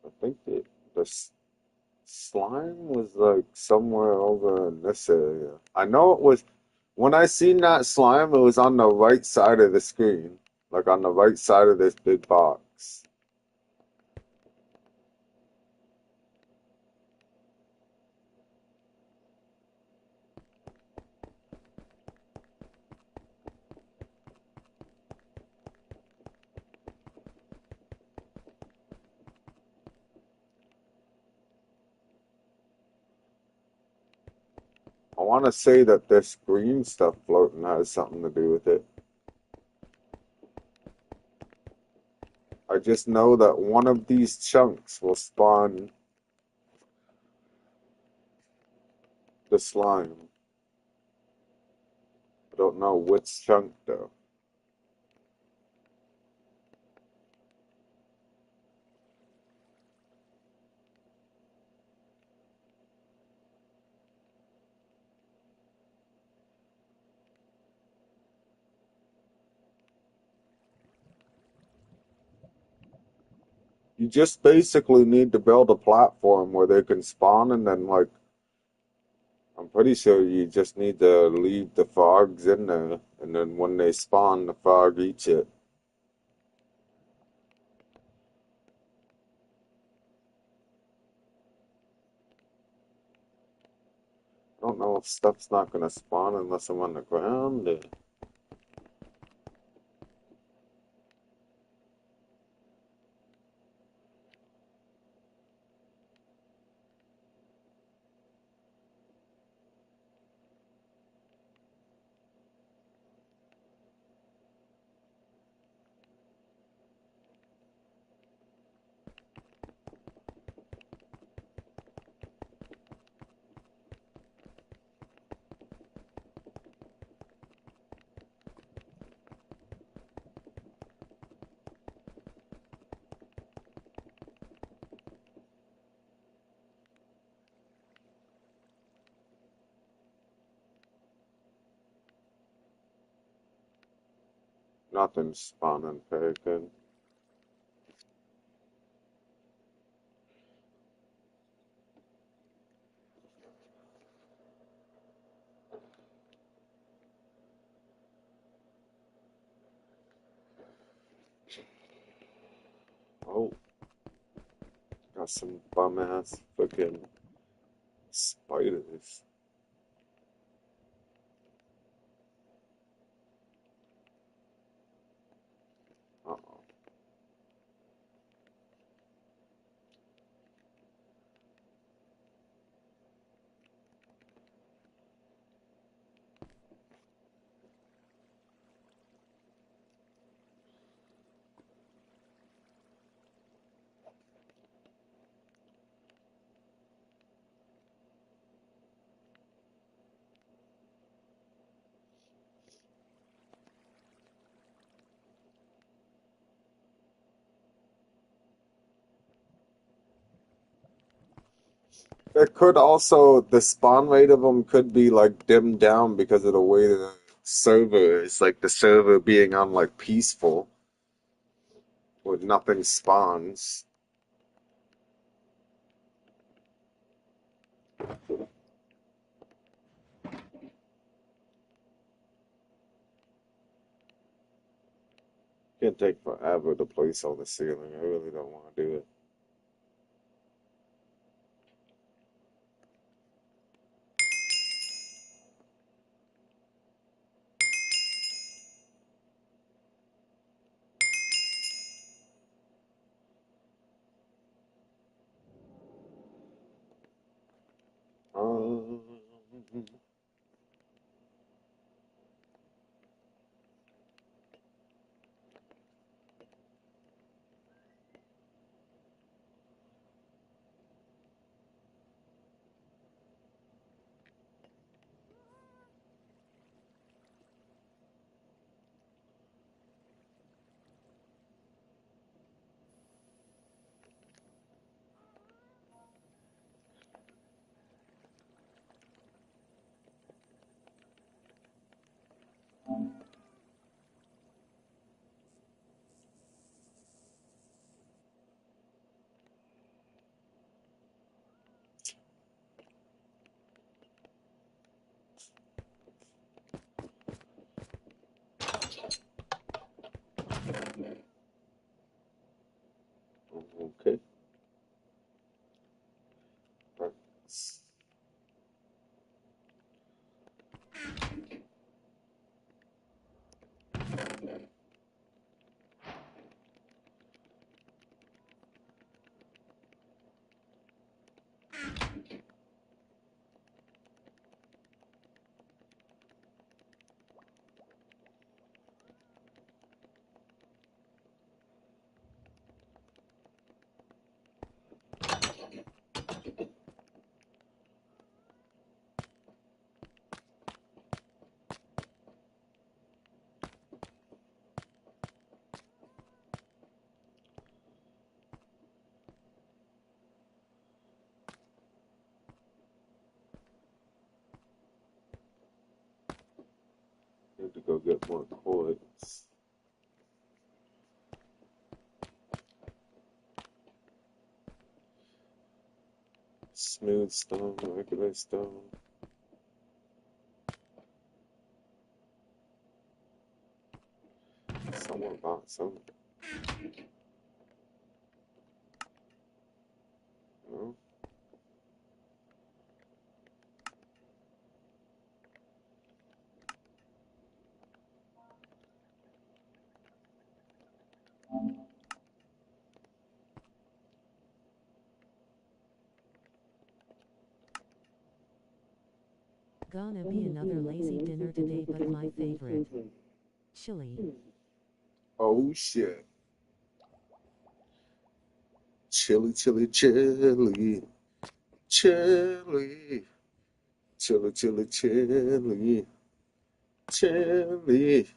I think the slime was like somewhere over in this area. I know it was when I seen that slime, it was on the right side of the screen, like on the right side of this big box. I want to say that this green stuff floating has something to do with it. I just know that one of these chunks will spawn the slime. I don't know which chunk though. You just basically need to build a platform where they can spawn, and then like I'm pretty sure you just need to leave the frogs in there, and then when they spawn, the frog eats it. I don't know if stuff's not gonna spawn unless I'm on the ground. Nothing's spawning very good. Oh, got some bum ass freaking spiders. Uh-oh. It could also, the spawn rate of them could be like dimmed down because of the way the server is, like the server being on like peaceful, where nothing spawns. Can't take forever to place on the ceiling. I really don't want to do it. Um, okay. That's- Need to go get more quartz. Smooth stone, regular stone. Someone bought some. No? Gonna be another lazy dinner today, but my favorite. Chili. Oh shit. Chili, chili, chili. Chili. Chili, chili, chili. Chili.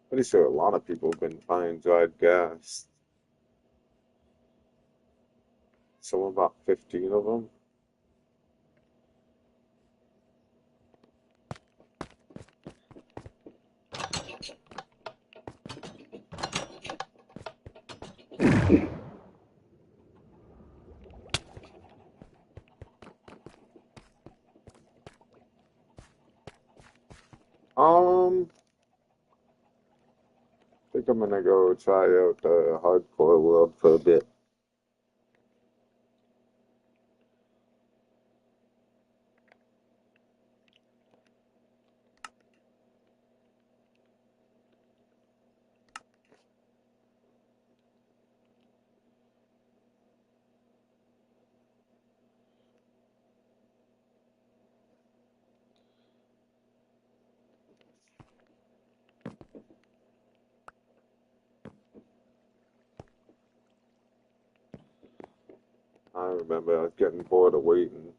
Pretty sure a lot of people have been buying dried gas. Someone bought 15 of them. I think I'm gonna go try out the hardcore world for a bit. I remember I was getting bored of waiting.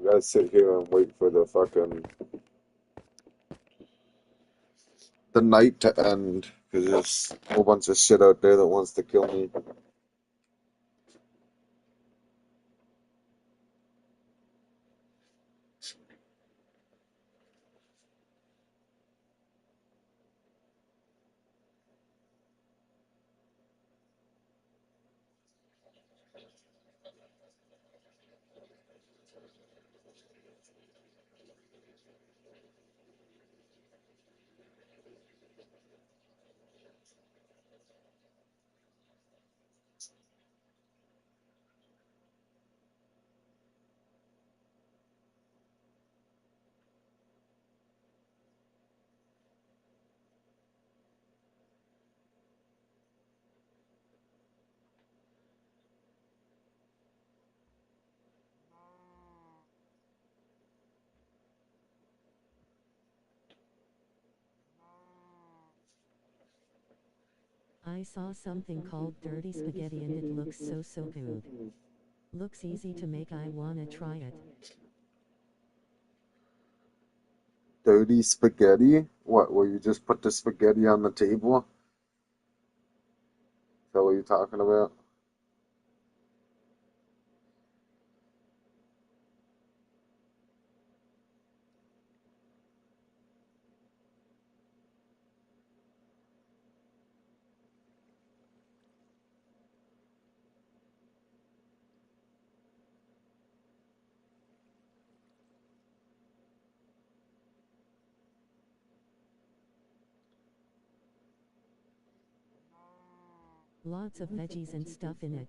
gotta sit here and wait for the night to end because there's a whole bunch of shit out there that wants to kill me. I saw something called dirty spaghetti and it looks so good. Looks easy to make, I wanna try it. Dirty spaghetti? What, where you just put the spaghetti on the table? Is that what you're talking about? Lots of veggies and stuff in it.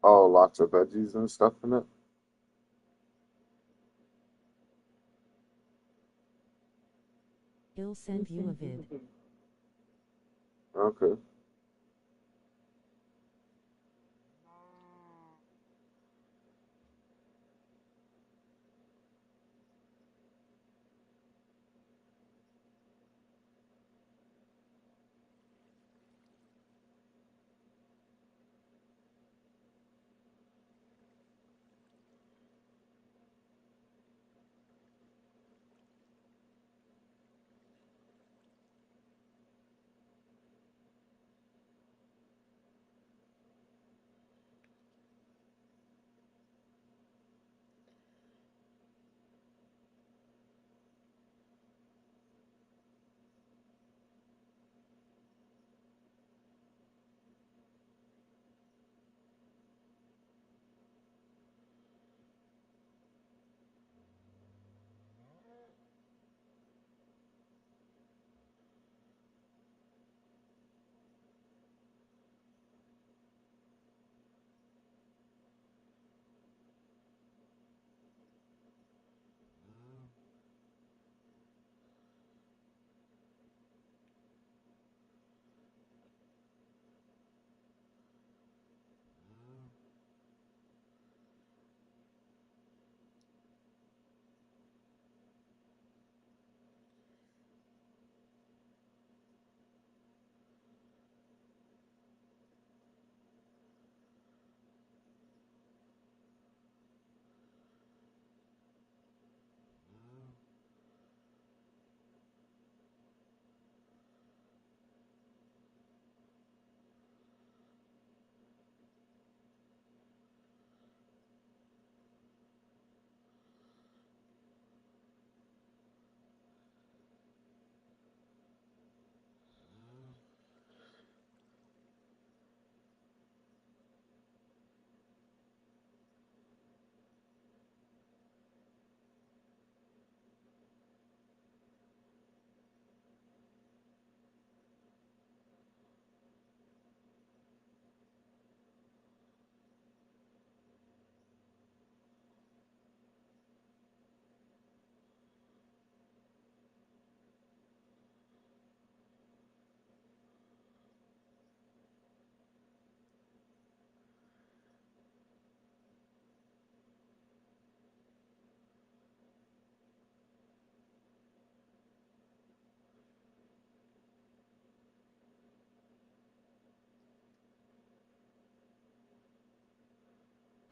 Oh, lots of veggies and stuff in it? I'll send you a vid. Okay.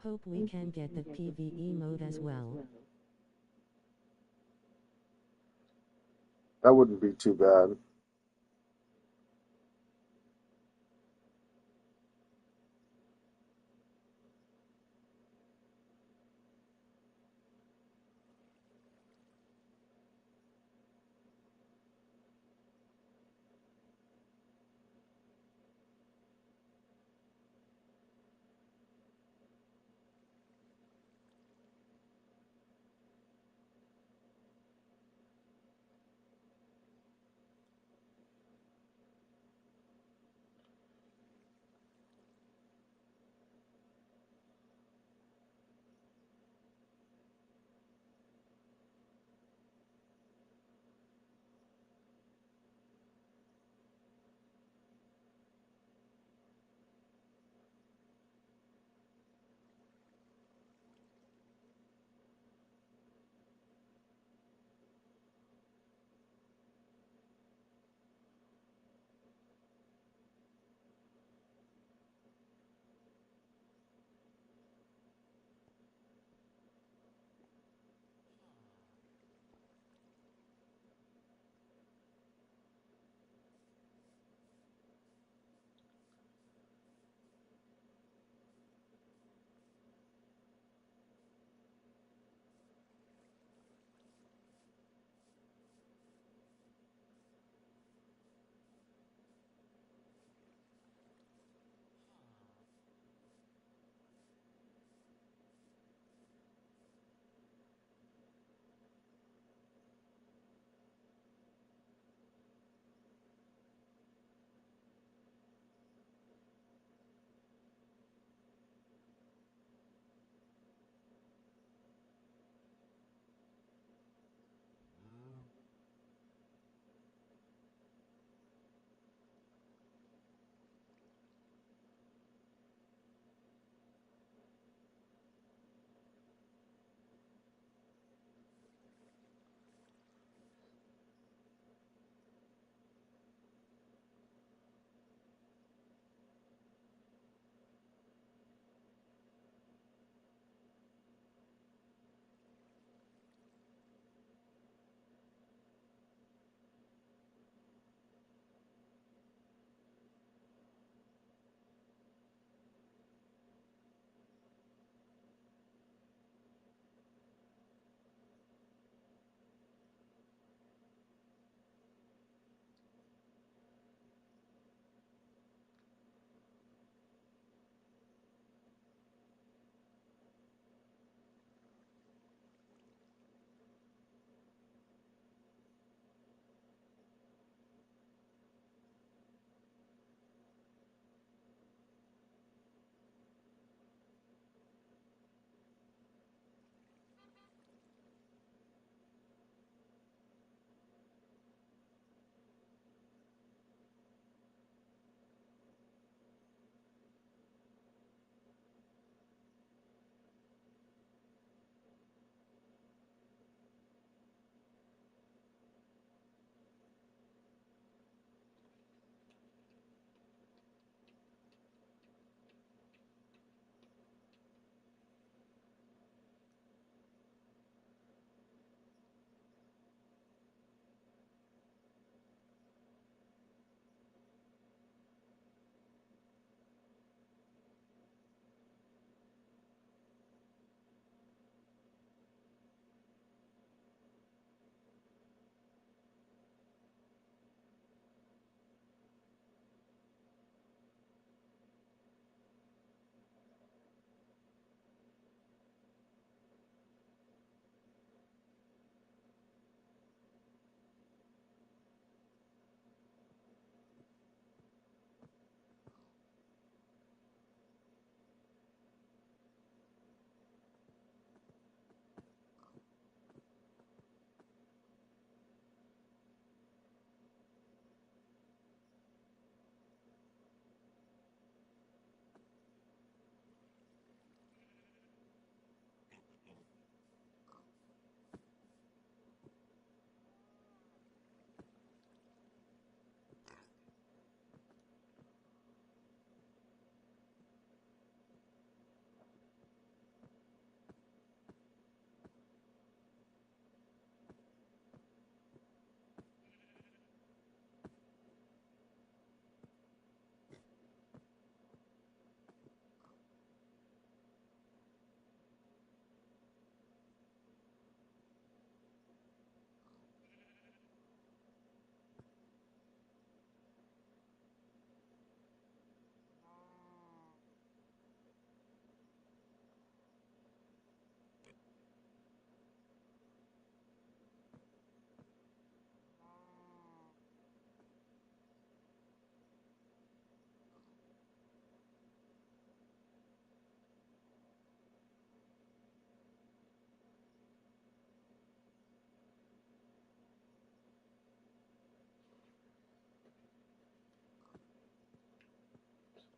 Hope we can get the PvE mode as well. That wouldn't be too bad.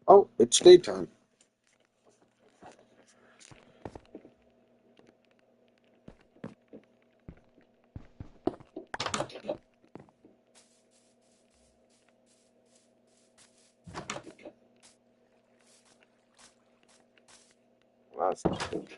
Oh, it's daytime. That's not good.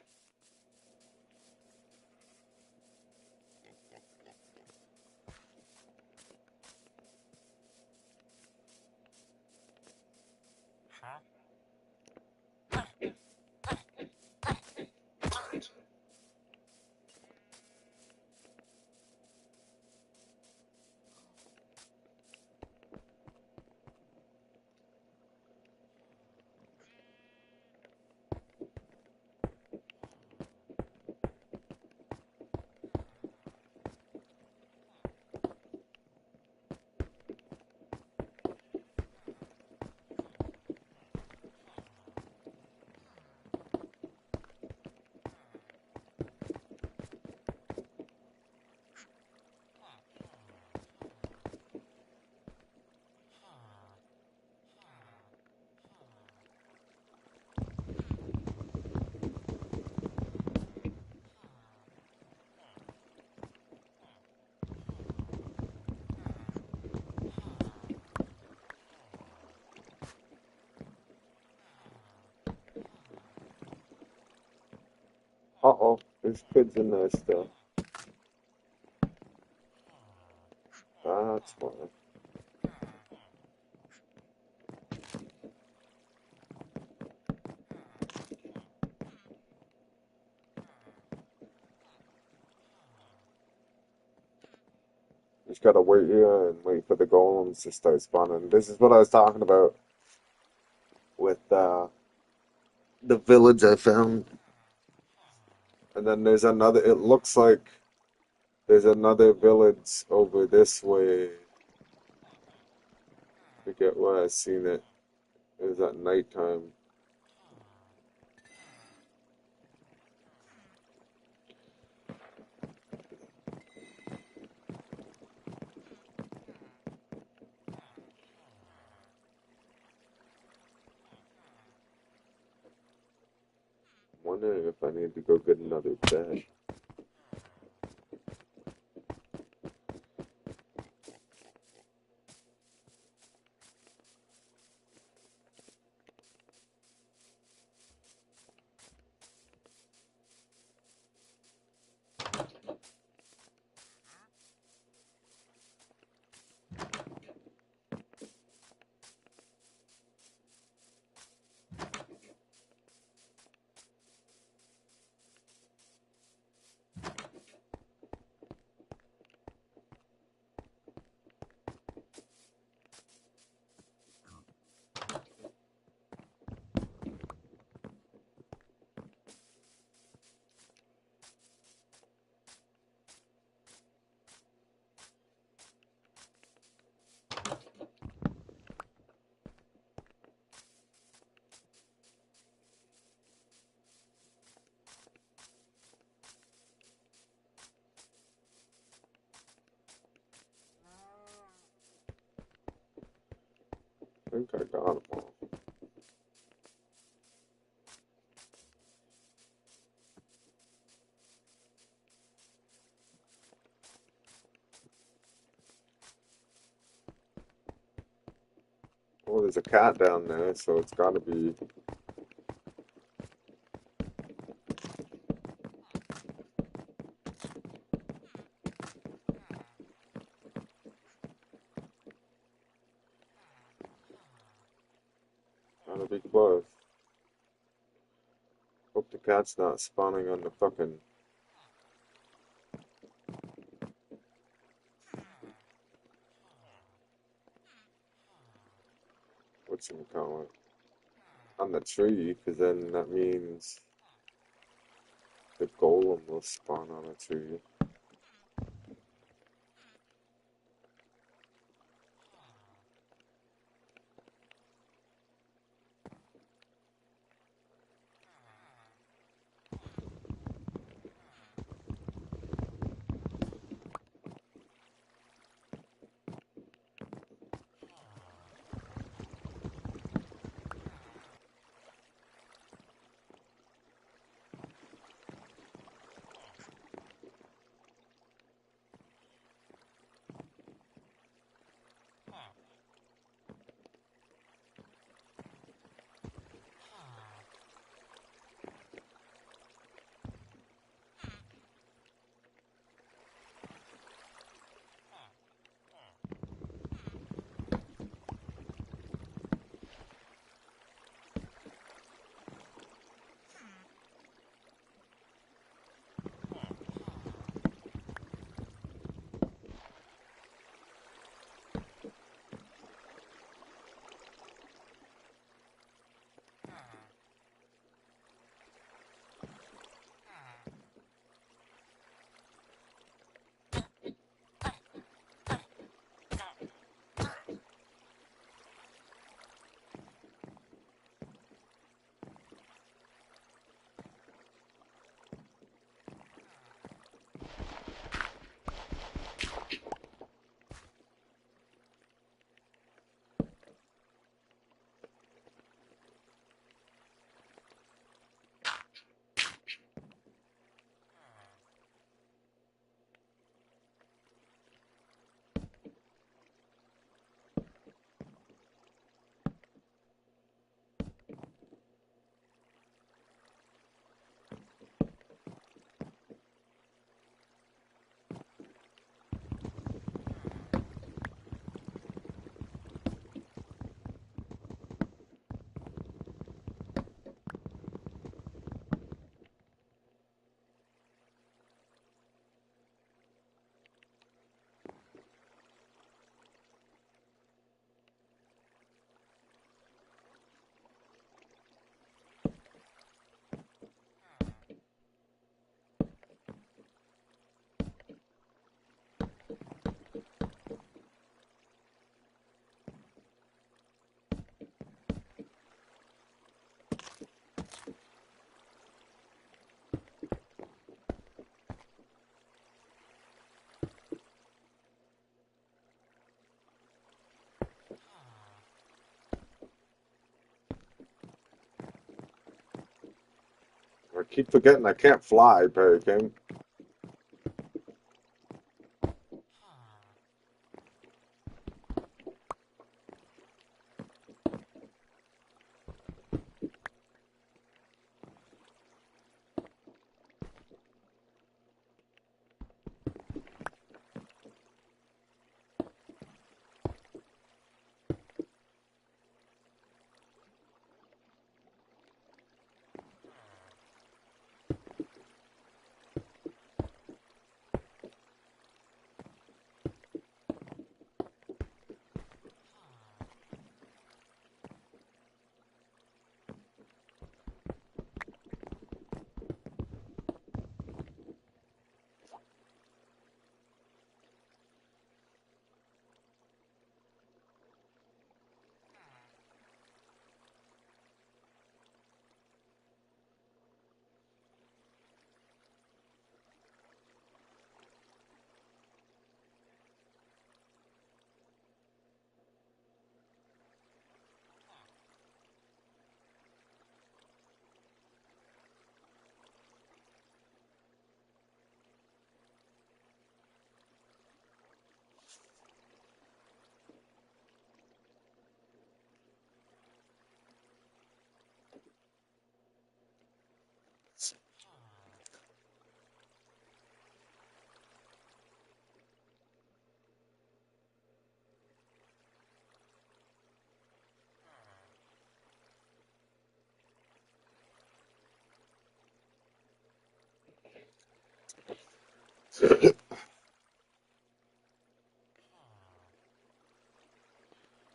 Uh-oh, there's kids in there still. That's fine. Just gotta wait here and wait for the golems to start spawning. This is what I was talking about with the village I found. And then there's another, it looks like there's another village over this way. I forget where I seen it. It was at nighttime. I'm wondering if I need to go get another bed. I think I got them all. Oh, there's a cat down there, so it's gotta be. Gotta be close. Hope the cat's not spawning on the fucking. What's it called? On the tree, because then that means the golem will spawn on a tree. I keep forgetting I can't fly, Perry King.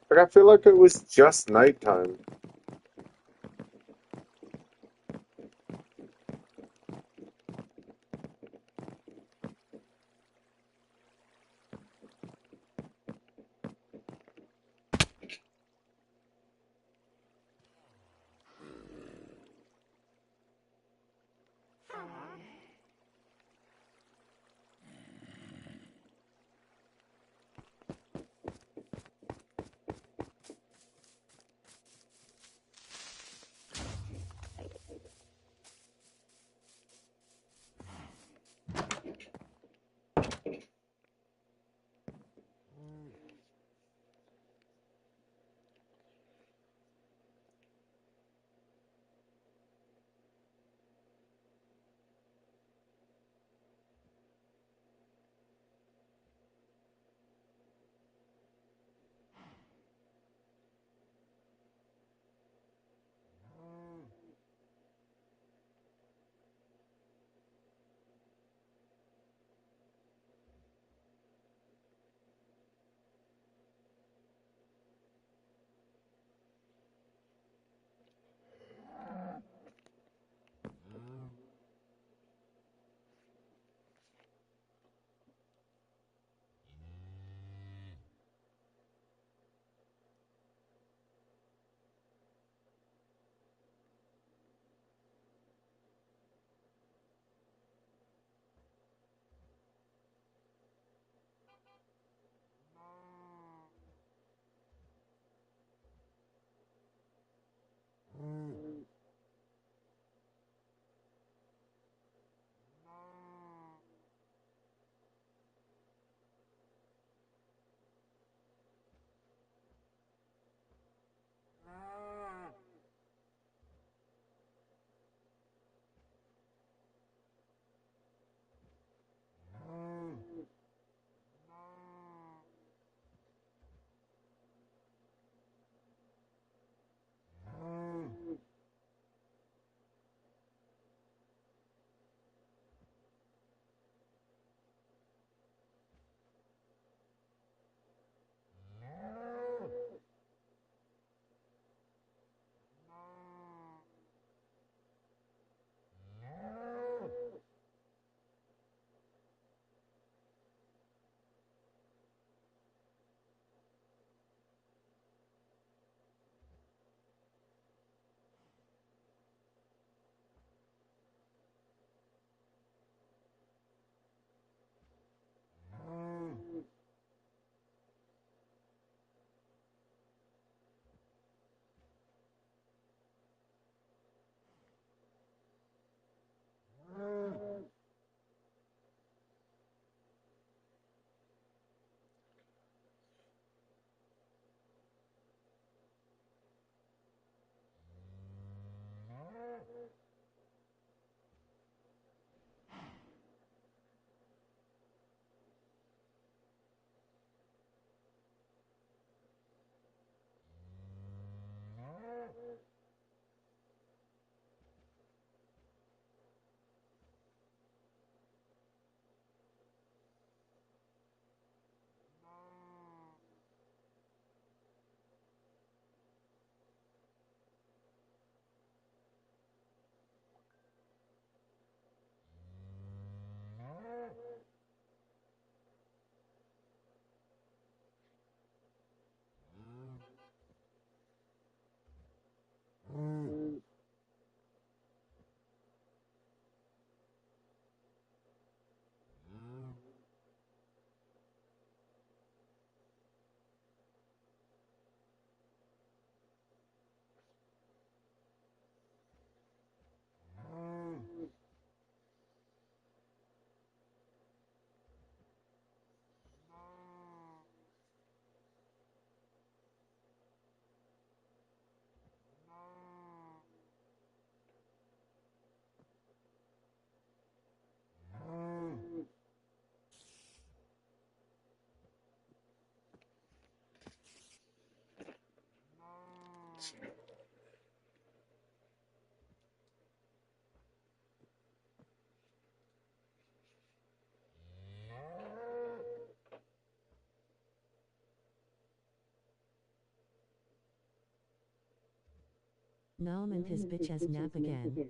Like I feel like it was just nighttime. Nom and his bitch as nap again.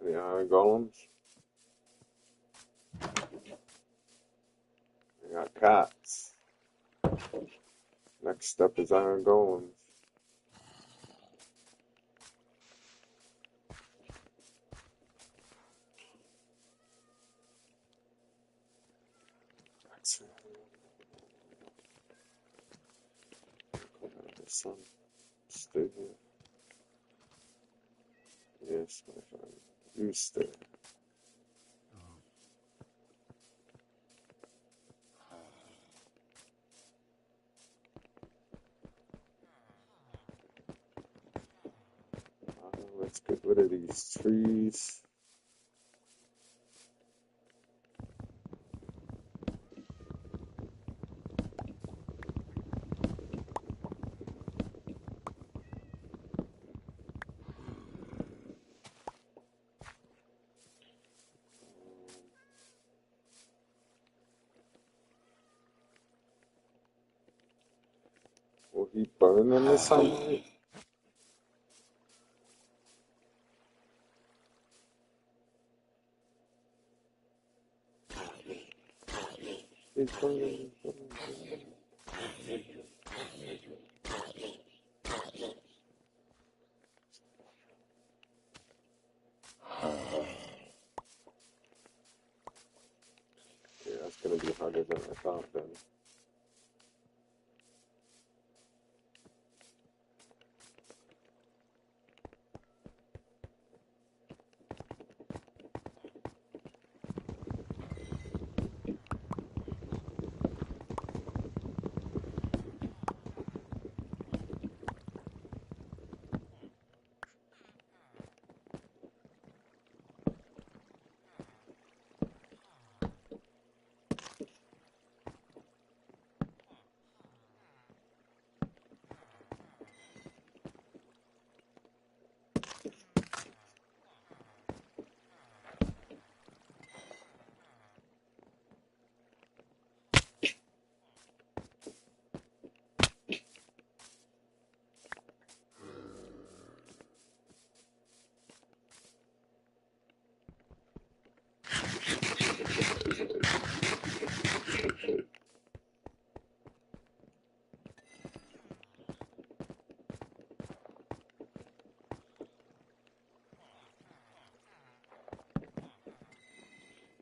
The iron golems. We got cats. Next step is iron golems. Sun. Stay here. Yes, my friend. You stay. Let's get rid of these trees. Will he burn in the sunlight? He's burning. Yeah, that's gonna be harder than I thought then.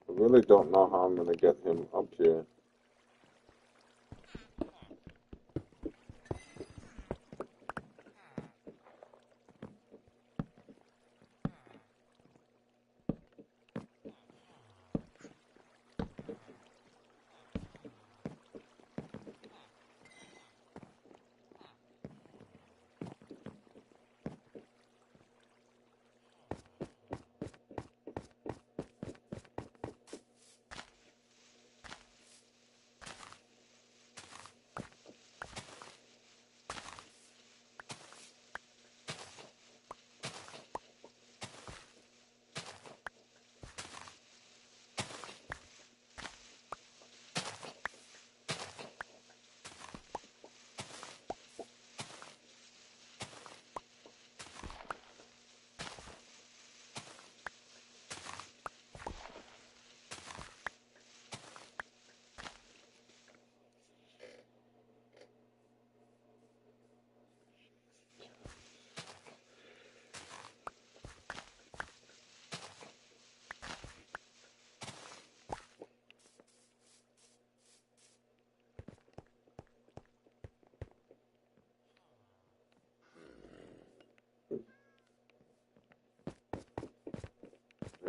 I really don't know how I'm gonna get him up here.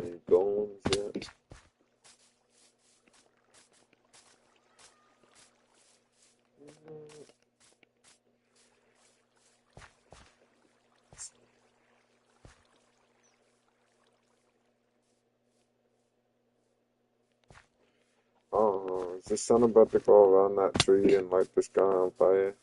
Any golems yet? Is the sun about to go around that tree and light this guy on fire?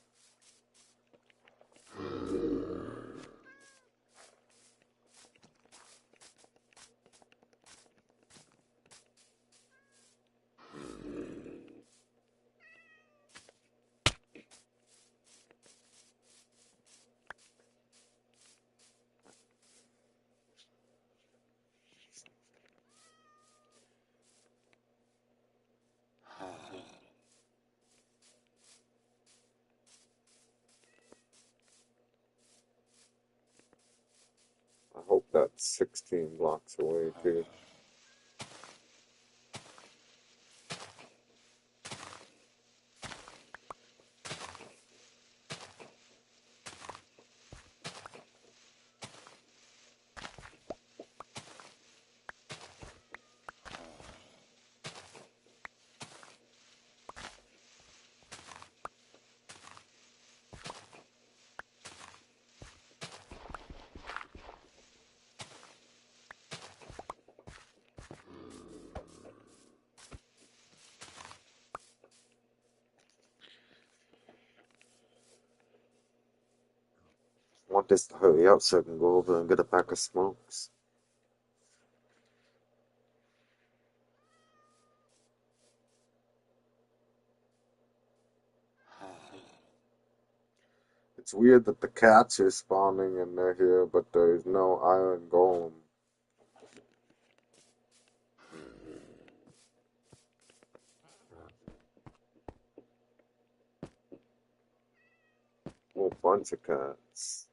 I hope that's 16 blocks away too. I want this to hurry up so I can go over and get a pack of smokes. It's weird that the cats are spawning and they're here, but there's no iron golem. Whole bunch of cats.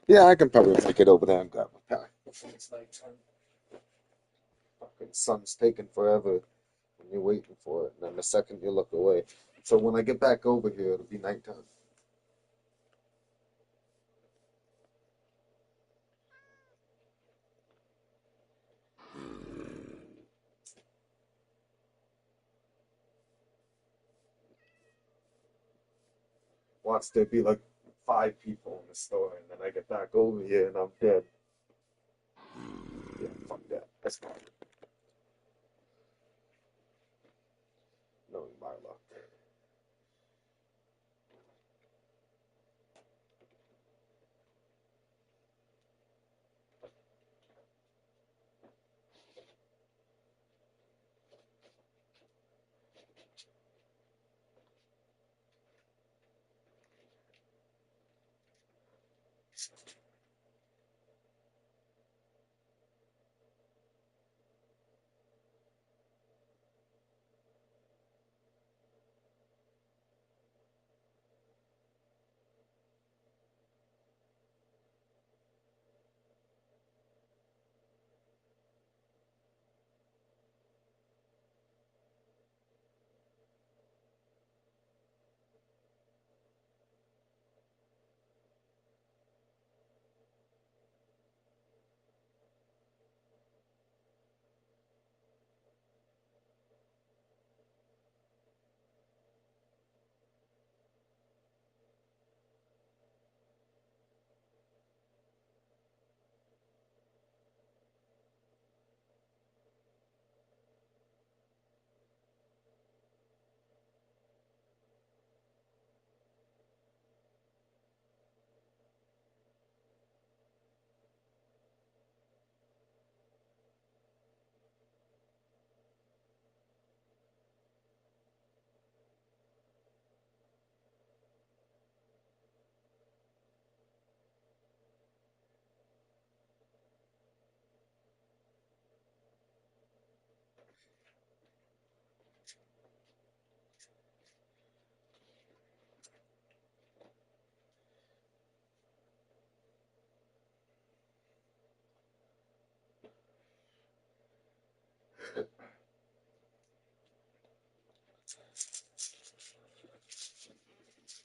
Yeah, I can probably make it over there and grab a pack before it's nighttime. Fucking sun's taking forever when you're waiting for it, and then the second you look away. So when I get back over here, it'll be nighttime. Watch there be like 5 people in the store, and then I get back over here and I'm dead. Yeah, fuck that. That's fine. Knowing my luck.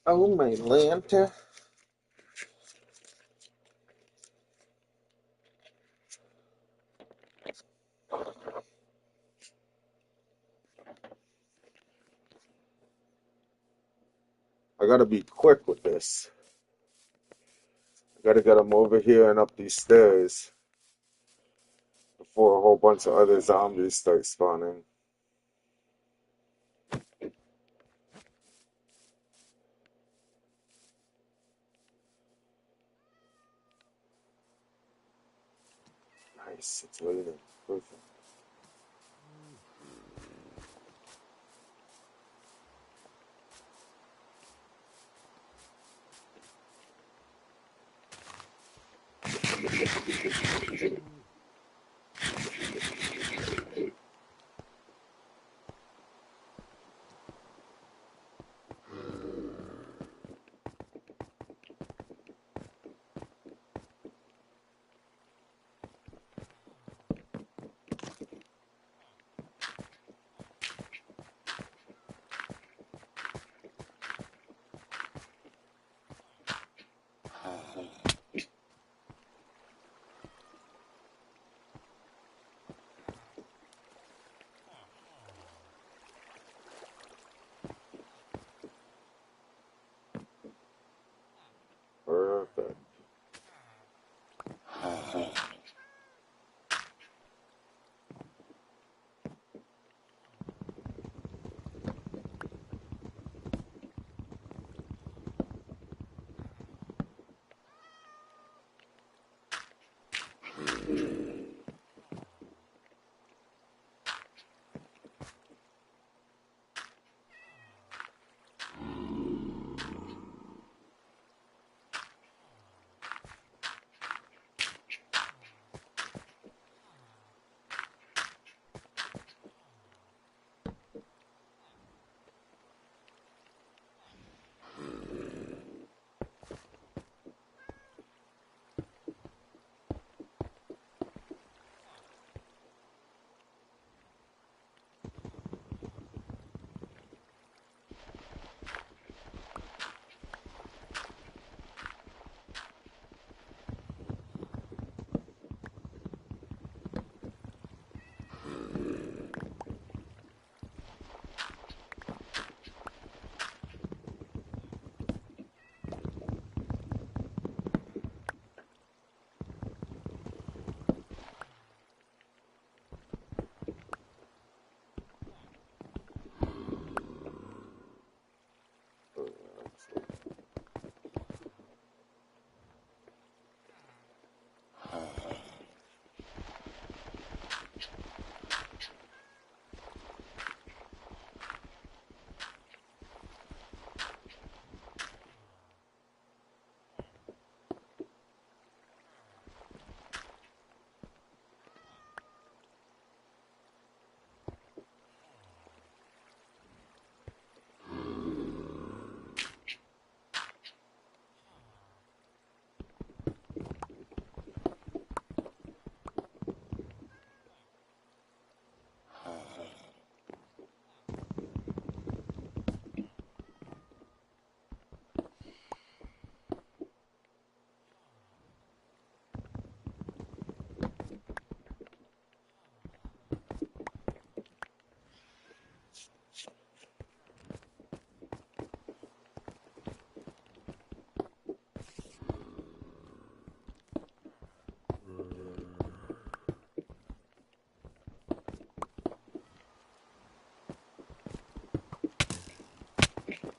Oh my Lanta. I gotta be quick with this. I gotta get them over here and up these stairs before a whole bunch of other zombies start spawning. Nice, it's raining. Perfect. Perfect.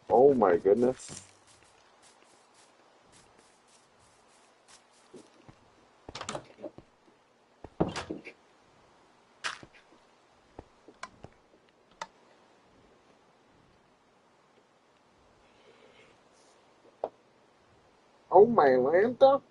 Oh my goodness. Oh my Lanta.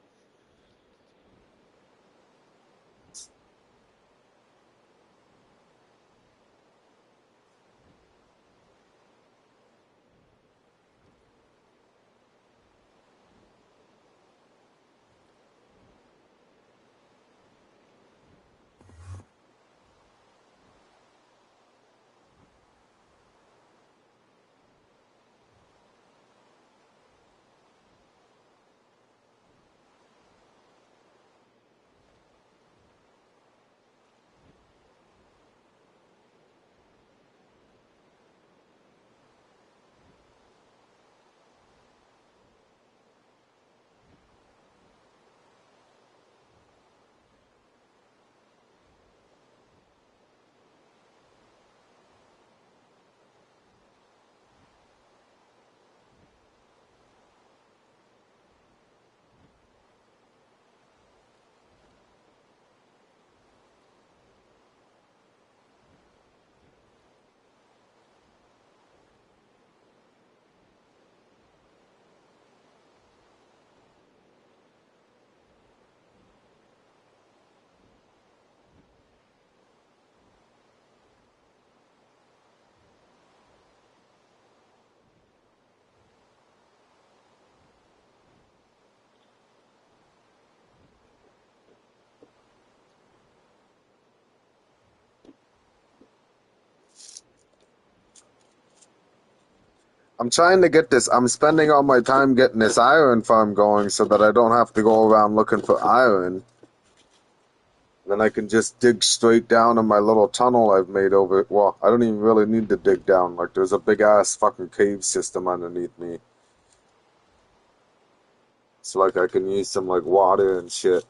I'm trying to get this. I'm spending all my time getting this iron farm going so that I don't have to go around looking for iron. Then I can just dig straight down in my little tunnel I've made over it. Well, I don't even really need to dig down. Like, there's a big ass fucking cave system underneath me. So, like, I can use some, like, water and shit.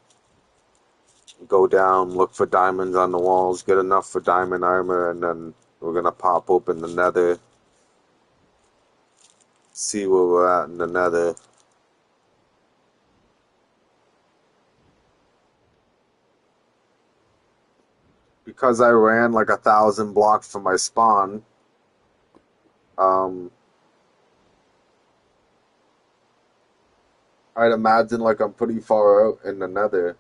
Go down, look for diamonds on the walls, get enough for diamond armor, and then we're gonna pop open the nether. See where we're at in the nether. Because I ran like 1,000 blocks from my spawn, um, I'd imagine like I'm pretty far out in the nether.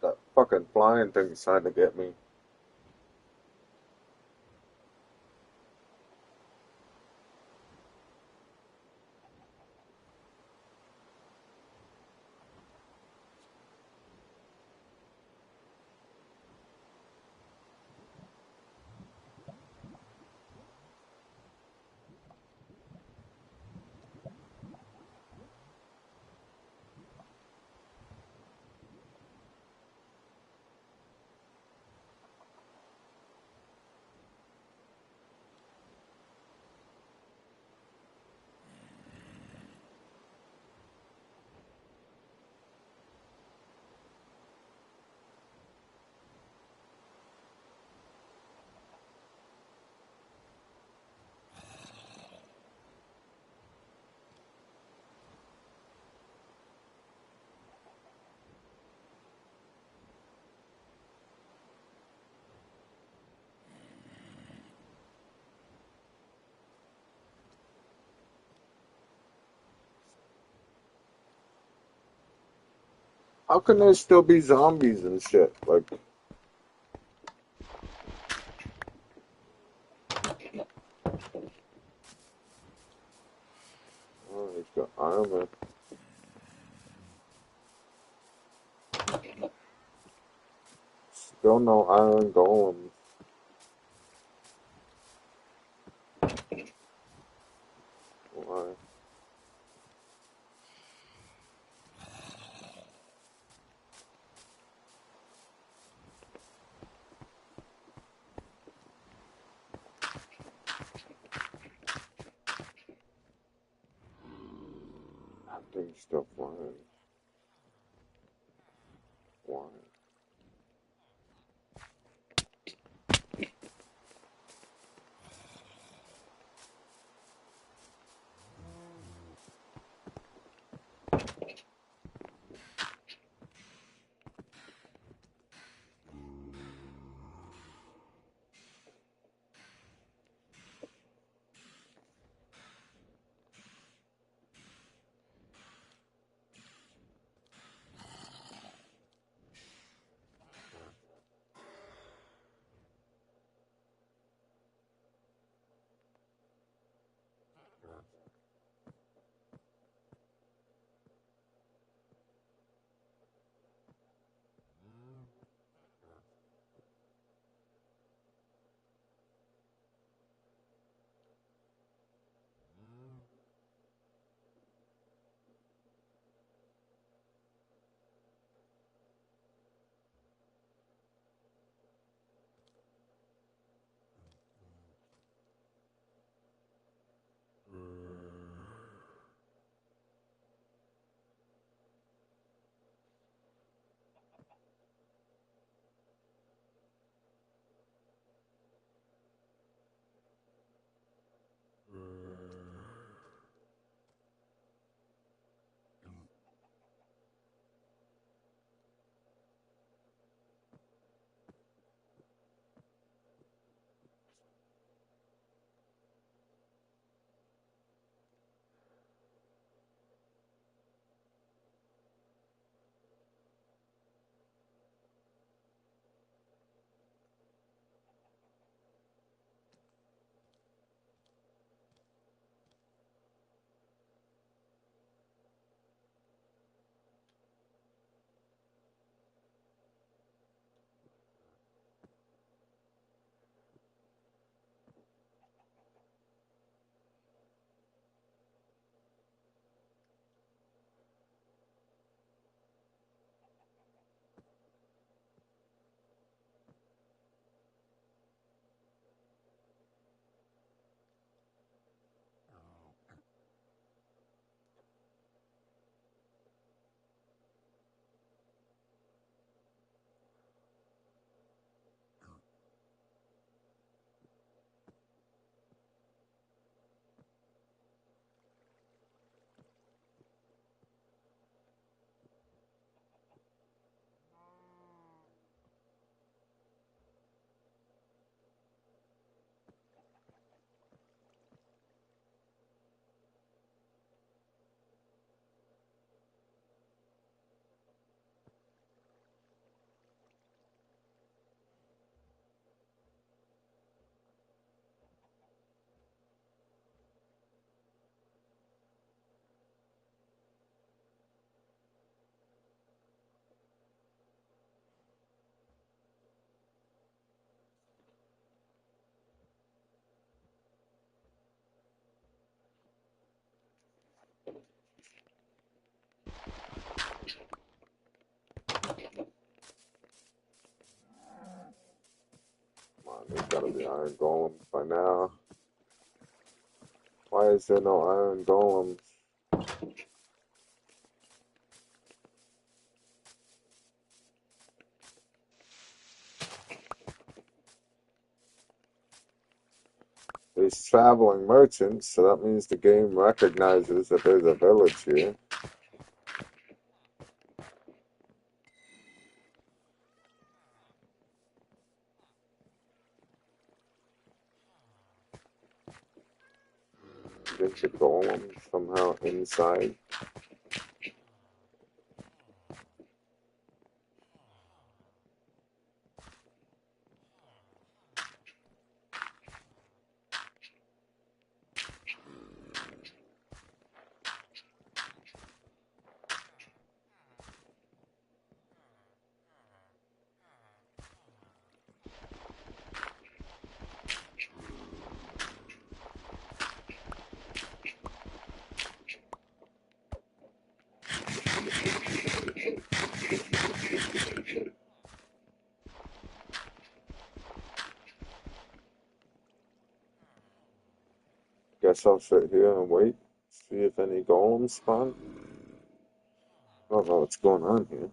That fucking flying thing's trying to get me. How can there still be zombies and shit? Like, oh, he's got armor. Still no iron golems. Why? That thing's still flying. Why? Come on, there's gotta be iron golems by now. Why is there no iron golems? There's traveling merchants, so that means the game recognizes that there's a village here. Get the golem somehow inside. guess I'll sit here and wait, see if any golems spawn. I don't know what's going on here.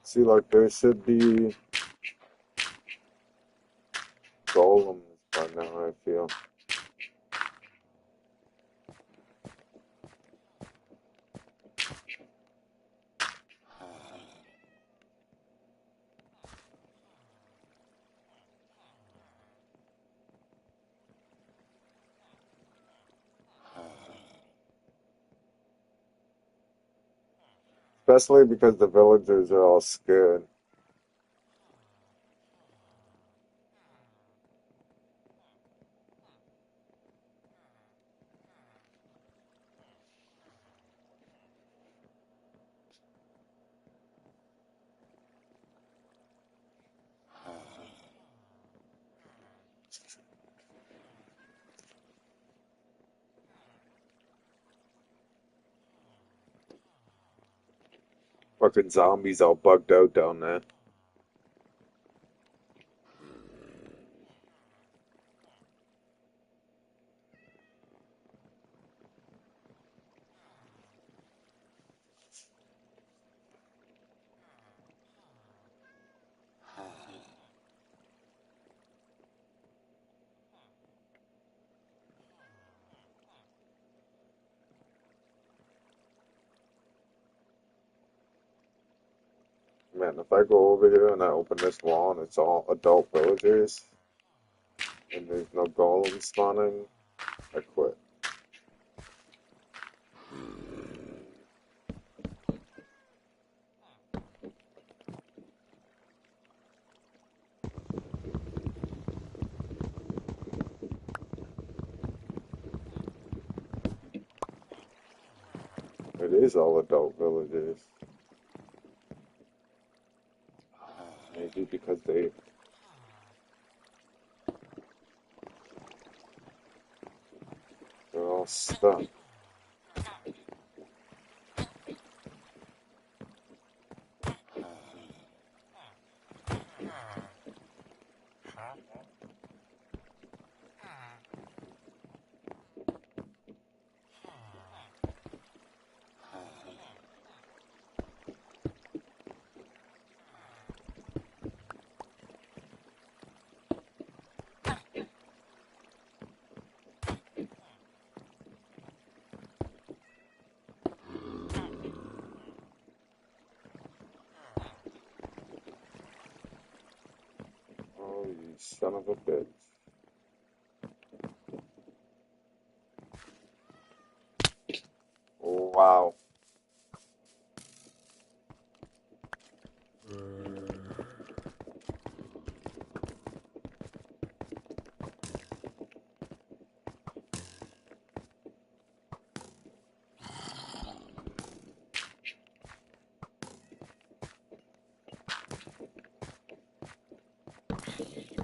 See, like, there should be golems by now, I feel. Especially because the villagers are all scared. Fucking zombies all bugged out down there. Man, if I go over here and I open this wall and it's all adult villagers and there's no golems spawning, I quit. It is all adult villagers. Maybe because they're all stuck. Oh, you son of a bitch. Wow. Uh-oh.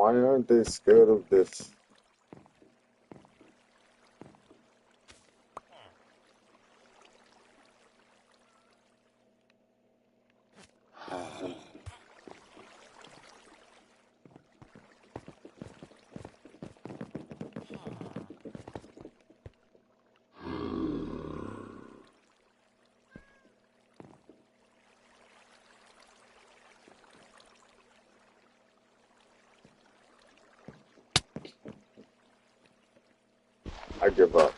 Why aren't they scared of this? I give up.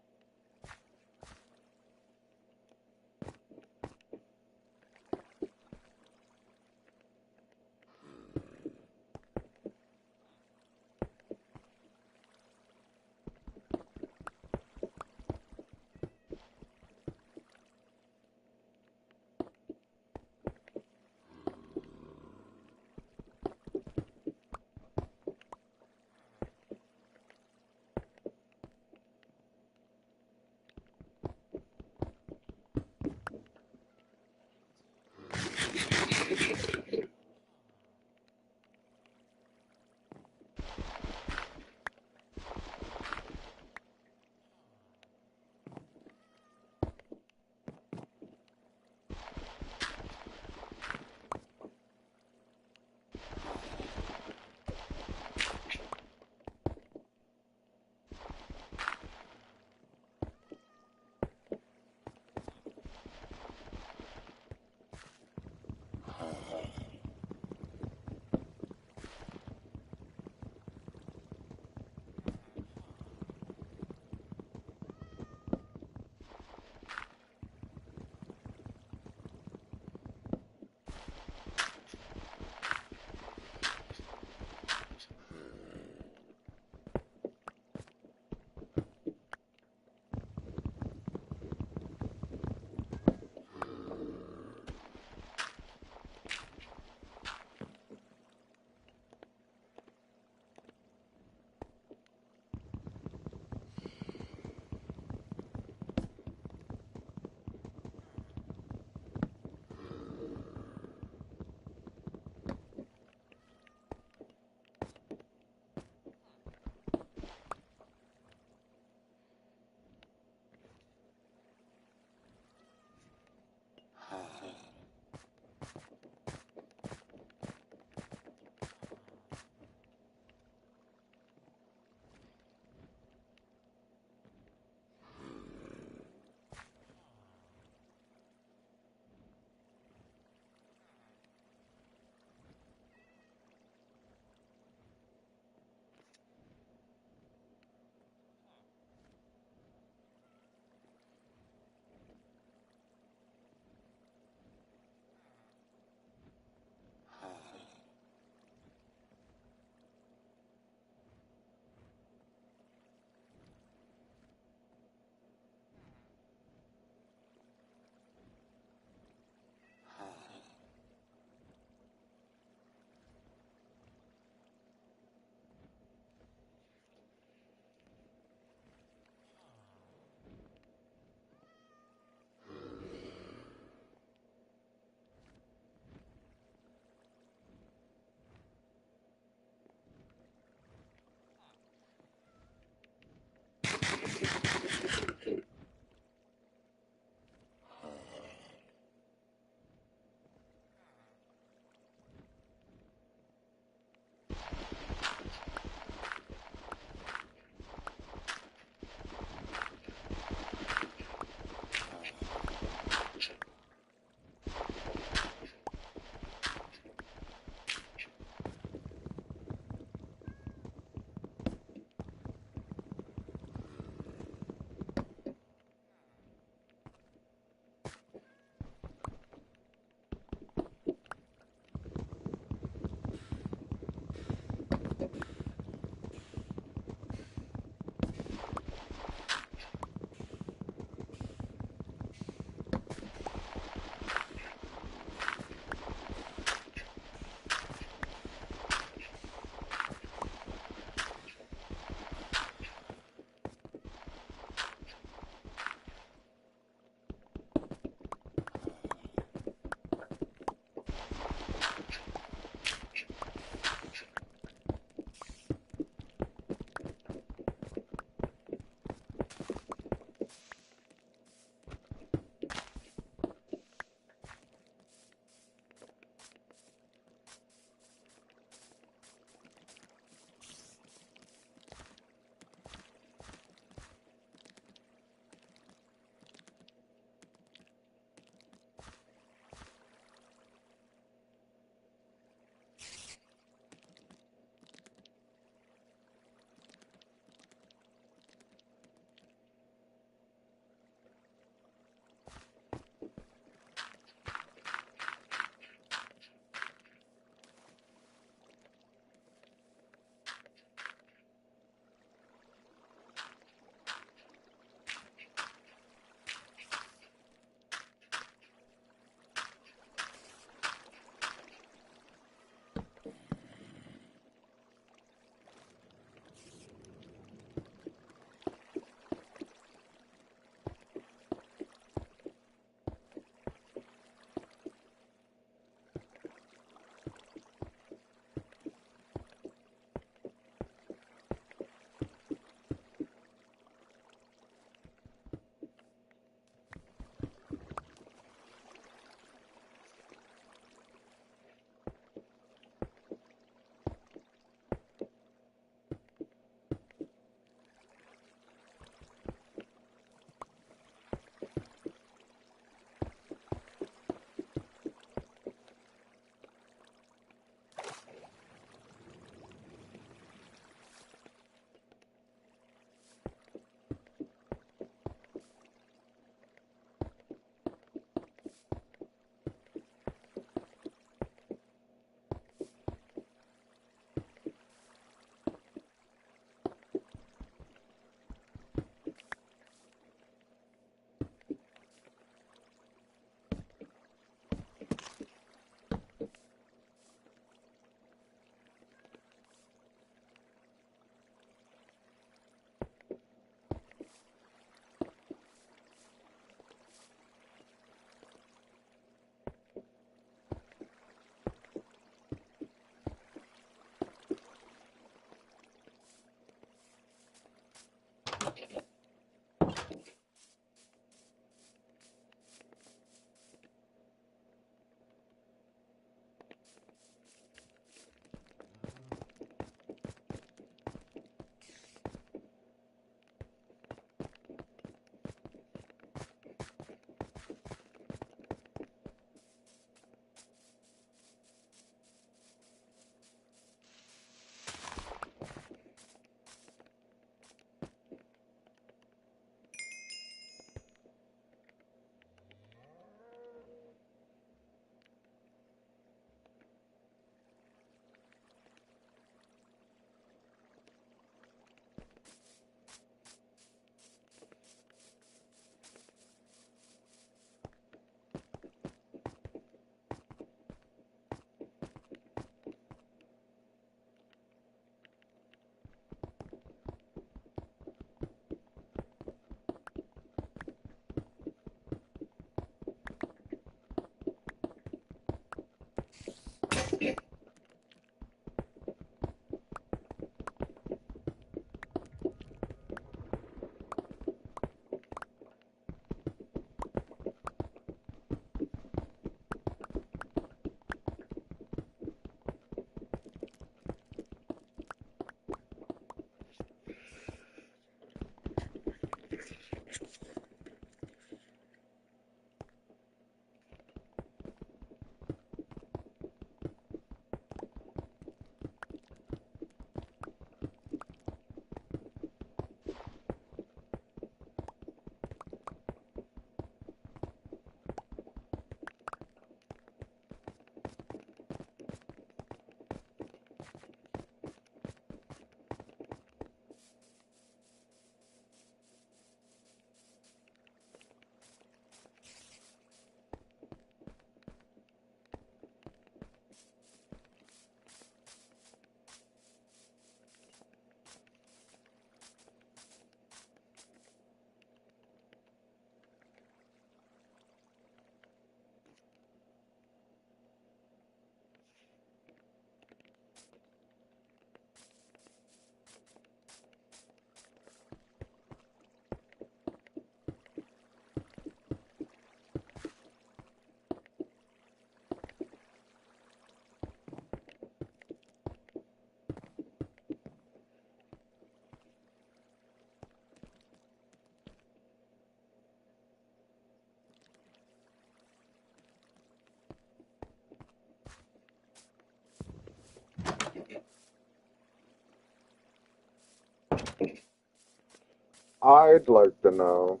I'd like to know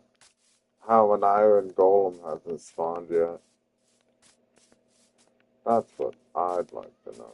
how an iron golem hasn't spawned yet. That's what I'd like to know.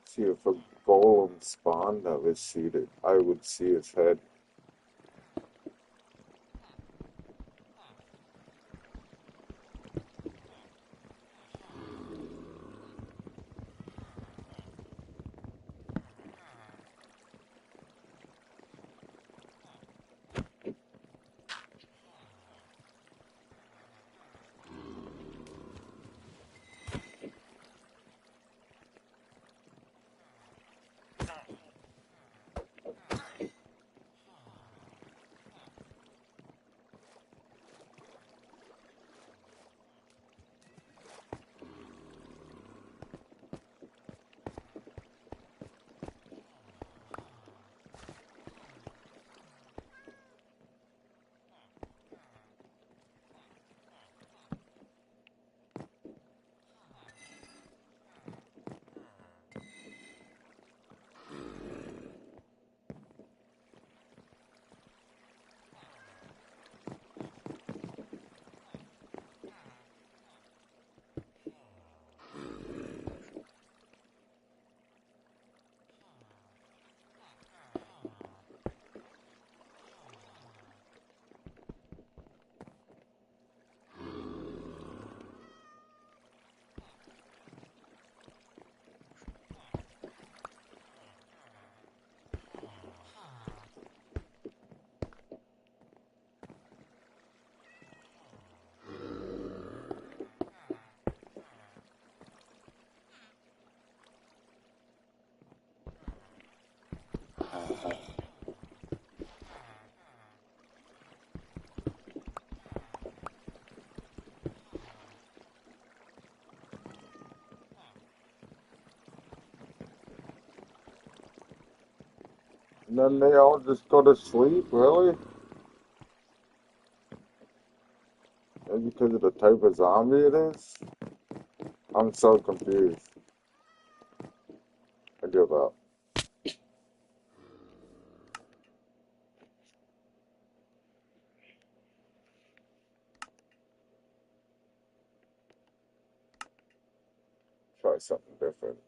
See if a golem spawned that was seated, I would see his head. And then they all just go to sleep, really? Maybe because of the type of zombie it is? I'm so confused. I give up. Try something different.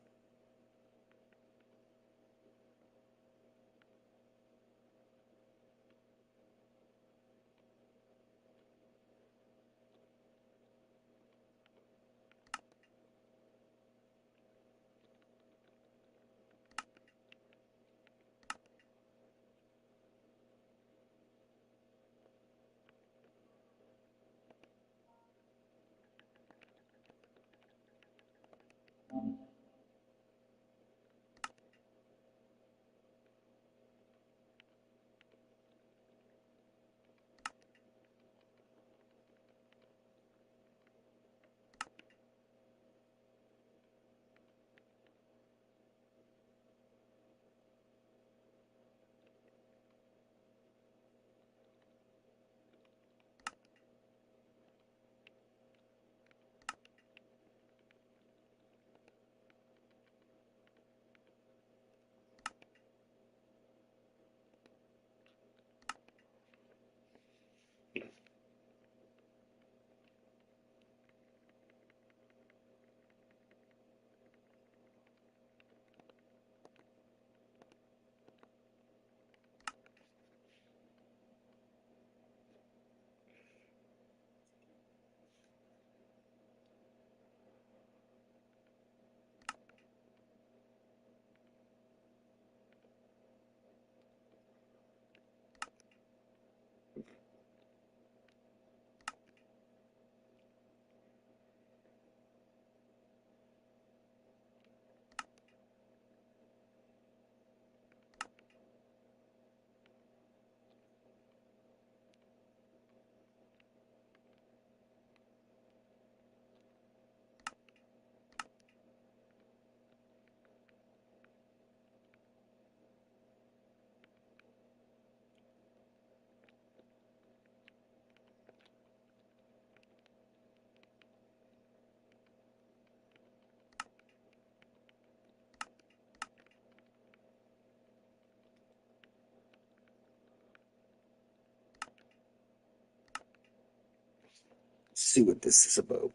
see what this is about.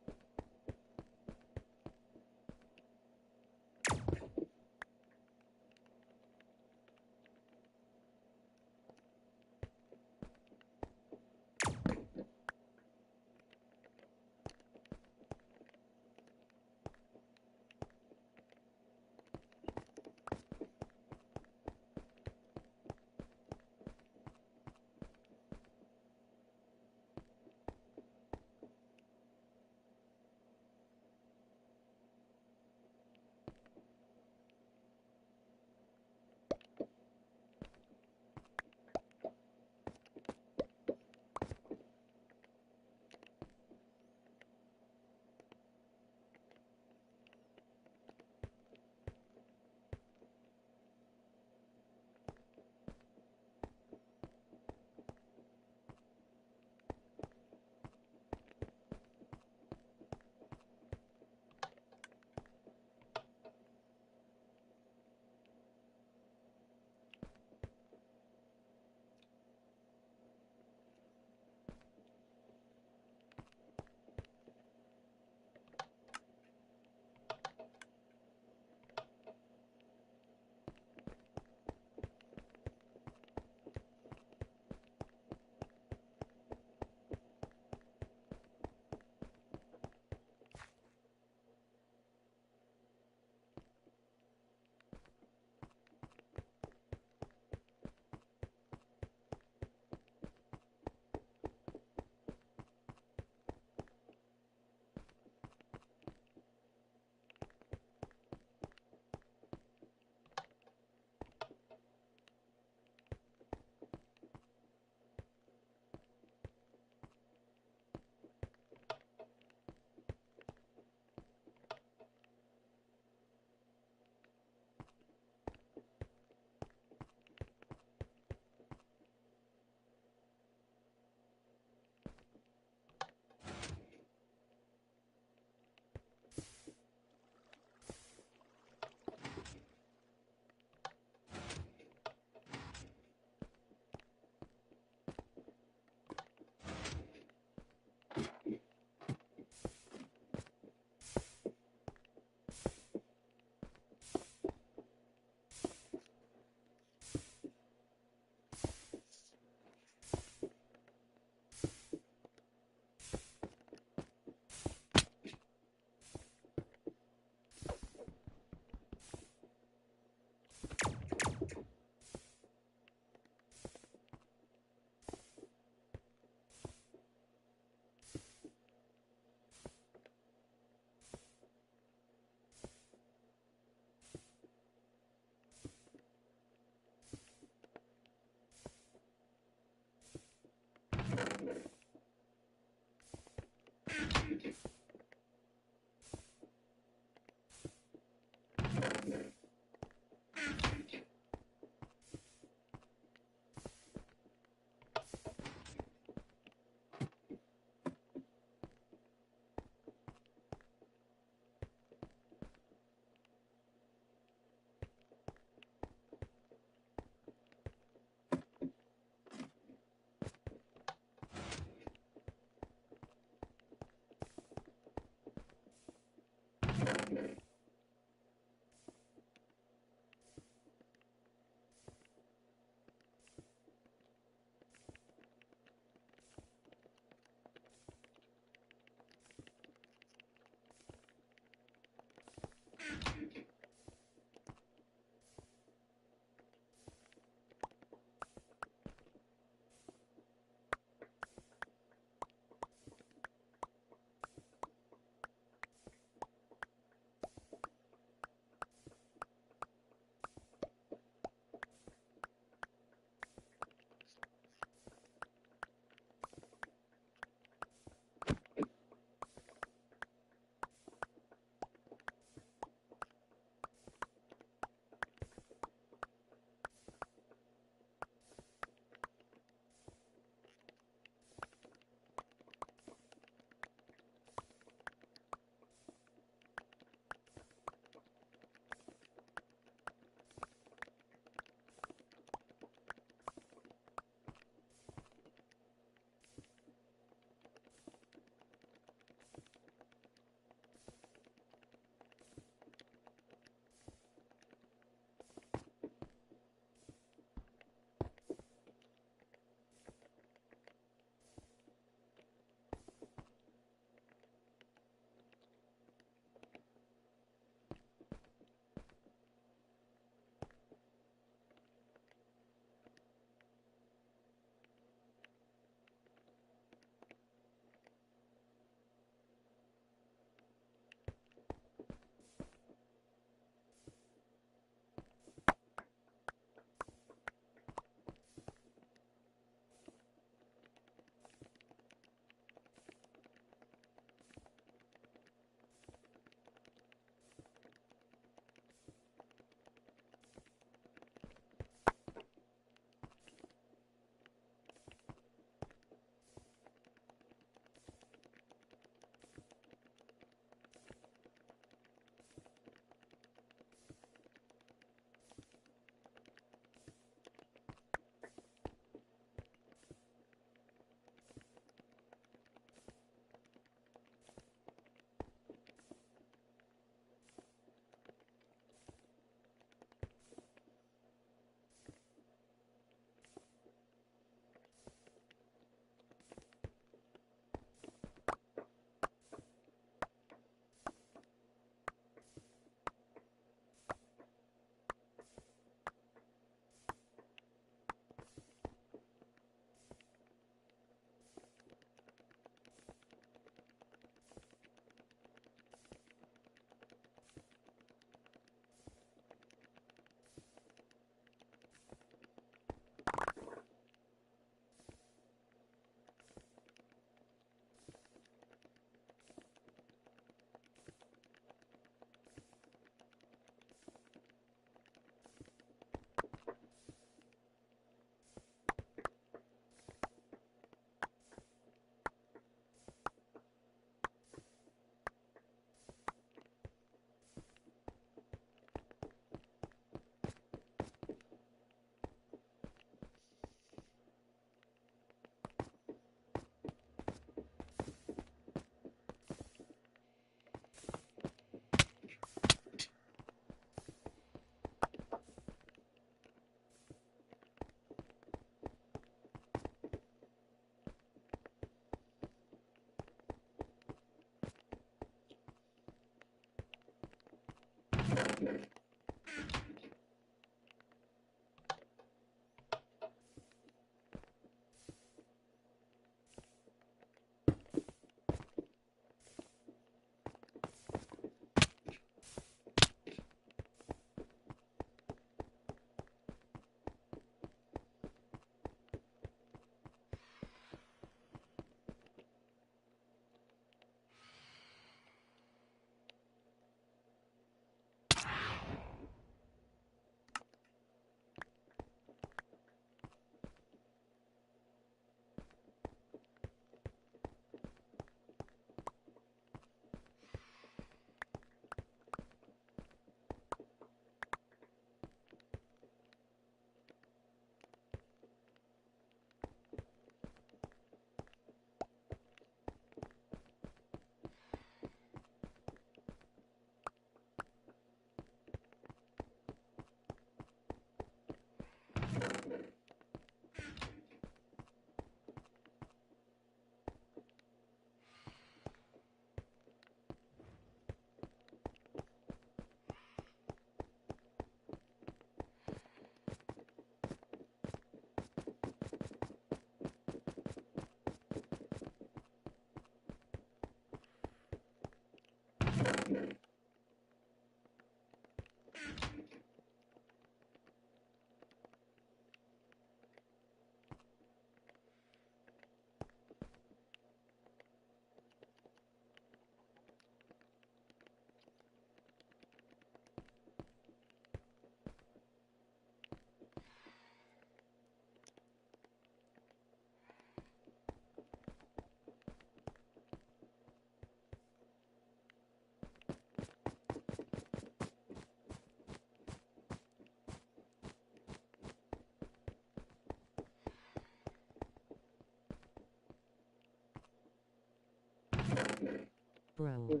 Bro.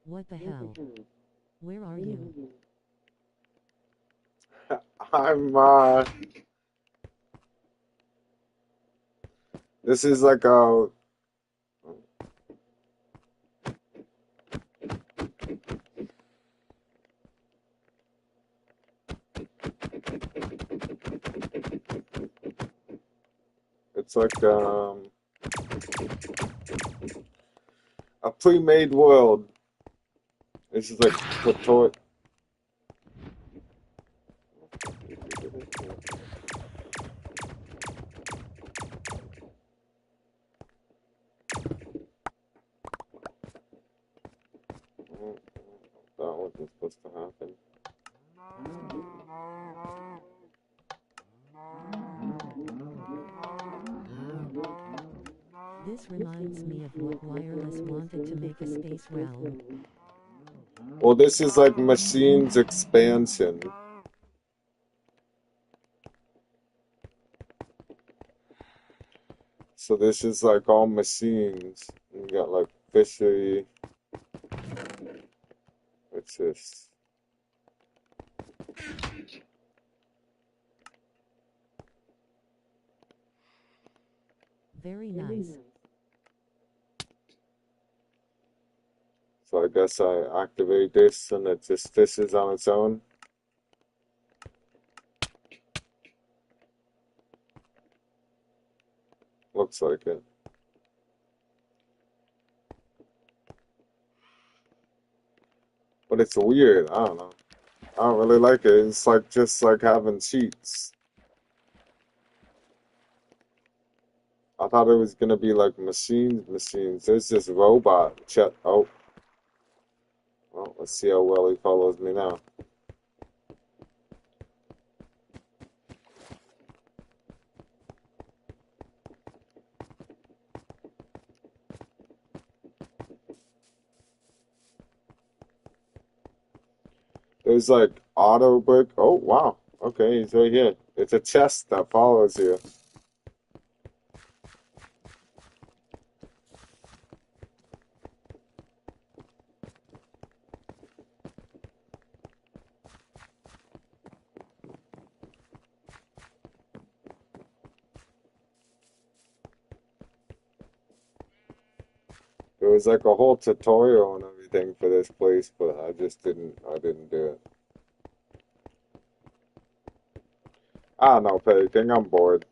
What the hell? Where are you? I'm this is like a it's like a pre-made world. This is like tutorial. That wasn't supposed to happen. This reminds me of what Wireless wanted to make a space realm. Well, this is like Machines expansion. So this is like all machines. You got like fishery. What's this? Very nice. So I guess I activate this and it just fishes on its own. Looks like it. But it's weird. I don't know. I don't really like it. It's like just like having cheats. I thought it was gonna be like machines. There's this robot. Chet. Oh, well, let's see how well he follows me now. There's like auto brick. Oh, wow. Okay, he's right here. It's a chest that follows you. There was like a whole tutorial and everything for this place, but I didn't do it. I don't know, Petty King, I'm bored.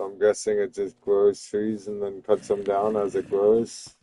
So I'm guessing it just grows trees and then cuts them down as it grows.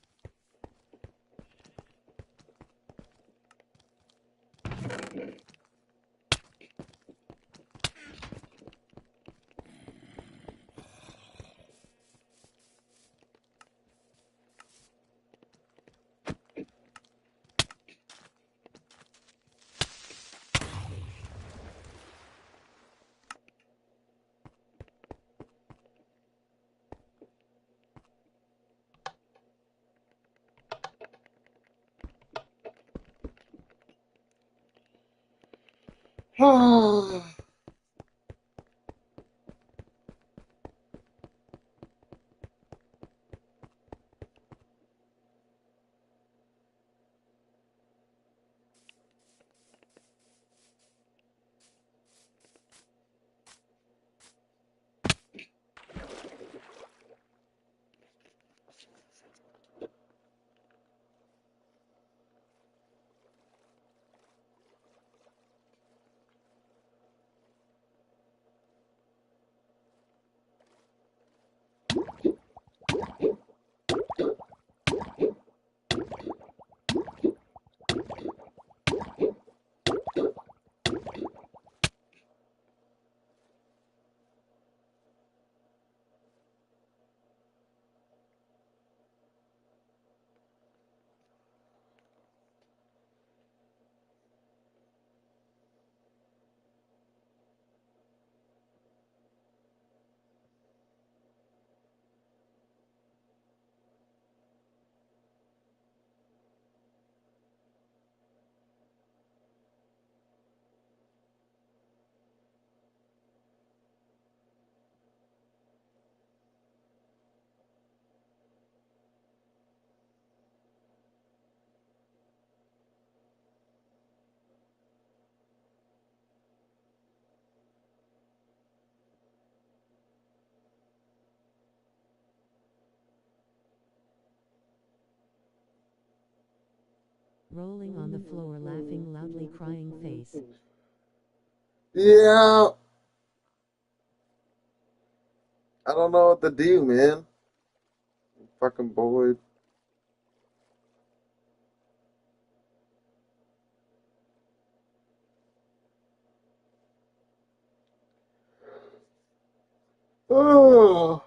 Rolling on the floor, laughing loudly, crying face. Yeah. I don't know what to do, man. I'm fucking bored. Oh.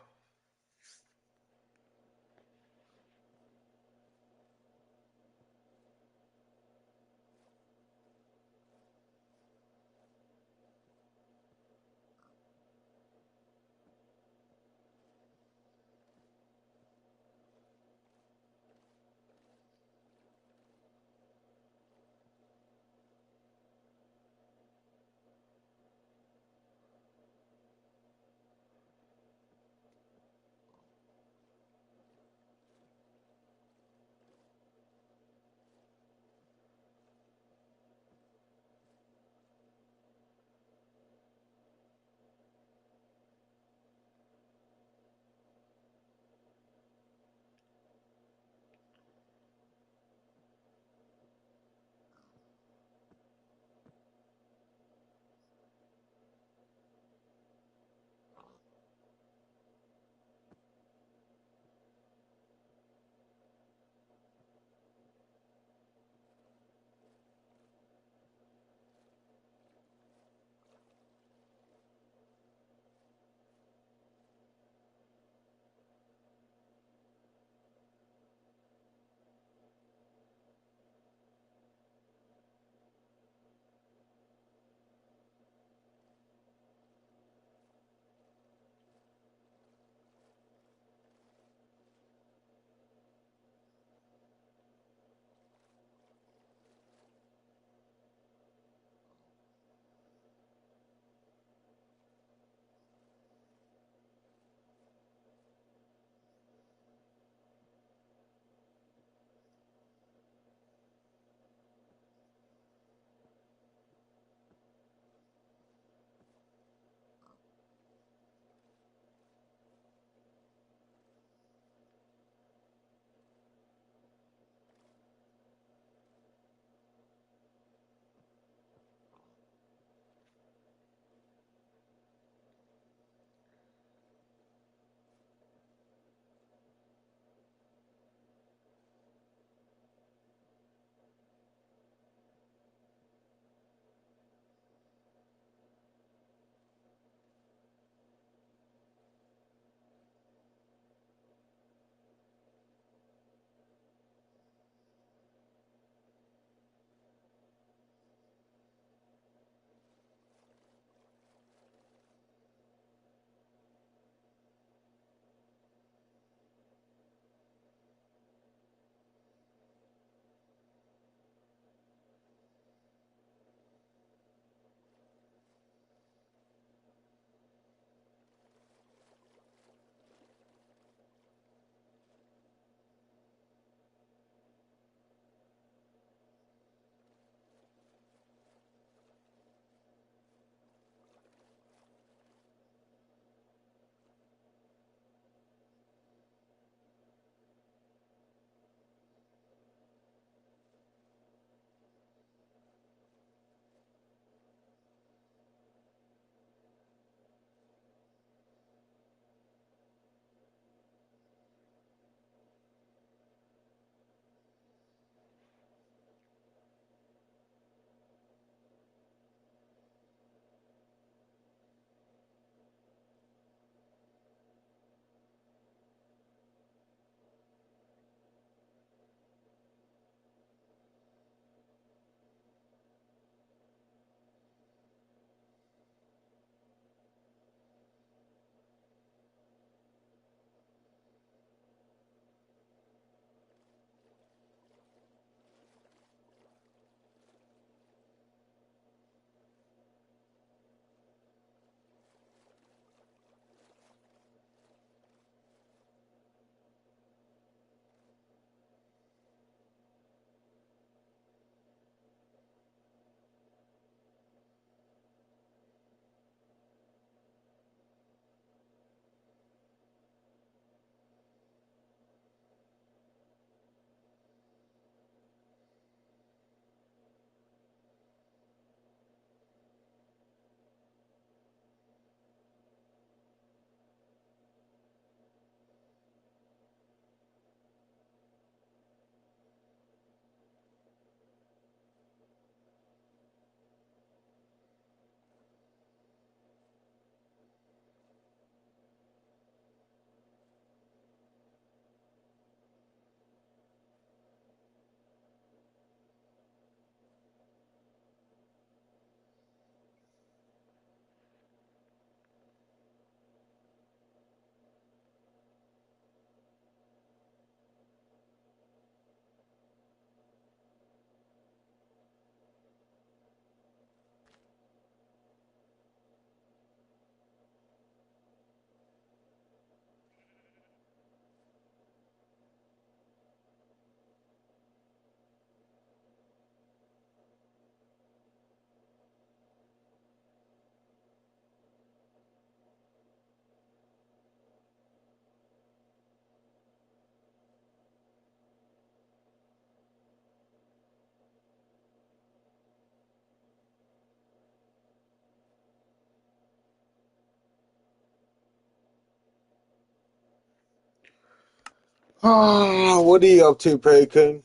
Ah, what are you up to, Pelican?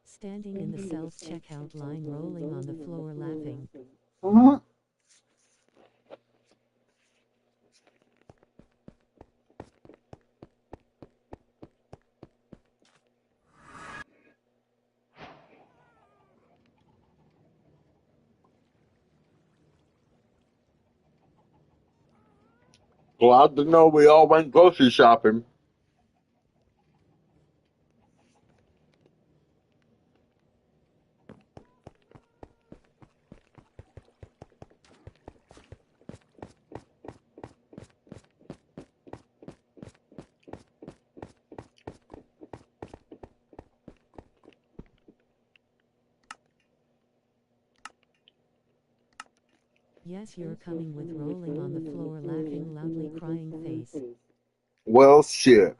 Standing in the self-checkout line, rolling on the floor laughing. Huh? Glad to know we all went grocery shopping. Yes, you're coming with rolling on the floor laughing loudly crying face. Well, shit.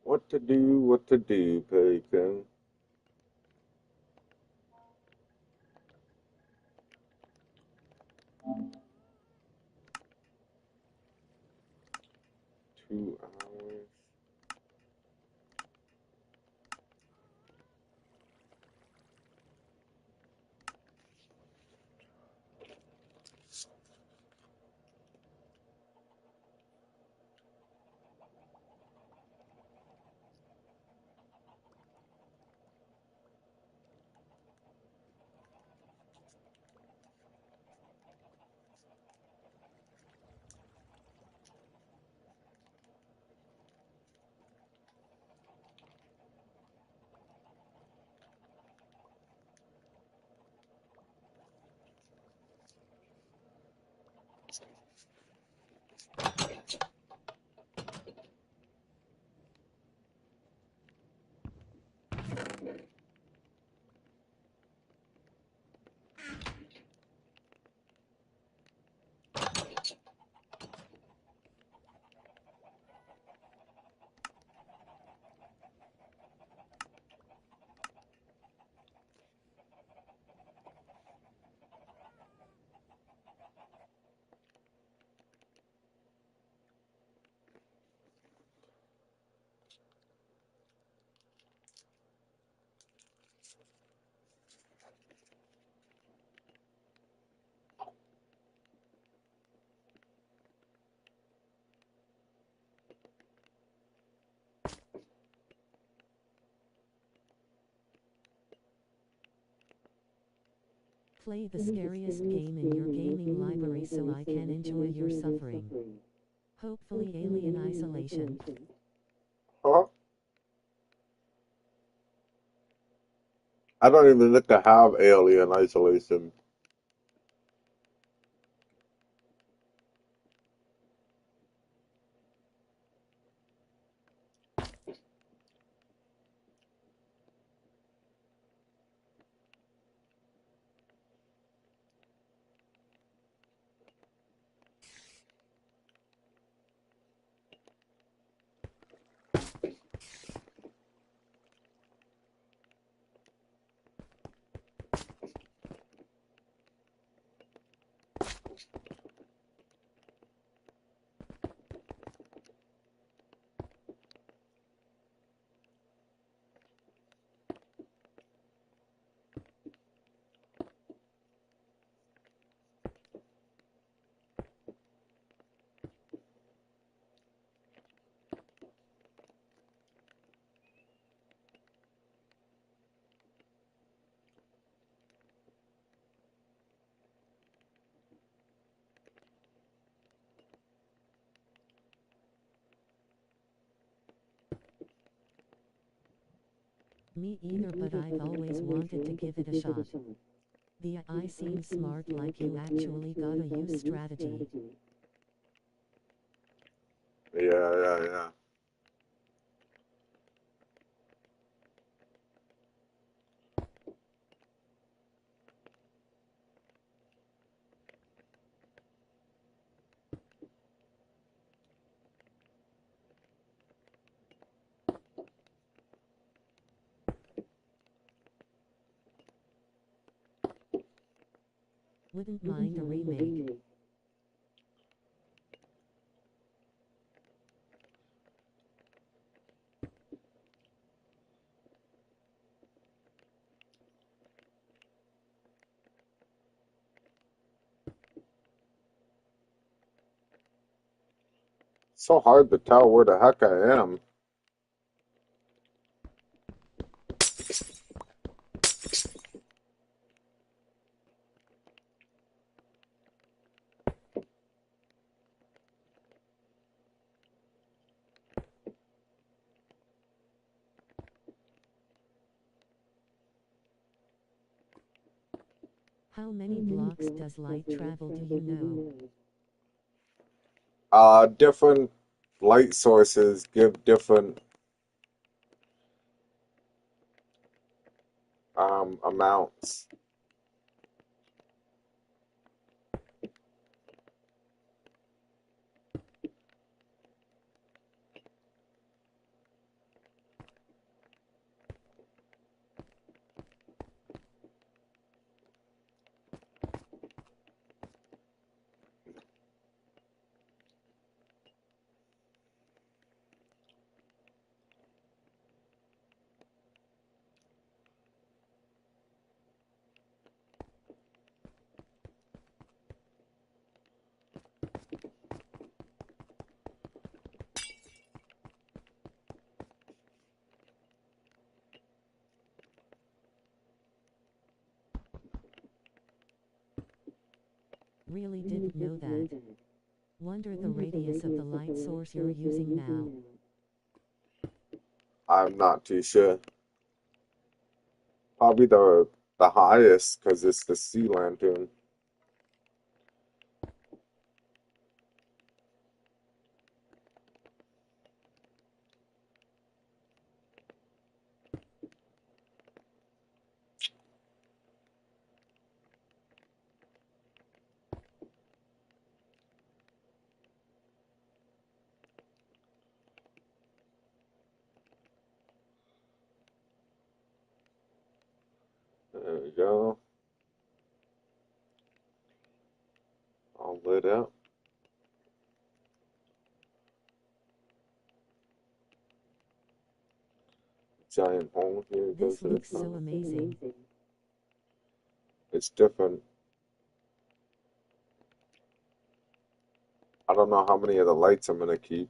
What to do, Pelican? 2 hours. Play the scariest game in your gaming library so I can enjoy your suffering. Hopefully Alien Isolation. Huh? I don't even think I have Alien Isolation. Me either, but I've always wanted to give it a shot. The AI seems smart, like you actually gotta use strategy. Yeah. Wouldn't mind a remake. So hard to tell where the heck I am. How many blocks does light travel, do you know? Different light sources give different amounts. Really didn't know that. Wonder the radius of the light source you're using now. I'm not too sure. Probably the highest because it's the sea lantern. There we go. All lit up. Giant hole here. This looks so amazing. It's different. I don't know how many of the lights I'm gonna keep.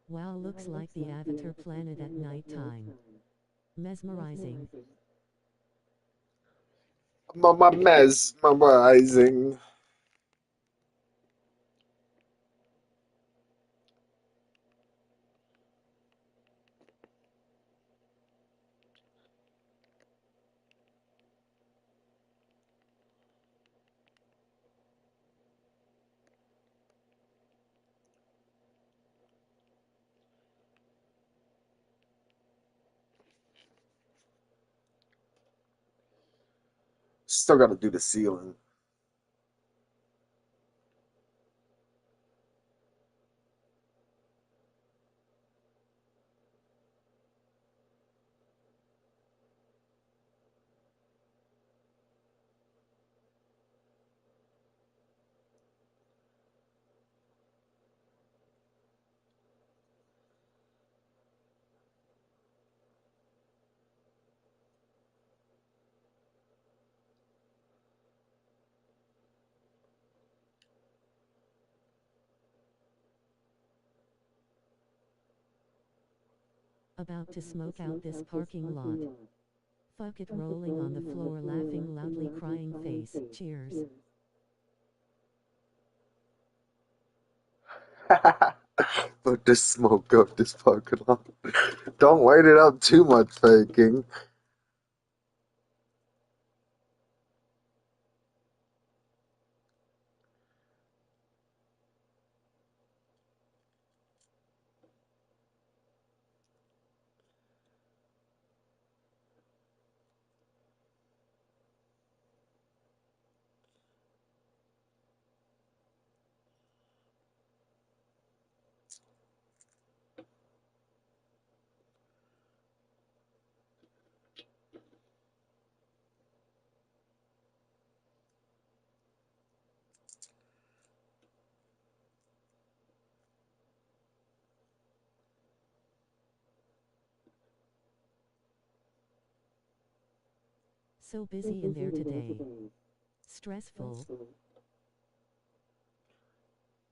Wow, looks like the Avatar planet at night time. Mesmerizing. Mesmerizing. Still gotta do the ceiling. About to smoke out this parking lot. Fuck it, rolling on the floor, laughing loudly, crying face. Cheers. But to smoke up this parking lot. Don't light it up too much, faking. So busy in there today. Stressful.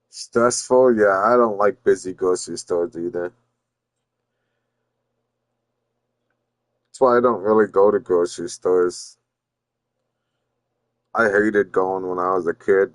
Stressful? Yeah, I don't like busy grocery stores either. That's why I don't really go to grocery stores. I hated going when I was a kid.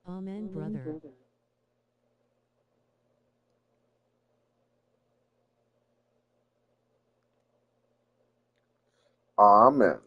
Amen, brother. Amen.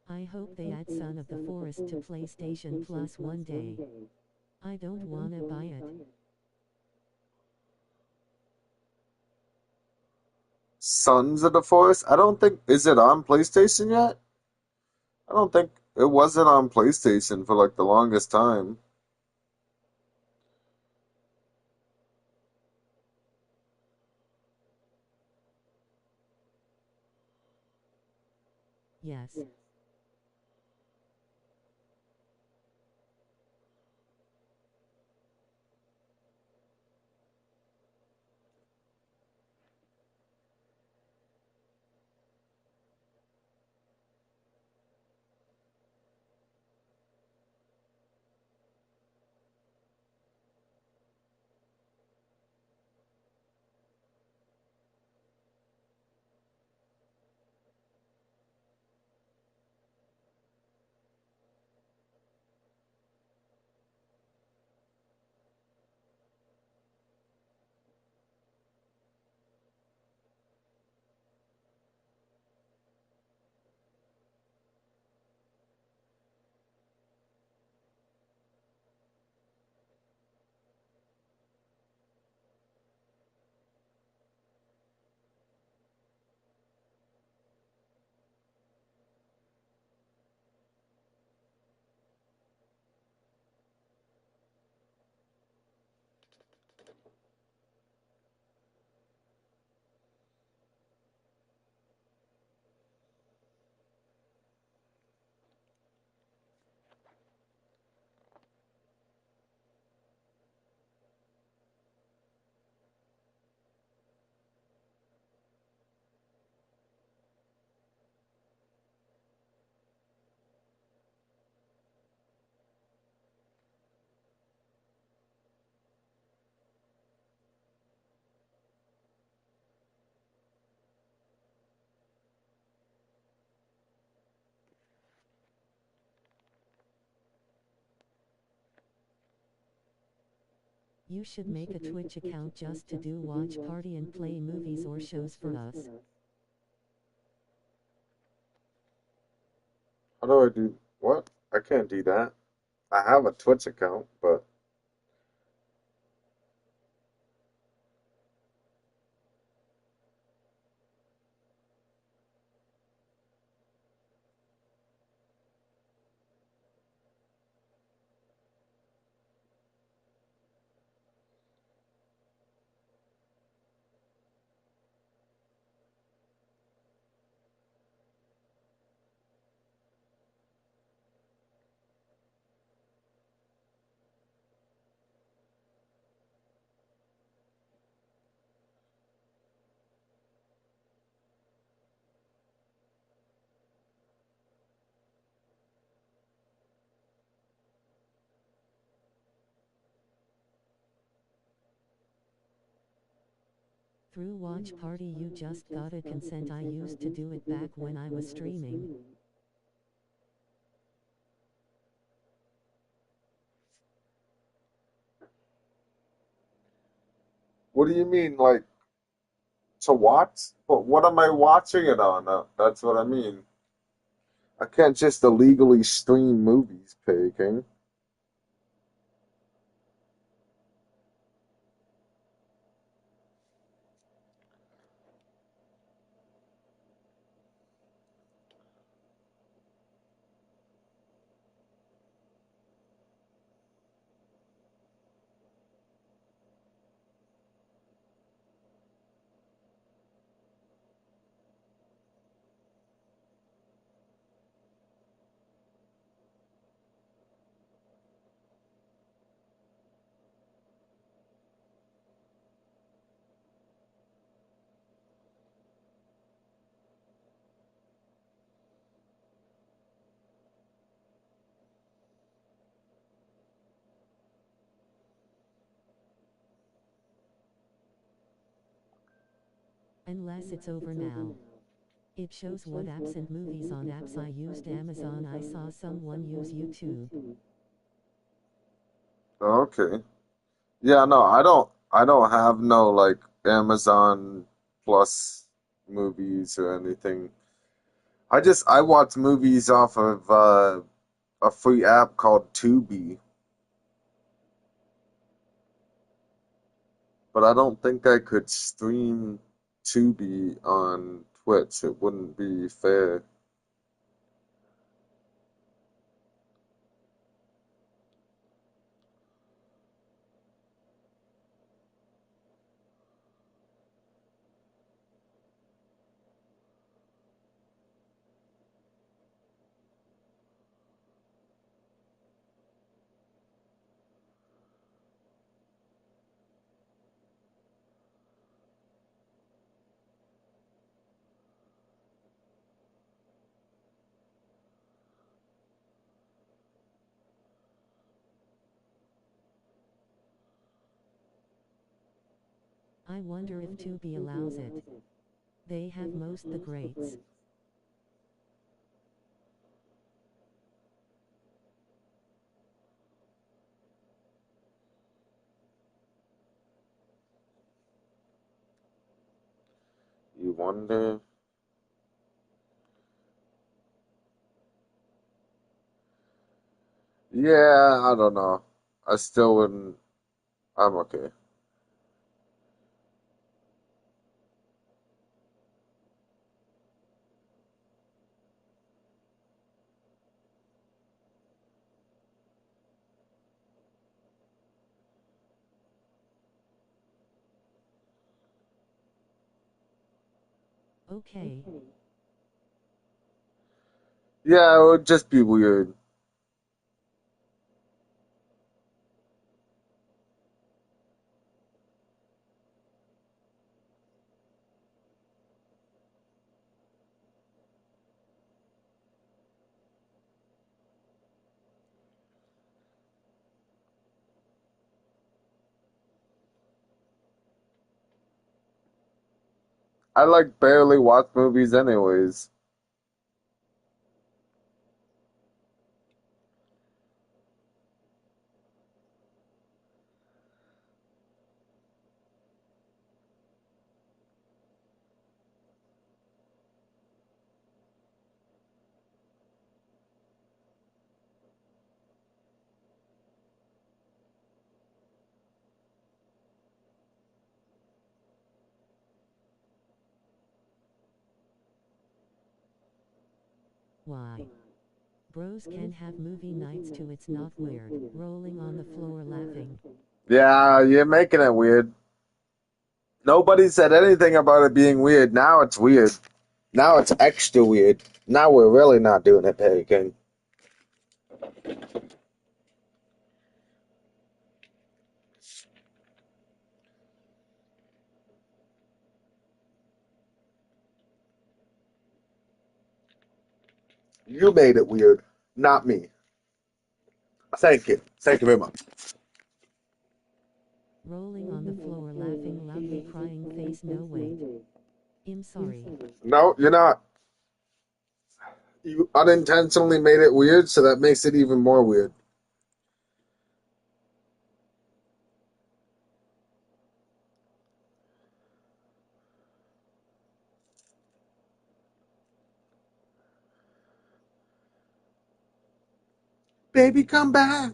I hope they add Son of the Forest to PlayStation Plus one day. I don't wanna buy it. Sons of the Forest? I don't think. Is it on PlayStation yet? I don't think it wasn't on PlayStation for like the longest time. Yes. You should make a Twitch account just to do watch party and play movies or shows for us. How do I do what? I can't do that. I have a Twitch account, but Through watch party you just gotta consent. I used to do it back when I was streaming. what do you mean, like to watch? But what am I watching it on? That's what I mean. I can't just illegally stream movies, King. Unless it's over now. It shows what apps and movies on apps. I used Amazon. I saw someone use YouTube. Okay. Yeah, no, I don't have no like Amazon Plus movies or anything. I watch movies off of a free app called Tubi, but I don't think I could stream Tubi on Twitch. It wouldn't be fair. I wonder if Tubi allows it. They have most the greats. You wonder? Yeah, I don't know. I still wouldn't. I'm okay. Okay. Yeah, it would just be weird. I like barely watch movies anyways. Why? Bros can have movie nights too, it's not weird. Rolling on the floor laughing. Yeah, you're making it weird. Nobody said anything about it being weird. Now it's weird. Now it's extra weird. Now we're really not doing it, Perry King. You made it weird, not me. Thank you. Thank you very much. Rolling on the floor laughing loudly crying face. No wait. I'm sorry. No, you're not. You unintentionally made it weird, so that makes it even more weird. Baby, come back.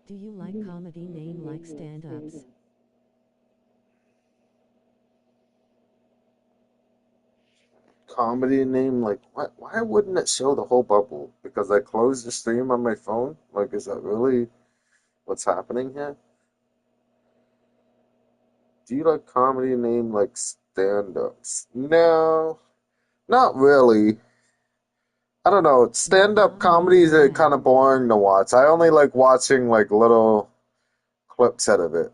Do you like comedy name like stand-ups? Comedy name, like, what? Why wouldn't it show the whole bubble? Because I closed the stream on my phone? Like, is that really what's happening here? Do you like comedy name like stand-ups? No, not really. I don't know. Stand-up comedies are kind of boring to watch. I only like watching like little clips out of it.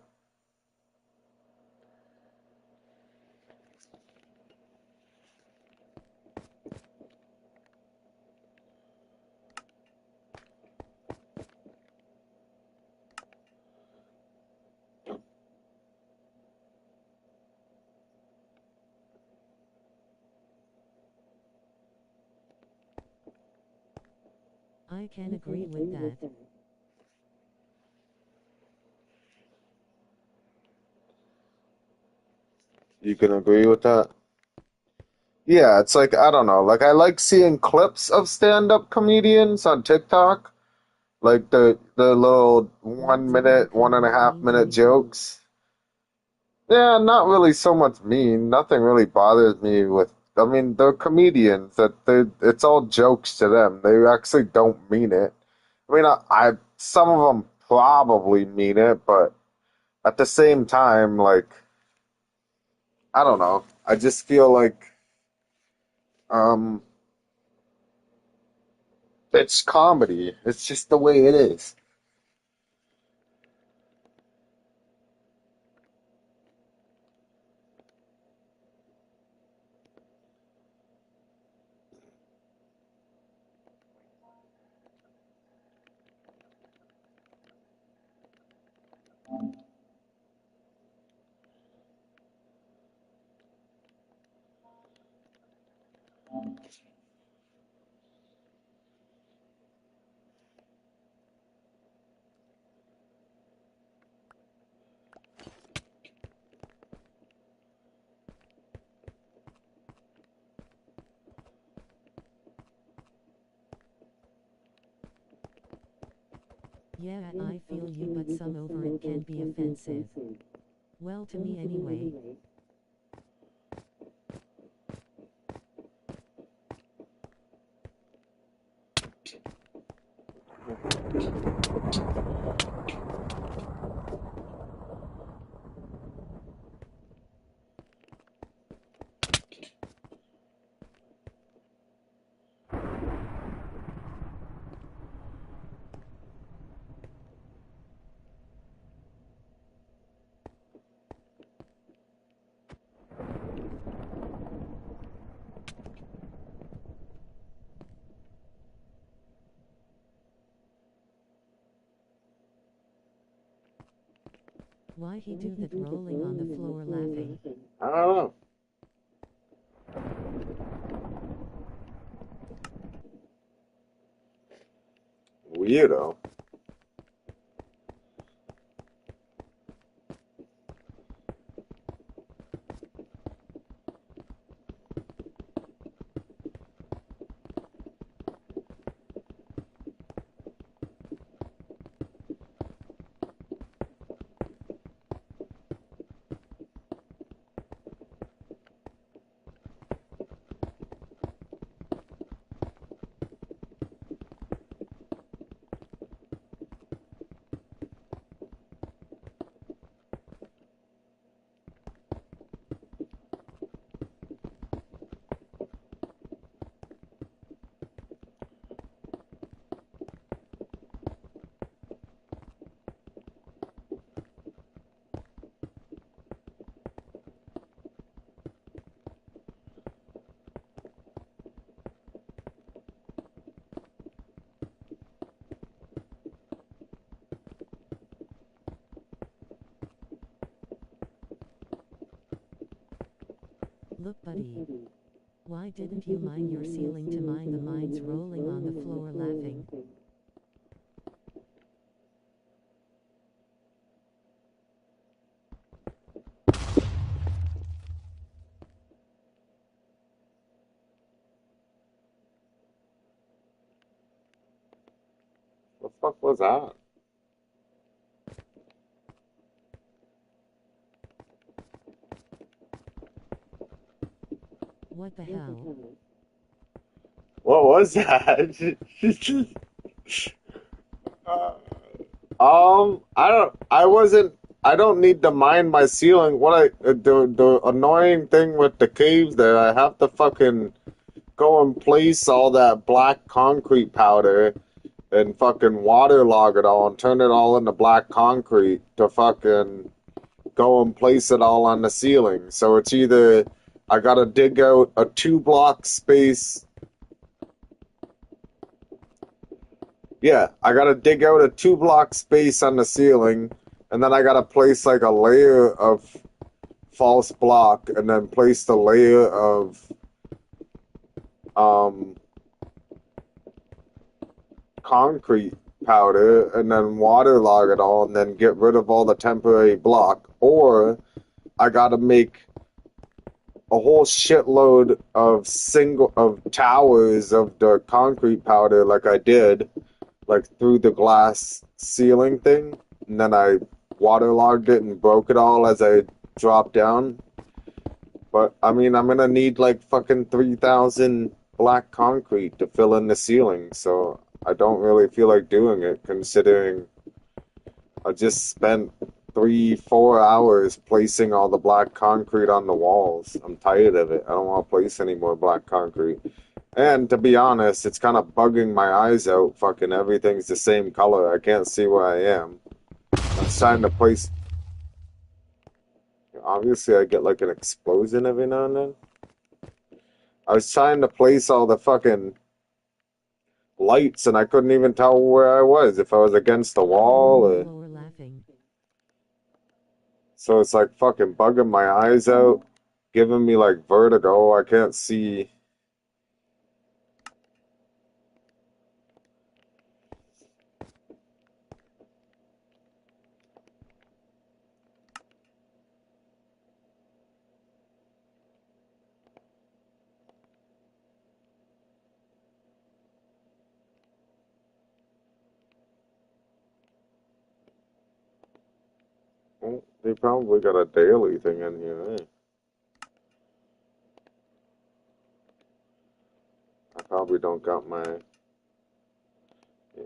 I can agree with that. You can agree with that? Yeah, it's like, I don't know. Like, I like seeing clips of stand-up comedians on TikTok. Like the little 1 minute, 1.5 minute jokes. Yeah, not really so much mean. Nothing really bothers me with. I mean, they're comedians. It's all jokes to them. They actually don't mean it. I mean, I some of them probably mean it, but at the same time, like, I don't know. I just feel like um, it's comedy. It's just the way it is. Yeah, I feel you, but some over it can be offensive. Well, to me anyway. Why he do that rolling on the floor laughing? I don't know. Weirdo. Look, buddy. Why didn't you mine your ceiling to mine the mines rolling on the floor laughing? What the fuck was that? What the hell? What was that? I don't need to mind my ceiling. The annoying thing with the caves there, I have to fucking go and place all that black concrete powder and fucking waterlog it all and turn it all into black concrete to fucking go and place it all on the ceiling. So it's either I gotta dig out a 2 block space. Yeah, I gotta dig out a 2 block space on the ceiling, and then I gotta place like a layer of false block, and then place the layer of um concrete powder, and then waterlog it all, and then get rid of all the temporary block. Or I gotta make a whole shitload of towers of the concrete powder, like I did, like through the glass ceiling thing, and then I waterlogged it and broke it all as I dropped down. But I mean, I'm gonna need like fucking 3,000 black concrete to fill in the ceiling, so I don't really feel like doing it, considering I just spent 3, 4 hours placing all the black concrete on the walls. I'm tired of it. I don't want to place any more black concrete. And to be honest, it's kind of bugging my eyes out. Fucking everything's the same color. I can't see where I am. I'm trying to place. Obviously, I get like an explosion every now and then. I was trying to place all the fucking lights, and I couldn't even tell where I was, if I was against the wall or. Floor laughing. So it's like fucking bugging my eyes out, giving me like vertigo. I can't see. Well, they probably got a daily thing in here, eh? I probably don't got my. Yeah.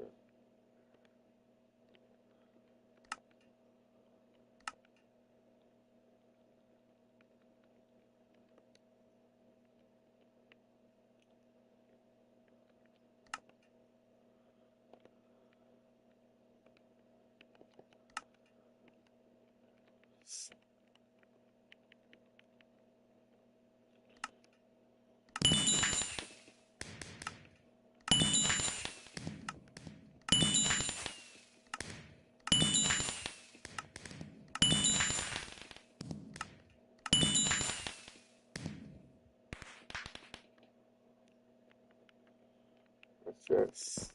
this.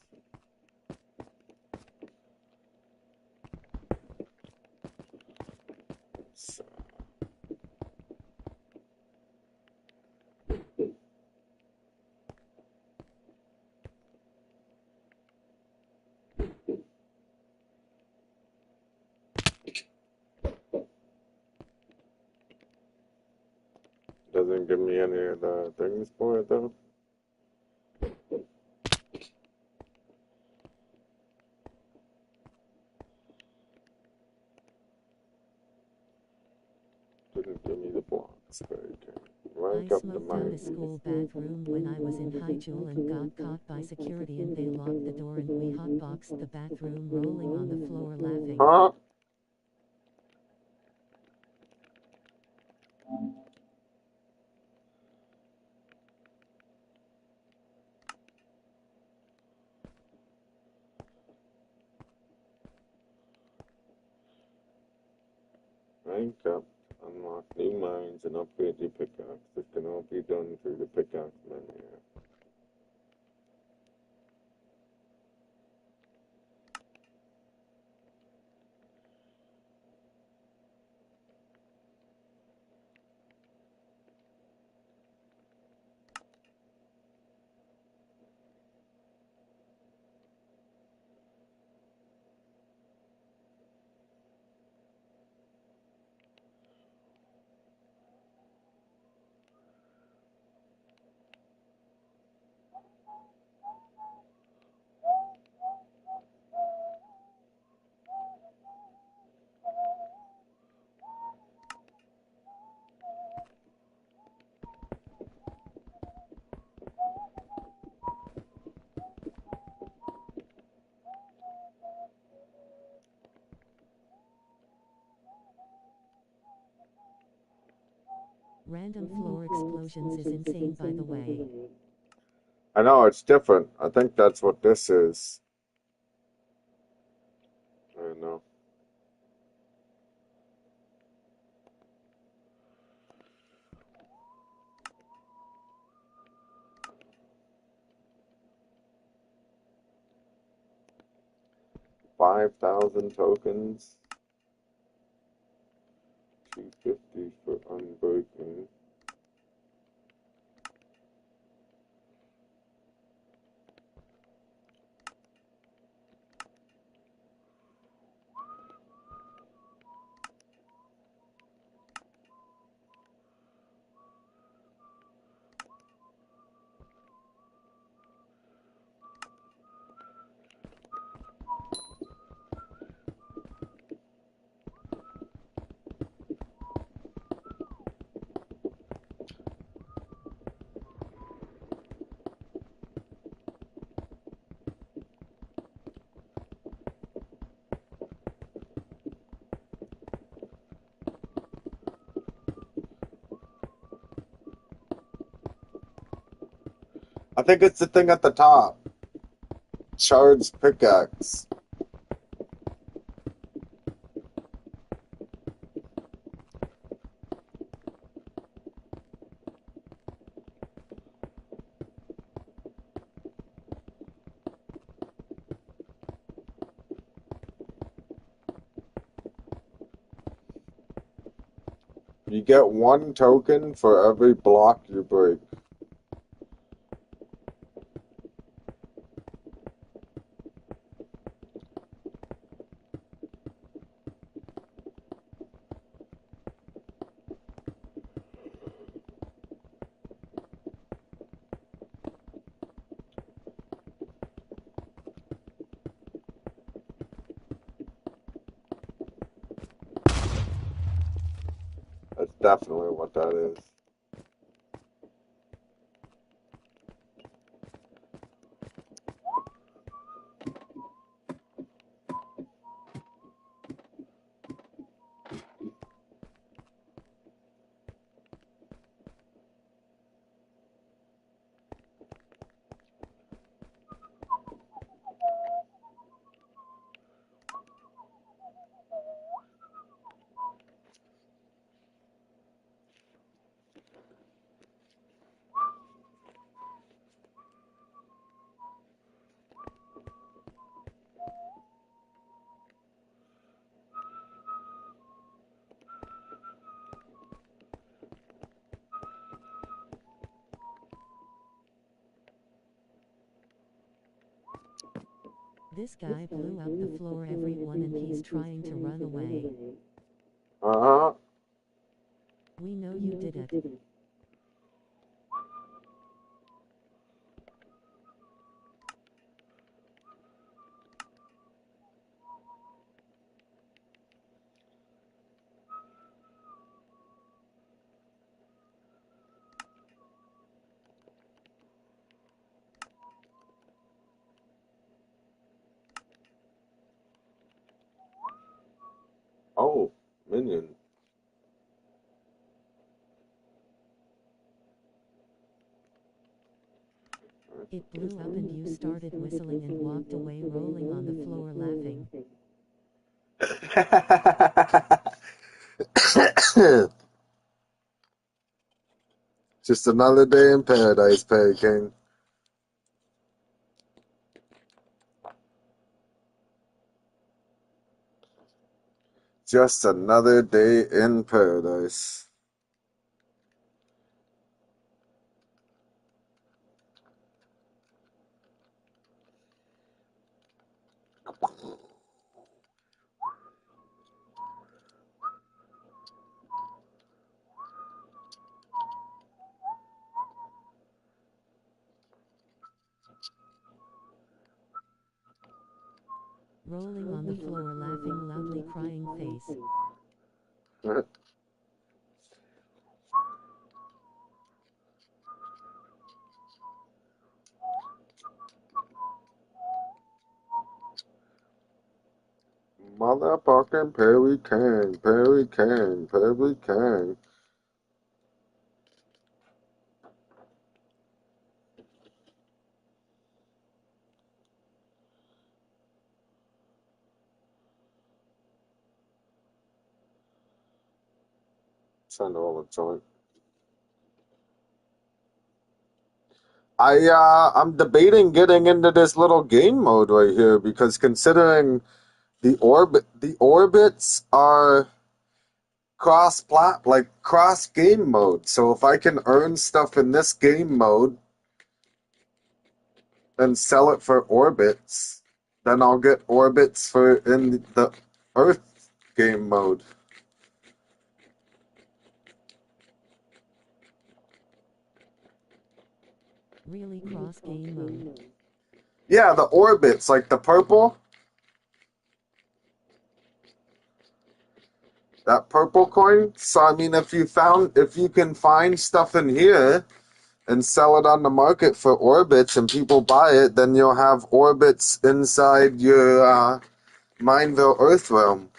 So, doesn't give me any of the things for it though. Didn't give me the blocks, but okay. I Rank up the smoked out a mines. school bathroom when I was in high school and got caught by security and they locked the door and we hotboxed the bathroom rolling on the floor laughing. Huh? Rank up, unlock new mines, and upgrade your pickaxe. This can all be done through the pickaxe menu. Random floor explosions is insane, by the way. I know, it's different. I think that's what this is. I don't know. $5,000 tokens. 250 for unbreaking. I think it's the thing at the top. Charged pickaxe. You get 1 token for every block you break. That's definitely what that is. This guy blew up the floor, everyone, and he's trying to run away. Uh-huh. We know you did it. Oh, minion. It blew up and you started whistling and walked away rolling on the floor laughing. Just another day in paradise, Perry King. Just another day in paradise. Rolling on the floor laughing loudly, crying face. Motherfucking Perry King, Perry King, Perry King. Send all the joint. I'm debating getting into this little game mode right here because considering the orbits are cross game mode. So if I can earn stuff in this game mode and sell it for orbits, then I'll get orbits for in the Earth game mode. Really cross game mode. Yeah, the orbits, like the purple. That purple coin. So I mean, if you can find stuff in here and sell it on the market for orbits and people buy it, then you'll have orbits inside your Mineville Earth realm.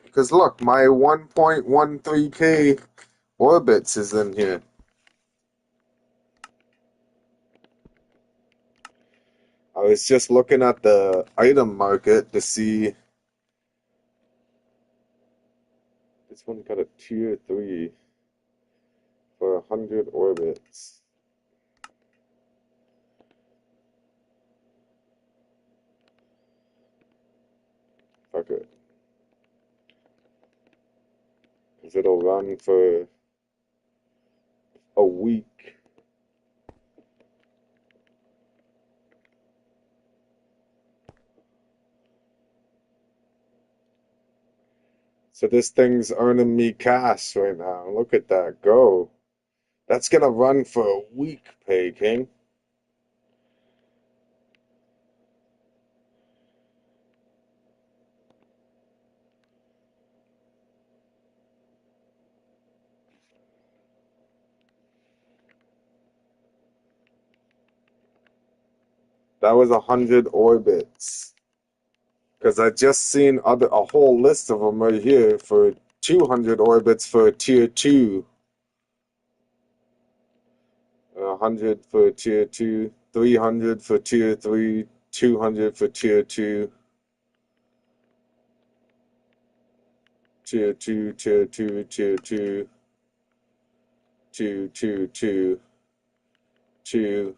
Because look, my 1.13k orbits is in here. I was just looking at the item market to see. This one got a tier 3 for 100 orbits. Fuck it. Because it'll run for a week. So this thing's earning me cash right now. Look at that go. That's gonna run for a week, Pay King. That was 100 orbits. Because I just seen a whole list of them right here for 200 orbits for tier 2. 100 for tier 2, 300 for tier 3, 200 for tier 2, tier 2, tier 2, tier 2, 2, 2, 2, 2,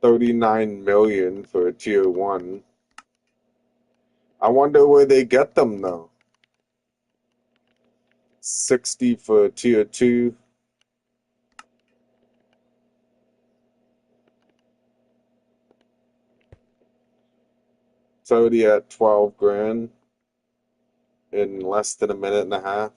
39 million for tier 1. I wonder where they get them though. 60 for tier 2. It's already at 12 grand in less than a minute and a half.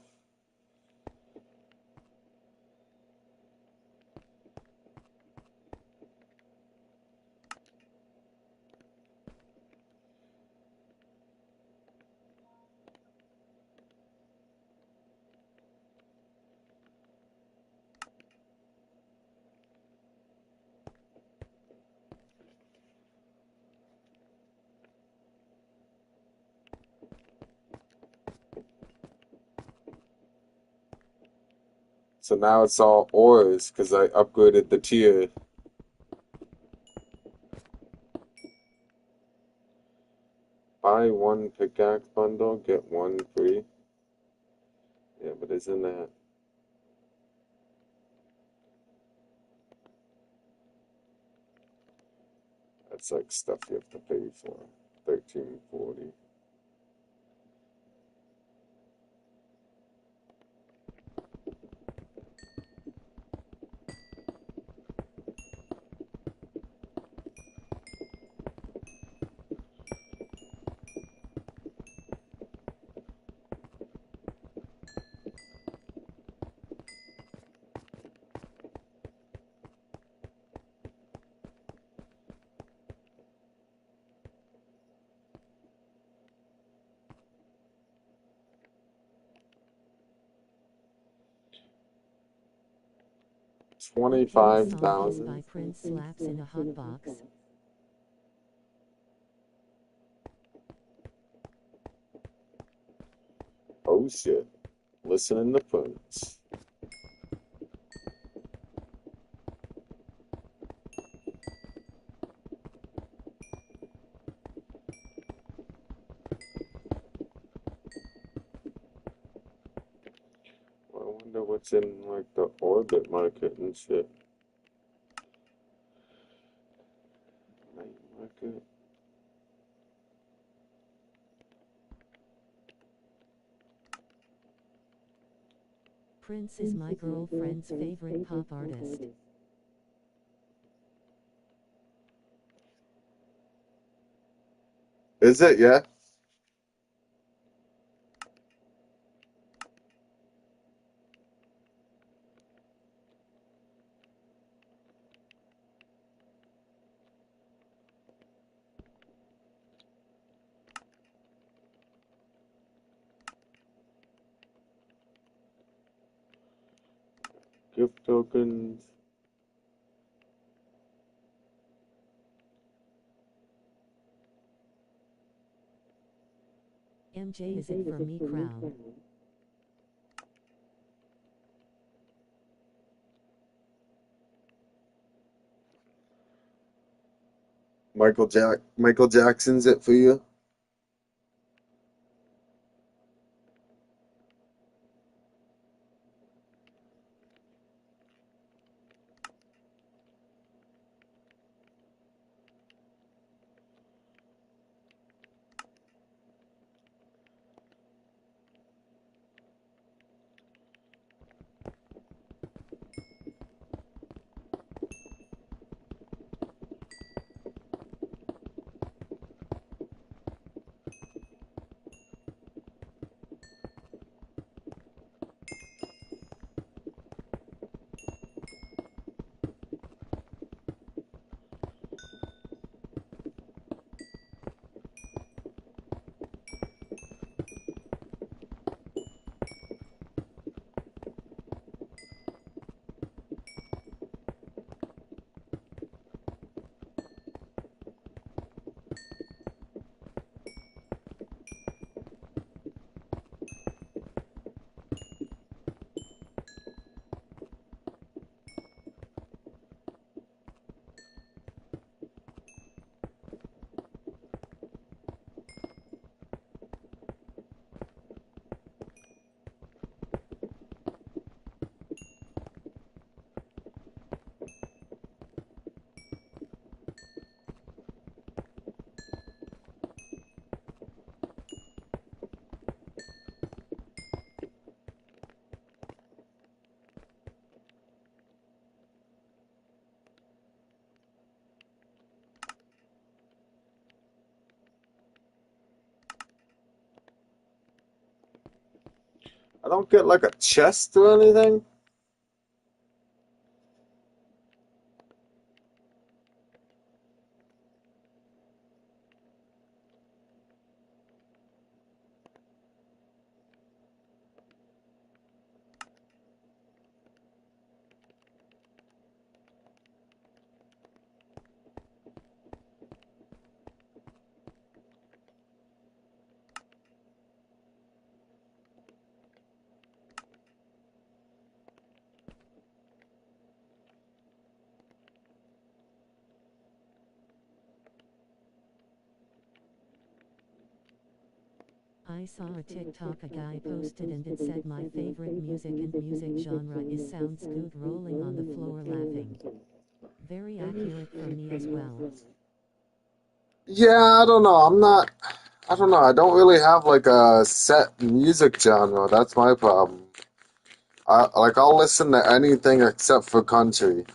So now it's all ores because I upgraded the tier. Buy one pickaxe bundle, get one free. Yeah, but isn't that... That's like stuff you have to pay for. 1340. What song is 25,000. by Prince slaps in a hot box? Oh shit. Listening to Prince. I wonder what's in like the orbit market and shit. Night market. Prince is my girlfriend's favorite pop artist. Is it? Yeah. Gift tokens. MJ, is it for me crown? Michael Jackson's it for you? I don't get like a chest or anything. I saw a TikTok a guy posted and it said my favorite music and music genre is sounds good rolling on the floor laughing. Very accurate for me as well. Yeah, I don't know. I don't know. I don't really have like a set music genre. That's my problem. I'll listen to anything except for country.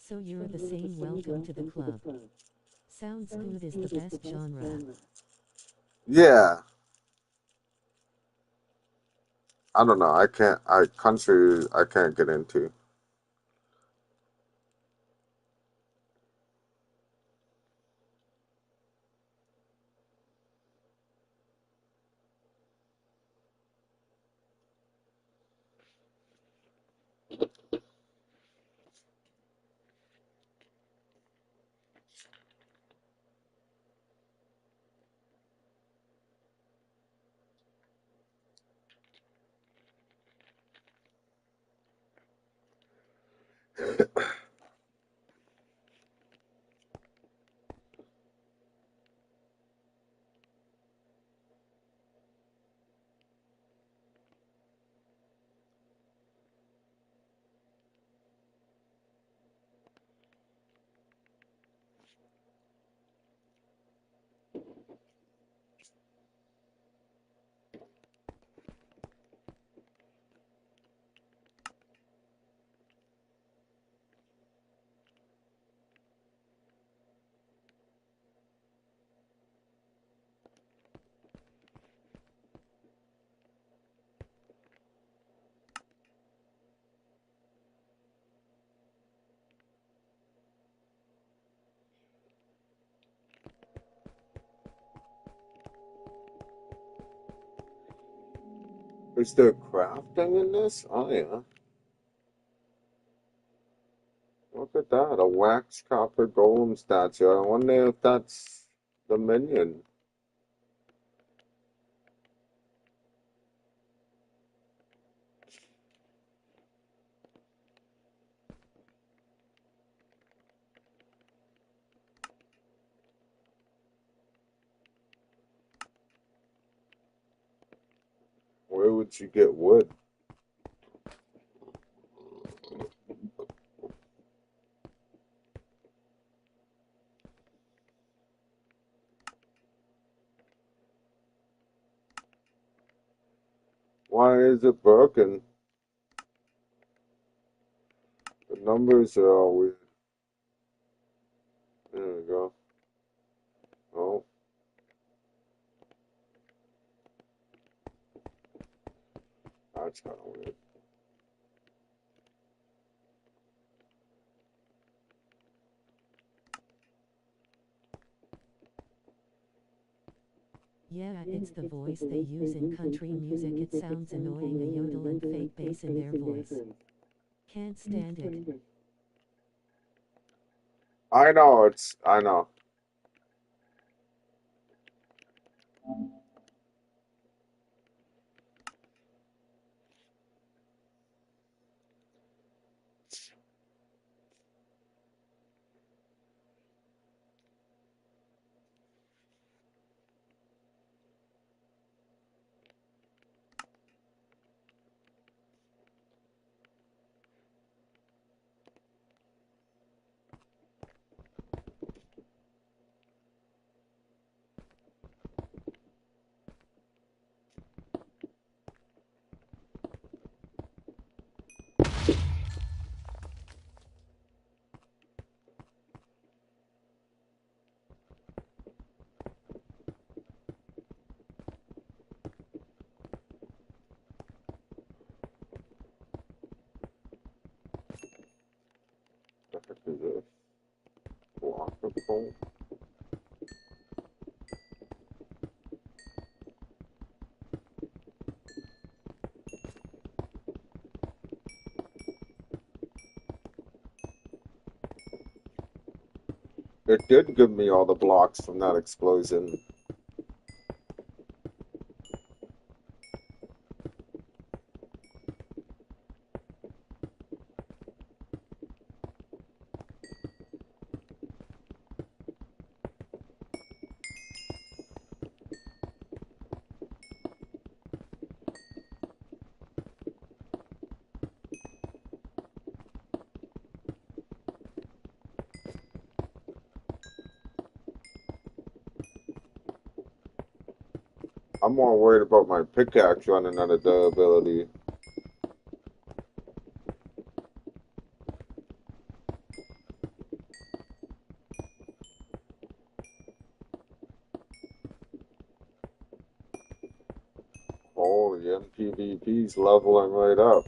So you're the same. Welcome to the club. Sounds good is the best genre. Yeah, I don't know. Country I can't get into. Is there crafting in this? Oh yeah. Look at that, a wax copper golem statue. I wonder if that's the minion. Where would you get wood? Why is it broken? The numbers are all weird. There we go. Oh, that's kind of weird. Yeah, it's the voice they use in country music. It sounds annoying, a yodel and fake bass in their voice. Can't stand it. I know. It did give me all the blocks from that explosion. I'm more worried about my pickaxe running out of durability. Oh, the MPVP's leveling right up.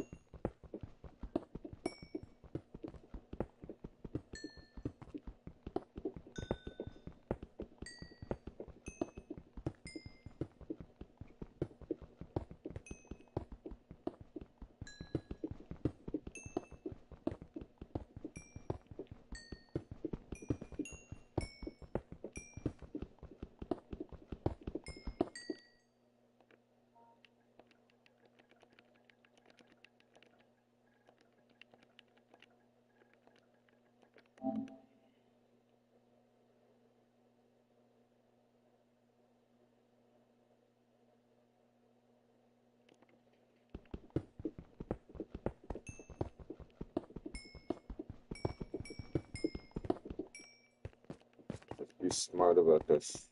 Just be smart about this.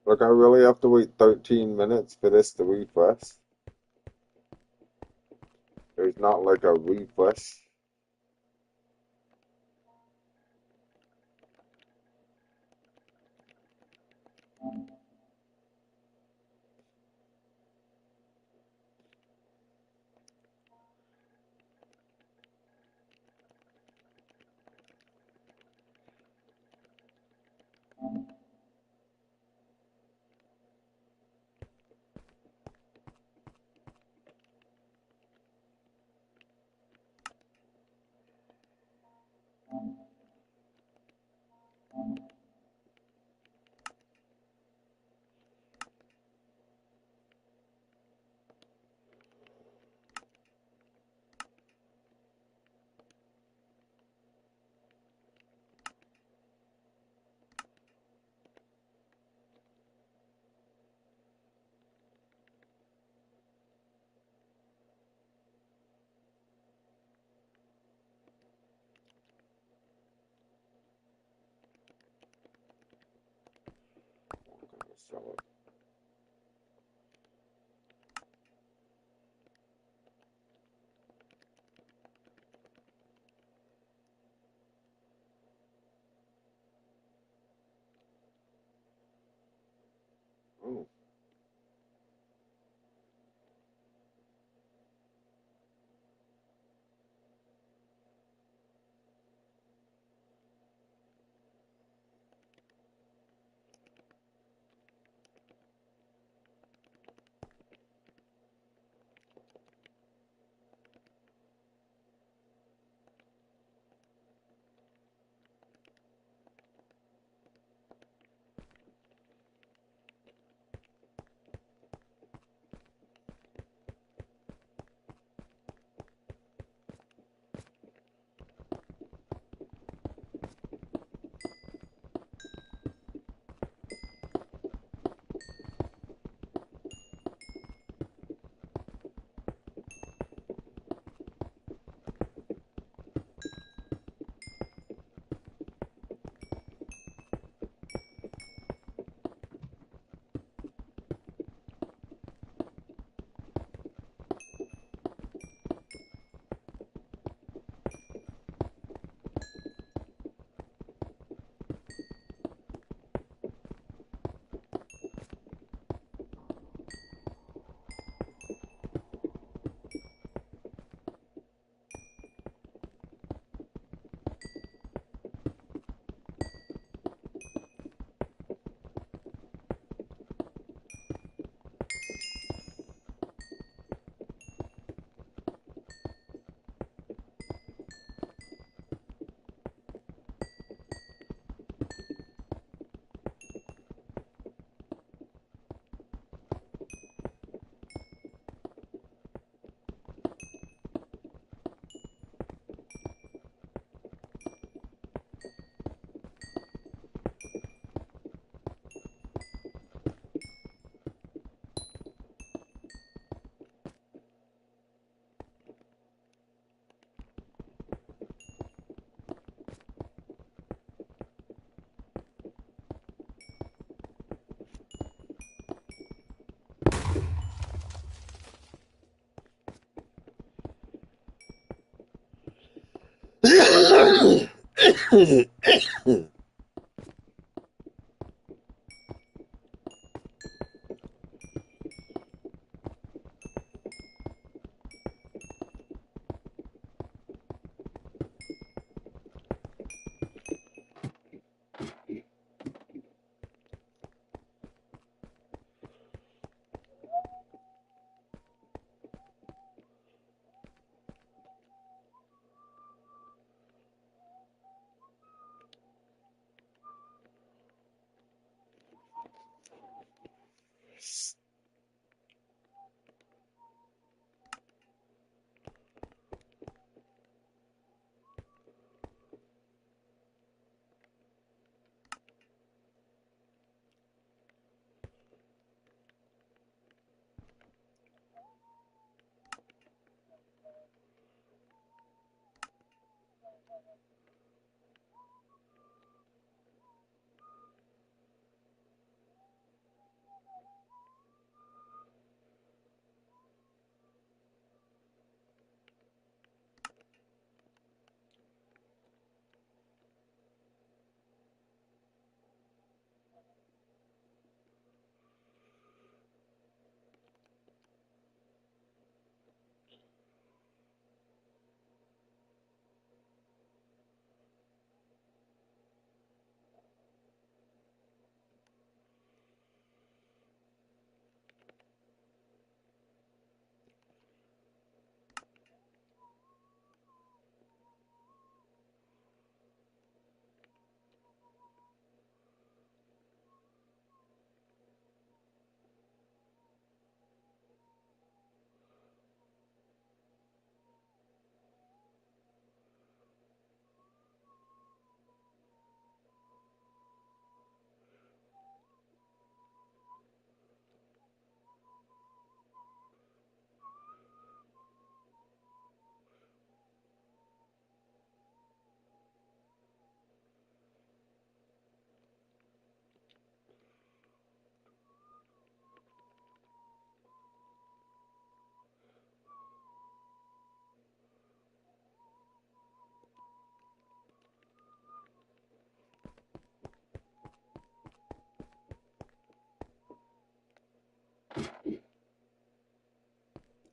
Look, I really have to wait 13 minutes for this to refresh. There's not like a refresh. So, oh.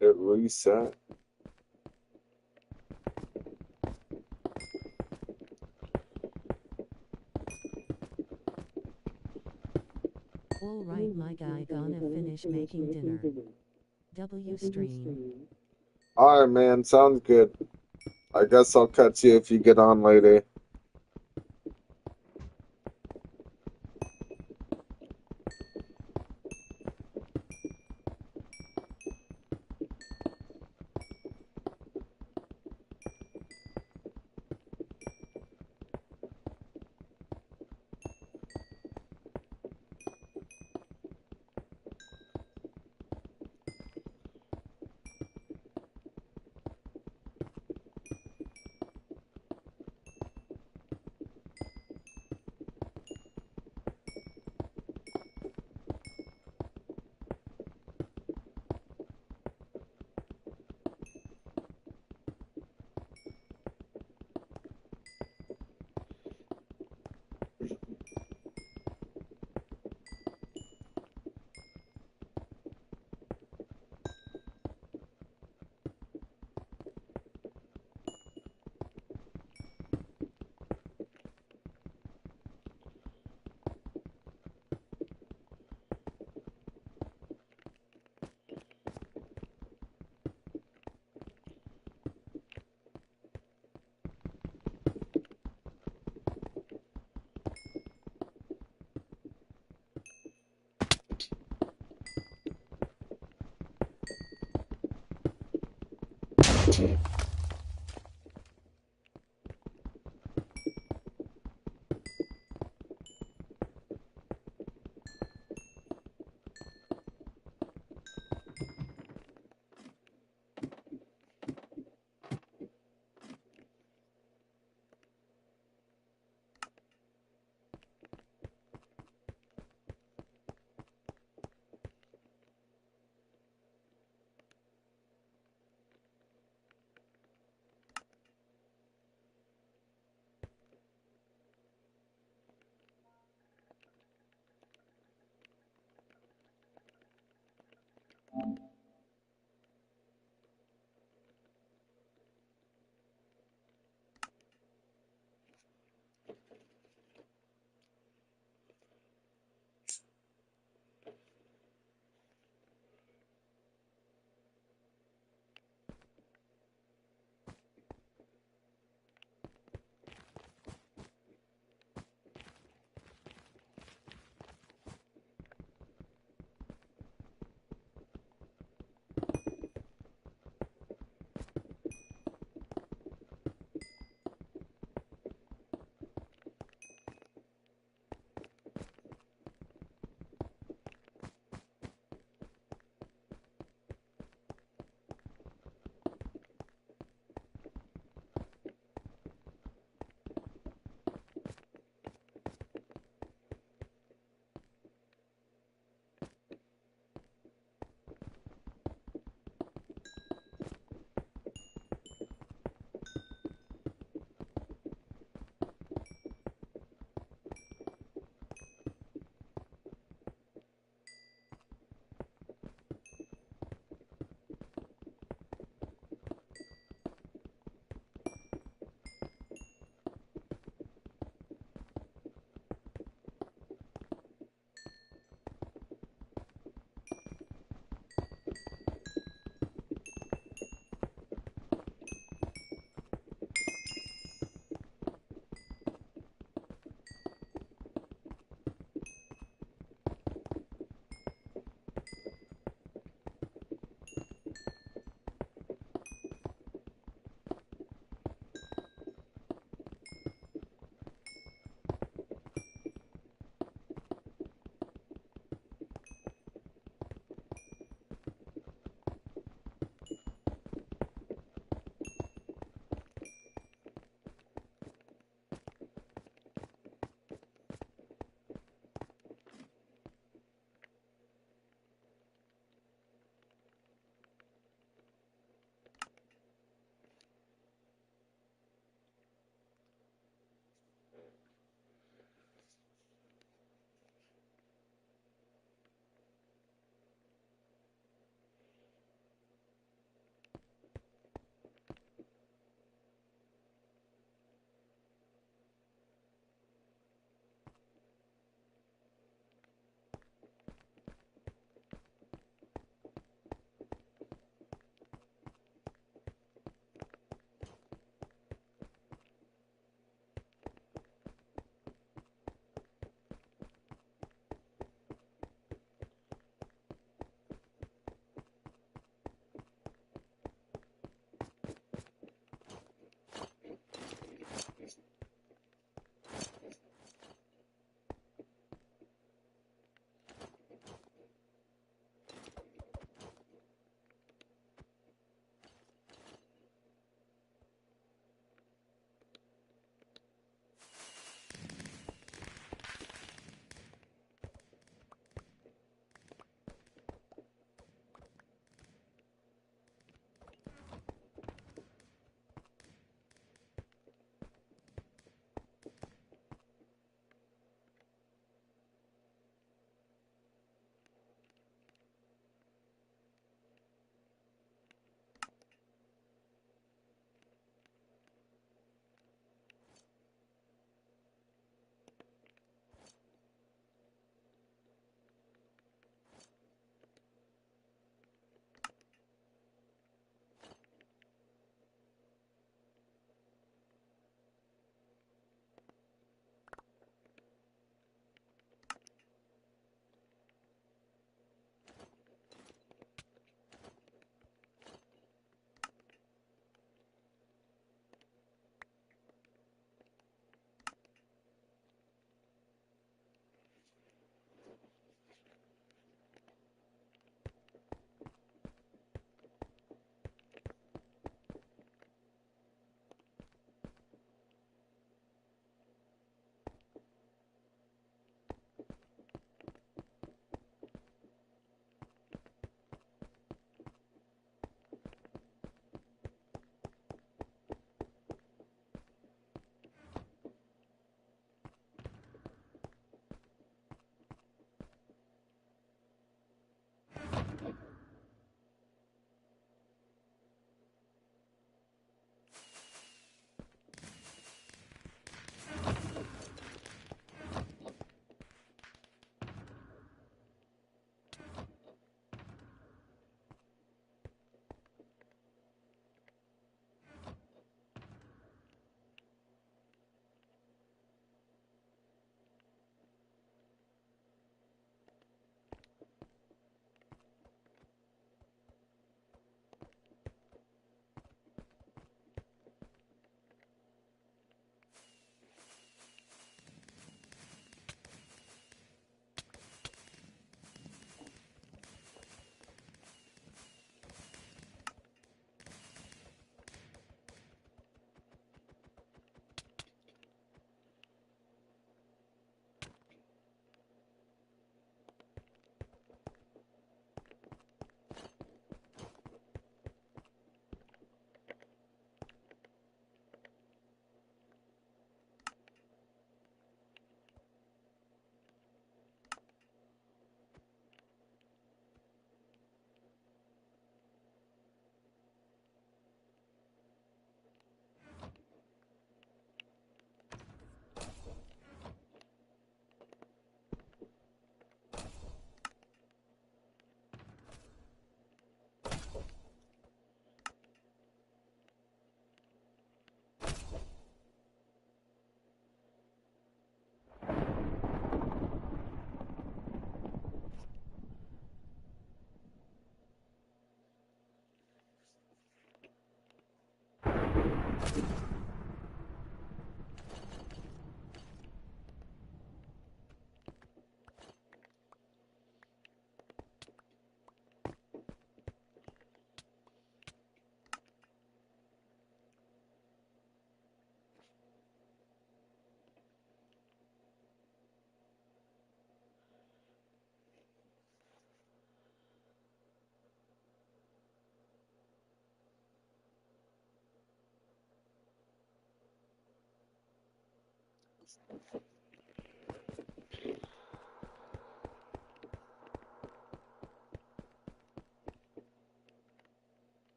It reset. Alright my guy, gonna finish making dinner. W stream. Alright, man, sounds good. I guess I'll catch you if you get on later.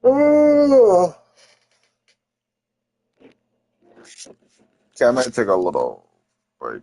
Oh. Okay, I might take a little break.